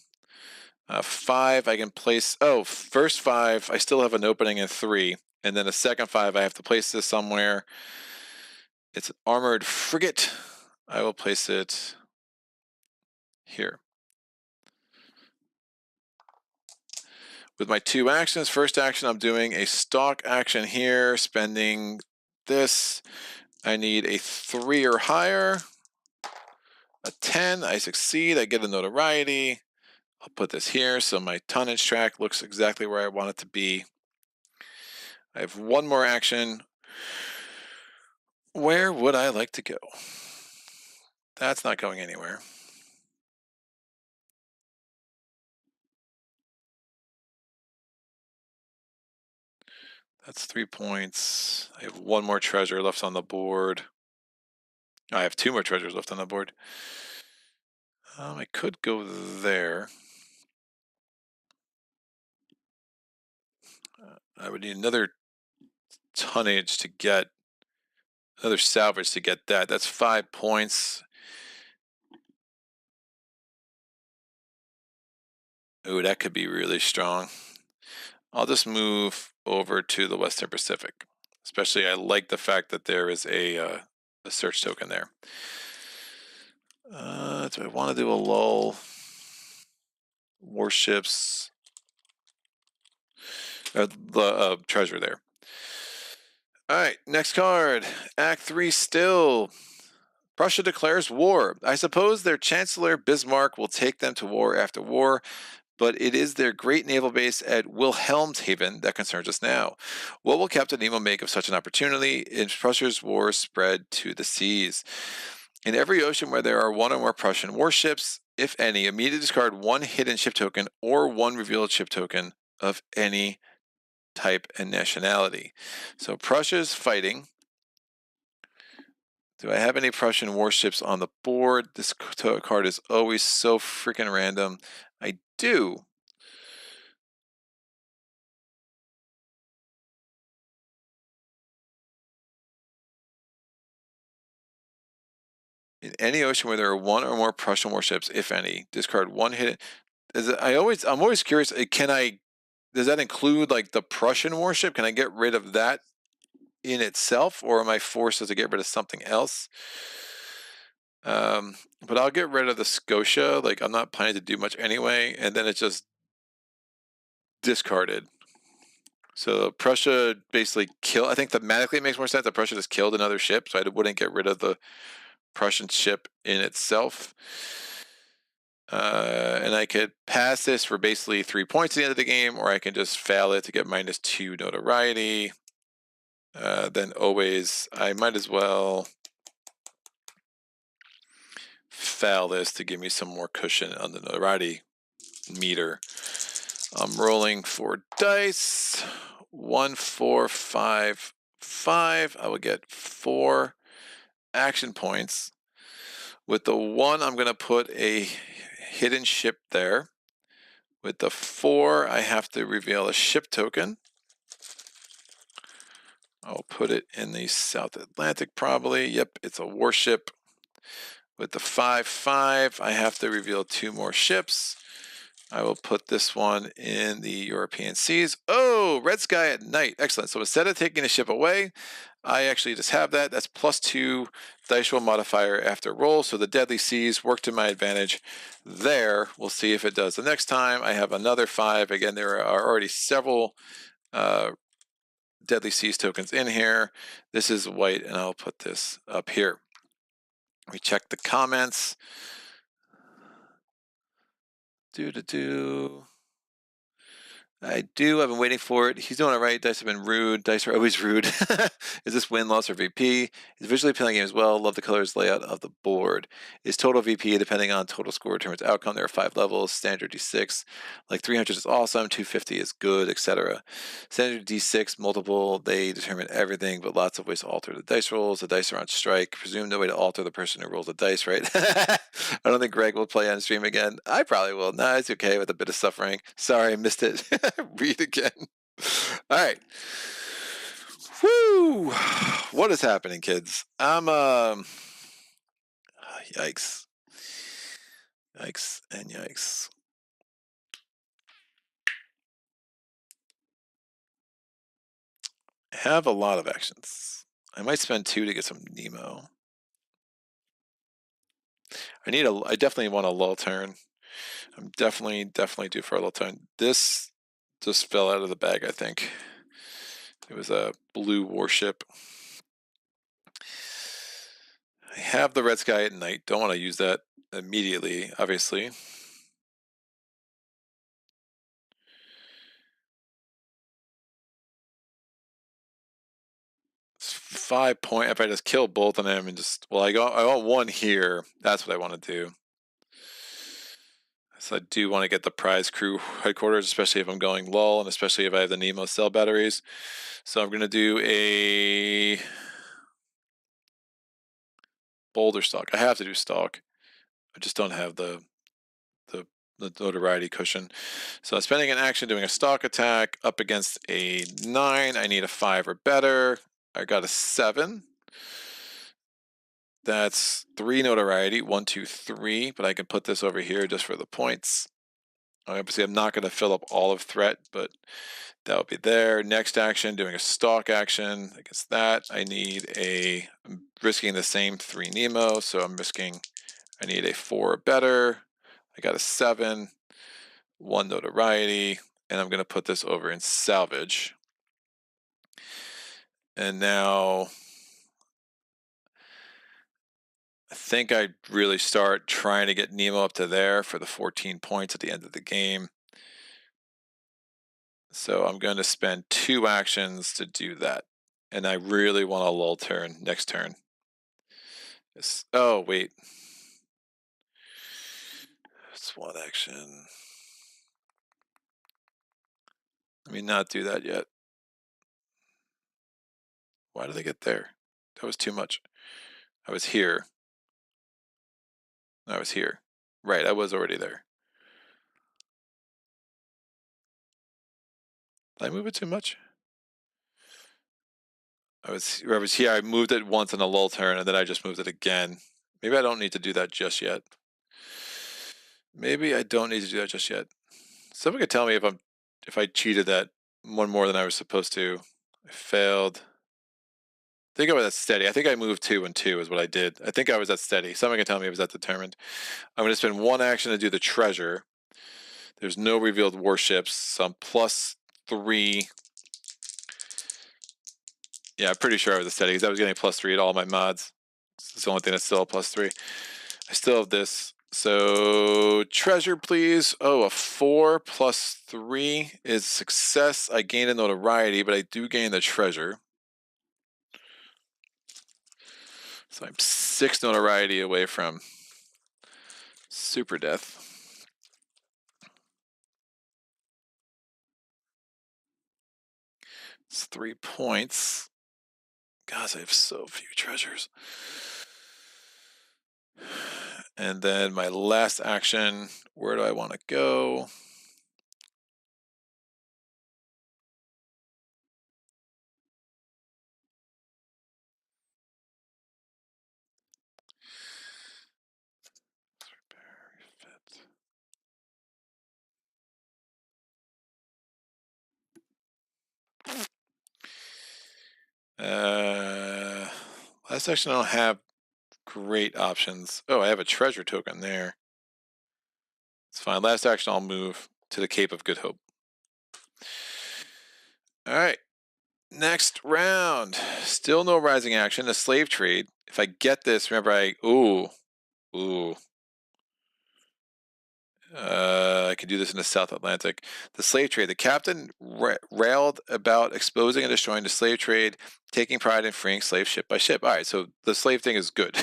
5, I can place. Oh, first 5, I still have an opening in 3. And then a second 5, I have to place this somewhere. It's an armored frigate. I will place it here. With my 2 actions, first action, I'm doing a stalk action here, spending this. I need a 3 or higher. A 10, I succeed, I get a notoriety. I'll put this here so my tonnage track looks exactly where I want it to be. I have 1 more action. Where would I like to go? That's not going anywhere. That's 3 points. I have 1 more treasure left on the board. I have 2 more treasures left on the board. I could go there. I would need another tonnage to get, another salvage to get that. That's 5 points. Ooh, that could be really strong. I'll just move over to the Western Pacific. Especially, I like the fact that there is a search token there. Do I want to do a lull? Warships. The treasure there. All right, next card. Act 3 still. Prussia declares war. I suppose their Chancellor Bismarck will take them to war after war, but it is their great naval base at Wilhelmshaven that concerns us now. What will Captain Nemo make of such an opportunity? Is Prussia's war spread to the seas? In every ocean where there are 1 or more Prussian warships, if any, immediately discard 1 hidden ship token or 1 revealed ship token of any type and nationality. So Prussia's fighting. Do I have any Prussian warships on the board? This card is always so freaking random. I do. In any ocean where there are 1 or more Prussian warships, if any, discard 1 hidden. I'm always curious. Does that include like the Prussian warship? Can I get rid of that in itself, or am I forced to get rid of something else? But I'll get rid of the Scotia. Like, I'm not planning to do much anyway, and then it's just discarded. So Prussia basically I think thematically it makes more sense that Prussia just killed another ship, so I wouldn't get rid of the Prussian ship in itself. And I could pass this for basically 3 points at the end of the game, or I can just fail it to get -2 notoriety. Then always, I might as well fail this to give me some more cushion on the notoriety meter. I'm rolling 4 dice. 1, 4, 5, 5. I will get 4 action points. With the 1, I'm going to put a hidden ship there. With the 4, I have to reveal a ship token. I'll put it in the South Atlantic probably. Yep, it's a warship. With the 5, 5, I have to reveal 2 more ships. I will put this one in the European seas. Oh, red sky at night. Excellent. So instead of taking the ship away, I actually just have that. That's +2 dice roll modifier after roll. So the deadly seas work to my advantage there. We'll see if it does the next time. I have another 5. Again, there are already several deadly seas tokens in here. This is white, and I'll put this up here. We check the comments. I do. I've been waiting for it. He's doing it right. Dice have been rude. Dice are always rude. Is this win, loss, or VP? It's visually appealing game as well. Love the colors layout of the board. Is total VP depending on total score determines outcome. There are 5 levels. Standard D6. Like 300 is awesome. 250 is good, etc. Standard D6 multiple. They determine everything, but lots of ways to alter the dice rolls. The dice are on strike. Presume no way to alter the person who rolls the dice, right? I don't think Greg will play on stream again. I probably will. No, it's okay with a bit of suffering. Sorry, I missed it. Read again. All right. Woo! What is happening, kids? Yikes. Yikes and yikes. I have a lot of actions. I might spend 2 to get some Nemo. I definitely want a lull turn. I'm definitely due for a lull turn. This just fell out of the bag, I think. It was a blue warship. I have the red sky at night. Don't want to use that immediately, obviously. It's 5 point. If I just kill both of them and just, well, I want 1 here. That's what I want to do. So I do want to get the prize crew headquarters, especially if I'm going lull, and especially if I have the Nemo cell batteries. So I'm going to do a boulder stock. I have to do stock. I just don't have the notoriety cushion. So I'm spending an action doing a stock attack up against a 9. I need a 5 or better. I got a 7. That's 3 notoriety, 1, 2, 3, but I can put this over here just for the points. Obviously, I'm not going to fill up all of threat, but that will be there. Next action, doing a stalk action against that. I'm risking the same 3 Nemo, so I need a 4 or better. I got a 7, 1 notoriety, and I'm going to put this over in salvage. And now I think I'd really start trying to get Nemo up to there for the 14 points at the end of the game. So I'm going to spend 2 actions to do that. And I really want a lull turn next turn. Oh, wait. It's 1 action. Let me not do that yet. Why did I get there? That was too much. I was here. I was here. Right, I was already there. Did I move it too much? I was here. I moved it once on a lull turn, and then I just moved it again. Maybe I don't need to do that just yet. Someone could tell me if I cheated that 1 more than I was supposed to. I failed. I think I was at steady. I think I moved 2 and 2 is what I did. I think I was at steady. Someone can tell me I was at determined. I'm going to spend 1 action to do the treasure. There's no revealed warships. So I'm +3. Yeah, I'm pretty sure I was at steady because I was getting +3 at all my mods. It's the only thing that's still a +3. I still have this. So treasure, please. Oh, a 4 + 3 is success. I gain a notoriety, but I do gain the treasure. So I'm 6 notoriety away from super death. It's 3 points. Gosh, I have so few treasures. And then my last action, where do I want to go? Last action I don't have great options. Oh, I have a treasure token there. It's fine. Last action I'll move to the Cape of Good Hope. All right. Next round. Still no rising action. A slave trade. If I get this, remember ooh. I could do this in the South Atlantic. The slave trade. The captain railed about exposing and destroying the slave trade, taking pride in freeing slaves ship by ship. All right, so the slave thing is good.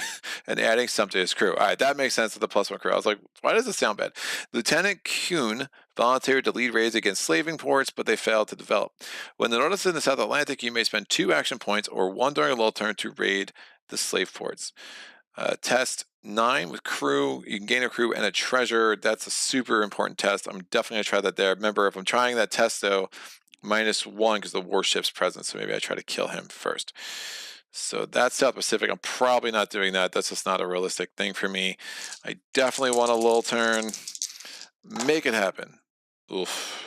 And adding something to his crew. All right, that makes sense with the +1 crew. I was like, why does this sound bad? Lieutenant Kuhn volunteered to lead raids against slaving ports, but they failed to develop. When the Nautilus is in the South Atlantic, you may spend 2 action points or 1 during a lull turn to raid the slave ports. Test 9 with crew. You can gain a crew and a treasure. That's a super important test. I'm definitely going to try that there. Remember, if I'm trying that test, though, -1 because the warship's present, so maybe I try to kill him first. So that's South Pacific. I'm probably not doing that. That's just not a realistic thing for me. I definitely want a lull turn. Make it happen. Oof.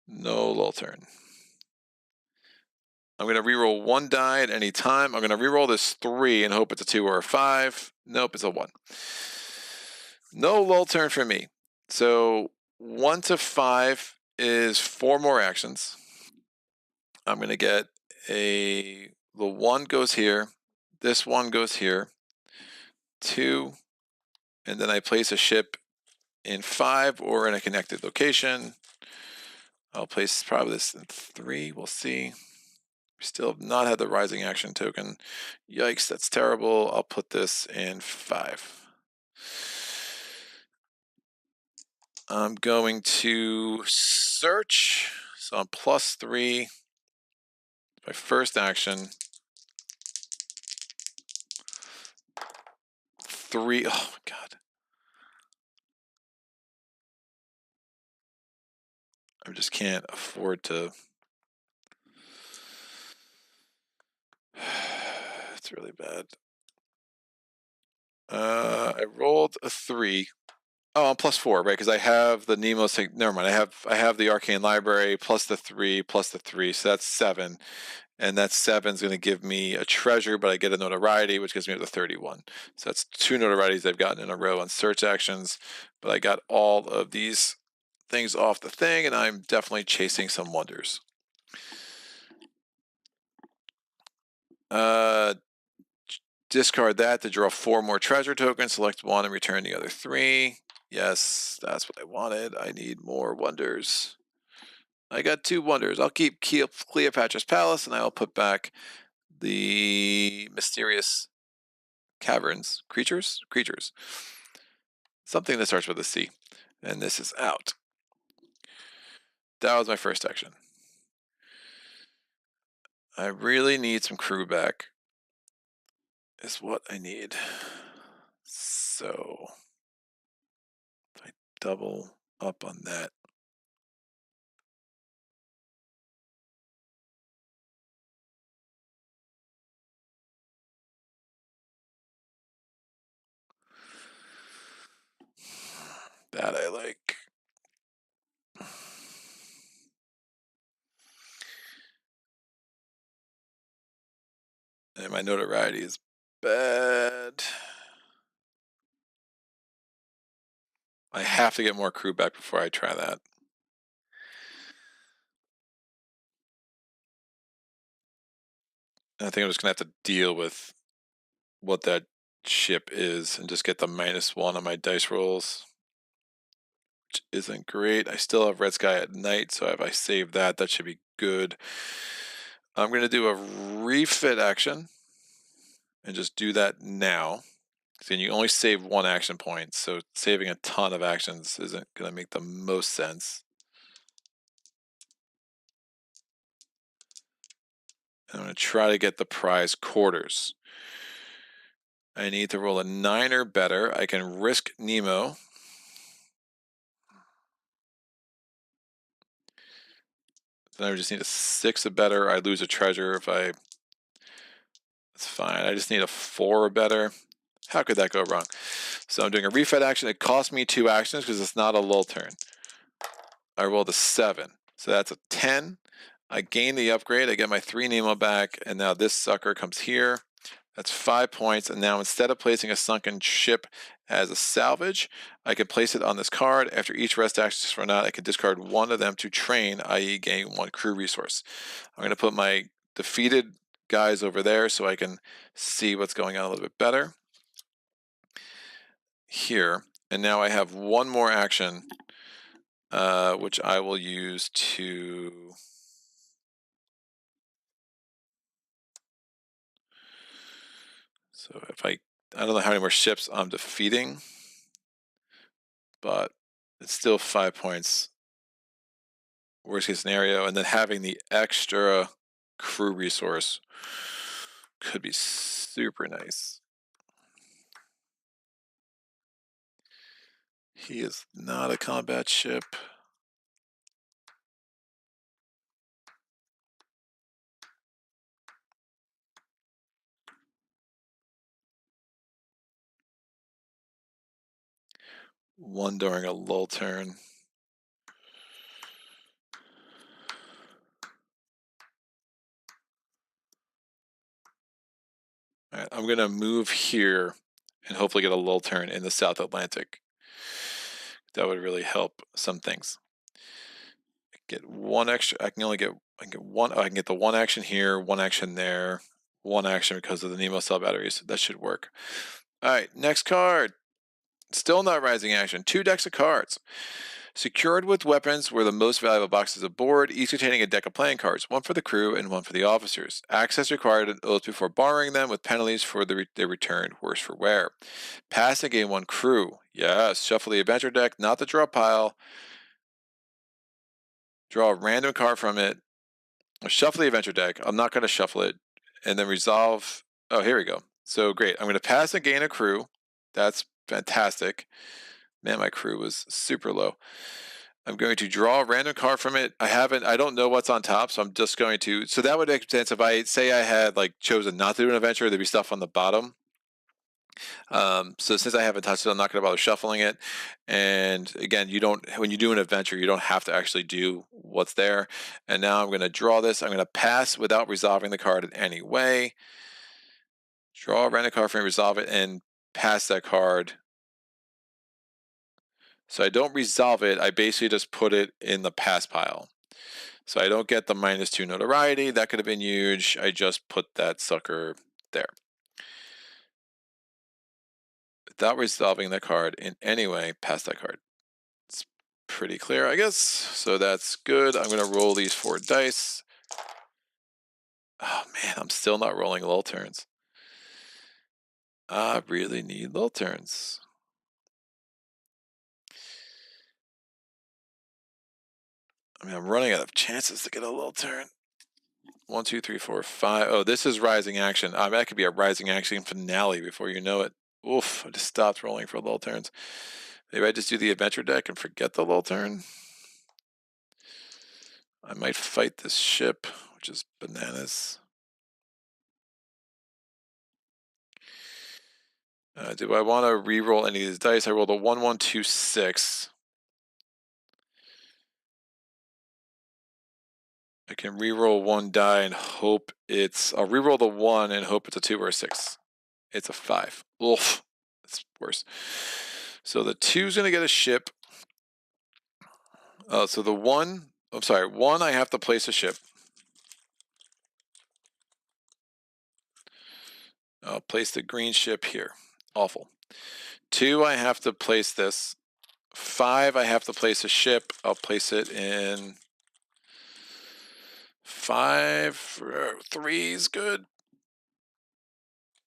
No lull turn. I'm going to reroll 1 die at any time. I'm going to reroll this 3 and hope it's a 2 or a 5. Nope, it's a 1. No lull turn for me. So 1 to 5 is 4 more actions. I'm going to get the 1 goes here. This 1 goes here. 2. And then I place a ship in 5 or in a connected location. I'll place probably this in 3. We'll see. We still have not had the rising action token. Yikes, that's terrible. I'll put this in 5. I'm going to search. So I'm +3. My first action. 3. Oh my god. I just can't afford to. It's really bad. I rolled a 3. Oh, I'm +4, right? Because I have the Nemo thing. Never mind. I have the Arcane Library plus the 3 plus the 3, so that's 7. And that 7 is going to give me a treasure, but I get a notoriety, which gives me the 31. So that's 2 notorieties I've gotten in a row on search actions. But I got all of these things off the thing, and I'm definitely chasing some wonders. Discard that to draw 4 more treasure tokens. Select 1 and return the other 3. Yes, that's what I wanted. I need more wonders. I got 2 wonders. I'll keep Cleopatra's Palace, and I'll put back the mysterious caverns. Creatures? Creatures. Something that starts with a C. And this is out. That was my first action. I really need some crew back. Is what I need. So if I double up on that. That I like. And my notoriety is bad. I have to get more crew back before I try that. And I think I'm just going to have to deal with what that ship is and just get the -1 on my dice rolls. Which isn't great. I still have Red Sky at night, so if I save that, that should be good. I'm going to do a refit action and just do that now. Then you only save 1 action point, so saving a ton of actions isn't going to make the most sense. I'm going to try to get the prize quarters. I need to roll a 9 or better. I can risk Nemo. Then I just need a 6 or better. I lose a treasure if I... That's fine. I just need a 4 or better. How could that go wrong? So I'm doing a refed action. It cost me 2 actions because it's not a lull turn. I rolled a 7. So that's a 10. I gain the upgrade. I get my 3 Nemo back. And now this sucker comes here. That's 5 points. And now instead of placing a sunken ship as a salvage, I can place it on this card. After each rest action is run out, I can discard one of them to train, i.e. gain 1 crew resource. I'm going to put my defeated guys over there so I can see what's going on a little bit better. Here. And now I have 1 more action, which I will use to... So if I don't know how many more ships I'm defeating, but it's still 5 points. Worst case scenario, and then having the extra crew resource could be super nice. He is not a combat ship. One during a lull turn. All right, I'm gonna move here and hopefully get a lull turn in the South Atlantic. That would really help some things. Get 1 extra. I can get one. I can get the 1 action here, 1 action there, 1 action because of the Nemo cell batteries. That should work. All right, next card. Still not rising action. 2 decks of cards. Secured with weapons were the most valuable boxes aboard, each containing a deck of playing cards, 1 for the crew and 1 for the officers. Access required an oath before borrowing them, with penalties for their return, worse for wear. Pass and gain 1 crew. Yes, shuffle the adventure deck, not the draw pile. Draw a random card from it. Shuffle the adventure deck. I'm not going to shuffle it. And then resolve. Oh, here we go. So great. I'm going to pass and gain a crew. That's fantastic. Man, my crew was super low. I'm going to draw a random card from it. I don't know what's on top, so I'm just going to, so that would make sense if I say I had like chosen not to do an adventure, there'd be stuff on the bottom. So since I haven't touched it, I'm not going to bother shuffling it. And again, when you do an adventure, you don't have to actually do what's there. And now I'm going to draw this. I'm going to pass without resolving the card in any way. Draw a random card from it, resolve it, and pass that card. So I don't resolve it. I basically just put it in the pass pile. So I don't get the -2 notoriety. That could have been huge. I just put that sucker there. Without resolving the card in any way, pass that card. It's pretty clear, I guess. So that's good. I'm going to roll these 4 dice. Oh man, I'm still not rolling lull turns. I really need lull turns. I mean, I'm running out of chances to get a lull turn. 1, 2, 3, 4, 5. Oh, this is rising action. That could be a rising action finale before you know it. Oof, I just stopped rolling for lull turns. Maybe I just do the adventure deck and forget the lull turn. I might fight this ship, which is bananas. Do I want to re-roll any of these dice? I rolled a 1, 1, 2, 6. I can re-roll 1 die and hope I'll re-roll the 1 and hope it's a 2 or a 6. It's a 5. Oof, that's worse. So the 2's going to get a ship. So the 1, I'm sorry, 1 I have to place a ship. I'll place the green ship here. Awful. 2, I have to place this. 5, I have to place a ship. I'll place it in 5. 3 is good.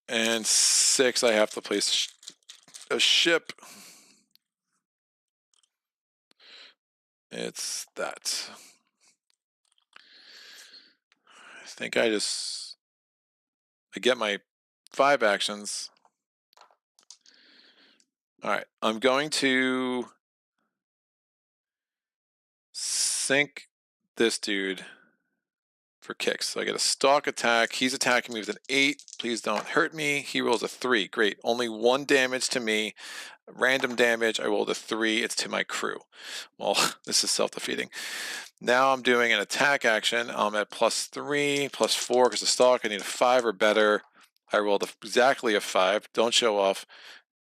And 6, I have to place a ship. It's that. think I get my 5 actions. All right, I'm going to sink this dude for kicks. So I get a stalk attack. He's attacking me with an 8. Please don't hurt me. He rolls a 3. Great. Only 1 damage to me. Random damage. I rolled a 3. It's to my crew. Well, this is self-defeating. Now I'm doing an attack action. I'm at +3, +4 because the stalk. I need a 5 or better. I rolled exactly a 5. Don't show off.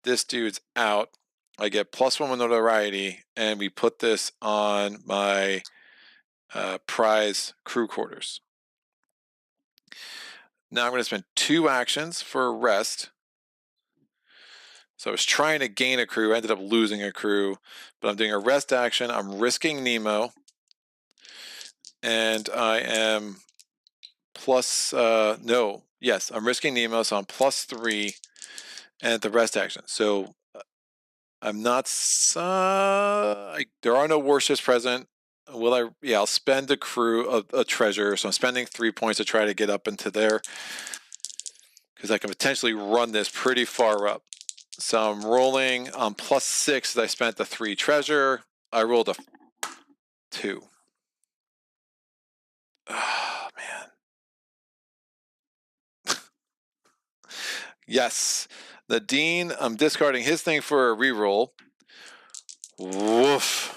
This dude's out. I get +1 with notoriety, and we put this on my prize crew quarters. Now I'm going to spend 2 actions for a rest. So I was trying to gain a crew, ended up losing a crew, but I'm doing a rest action. I'm risking Nemo, and I am I'm risking Nemo, so I'm +3 and the rest action. So I'm not, there are no warships present. Will I? Yeah, I'll spend a crew of a treasure. So I'm spending 3 points to try to get up into there because I can potentially run this pretty far up. So I'm rolling on +6 as I spent the 3 treasure. I rolled a 2. Oh, man. Yes. Nadeen, I'm discarding his thing for a reroll. Woof.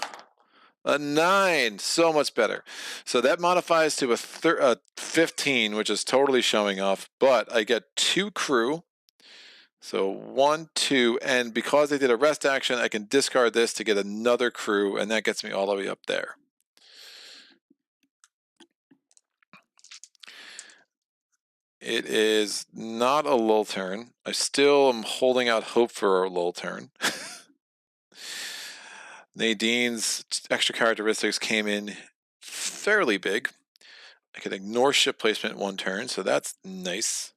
A 9, so much better. So that modifies to a 15, which is totally showing off, but I get 2 crew. So 1, 2, and because I did a rest action, I can discard this to get another crew, and that gets me all the way up there. It is not a lull turn. I still am holding out hope for a lull turn. Nadeen's extra characteristics came in fairly big. I can ignore ship placement 1 turn, so that's nice.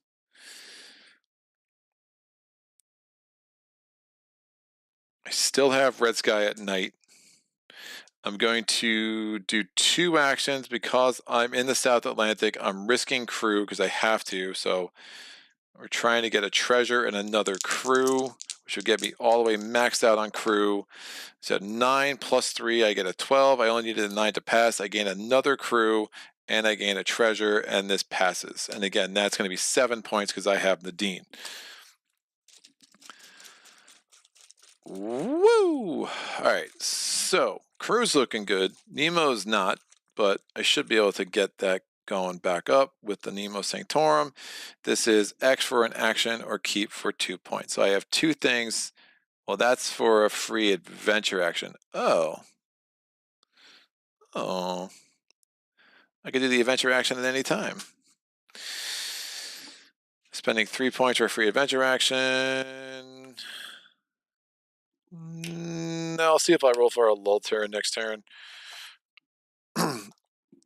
I still have Red Sky at night. I'm going to do 2 actions because I'm in the South Atlantic. I'm risking crew because I have to, so we're trying to get a treasure and another crew, which would get me all the way maxed out on crew. So 9 +3, I get a 12. I only needed a 9 to pass. I gain another crew, and I gain a treasure, and this passes. And again, that's going to be 7 points because I have Nadeen. Woo! All right, so crew's looking good. Nemo's not, but I should be able to get that going back up with the Nemo Sanctorum. This is X for an action or keep for 2 points. So I have 2 things. Well, that's for a free adventure action. Oh. I could do the adventure action at any time. Spending 3 points for a free adventure action. No, I'll see if I roll for a lull turn next turn.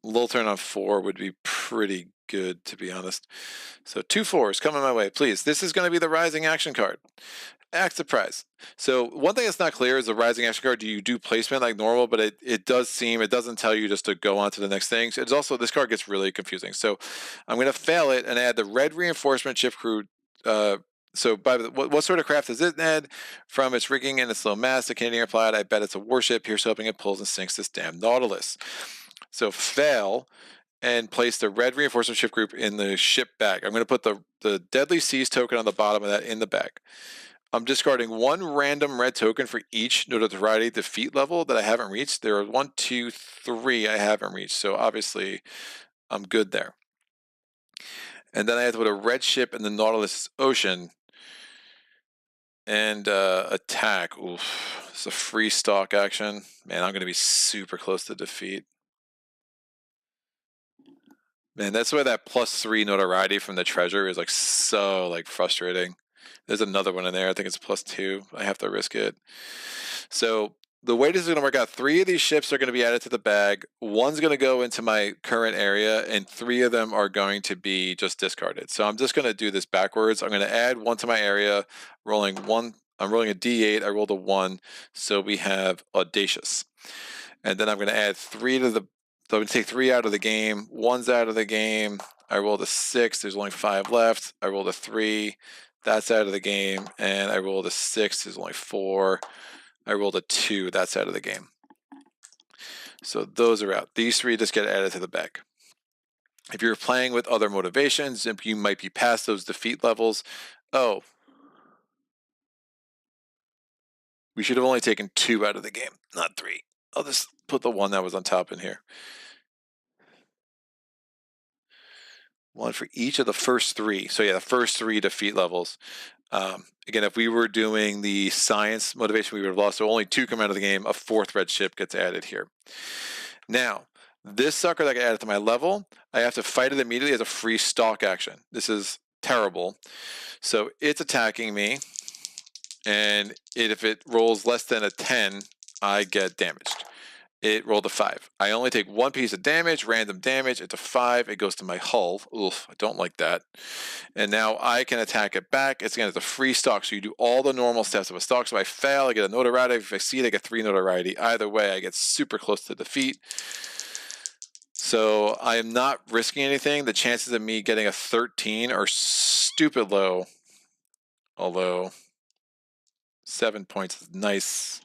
Lull turn on 4 would be pretty good, to be honest. So 2 4s coming my way, please. This is going to be the rising action card. Act surprise. So one thing that's not clear is the rising action card. Do you do placement like normal? But it doesn't tell you just to go on to the next thing. So it's also, this card gets really confusing. So I'm going to fail it and add the red reinforcement ship crew. So by the, what sort of craft does it add? From its rigging and its low mass, the Canadian replied, I bet it's a warship. Here's hoping it pulls and sinks this damn Nautilus. So fail and place the red reinforcement ship group in the ship bag. I'm going to put the Deadly Seas token on the bottom of that in the bag. I'm discarding 1 random red token for each notoriety defeat level that I haven't reached. There are 1, 2, 3 I haven't reached, so obviously I'm good there. And then I have to put a red ship in the Nautilus Ocean and attack. Oof, it's a free stock action. Man, I'm going to be super close to defeat. Man, that's why that +3 notoriety from the treasure is like so like frustrating. There's another one in there. I think it's +2. I have to risk it. So the way this is going to work out, 3 of these ships are going to be added to the bag. 1's going to go into my current area, and 3 of them are going to be just discarded. So I'm just going to do this backwards. I'm going to add 1 to my area, rolling 1. I'm rolling a D8. I rolled a 1, so we have Audacious. And then I'm going to add 3 to the. So I'm going to take 3 out of the game. 1's out of the game. I rolled a 6. There's only 5 left. I rolled a 3. That's out of the game. And I rolled a 6. There's only 4. I rolled a 2. That's out of the game. So those are out. These 3 just get added to the bag. If you're playing with other motivations, you might be past those defeat levels. Oh. We should have only taken 2 out of the game, not 3. I'll just put the 1 that was on top in here. 1 for each of the first 3. So yeah, the first 3 defeat levels. Again, if we were doing the science motivation, we would have lost. So only 2 come out of the game. A 4th red ship gets added here. Now, this sucker that got added to my level, I have to fight it immediately as a free stalk action. This is terrible. So it's attacking me, and if it rolls less than a 10, I get damaged. It rolled a 5. I only take 1 piece of damage, random damage. It's a 5. It goes to my hull. Oof, I don't like that. And now I can attack it back. It's a free stalk, so you do all the normal steps of a stalk. So if I fail, I get a notoriety. If I succeed, I get 3 notoriety. Either way, I get super close to defeat. So I am not risking anything. The chances of me getting a 13 are stupid low. Although 7 points is nice.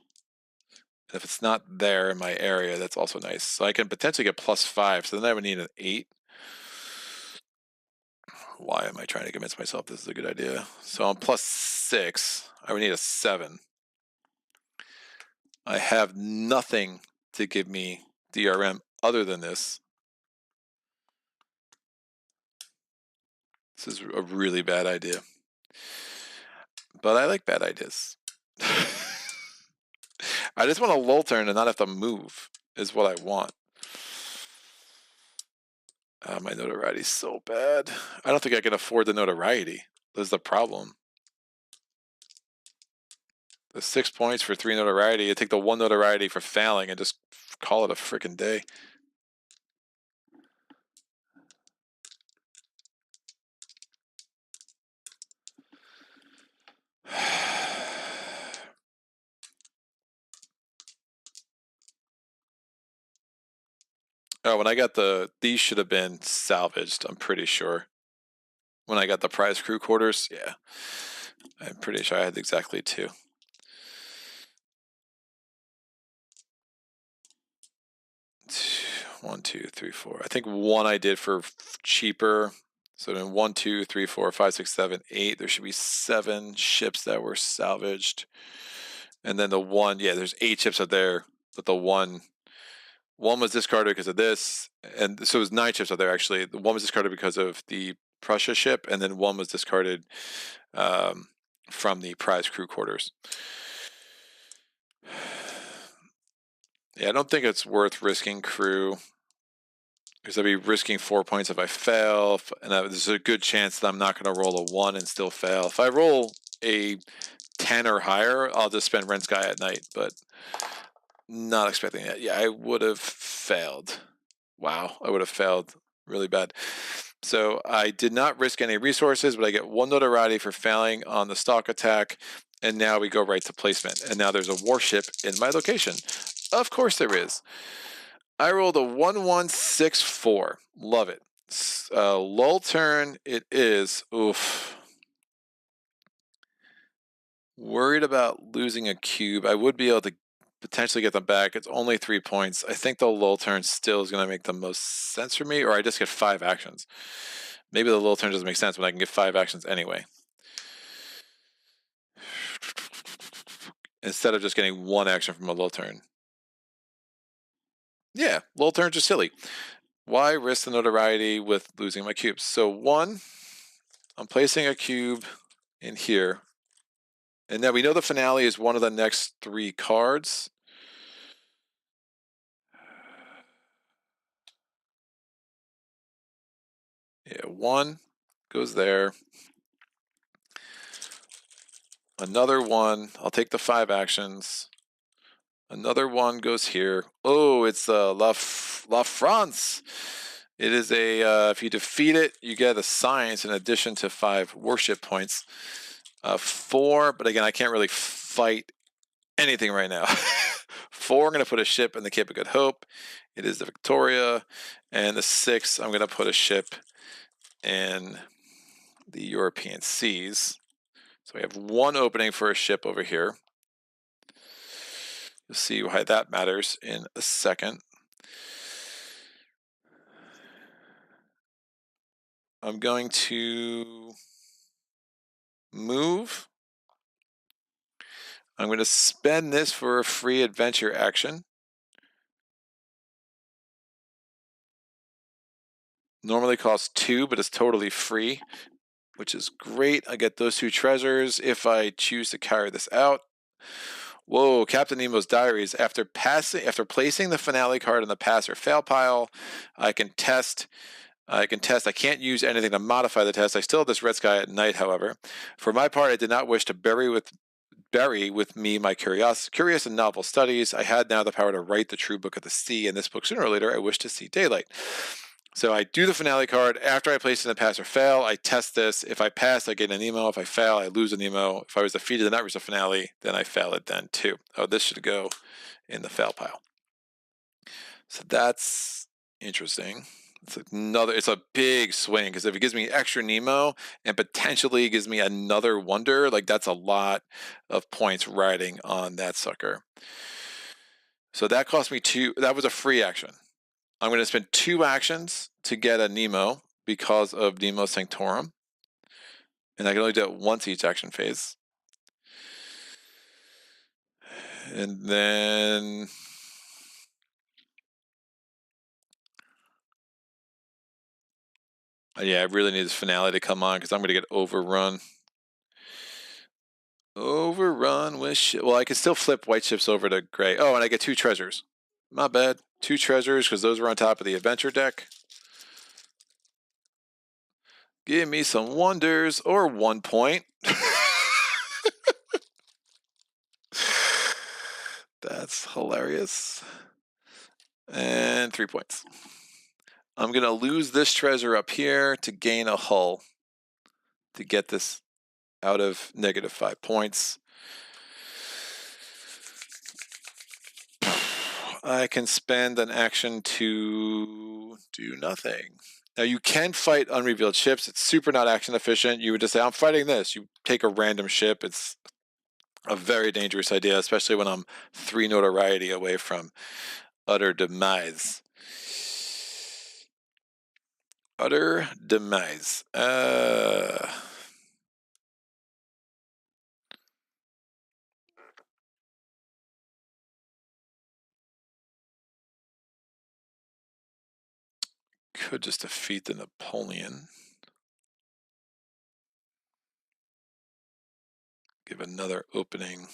If it's not there in my area, that's also nice. So I can potentially get +5. So then I would need an 8. Why am I trying to convince myself this is a good idea? So I'm +6. I would need a 7. I have nothing to give me DRM other than this. This is a really bad idea. But I like bad ideas. I just want a lull turn and not have to move, is what I want. My notoriety is so bad. I don't think I can afford the notoriety. That's the problem. The 6 points for 3 notoriety. You take the 1 notoriety for failing and just call it a freaking day. Oh, when I got these should have been salvaged, I'm pretty sure. When I got the prize crew quarters, yeah. I'm pretty sure I had exactly 2. One, 2, 3, 4. I think 1 I did for cheaper. So then 1, 2, 3, 4, 5, 6, 7, 8. There should be 7 ships that were salvaged. And then the 1, yeah, there's 8 ships out there, but the 1 was discarded because of this, and so it was 9 ships out there actually. The 1 was discarded because of the Prussia ship, and then 1 was discarded from the prize crew quarters. Yeah, I don't think it's worth risking crew, because I'd be risking 4 points if I fail, and there's a good chance that I'm not going to roll a 1 and still fail. If I roll a 10 or higher, I'll just spend Rent Sky at night, but not expecting that. Yeah, I would have failed. Wow, I would have failed really bad. So I did not risk any resources, but I get 1 notoriety for failing on the stalk attack, and now we go right to placement. And now there's a warship in my location. Of course there is. I rolled a 1164. Love it. Lull turn it is. Oof. Worried about losing a cube. I would be able to potentially get them back. It's only 3 points. I think the lull turn still is going to make the most sense for me, or I just get 5 actions. Maybe the lull turn doesn't make sense, but I can get 5 actions anyway. Instead of just getting 1 action from a lull turn. Yeah, lull turns are silly. Why risk the notoriety with losing my cubes? So 1, I'm placing a cube in here. And now we know the finale is one of the next 3 cards. Yeah, 1 goes there. Another 1. I'll take the 5 actions. Another 1 goes here. Oh, it's La France. It is a, if you defeat it, you get a science in addition to 5 warship points. 4, but again, I can't really fight anything right now. 4, I'm going to put a ship in the Cape of Good Hope. It is the Victoria. And the 6, I'm going to put a ship in the European seas. So we have one opening for a ship over here. You'll see why that matters in a second. I'm going to move. I'm going to spend this for a free adventure action. Normally costs 2, but it's totally free, which is great. I get those 2 treasures if I choose to carry this out. Whoa, Captain Nemo's Diaries. After placing the finale card in the pass or fail pile, I can test. I can't use anything to modify the test. I still have this red sky at night, however. For my part, I did not wish to bury with me my curious and novel studies. I had now the power to write the true book of the sea, and this book sooner or later I wish to see daylight. So I do the finale card. After I place it in the pass or fail, I test this. If I pass, I get an Nemo. If I fail, I lose a Nemo. If I was defeated and that was the finale, then I fail it then too. Oh, this should go in the fail pile. So that's interesting. It's a big swing, because if it gives me extra Nemo and potentially gives me another wonder, like that's a lot of points riding on that sucker. So that cost me 2. That was a free action. I'm going to spend 2 actions to get a Nemo because of Nemo Sanctorum. And I can only do it once each action phase. And then yeah, I really need this finale to come on, because I'm going to get overrun. Overrun with well, I can still flip white ships over to gray. Oh, and I get 2 treasures. Not bad. 2 treasures, because those were on top of the adventure deck. Give me some wonders, or 1 point. That's hilarious. And 3 points. I'm going to lose this treasure up here to gain a hull to get this out of -5 points. I can spend an action to do nothing. Now you can fight unrevealed ships. It's super not action efficient. You would just say, I'm fighting this. You take a random ship. It's a very dangerous idea, especially when I'm 3 notoriety away from utter demise. Utter demise. Could just defeat the Napoleon. Give another opening.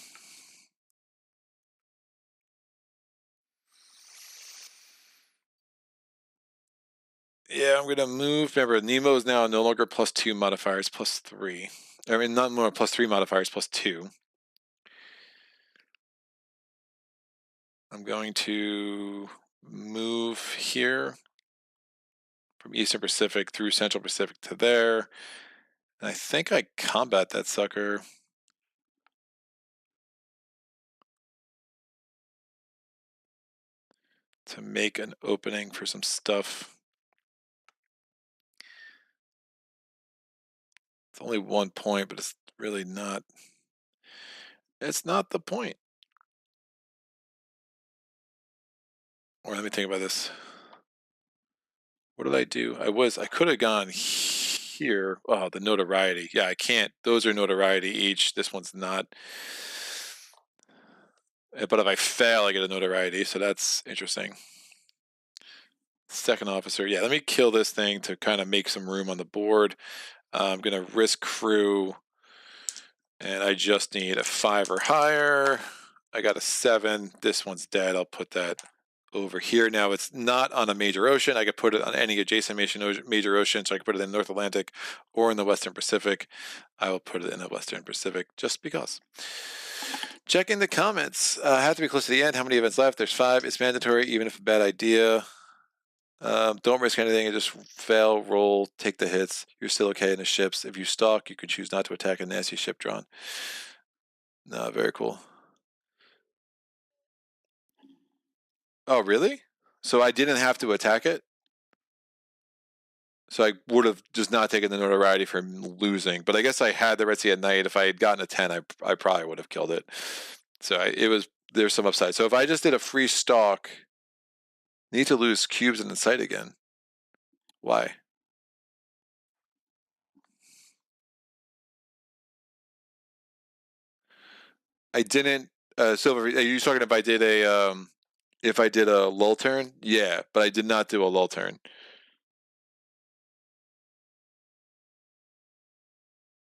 Yeah, I'm going to move. Remember, Nemo is now no longer +2 modifiers, +3. I mean, not more +3 modifiers, +2. I'm going to move here from Eastern Pacific through Central Pacific to there. And I think I combat that sucker. To make an opening for some stuff. It's only 1 point, but it's really not. It's not the point. Or let me think about this. What did I do? I could have gone here. Oh, the notoriety. Yeah, I can't. Those are notoriety each. This one's not. But if I fail, I get a notoriety, so that's interesting. Second officer. Yeah, let me kill this thing to kind of make some room on the board. I'm going to risk crew, and I just need a 5 or higher. I got a 7. This one's dead. I'll put that over here. Now it's not on a major ocean. I could put it on any adjacent major ocean, so I could put it in North Atlantic or in the Western Pacific. I will put it in the Western Pacific just because. Checking the comments. Have to be close to the end. How many events left? There's 5. It's mandatory, even if a bad idea. Don't risk anything and just fail, roll, take the hits. You're still okay in the ships. If you stalk, you can choose not to attack a nasty ship drawn. No, very cool. Oh, really? So I didn't have to attack it? So I would have just not taken the notoriety for losing. But I guess I had the Red Sea at night. If I had gotten a 10, I probably would have killed it. So there's some upside. So if I just did a free stalk, need to lose cubes in the site again. Why? I didn't. Silver, are you talking if I did a lull turn? Yeah, but I did not do a lull turn.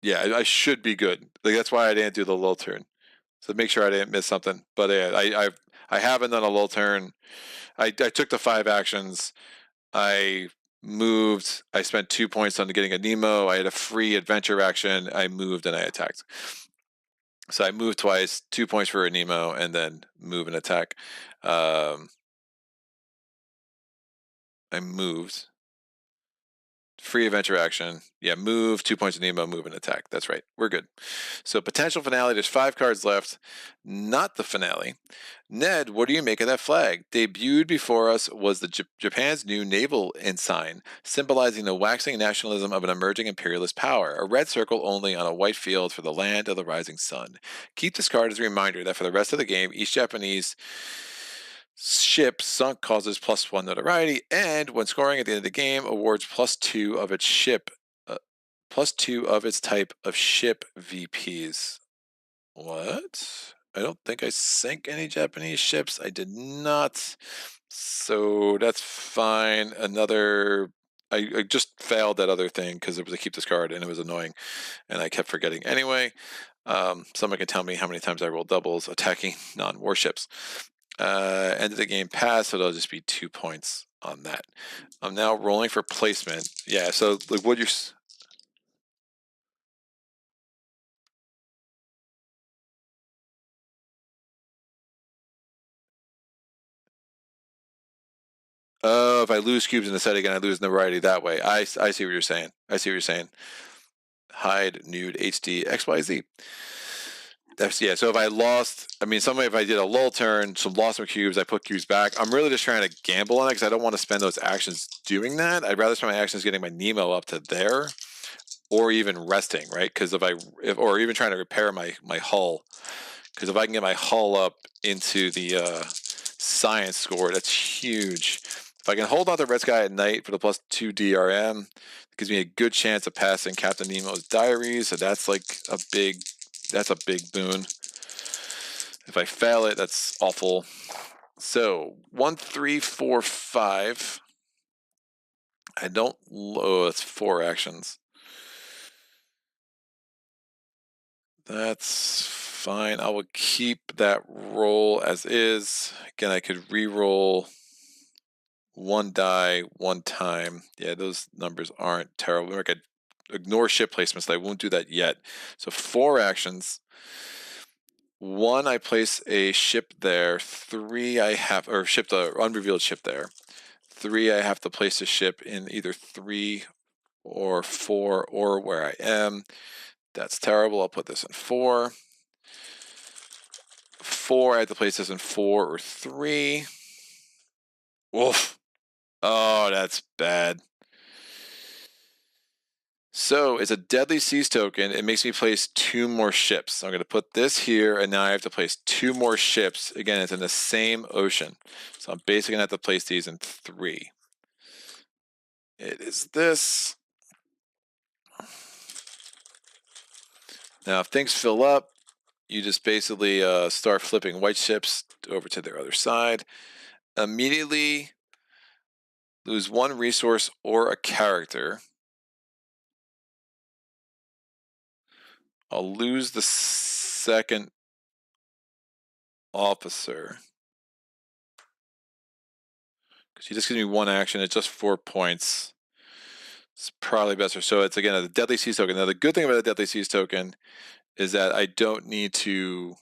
Yeah, I should be good. Like that's why I didn't do the lull turn. So make sure I didn't miss something. But yeah, I haven't done a lull turn. I took the 5 actions. I moved. I spent 2 points on getting a Nemo. I had a free adventure action. I moved and I attacked. So I moved twice, 2 points for a Nemo, and then move and attack. I moved. Free adventure action. Yeah, move, 2 points of Nemo, move and attack. That's right. We're good. So potential finale, there's 5 cards left. Not the finale. Ned, what do you make of that flag? Debuted before us was the Japan's new naval ensign, symbolizing the waxing nationalism of an emerging imperialist power. A red circle only on a white field for the land of the rising sun. Keep this card as a reminder that for the rest of the game, each Japanese ship sunk causes +1 notoriety, and when scoring at the end of the game, awards +2 of its ship, +2 of its type of ship VPs. What? I don't think I sank any Japanese ships. I did not. So that's fine. I just failed that other thing because it was a keep this card and it was annoying, and I kept forgetting anyway. Someone can tell me how many times I rolled doubles attacking non-warships. End of the game pass, so it'll just be 2 points on that. I'm now rolling for placement. Yeah, so like what you're. Oh, if I lose cubes in the set again, I lose notoriety that way. I see what you're saying. I see what you're saying. Hide, nude, HD, XYZ. That's, yeah, so if I lost, I mean, if I did a lull turn, so lost some cubes, I put cubes back. I'm really just trying to gamble on it because I don't want to spend those actions doing that. I'd rather spend my actions getting my Nemo up to there, or even resting, right? Because or even trying to repair my hull. Because if I can get my hull up into the science score, that's huge. If I can hold on to Red Sky at night for the +2 DRM, it gives me a good chance of passing Captain Nemo's diaries. So that's like that's a big boon. If I fail it, that's awful. So 1, 3, 4, 5. I don't. Oh, it's 4 actions. That's fine. I will keep that roll as is. Again, I could re-roll 1 die 1 time. Yeah, those numbers aren't terrible. I could ignore ship placements. I won't do that yet. So 4 actions. 1, I place a ship there. 3, I have, or ship the unrevealed ship there. 3, I have to place a ship in either 3 or 4 or where I am. That's terrible. I'll put this in 4. 4, I have to place this in 4 or 3. Wolf. Oh, that's bad. So it's a Deadly Seas token. It makes me place 2 more ships. So I'm going to put this here, and now I have to place 2 more ships. Again, it's in the same ocean. So I'm basically going to have to place these in 3. It is this. Now, if things fill up, you just basically start flipping white ships over to their other side. Immediately lose 1 resource or a character. I'll lose the second officer. Because he just gives me 1 action. It's just 4 points. It's probably better. So it's, again, a Deadly Seas token. Now, the good thing about the Deadly Seas token is that I don't need to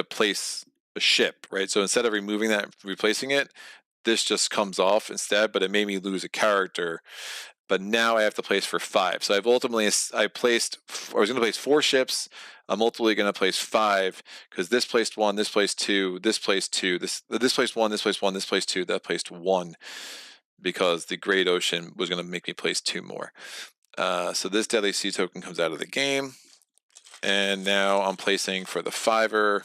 place a ship, right? So instead of removing that, replacing it, this just comes off instead, but it made me lose a character. But now I have to place for 5. So I've ultimately, I was going to place 4 ships. I'm ultimately going to place 5 because this placed 1, this placed 2, this placed 2, this placed 1, this placed 1, this placed 2, that placed 1. because the Great Ocean was going to make me place 2 more. So this Deadly Sea token comes out of the game. And now I'm placing for the 5er.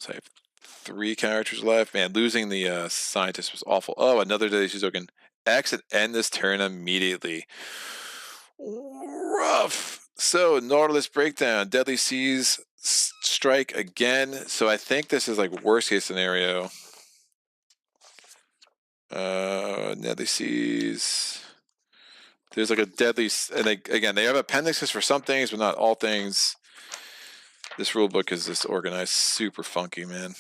So I have 3 characters left. Man, losing the scientist was awful. Oh, another Deadly Sea token. Exit, end this turn immediately. Rough. So Nautilus breakdown. Deadly Seas strike again. So I think this is like worst case scenario. Deadly Seas. There's like a deadly, and again, they have appendixes for some things, but not all things. This rule book is just organized super funky, man.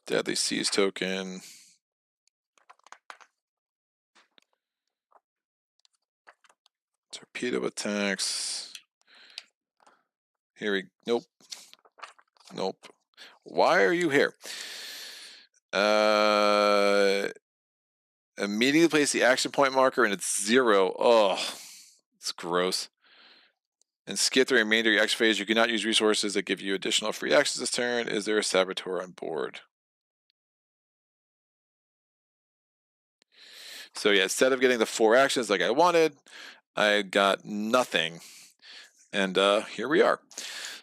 Deadly Seas token. Torpedo attacks. Here we, nope. Nope. Why are you here? Immediately place the action point marker and it's 0. Oh, it's gross. And skip the remainder of your action phase. You cannot use resources that give you additional free actions this turn. Is there a saboteur on board? So yeah, instead of getting the 4 actions like I wanted, I got nothing. And here we are.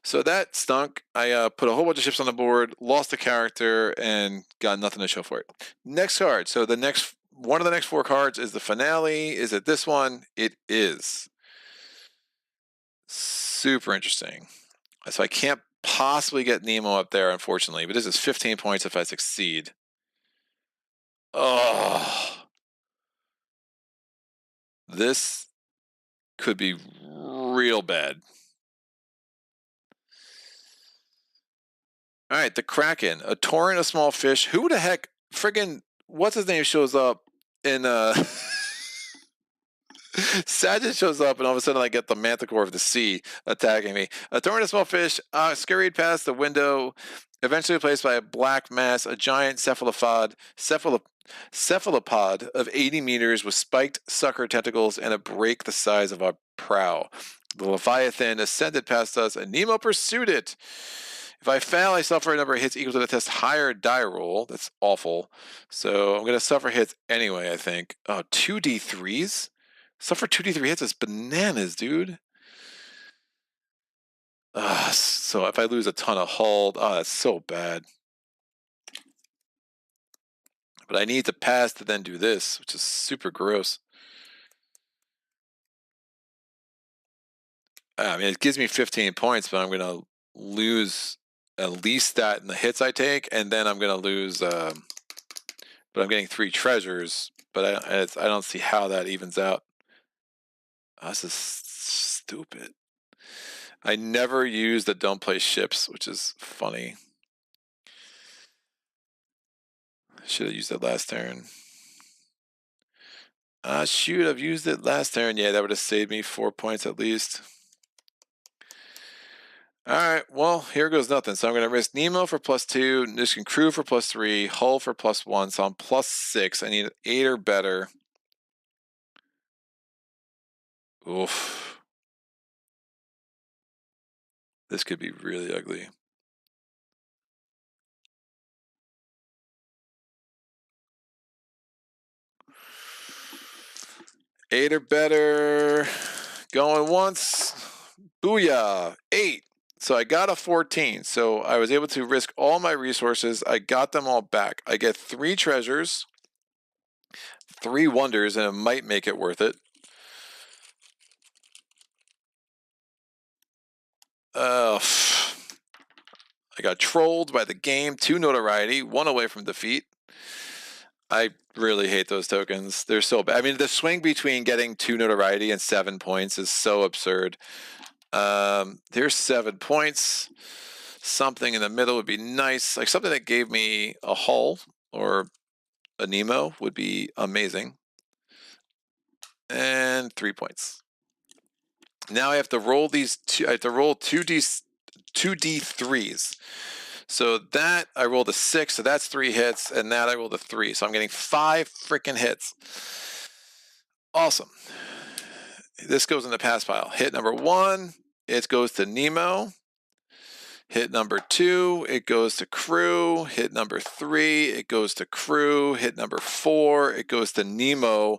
So that stunk. I put a whole bunch of ships on the board, lost a character, and got nothing to show for it. Next card. So the next one of the next 4 cards is the finale. Is it this one? It is. Super interesting. So I can't possibly get Nemo up there, unfortunately, but this is 15 points if I succeed. Oh. This could be real bad. All right, the Kraken, a torrent of small fish. Who the heck, friggin', what's his name shows up in Sagitt shows up, and all of a sudden I get the Manticore of the Sea attacking me. A torrent of small fish scurried past the window, eventually replaced by a black mass, a giant cephalopod of 80 meters with spiked sucker tentacles and a break the size of a prow. The Leviathan ascended past us, and Nemo pursued it. If I fail, I suffer a number of hits equal to the test's higher die roll. That's awful. So I'm going to suffer hits anyway, I think. Oh, 2d3s? Suffer 2d3 hits is bananas, dude. So if I lose a ton of hull, that's so bad. But I need to pass to then do this, which is super gross. I mean, it gives me 15 points, but I'm going to lose at least that in the hits I take, and then I'm going to lose, but I'm getting 3 treasures, but I don't see how that evens out. This is stupid. I never use the don't play ships, which is funny. Should have used it last turn. Shoot, I've used it last turn. Yeah, that would have saved me 4 points at least. Alright, well, here goes nothing. So I'm going to risk Nemo for +2, Niskin Crew for +3, Hull for +1, so I'm +6. I need an 8 or better. Oof. This could be really ugly. Eight or better. Going once. Booyah. 8. So I got a 14. So I was able to risk all my resources. I got them all back. I get 3 treasures, 3 wonders, and it might make it worth it. I got trolled by the game. 2 notoriety, 1 away from defeat. I really hate those tokens. They're so bad. I mean, the swing between getting 2 notoriety and 7 points is so absurd. There's 7 points. Something in the middle would be nice. Like something that gave me a hull or a Nemo would be amazing. And 3 points. Now I have to roll these two. I have to roll 2d3s. So that I rolled a 6, so that's 3 hits, and that I rolled a 3. So I'm getting 5 freaking hits. Awesome. This goes in the pass pile. Hit number 1, it goes to Nemo. Hit number 2, it goes to crew. Hit number 3, it goes to crew. Hit number 4, it goes to Nemo.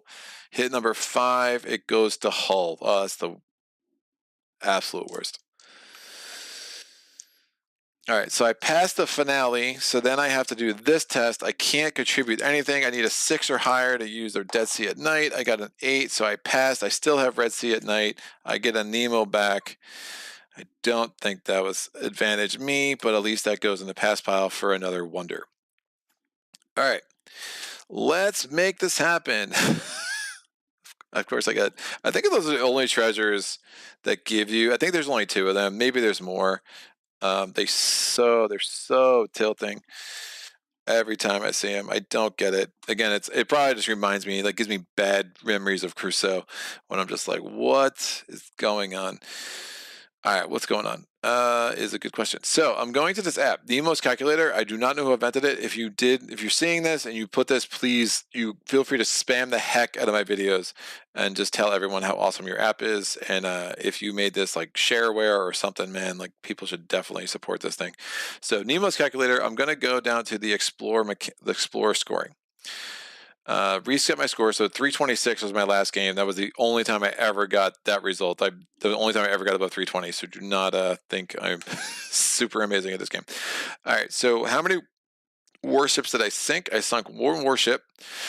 Hit number 5, it goes to hull. Oh, that's the absolute worst. All right, so I passed the finale, so then I have to do this test. I can't contribute anything. I need a 6 or higher to use their Dead Sea at Night. I got an 8, so I passed. I still have Red Sea at Night. I get a Nemo back. I don't think that was advantage me, but at least that goes in the pass pile for another wonder. All right, let's make this happen. Of course, I think those are the only treasures that give you. I think there's only 2 of them. Maybe there's more. They're so tilting every time I see them. I don't get it. Again, it probably just reminds me, like, gives me bad memories of Crusoe when I'm just like, what is going on? All right, what's going on? Is a good question. So I'm going to this app, Nemo's Calculator. I do not know who invented it. If you're seeing this and you put this, please, you feel free to spam the heck out of my videos and just tell everyone how awesome your app is. And if you made this like shareware or something, man, like people should definitely support this thing. So Nemo's Calculator, I'm going to go down to the Explorer scoring. Reset my score. So 326 was my last game. That was the only time I ever got that result. The only time I ever got above 320. So do not think I'm super amazing at this game. All right. So how many warships did I sink? I sunk 1 warship.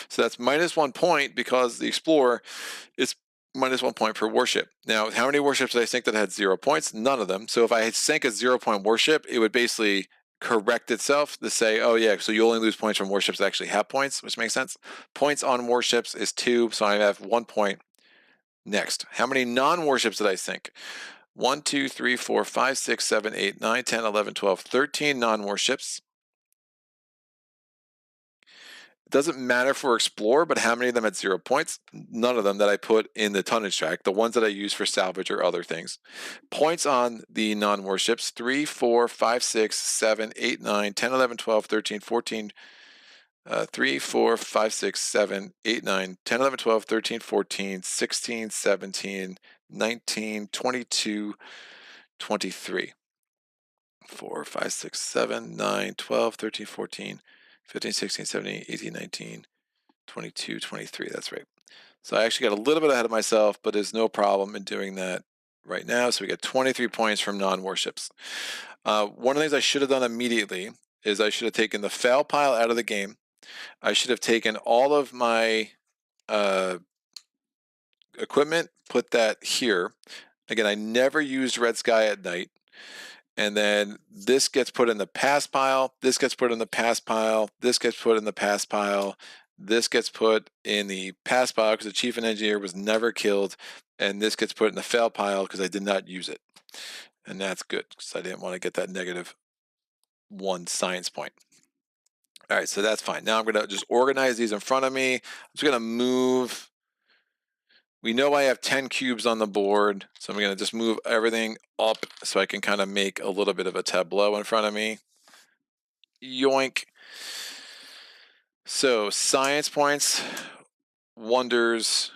So that's -1 point because the Explorer is -1 point per warship. Now, how many warships did I sink that had 0 points? None of them. So if I had sank a 0-point warship, it would basically correct itself to say, oh yeah, so you only lose points from warships that actually have points, which makes sense. Points on warships is 2, so I have 1 point. Next, how many non-warships did I sink? 1, 2, 3, 4, 5, 6, 7, 8, 9, 10, 11, 12, 13 non-warships. It doesn't matter for Explorer, but how many of them had 0 points? None of them that I put in the tonnage track, the ones that I use for salvage or other things. Points on the non-warships, 3, 4, 5, 6, 7, 8, 9, 10, 11, 12, 13, 14, 3, 4, 5, 6, 7, 8, 9, 10, 11, 12, 13, 14, 16, 17, 19, 22, 23. 4, 5, 6, 7, 9, 12, 13, 14, 15, 16, 17, 18, 19, 22, 23. That's right. So I actually got a little bit ahead of myself, but there's no problem in doing that right now. So we got 23 points from non-warships. One of the things I should have done immediately is I should have taken the fail pile out of the game. I should have taken all of my equipment, put that here. Again, I never used Red Sky at Night. And then this gets put in the pass pile. This gets put in the pass pile. This gets put in the pass pile. This gets put in the pass pile because the chief and engineer was never killed. And this gets put in the fail pile because I did not use it. And that's good because I didn't want to get that -1 science point. All right, so that's fine. Now I'm going to just organize these in front of me. I'm just going to move. We know I have 10 cubes on the board, so I'm going to just move everything up so I can kind of make a little bit of a tableau in front of me. Yoink. So science points, wonders,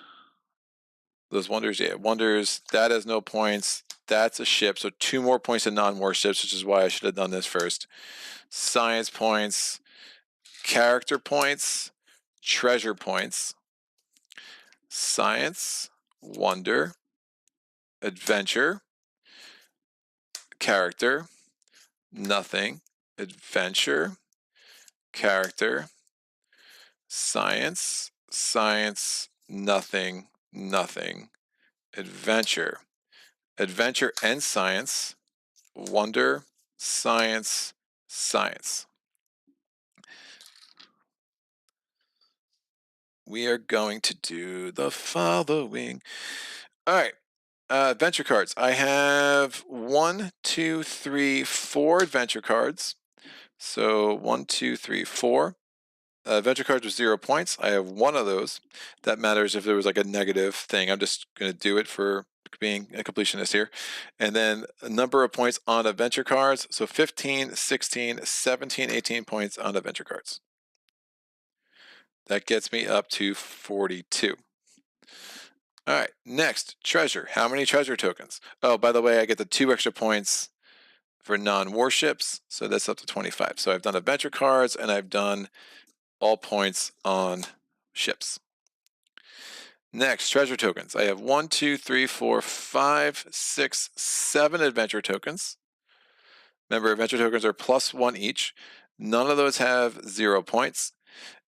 those wonders, yeah, wonders, that has no points. That's a ship, so 2 more points to non-warships, which is why I should have done this first. Science points, character points, treasure points, science, wonder, adventure, character, nothing, adventure, character, science, science, nothing, nothing, adventure, adventure and science, wonder, science, science. We are going to do the following. All right. Adventure cards. I have 1, 2, 3, 4 adventure cards. So 1, 2, 3, 4. Adventure cards with 0 points. I have 1 of those. That matters if there was like a negative thing. I'm just going to do it for being a completionist here. And then a number of points on adventure cards. So 15, 16, 17, 18 points on adventure cards. That gets me up to 42. All right, next, treasure. How many treasure tokens? Oh, by the way, I get the 2 extra points for non-warships. So that's up to 25. So I've done adventure cards and I've done all points on ships. Next, treasure tokens. I have 1, 2, 3, 4, 5, 6, 7 adventure tokens. Remember, adventure tokens are +1 each. None of those have 0 points.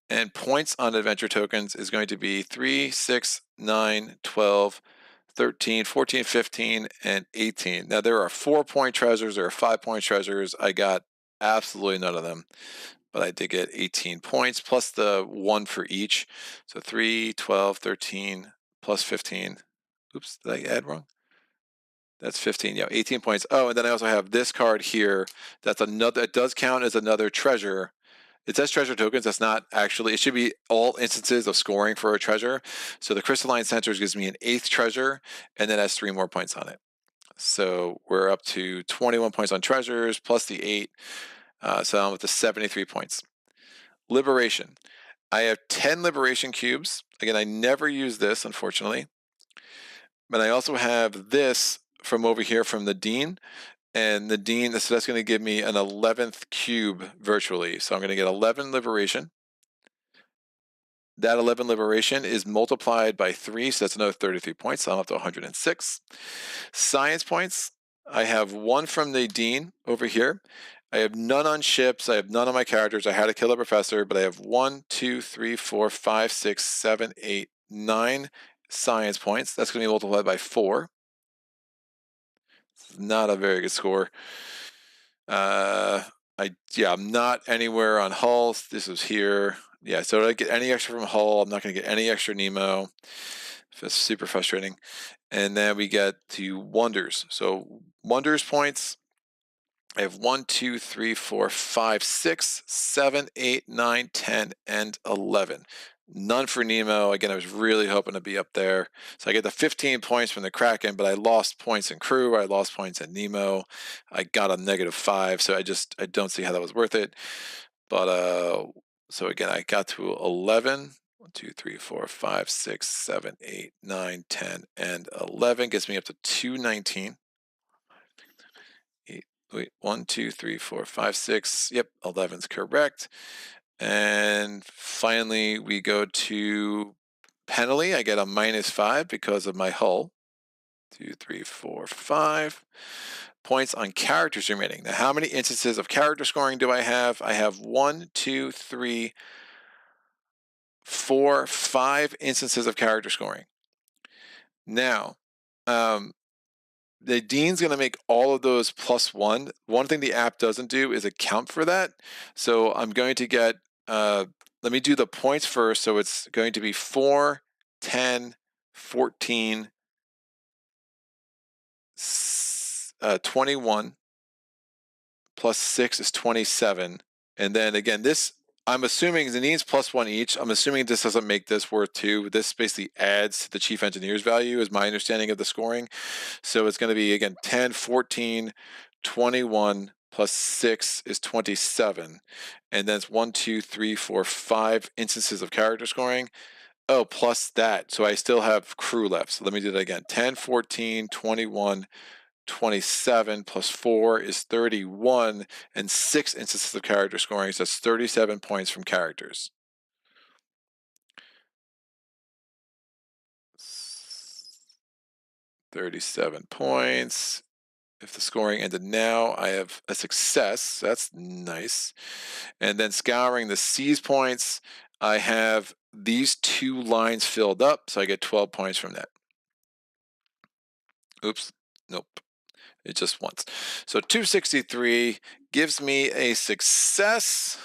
And points on adventure tokens is going to be 3, 6, 9, 12, 13, 14, 15, and 18. Now, there are 4-point treasures, there are 5-point treasures. I got absolutely none of them, but I did get 18 points plus the 1 for each. So 3, 12, 13, plus 15. Oops, did I add wrong? That's 15, yeah, 18 points. Oh, and then I also have this card here. That's another, it does count as another treasure. It says treasure tokens. That's not actually, it should be all instances of scoring for a treasure. So the crystalline centers gives me an 8th treasure, and then has 3 more points on it. So we're up to 21 points on treasures plus the 8. So I'm up to 73 points. Liberation. I have 10 liberation cubes. Again, I never use this, unfortunately. But I also have this from over here from Nadeen. And Nadeen, so that's going to give me an 11th cube virtually. So I'm going to get 11 liberation. That 11 liberation is multiplied by 3, so that's another 33 points. So I'm up to 106. Science points. I have 1 from Nadeen over here. I have none on ships. I have none on my characters. I had to kill a professor, but I have 1, 2, 3, 4, 5, 6, 7, 8, 9 science points. That's going to be multiplied by 4. Not a very good score. I'm not anywhere on Hull. This was here. Yeah, so I don't get any extra from Hull. I'm not going to get any extra Nemo. It's super frustrating. And then we get to wonders. So wonders points. I have 1, 2, 3, 4, 5, 6, 7, 8, 9, 10, and 11. None for Nemo. Again, I was really hoping to be up there. So I get the 15 points from the Kraken, but I lost points in crew. I lost points in Nemo. I got a -5, so I don't see how that was worth it. But so again, I got to 11. 1, 2, 3, 4, 5, 6, 7, 8, 9, 10, and 11 gets me up to 219. 8, wait, 1, 2, 3, 4, 5, 6. Yep, 11's correct. And finally, we go to penalty. I get a -5 because of my hull. 2, 3, 4, 5 points on characters remaining. Now, how many instances of character scoring do I have? I have 1, 2, 3, 4, 5 instances of character scoring. Now, the Dean's going to make all of those +1. One thing the app doesn't do is account for that. So I'm going to get, let me do the points first. So it's going to be 4, 10, 14, 21, plus 6 is 27. And then again, this, I'm assuming the needs +1 each. I'm assuming this doesn't make this worth 2. This basically adds to the chief engineer's value is my understanding of the scoring. So it's going to be, again, 10, 14, 21 plus 6 is 27. And then it's 1, 2, 3, 4, 5 instances of character scoring. Oh, plus that. So I still have crew left. So let me do that again. 10, 14, 21, 27 plus 4 is 31, and 6 instances of character scoring. So that's 37 points from characters. $37 points. If the scoring ended now, I have a success. That's nice. And then scouring the seas points, I have these 2 lines filled up, so I get 12 points from that. Oops, nope. It just once. So 263 gives me a success.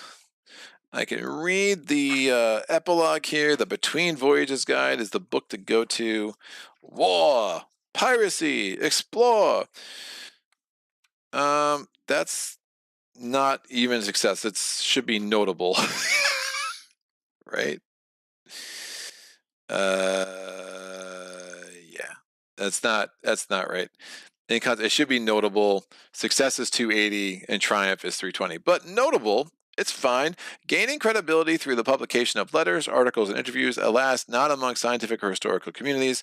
I can read the epilogue here. The Between Voyages Guide is the book to go to. War, piracy, explore. That's not even a success. It should be notable, right? Yeah, that's not right. It should be notable. Success is 280 and triumph is 320. But notable It's fine. Gaining credibility through the publication of letters, articles, and interviews, alas, not among scientific or historical communities,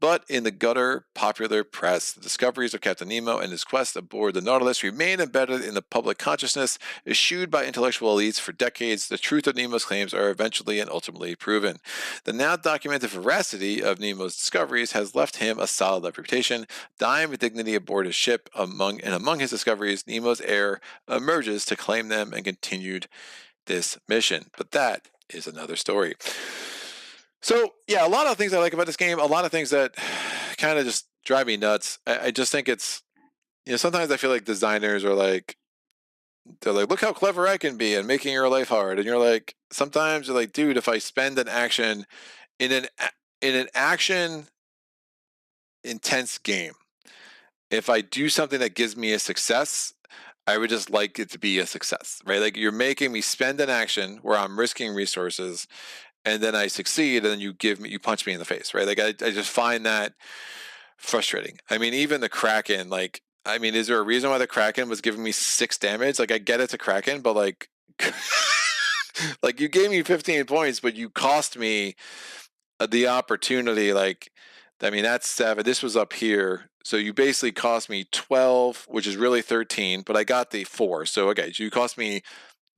but in the gutter popular press. The discoveries of Captain Nemo and his quest aboard the Nautilus remain embedded in the public consciousness, eschewed by intellectual elites for decades. The truth of Nemo's claims are eventually and ultimately proven. The now documented veracity of Nemo's discoveries has left him a solid reputation, dying with dignity aboard his ship. Among his discoveries, Nemo's heir emerges to claim them and continued this mission. But that is another story. So, yeah, a lot of things I like about this game, a lot of things that kind of just drive me nuts. I just think it's, sometimes I feel like designers are like, they're like, look how clever I can be and making your life hard. And you're like, sometimes you're like, dude, if I spend an action in an action intense game, if I do something that gives me a success, I would just like it to be a success, right? Like you're making me spend an action where I'm risking resources and then I succeed and then you punch me in the face, right? Like I just find that frustrating. I mean, even the Kraken, like, I mean, is there a reason why the Kraken was giving me 6 damage? Like I get it's a Kraken, but like, like you gave me 15 points, but you cost me the opportunity. Like, I mean, that's 7. This was up here. So you basically cost me 12, which is really 13, but I got the 4. So, okay, so you cost me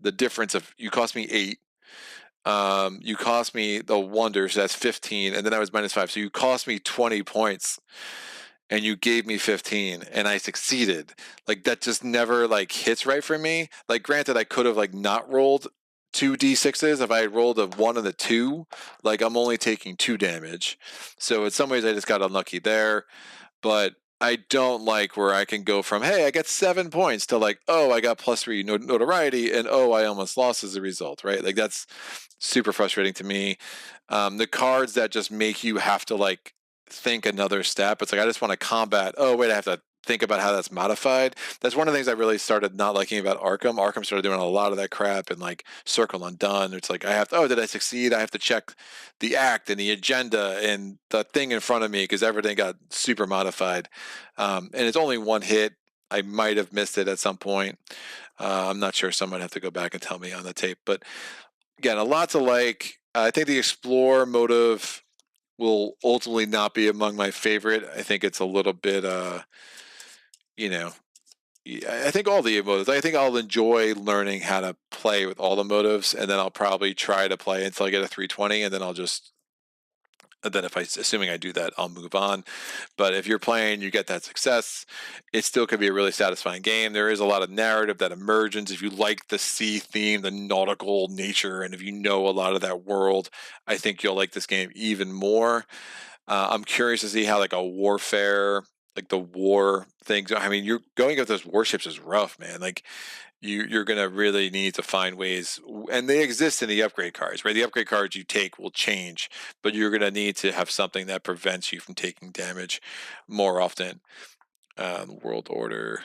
the difference of, you cost me 8. You cost me the wonder, so that's 15, and then I was -5. So you cost me 20 points and you gave me 15 and I succeeded. Like that just never like hits right for me. Like granted, I could have like not rolled 2d6s. If I had rolled a 1 and a 2, like I'm only taking 2 damage. So in some ways I just got unlucky there. But I don't like where I can go from, hey, I got 7 points to like, oh, I got +3 notoriety and oh, I almost lost as a result, right? Like that's super frustrating to me. The cards that just make you have to like think another step. It's like I just want to combat. Oh wait, I have to think about how that's modified. That's one of the things I really started not liking about Arkham. Arkham started doing a lot of that crap and like Circle Undone. It's like I have to, oh, did I succeed? I have to check the act and the agenda and the thing in front of me because everything got super modified. And it's only one hit. I might have missed it at some point. I'm not sure. Someone have to go back and tell me on the tape. But again, a lot to like. I think the explore motive will ultimately not be among my favorite. I think it's a little bit, you know, I think all the motives. I think I'll enjoy learning how to play with all the motives, and then I'll probably try to play until I get a 320, and then I'll just. And then if assuming I do that, I'll move on. But if you're playing, you get that success, it still could be a really satisfying game. There is a lot of narrative that emerges. If you like the sea theme, the nautical nature, and if you know a lot of that world, I think you'll like this game even more. I'm curious to see how like a warfare, like the war things. I mean, you're going with those warships is rough, man. Like you're gonna really need to find ways, and they exist in the upgrade cards, right? The upgrade cards you take will change, but you're gonna need to have something that prevents you from taking damage more often. World order.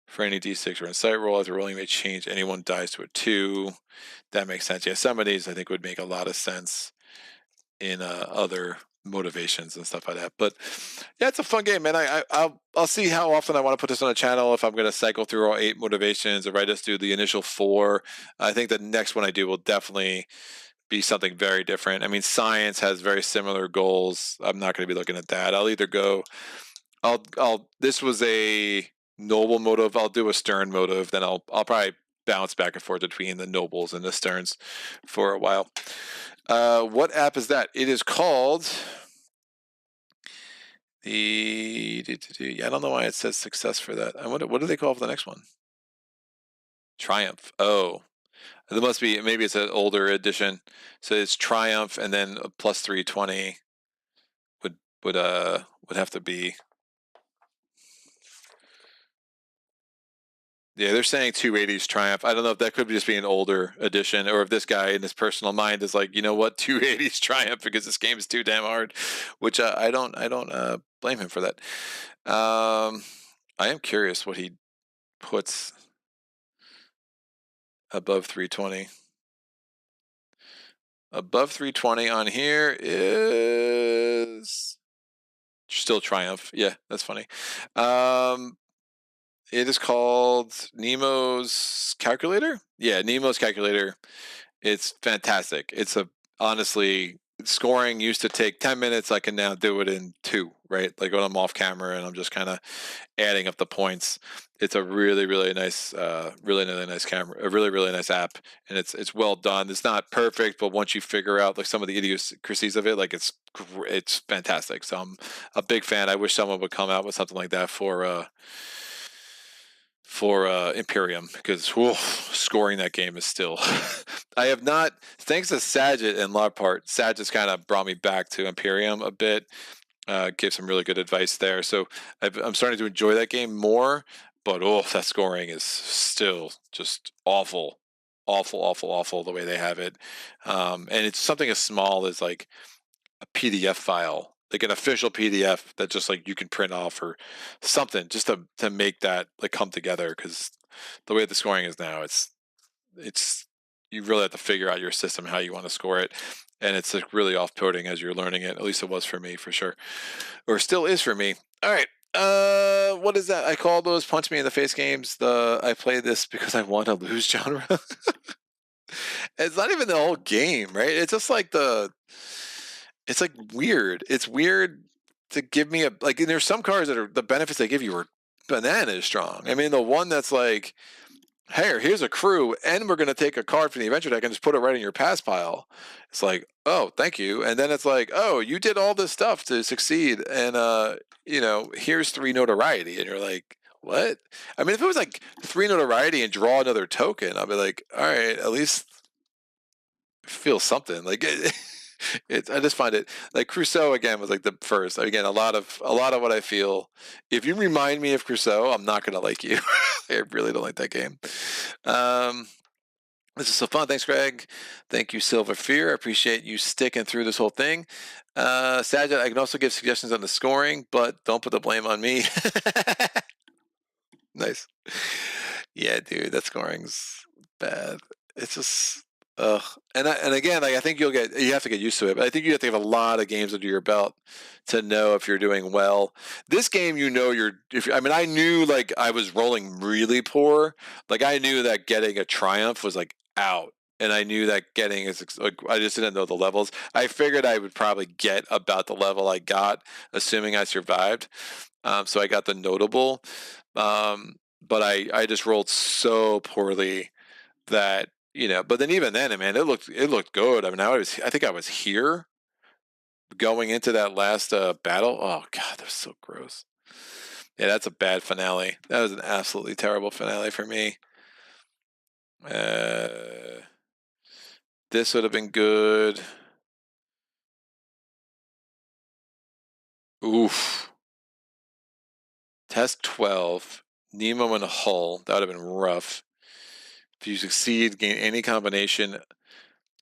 For any d6 or insight roll, as a rolling may change, anyone dies to a 2. That makes sense. Yeah, some of these I think would make a lot of sense in other motivations and stuff like that. But yeah, it's a fun game, man. I'll see how often I want to put this on the channel. If I'm going to cycle through all 8 motivations, if I just do the initial 4, I think the next one I do will definitely be something very different. I mean, science has very similar goals. I'm not going to be looking at that. I'll either go. I'll. This was a noble motive. I'll do a stern motive. Then I'll probably bounce back and forth between the nobles and the sterns for a while. What app is that? It is called the. Yeah, I don't know why it says success for that. I wonder what do they call for the next one? Triumph. Oh, it must be. Maybe it's an older edition. So it's Triumph, and then a plus 320 would have to be. Yeah, they're saying 280s Triumph. I don't know if that could just be an older edition, or if this guy in his personal mind is like, you know what, 280s Triumph because this game is too damn hard. Which I don't blame him for that. I am curious what he puts above 320. Above 320 on here is still Triumph. Yeah, that's funny. It is called Nemo's Calculator. Yeah, Nemo's Calculator. It's fantastic. It's a honestly scoring used to take 10 minutes. I can now do it in 2, right? Like when I'm off camera and I'm just kind of adding up the points. It's a really, really nice camera, a really nice app, and it's well done. It's not perfect, but once you figure out like some of the idiosyncrasies of it, like it's fantastic. So I'm a big fan. I wish someone would come out with something like that for Imperium, because scoring that game is still. I have not, thanks to Saget and Lodpart. Saget's kind of brought me back to Imperium a bit. Gave some really good advice there. So I'm starting to enjoy that game more. But that scoring is still just awful, awful the way they have it. And it's something as small as like a PDF file, like an official PDF that just like you can print off or something, just to make that like come together. Because the way the scoring is now, it's you really have to figure out your system, how you want to score it, and it's like really off-putting as you're learning it. At least it was for me, for sure, or still is for me. All right. What is that? I call those punch me in the face games. I play this because I want to lose genre. It's not even the whole game, right? It's just like it's like weird. It's weird to give me and there's some cards that are the benefits they give you are bananas strong. I mean, the one that's like, hey, here's a crew, and we're going to take a card from the adventure deck and just put it right in your pass pile. It's like, oh, thank you. And then it's like, oh, you did all this stuff to succeed, and here's 3 notoriety, and you're like, what? I mean, if it was like 3 notoriety and draw another token, I'll be like, all right, at least feel something. Like I just find it like Crusoe again was like the first. Again, a lot of what I feel. If you remind me of Crusoe, I'm not gonna like you. I really don't like that game. This is so fun. Thanks, Greg. Thank you, Silver Fear. I appreciate you sticking through this whole thing. Saget, I can also give suggestions on the scoring, but don't put the blame on me. Nice. Yeah, dude, that scoring's bad. It's just ugh. And again, like I think you have to get used to it. But I think you have to have a lot of games under your belt to know if you're doing well. This game, I knew like I was rolling really poor. Like I knew that getting a triumph was like out. And I knew that getting is like I just didn't know the levels. I figured I would probably get about the level I got, assuming I survived. So I got the notable. But I just rolled so poorly that but then even then, man, it looked good. I mean, I think I was here going into that last battle. Oh god, that was so gross. Yeah, that's a bad finale. That was an absolutely terrible finale for me. This would have been good. Oof. Test 12. Nemo and Hull. That would have been rough. If you succeed, gain any combination.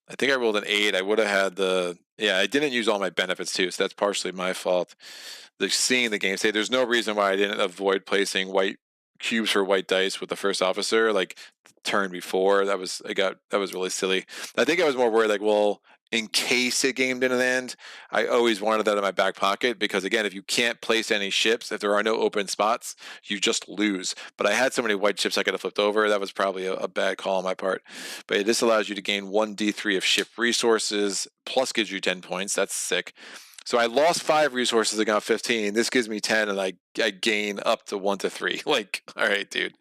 I think I rolled an 8. I would have had I didn't use all my benefits too, so that's partially my fault. Seeing the game say there's no reason why I didn't avoid placing white cubes for white dice with the first officer like the turn before. That was really silly. I think I was more worried like, well, in case the game didn't end, I always wanted that in my back pocket because again, if you can't place any ships, if there are no open spots, you just lose. But I had so many white ships I could have flipped over. That was probably a bad call on my part. But this allows you to gain 1d3 of ship resources, plus gives you 10 points. That's sick. So I lost 5 resources and got 15. This gives me 10, and I gain up to 1 to 3. Like, all right, dude.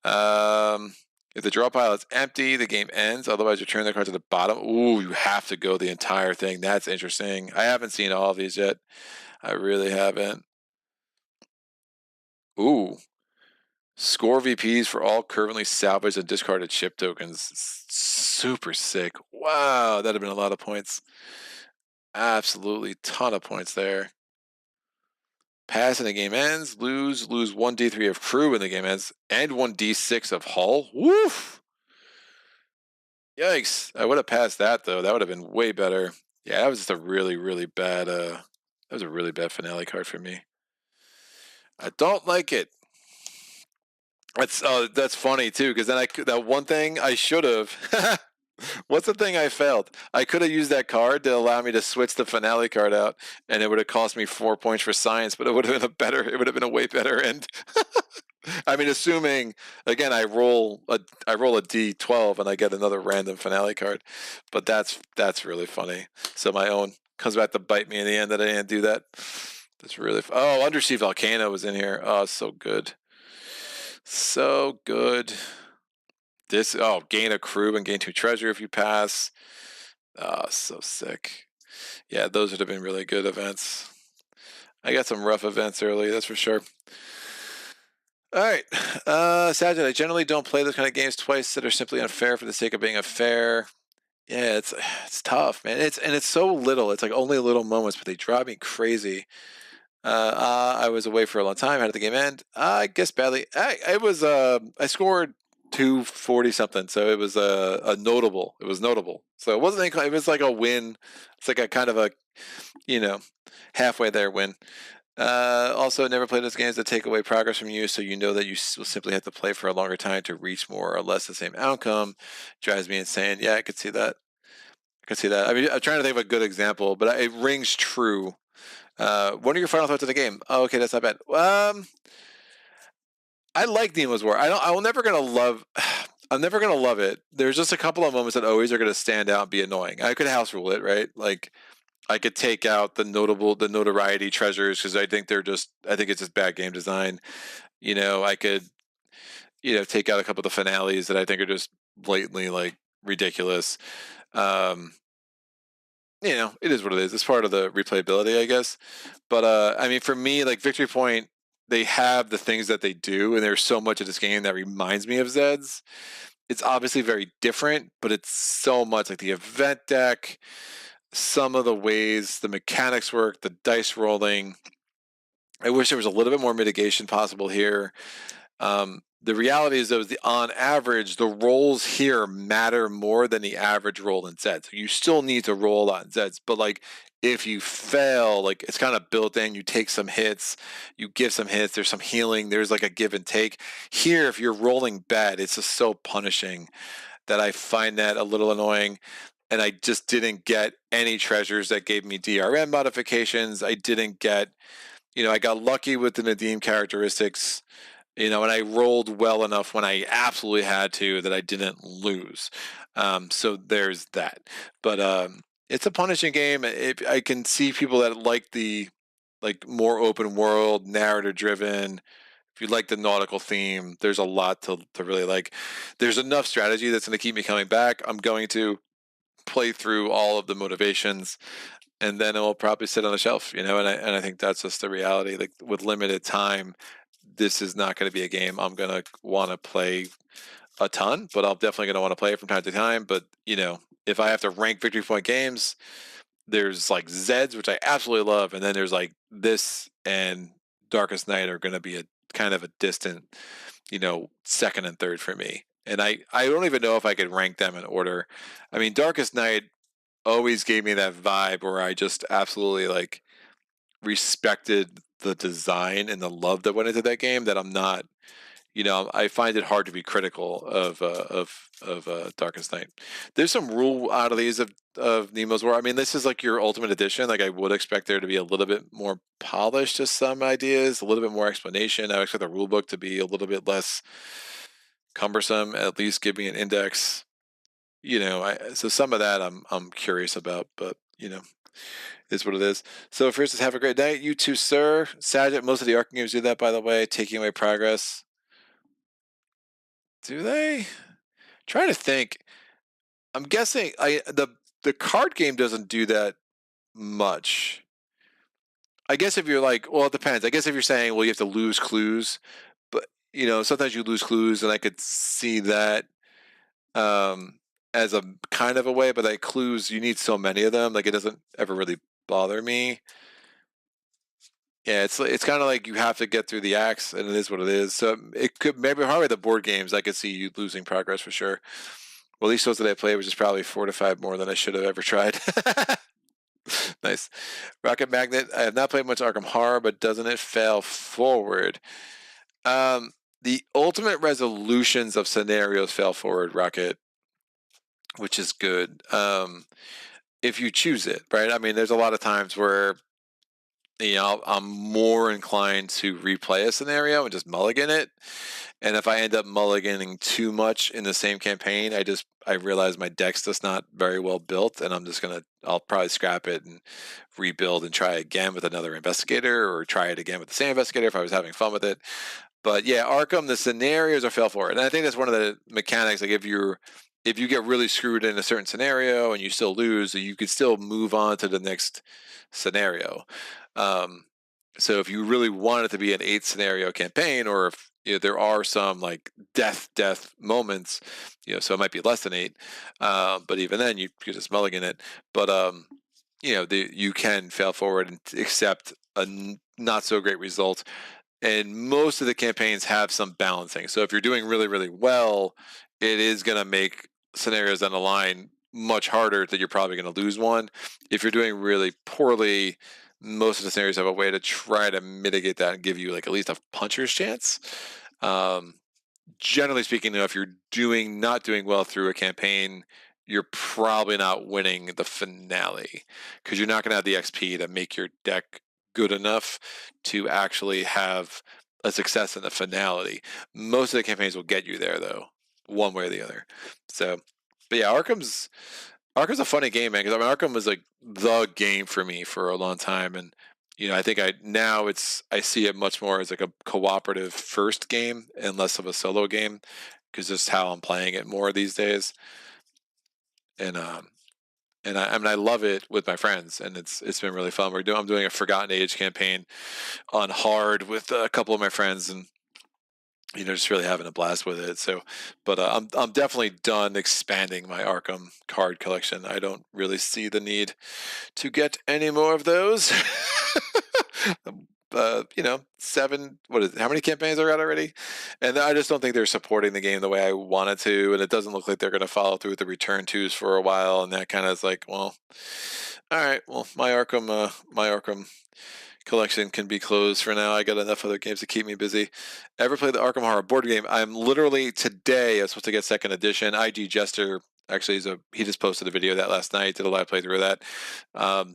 If the draw pile is empty, the game ends. Otherwise, return the card to the bottom. Ooh, you have to go the entire thing. That's interesting. I haven't seen all of these yet. I really haven't. Ooh. Score VPs for all currently salvaged and discarded ship tokens. Super sick. Wow, that'd have been a lot of points. Absolutely ton of points there. Pass and the game ends. Lose 1d3 of crew when the game ends. And 1d6 of hull. Woof! Yikes. I would have passed that, though. That would have been way better. Yeah, that was just a really, really bad, that was a really bad finale card for me. I don't like it. That's funny, too, because then that one thing I should have... What's the thing I failed? I could have used that card to allow me to switch the finale card out, and it would have cost me 4 points for science, but it would have been a way better end. I mean, assuming again, I roll a D12 and I get another random finale card, but that's really funny. So my own comes back to bite me in the end that I didn't do that. That's really oh, Undersea Volcano was in here. Oh, so good, so good. This gain a crew and gain 2 treasure if you pass. Oh, so sick. Yeah, those would have been really good events. I got some rough events early, that's for sure. All right, Sajid, I generally don't play those kind of games twice that are simply unfair for the sake of being unfair. Yeah, it's tough, man. It's so little. It's like only little moments, but they drive me crazy. I was away for a long time. How did the game end? I guess badly. I scored 240 something, so it was a notable. It was notable. So it wasn't. It was like a win. It's like a kind of a, you know, halfway there win. Also, never played those games that take away progress from you, so you know that you will simply have to play for a longer time to reach more or less the same outcome. Drives me insane. Yeah, I could see that. I could see that. I mean, I'm trying to think of a good example, but it rings true. What are your final thoughts of the game? Oh, okay, that's not bad. I like Nemo's War. I will never gonna love. I'm never gonna love it. There's just a couple of moments that always are gonna stand out and be annoying. I could house rule it, right? Like I could take out the notoriety treasures because I think it's just bad game design. I could, take out a couple of the finales that I think are just blatantly like ridiculous. Um, it is what it is. It's part of the replayability, I guess. But I mean, for me, like Victory Point, they have the things that they do, and there's so much of this game that reminds me of Zed's. It's obviously very different, but it's so much like the event deck, some of the ways the mechanics work, the dice rolling. I wish there was a little bit more mitigation possible here. The reality is, though, on average, the rolls here matter more than the average roll in Zeds. So you still need to roll a lot in Zeds, but like if you fail, like it's kind of built in. You take some hits, you give some hits. There's some healing. There's like a give and take. Here, if you're rolling bad, it's just so punishing that I find that a little annoying. And I just didn't get any treasures that gave me DRM modifications. I didn't get, I got lucky with the Nadeen characteristics, and I rolled well enough when I absolutely had to that I didn't lose. So there's that. But it's a punishing game. I can see people that like the more open world, narrative driven. If you like the nautical theme, there's a lot to really like. There's enough strategy that's going to keep me coming back. I'm going to play through all of the motivations, and then it will probably sit on the shelf, and I think that's just the reality. Like with limited time, this is not going to be a game I'm going to want to play a ton, but I'm definitely going to want to play it from time to time. But if I have to rank Victory Point games, there's like Zeds, which I absolutely love, and then there's like this and Darkest Night are going to be a kind of a distant, second and third for me. And I don't even know if I could rank them in order. I mean, Darkest Night always gave me that vibe where I just absolutely like respected the design and the love that went into that game, that I'm not, I find it hard to be critical of Darkest Night. There's some rule oddities of Nemo's War. I mean, this is like your ultimate edition. Like I would expect there to be a little bit more polish to some ideas, a little bit more explanation. I would expect the rule book to be a little bit less cumbersome. At least give me an index. So some of that I'm curious about, but is what it is. So first is have a great night. You too, sir. Sajid, most of the Arkham games do that, by the way, taking away progress. Do they? Trying to think. I'm guessing the card game doesn't do that much. I guess if you're like, well, it depends. I guess if you're saying, well, you have to lose clues, but sometimes you lose clues, and I could see that as a kind of a way. But like clues, you need so many of them, like it doesn't ever really bother me. Yeah, it's kind of like you have to get through the acts, and it is what it is. So it could maybe probably the board games I could see you losing progress for sure. Well, at least those that I played, which is probably 4 to 5 more than I should have ever tried. Nice. Rocket Magnet. I have not played much Arkham Horror, but doesn't it fail forward? The ultimate resolutions of scenarios fail forward, Rocket, which is good. If you choose it, right? I mean, there's a lot of times where I'm more inclined to replay a scenario and just mulligan it. And if I end up mulliganing too much in the same campaign, I realize my deck's just not very well built, and I'll probably scrap it and rebuild and try again with another investigator, or try it again with the same investigator if I was having fun with it. But yeah, Arkham, the scenarios are fail forward, and I think that's one of the mechanics. Like if you get really screwed in a certain scenario and you still lose, you could still move on to the next scenario. Um, so if you really want it to be an 8 scenario campaign, or if there are some like death moments, so it might be less than 8. But even then, you could just mulligan it. But you can fail forward and accept a not so great result. And most of the campaigns have some balancing. So if you're doing really, really well, it is going to make scenarios on the line much harder that you're probably going to lose one. If you're doing really poorly, most of the scenarios have a way to try to mitigate that and give you like at least a puncher's chance. Generally speaking, though, if you're not doing well through a campaign, you're probably not winning the finale, because you're not going to have the XP to make your deck good enough to actually have a success in the finale. Most of the campaigns will get you there, though, one way or the other. So, but yeah, Arkham's a funny game, man. Because I mean, Arkham was like the game for me for a long time, and I think I see it much more as like a cooperative first game and less of a solo game, because just how I'm playing it more these days. And I mean, I love it with my friends, and it's been really fun. I'm doing a Forgotten Age campaign on hard with a couple of my friends, and just really having a blast with it. So, but I'm definitely done expanding my Arkham card collection. I don't really see the need to get any more of those. 7. What is it? How many campaigns are out already? And I just don't think they're supporting the game the way I wanted to, and it doesn't look like they're going to follow through with the return twos for a while. And that kind of is like, well, all right, well, my Arkham collection can be closed for now. I got enough other games to keep me busy. Ever played the Arkham Horror board game? I'm literally today. I was supposed to get second edition. IG Jester actually he just posted a video of that last night. Did a live playthrough of that.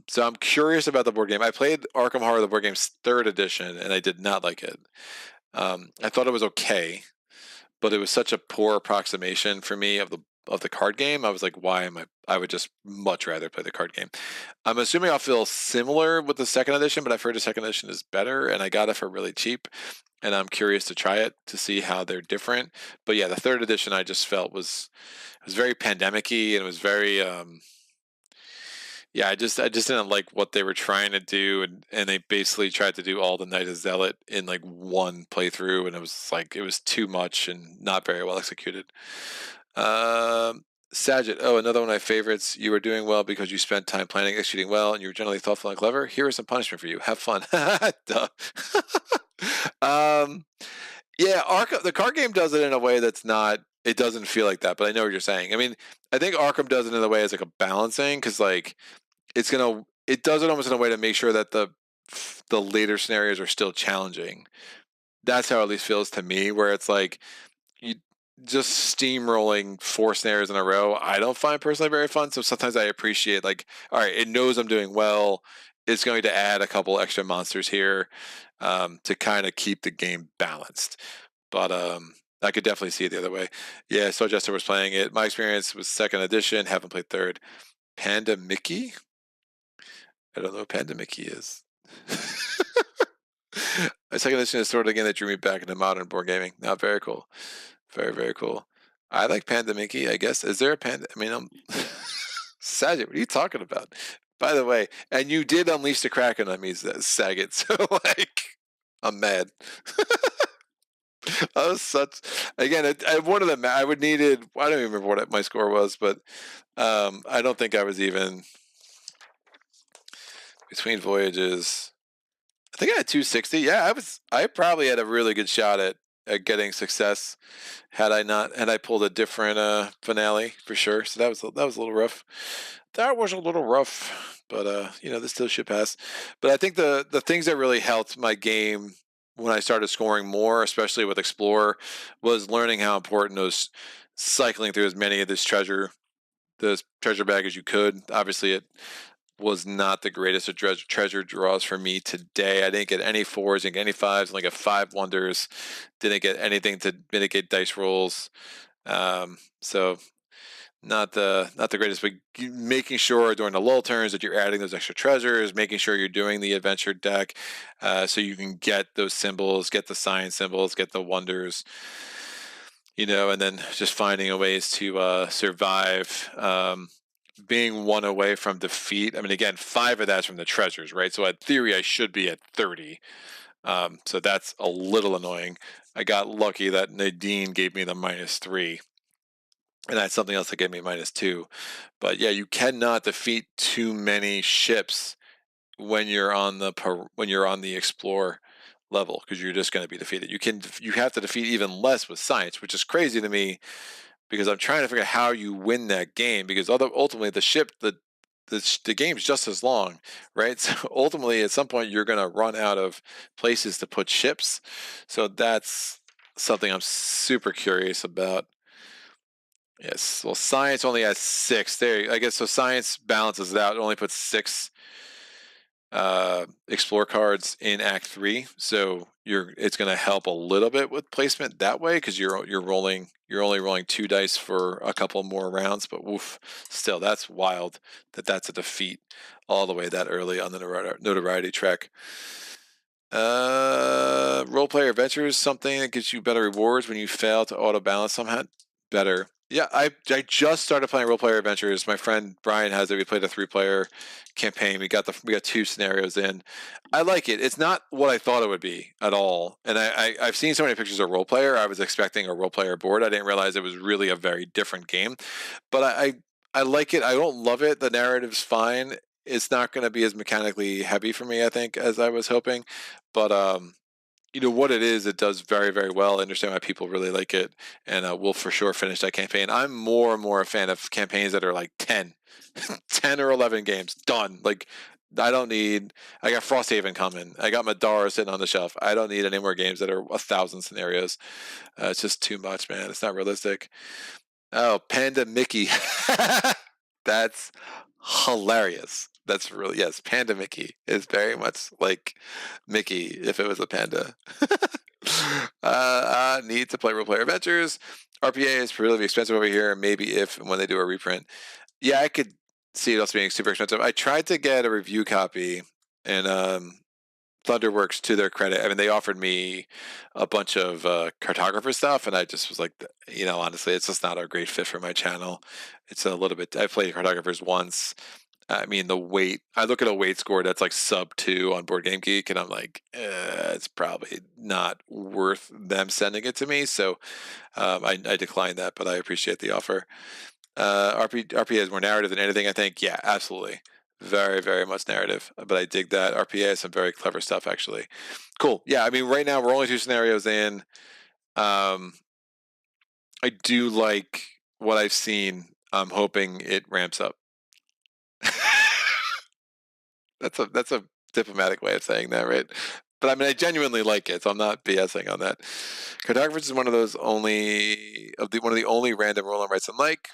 So I'm curious about the board game. I played Arkham Horror the board game's 3rd edition, and I did not like it. I thought it was okay, but it was such a poor approximation for me of the card game. I was like, why am I would just much rather play the card game. I'm assuming I'll feel similar with the 2nd edition, but I've heard the 2nd edition is better, and I got it for really cheap, and I'm curious to try it to see how they're different. But yeah, the 3rd edition I just felt was very pandemic-y, and it was very I just didn't like what they were trying to do, and they basically tried to do all the Knight of Zealot in like one playthrough, and it was too much and not very well executed. Saget, another one of my favorites. You were doing well because you spent time planning, executing well, and you were generally thoughtful and clever. Here is some punishment for you. Have fun. Duh. Yeah, Arkham, the card game does it in a way that's not. It doesn't feel like that, but I know what you're saying. I mean, I think Arkham does it in a way as like a balancing, because like it does it almost in a way to make sure that the later scenarios are still challenging. That's how it at least feels to me, where it's like you just steamrolling 4 scenarios in a row, I don't find personally very fun. So sometimes I appreciate, like, all right, it knows I'm doing well. It's going to add a couple extra monsters here to kind of keep the game balanced. But I could definitely see it the other way. Yeah, so Jester was playing it. My experience was 2nd edition, haven't played 3rd. Panda Mickey? I don't know what Panda Mickey is. A 2nd edition is sort of the game that drew me back into modern board gaming. Not very cool. Very, very cool. I like Panda Mickey, I guess. Is there a panda? I mean, Saget, what are you talking about? By the way, and you did unleash the Kraken on me, Saget, so like, I'm mad. I was again, one of them, I don't even remember what my score was, but I don't think I was even, between voyages, I think I had 260. Yeah, I probably had a really good shot at getting success had I pulled a different finale for sure. So that was a little rough. That was a little rough, but this still should pass. But I think the things that really helped my game when I started scoring more, especially with Explorer, was learning how important those cycling through as many of this treasure bag as you could. Obviously, was not the greatest of treasure draws for me today. I didn't get any 4s, didn't get any 5s, only got 5 wonders. Didn't get anything to mitigate dice rolls. So not the greatest, but making sure during the lull turns that you're adding those extra treasures, making sure you're doing the adventure deck, so you can get those symbols, get the science symbols, get the wonders, and then just finding ways to survive. Being 1 away from defeat. I mean, again, 5 of that's from the treasures, right? So in theory, I should be at 30. So that's a little annoying. I got lucky that Nadeen gave me the -3. And that's something else that gave me -2. But yeah, you cannot defeat too many ships when you're on the explore level, because you're just going to be defeated. You have to defeat even less with science, which is crazy to me, because I'm trying to figure out how you win that game, because ultimately the game's just as long, right? So ultimately, at some point, you're going to run out of places to put ships. So that's something I'm super curious about. Yes, well, science only has 6. There, I guess, so science balances it out. It only puts 6 explore cards in Act 3, so it's going to help a little bit with placement that way, because you're only rolling 2 dice for a couple more rounds. But woof, still, that's wild that's a defeat all the way that early on the notoriety track. Role player adventures, something that gives you better rewards when you fail to auto balance somehow. Better. Yeah, I just started playing role player adventures. My friend Brian has it. We played a 3-player campaign. We got 2 scenarios in. I like it. It's not what I thought it would be at all. And I've seen so many pictures of role player. I was expecting a role player board. I didn't realize it was really a very different game. But I like it. I don't love it. The narrative's fine. It's not going to be as mechanically heavy for me, I think, as I was hoping. But what it is, it does very, very well. I understand why people really like it, and we'll for sure finish that campaign. I'm more and more a fan of campaigns that are like 10 or 11 games done. Like, I got Frosthaven coming, I got Madara sitting on the shelf. I don't need any more games that are 1,000 scenarios. It's just too much, man. It's not realistic. Oh, Panda Mickey. That's hilarious. That's really, yes, Panda Mickey is very much like Mickey if it was a panda. Need to play role player adventures. RPA is really expensive over here. Maybe if and when they do a reprint. Yeah, I could see it also being super expensive. I tried to get a review copy, and Thunderworks, to their credit, I mean, they offered me a bunch of cartographer stuff, and I just was like, honestly, it's just not a great fit for my channel. It's a little bit. I played cartographers once. I mean, the weight. I look at a weight score that's like sub 2 on Board Game Geek, and I'm like, it's probably not worth them sending it to me. So I declined that, but I appreciate the offer. RP has more narrative than anything, I think. Yeah, absolutely. Very, very much narrative, but I dig that. RPA has some very clever stuff, actually. Cool. Yeah, I mean, right now we're only 2 scenarios in. I do like what I've seen. I'm hoping it ramps up. That's a diplomatic way of saying that, right? But I mean, I genuinely like it, so I'm not BSing on that. Cartographers is one of the only random roll and writes I'm like.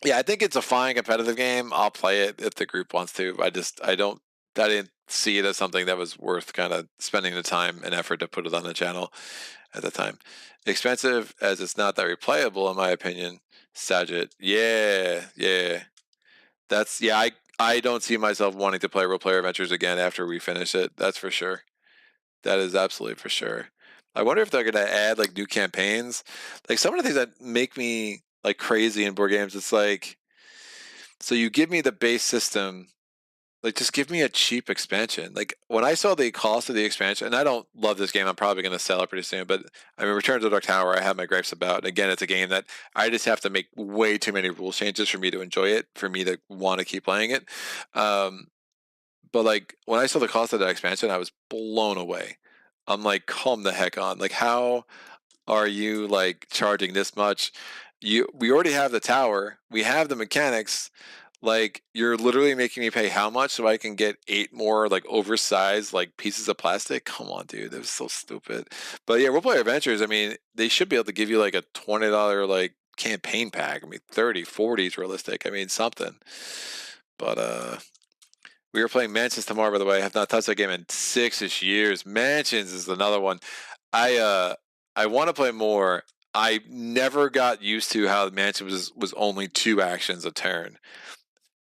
Yeah, I think it's a fine competitive game. I'll play it if the group wants to. I didn't see it as something that was worth kind of spending the time and effort to put it on the channel at the time. Expensive, as it's not that replayable, in my opinion. Saget. Yeah, yeah. I don't see myself wanting to play Role Player Adventures again after we finish it. That's for sure. That is absolutely for sure. I wonder if they're gonna add like new campaigns. Like, some of the things that make me like crazy in board games, it's like, so you give me the base system, like, just give me a cheap expansion. Like, when I saw the cost of the expansion, and I don't love this game, I'm probably going to sell it pretty soon, but I mean, Return to the Dark Tower, I have my gripes about. And again, it's a game that I just have to make way too many rule changes for me to enjoy it, for me to want to keep playing it. But like, when I saw the cost of that expansion, I was blown away. I'm like, calm the heck on. Like, how are you like charging this much? We already have the tower, we have the mechanics. Like, you're literally making me pay how much so I can get 8 more like oversized like pieces of plastic? Come on, dude, that was so stupid. But yeah, Role Player Adventures, I mean, they should be able to give you like a $20 like campaign pack. I mean, 30, 40 is realistic. I mean, something. But We were playing Mansions tomorrow, by the way. I have not touched that game in 6-ish years. Mansions is another one. I want to play more. I never got used to how Mansions was only 2 actions a turn.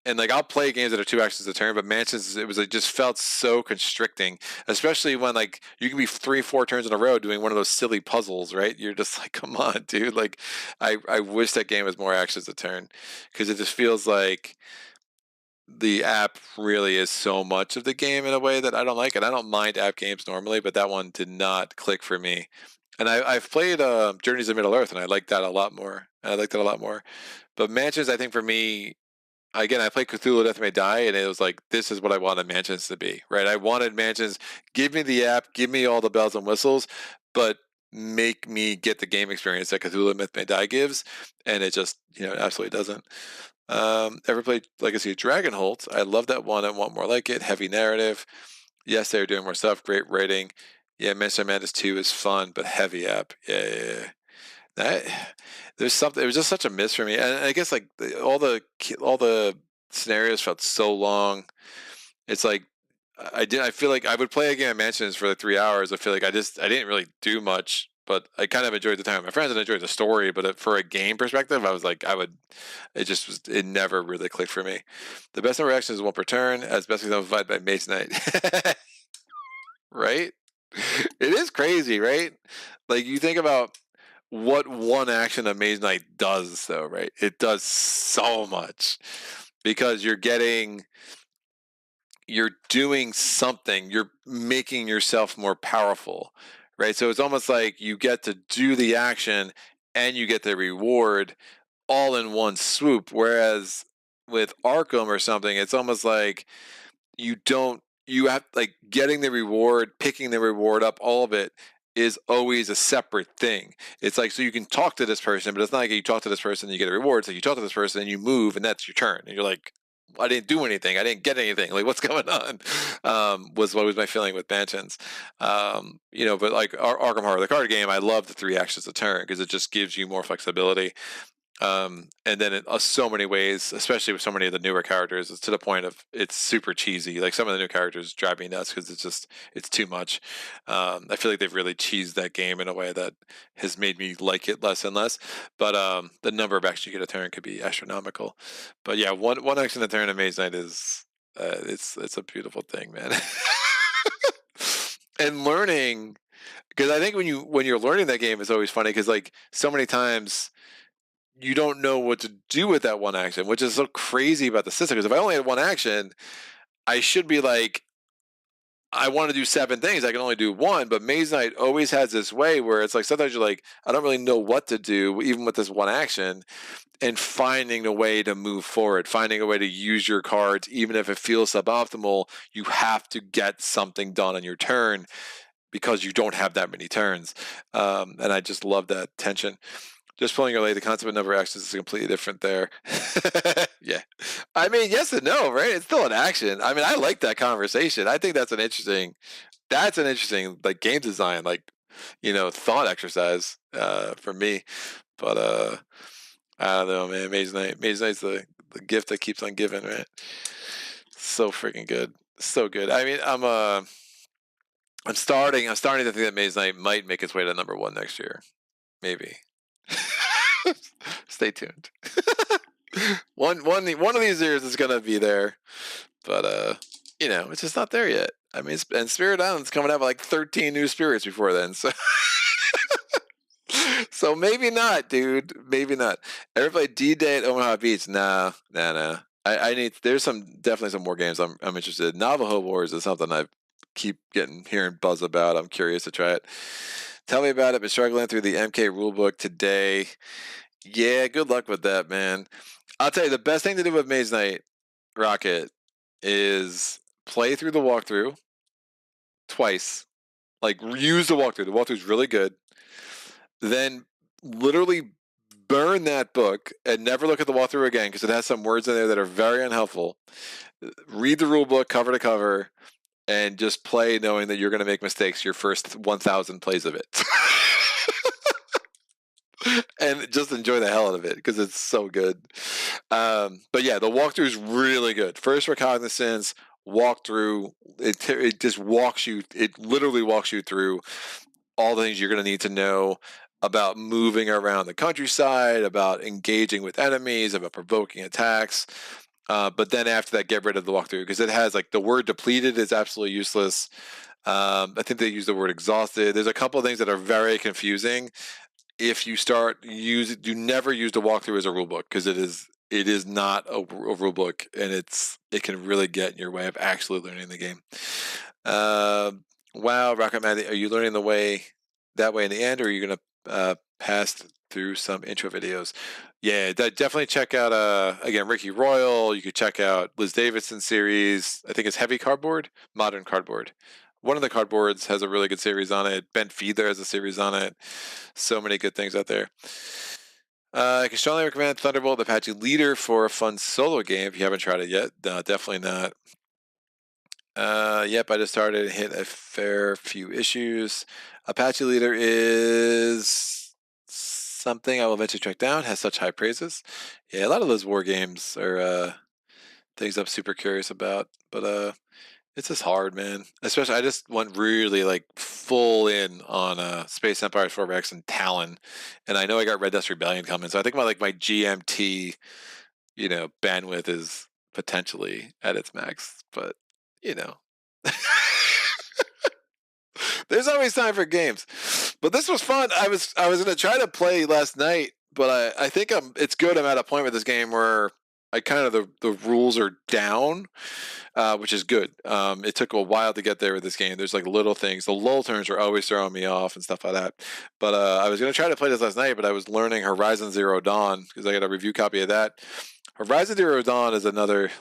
And like I'll play games that are 2 actions a turn, but Mansions it was like just felt so constricting, especially when like you can be 3-4 turns in a row doing one of those silly puzzles, right? You're just like, come on, dude. Like I wish that game was more actions a turn because it just feels like the app really is so much of the game in a way that I don't like it. I don't mind app games normally, but that one did not click for me. And I've played Journeys of Middle Earth, and I like that a lot more. I like that a lot more. But Mansions, I think for me, again, I played Cthulhu Death May Die, and it was like, this is what I wanted Mansions to be, right? I wanted Mansions, give me the app, give me all the bells and whistles, but make me get the game experience that Cthulhu Myth May Die gives, and it just, absolutely doesn't. Ever played Legacy of Dragonholt? I love that one. I want more like it. Heavy narrative. Yes, they're doing more stuff. Great rating. Yeah, Manchester Madness 2 is fun, but heavy app. Yeah. That there's something. It was just such a miss for me, and I guess like all the scenarios felt so long. It's like I feel like I would play a game of Mansions for like 3 hours. I feel like I didn't really do much, but I kind of enjoyed the time with my friends and enjoyed the story. But for a game perspective, I was like, it never really clicked for me. The best number of actions is 1 per turn, as best exemplified by Maze Knight. Right? It is crazy, right? Like you think about what one action of Maze Knight does, though, right? It does so much because you're doing something, you're making yourself more powerful, right? So it's almost like you get to do the action and you get the reward all in one swoop. Whereas with Arkham or something, it's almost like you have like getting the reward, picking the reward up, all of it is always a separate thing. It's like, so you can talk to this person, but it's not like you talk to this person and you get a reward. So you talk to this person and you move and that's your turn. And you're like, I didn't do anything. I didn't get anything. Like, what's going on? Was what was my feeling with Mansions. But like Arkham Horror, the card game, I love the 3 actions a turn because it just gives you more flexibility. And then in so many ways, especially with so many of the newer characters, it's to the point of it's super cheesy. Like some of the new characters drive me nuts because it's too much. I feel like they've really cheesed that game in a way that has made me like it less and less. But the number of actions you get a turn could be astronomical. But yeah, one action a turn in Maze Knight is it's a beautiful thing, man. And learning, because I think when you're learning that game, it's always funny because like so many times you don't know what to do with that one action, which is so crazy about the system. Because if I only had one action, I should be like, I want to do 7 things. I can only do 1. But Maze Knight always has this way where it's like sometimes you're like, I don't really know what to do, even with this one action, and finding a way to move forward, finding a way to use your cards, even if it feels suboptimal, you have to get something done on your turn because you don't have that many turns. And I just love that tension. Just pulling your leg, the concept of number of actions is completely different there. Yeah. I mean, yes and no, right? It's still an action. I mean, I like that conversation. I think that's an interesting like game design, like, thought exercise for me. But I don't know, man. Maze Knight's the gift that keeps on giving, right? So freaking good. So good. I mean, I'm starting to think that Maze Knight might make its way to number 1 next year. Maybe. Stay tuned. one of these years is gonna be there, but it's just not there yet. I mean, and Spirit Island's coming out with like 13 new spirits before then, so so maybe not, dude. Maybe not. Ever played D-Day at Omaha Beach? Nah. I need. There's definitely some more games I'm interested in. Navajo Wars is something I keep hearing buzz about. I'm curious to try it. Tell me about it. Been struggling through the MK rulebook today. Yeah, good luck with that, man. I'll tell you, the best thing to do with Maze Knight Rocket is play through the walkthrough twice. Like, use the walkthrough. The walkthrough is really good. Then literally burn that book and never look at the walkthrough again because it has some words in there that are very unhelpful. Read the rule book cover to cover and just play knowing that you're going to make mistakes your first 1,000 plays of it. And just enjoy the hell out of it because it's so good. But yeah, the walkthrough is really good. First reconnaissance, walkthrough. It just walks you. It literally walks you through all the things you're going to need to know about moving around the countryside, about engaging with enemies, about provoking attacks. But then after that, get rid of the walkthrough because it has like the word depleted is absolutely useless. I think they use the word exhausted. There's a couple of things that are very confusing. If you do never use the walkthrough as a rulebook because it is not a rulebook and it can really get in your way of actually learning the game. Wow, Rocket Man, are you learning that way in the end, or are you gonna pass through some intro videos? Yeah, definitely check out again Ricky Royal. You could check out Liz Davidson series. I think it's Heavy Cardboard, Modern Cardboard. One of the cardboards has a really good series on it. Ben Fiedler has a series on it. So many good things out there. I can strongly recommend Thunderbolt Apache Leader for a fun solo game if you haven't tried it yet. No, definitely not. Yep, I just started and hit a fair few issues. Apache Leader is something I will eventually track down, has such high praises. Yeah, a lot of those war games are things I'm super curious about, but it's just hard, man. Especially, I just went really like full in on Space Empire 4X and Talon, and I know I got Red Dust Rebellion coming, so I think my GMT, bandwidth is potentially at its max, but you know. There's always time for games, but this was fun. I was gonna try to play last night, but I think it's good. I'm at a point with this game where I kind of the rules are down, which is good. It took a while to get there with this game. There's like little things. The lull turns are always throwing me off and stuff like that. But I was gonna try to play this last night, but I was learning Horizon Zero Dawn because I got a review copy of that. Horizon Zero Dawn is another.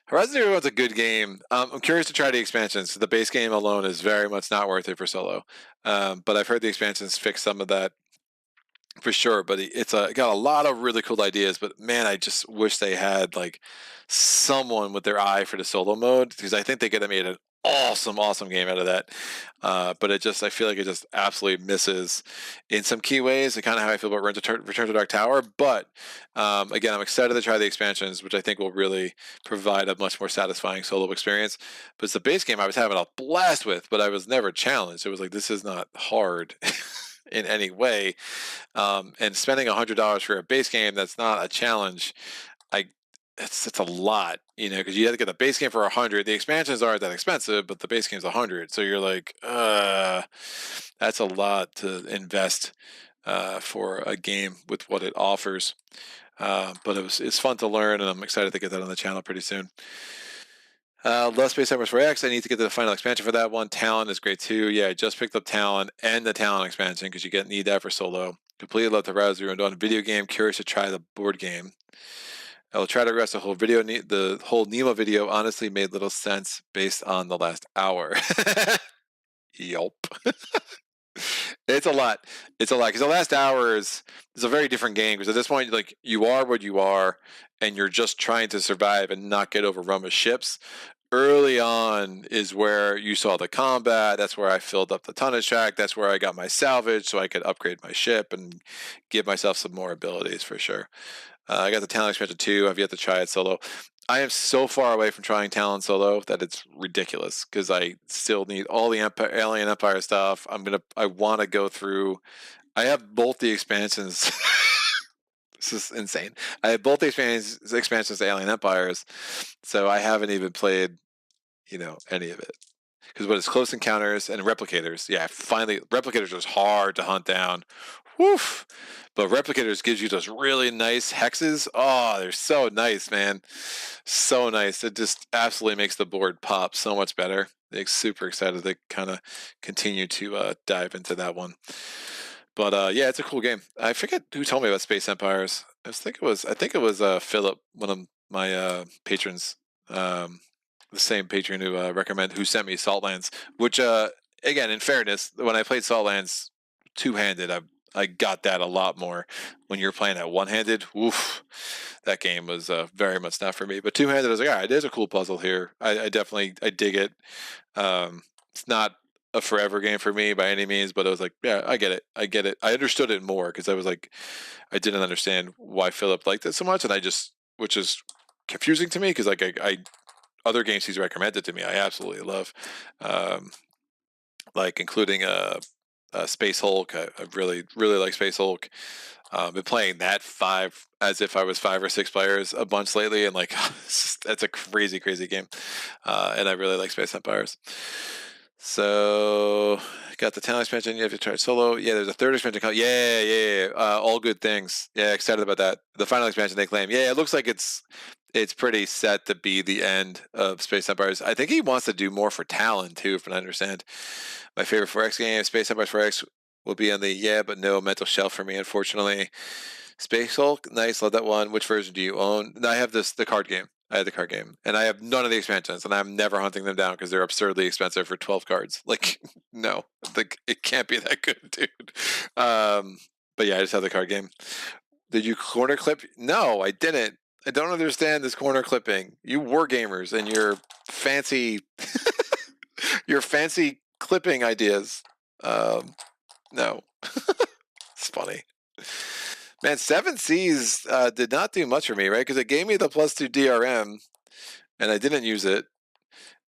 Horizon Zero Dawn's a good game. I'm curious to try the expansions. The base game alone is very much not worth it for solo. But I've heard the expansions fix some of that for sure. But it's got a lot of really cool ideas. But man, I just wish they had like someone with their eye for the solo mode because I think they could have made an awesome game out of that. But I feel like it just absolutely misses in some key ways. Kind of how I feel about Return to Dark Tower. But again, I'm excited to try the expansions, which I think will really provide a much more satisfying solo experience. But it's the base game I was having a blast with, but I was never challenged. It was like, this is not hard in any way. And spending $100 for a base game that's not a challenge, it's a lot, because you have to get the base game for 100. The expansions aren't that expensive, but the base game's 100. So you're like, that's a lot to invest for a game with what it offers. But it's fun to learn, and I'm excited to get that on the channel pretty soon. Love Space Empire 4X. I need to get to the final expansion for that one. Talon is great too. Yeah, I just picked up Talon and the Talon expansion because you need that for solo. Completely love the Horizon Zero Dawn video game. Curious to try the board game. I will try to rest the whole video. The whole Nemo video honestly made little sense based on the last hour. Yup. It's a lot. It's a lot because the last hour is a very different game. Because at this point, like, you are what you are, and you're just trying to survive and not get overrun with ships. Early on is where you saw the combat. That's where I filled up the tonnage track. That's where I got my salvage so I could upgrade my ship and give myself some more abilities for sure. I got the Talon expansion too. I've yet to try it solo. I am so far away from trying Talon solo that it's ridiculous because I still need all the Alien Empire stuff. I want to go through. I have both the expansions. This is insane. I have both the expansions to Alien Empires, so I haven't even played, any of it. Because what is Close Encounters and Replicators? Yeah, finally, Replicators was hard to hunt down. Woof! But Replicators gives you those really nice hexes. Oh, they're so nice, man. So nice. It just absolutely makes the board pop so much better. They're super excited to kind of continue to dive into that one. But yeah, it's a cool game. I forget who told me about Space Empires. I think it was Philip, one of my patrons. The same patron who sent me Saltlands, which again, in fairness, when I played Saltlands two-handed, I got that a lot more. When you're playing that one-handed, oof, that game was very much not for me. But two-handed, I was like, all right, there's a cool puzzle here. I definitely dig it. It's not a forever game for me by any means, but I was like, yeah, I get it. I understood it more because I was like, I didn't understand why Philip liked it so much, and which is confusing to me because like I other games he's recommended to me, I absolutely love, like including Space Hulk. I really like Space Hulk. Been playing that as if I was 5 or 6 players a bunch lately, and like that's a crazy game. And I really like Space Empires. So got the talent expansion. You have to try solo. Yeah, there's a third expansion coming. Yeah. All good things. Yeah, excited about that. The final expansion they claim. Yeah, it looks like it's pretty set to be the end of Space Empires. I think he wants to do more for Talon too, from what I understand. My favorite 4X game, Space Empires 4X, will be on the but no mental shelf for me, unfortunately. Space Hulk, nice, love that one. Which version do you own? No, I have the card game. I had the card game, and I have none of the expansions, and I'm never hunting them down because they're absurdly expensive for 12 cards. Like, no, it can't be that good, dude. But yeah, I just have the card game. Did you corner clip? No, I didn't. I don't understand this corner clipping. You wargamers and your fancy, your fancy clipping ideas. No, it's funny. Man, 7Cs did not do much for me, right? Because it gave me the +2 DRM, and I didn't use it.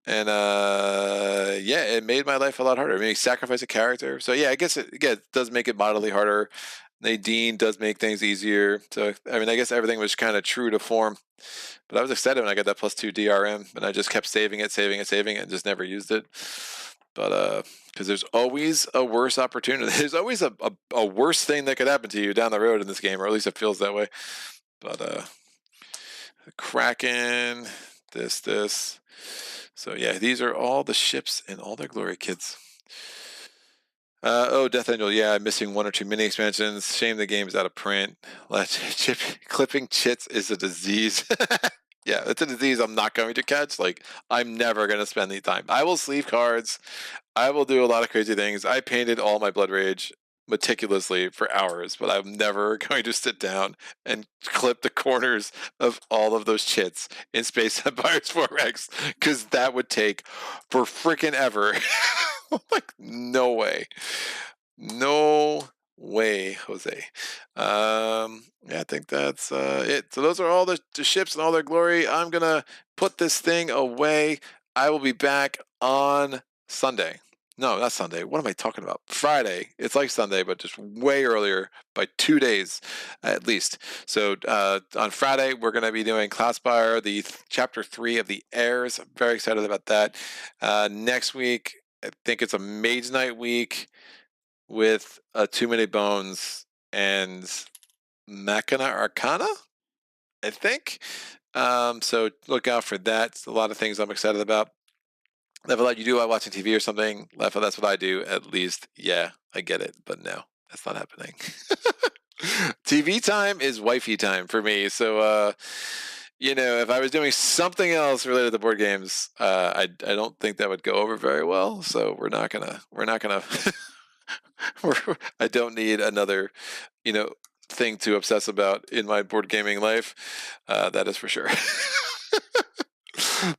And yeah, it made my life a lot harder. I mean, sacrifice a character. So yeah, I guess it does make it moderately harder. Nadeen does make things easier. So I mean, I guess everything was kind of true to form. But I was excited when I got that +2 DRM, and I just kept saving it, and just never used it. But because there's always a worse opportunity. There's always a worse thing that could happen to you down the road in this game, or at least it feels that way. But Kraken, this. So yeah, these are all the ships in all their glory, kids. Death Angel, yeah, I'm missing 1 or 2 mini expansions. Shame the game is out of print. Clipping chits is a disease. Yeah, it's a disease I'm not going to catch. Like, I'm never going to spend the time. I will sleeve cards. I will do a lot of crazy things. I painted all my Blood Rage meticulously for hours, but I'm never going to sit down and clip the corners of all of those chits in Space Empires 4X, because that would take for freaking ever. Like, no way. No way, Jose. Yeah, I think that's it. So those are all the ships in all their glory. I'm gonna put this thing away. I will be back on Sunday. No, not Sunday. What am I talking about? Friday. It's like Sunday, but just way earlier by 2 days at least. So on Friday, we're going to be doing Cloudspire, the chapter 3 of the Heirs. I'm very excited about that. Next week, I think it's a Mage Knight week with Too Many Bones and Machina Arcana, I think. So look out for that. It's a lot of things I'm excited about. Level out, you do while watching TV or something. Level, that's what I do, at least. Yeah, I get it, but no, that's not happening. TV time is wifey time for me. So, if I was doing something else related to board games, I don't think that would go over very well. So we're not gonna. I don't need another, thing to obsess about in my board gaming life. That is for sure.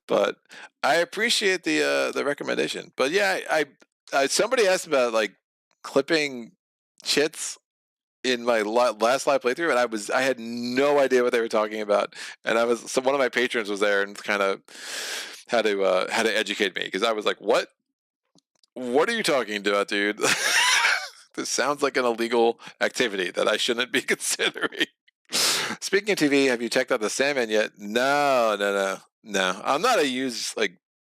But I appreciate the recommendation. But yeah, I somebody asked about like clipping chits in my last live playthrough, and I had no idea what they were talking about. And one of my patrons was there and kind of had to educate me, because I was like, what are you talking about, dude? This sounds like an illegal activity that I shouldn't be considering. Speaking of TV, have you checked out The Sandman yet? No. I'm not a used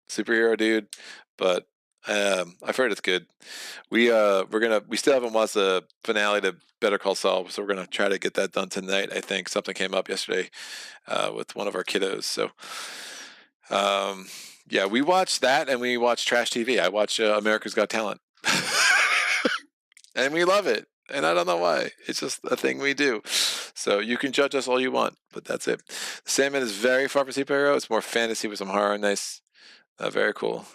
superhero dude, but I've heard it's good. We still haven't watched the finale to Better Call Saul, so we're gonna try to get that done tonight. I think something came up yesterday with one of our kiddos. So yeah, we watched that, and we watched trash TV. I watch America's Got Talent. And we love it. And I don't know why. It's just a thing we do. So you can judge us all you want, but that's it. Sandman is very far from superhero. It's more fantasy with some horror. Nice. Very cool.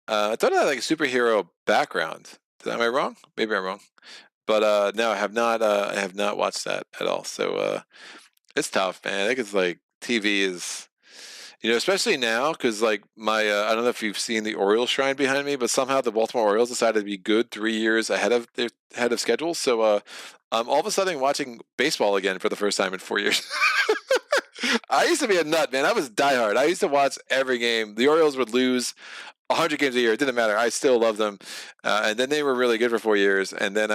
I thought it had like a superhero background. Am I wrong? Maybe I'm wrong. But no, I have not watched that at all. So it's tough, man. I think it's like TV is, especially now, because like I don't know if you've seen the Orioles shrine behind me, but somehow the Baltimore Orioles decided to be good 3 years ahead of schedule. So I'm all of a sudden watching baseball again for the first time in 4 years. I used to be a nut, man. I was diehard. I used to watch every game. The Orioles would lose 100 games a year. It didn't matter. I still loved them. And then they were really good for 4 years. And then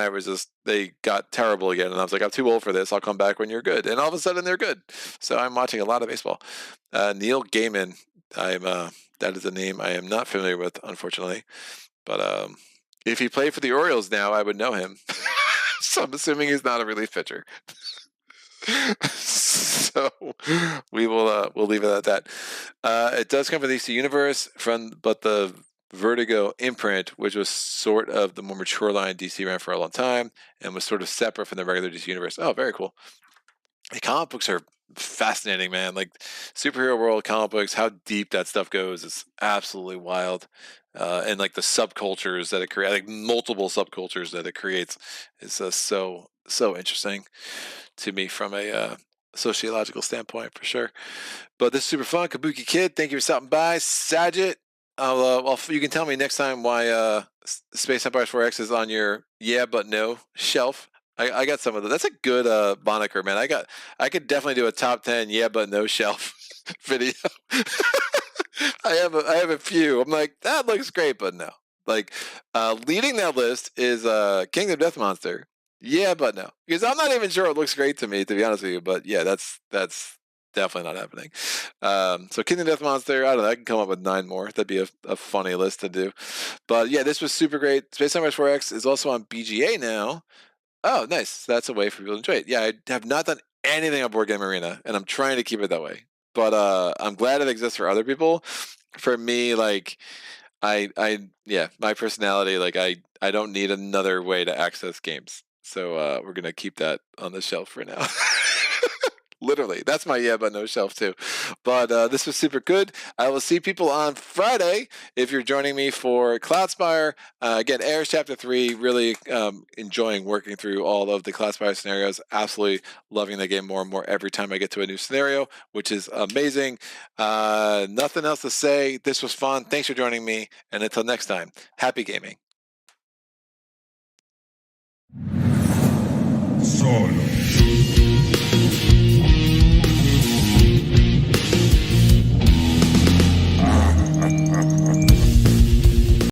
they got terrible again. And I was like, I'm too old for this. I'll come back when you're good. And all of a sudden they're good. So I'm watching a lot of baseball. Neil Gaiman, that is a name I am not familiar with, unfortunately. But if he played for the Orioles now, I would know him. So I'm assuming he's not a relief pitcher. So we'll leave it at that. It does come from the DC Universe, but the Vertigo imprint, which was sort of the more mature line DC ran for a long time and was sort of separate from the regular DC Universe. Oh, very cool. The comic books are fascinating, man. Like superhero world comic books, how deep that stuff goes is absolutely wild. And like the subcultures that it creates, like multiple subcultures that it creates, is so interesting to me from a sociological standpoint, for sure. But this is super fun. Kabuki Kid, thank you for stopping by. Sajit, well, you can tell me next time why Space Empire 4X is on your yeah but no shelf. I got some of them. That's a good moniker, man. I could definitely do a top 10 yeah but no shelf video. I have a few. I'm like, that looks great, but no. Like leading that list is Kingdom Death Monster. Yeah, but no. Because I'm not even sure it looks great to me, to be honest with you. But yeah, that's definitely not happening. So Kingdom Death Monster, I don't know, I can come up with 9 more. That'd be a funny list to do. But yeah, this was super great. Space Empire 4X is also on BGA now. Oh, nice. That's a way for people to enjoy it. Yeah, I have not done anything on Board Game Arena, and I'm trying to keep it that way. But I'm glad it exists for other people. For me, like yeah, my personality, like I don't need another way to access games. So we're gonna keep that on the shelf for now. Literally, that's my yeah but no shelf too. But this was super good. I will see people on Friday if you're joining me for Cloudspire. Again, Airs Chapter 3, really enjoying working through all of the Cloudspire scenarios. Absolutely loving the game more and more every time I get to a new scenario, which is amazing. Nothing else to say. This was fun. Thanks for joining me. And until next time, happy gaming. Solo.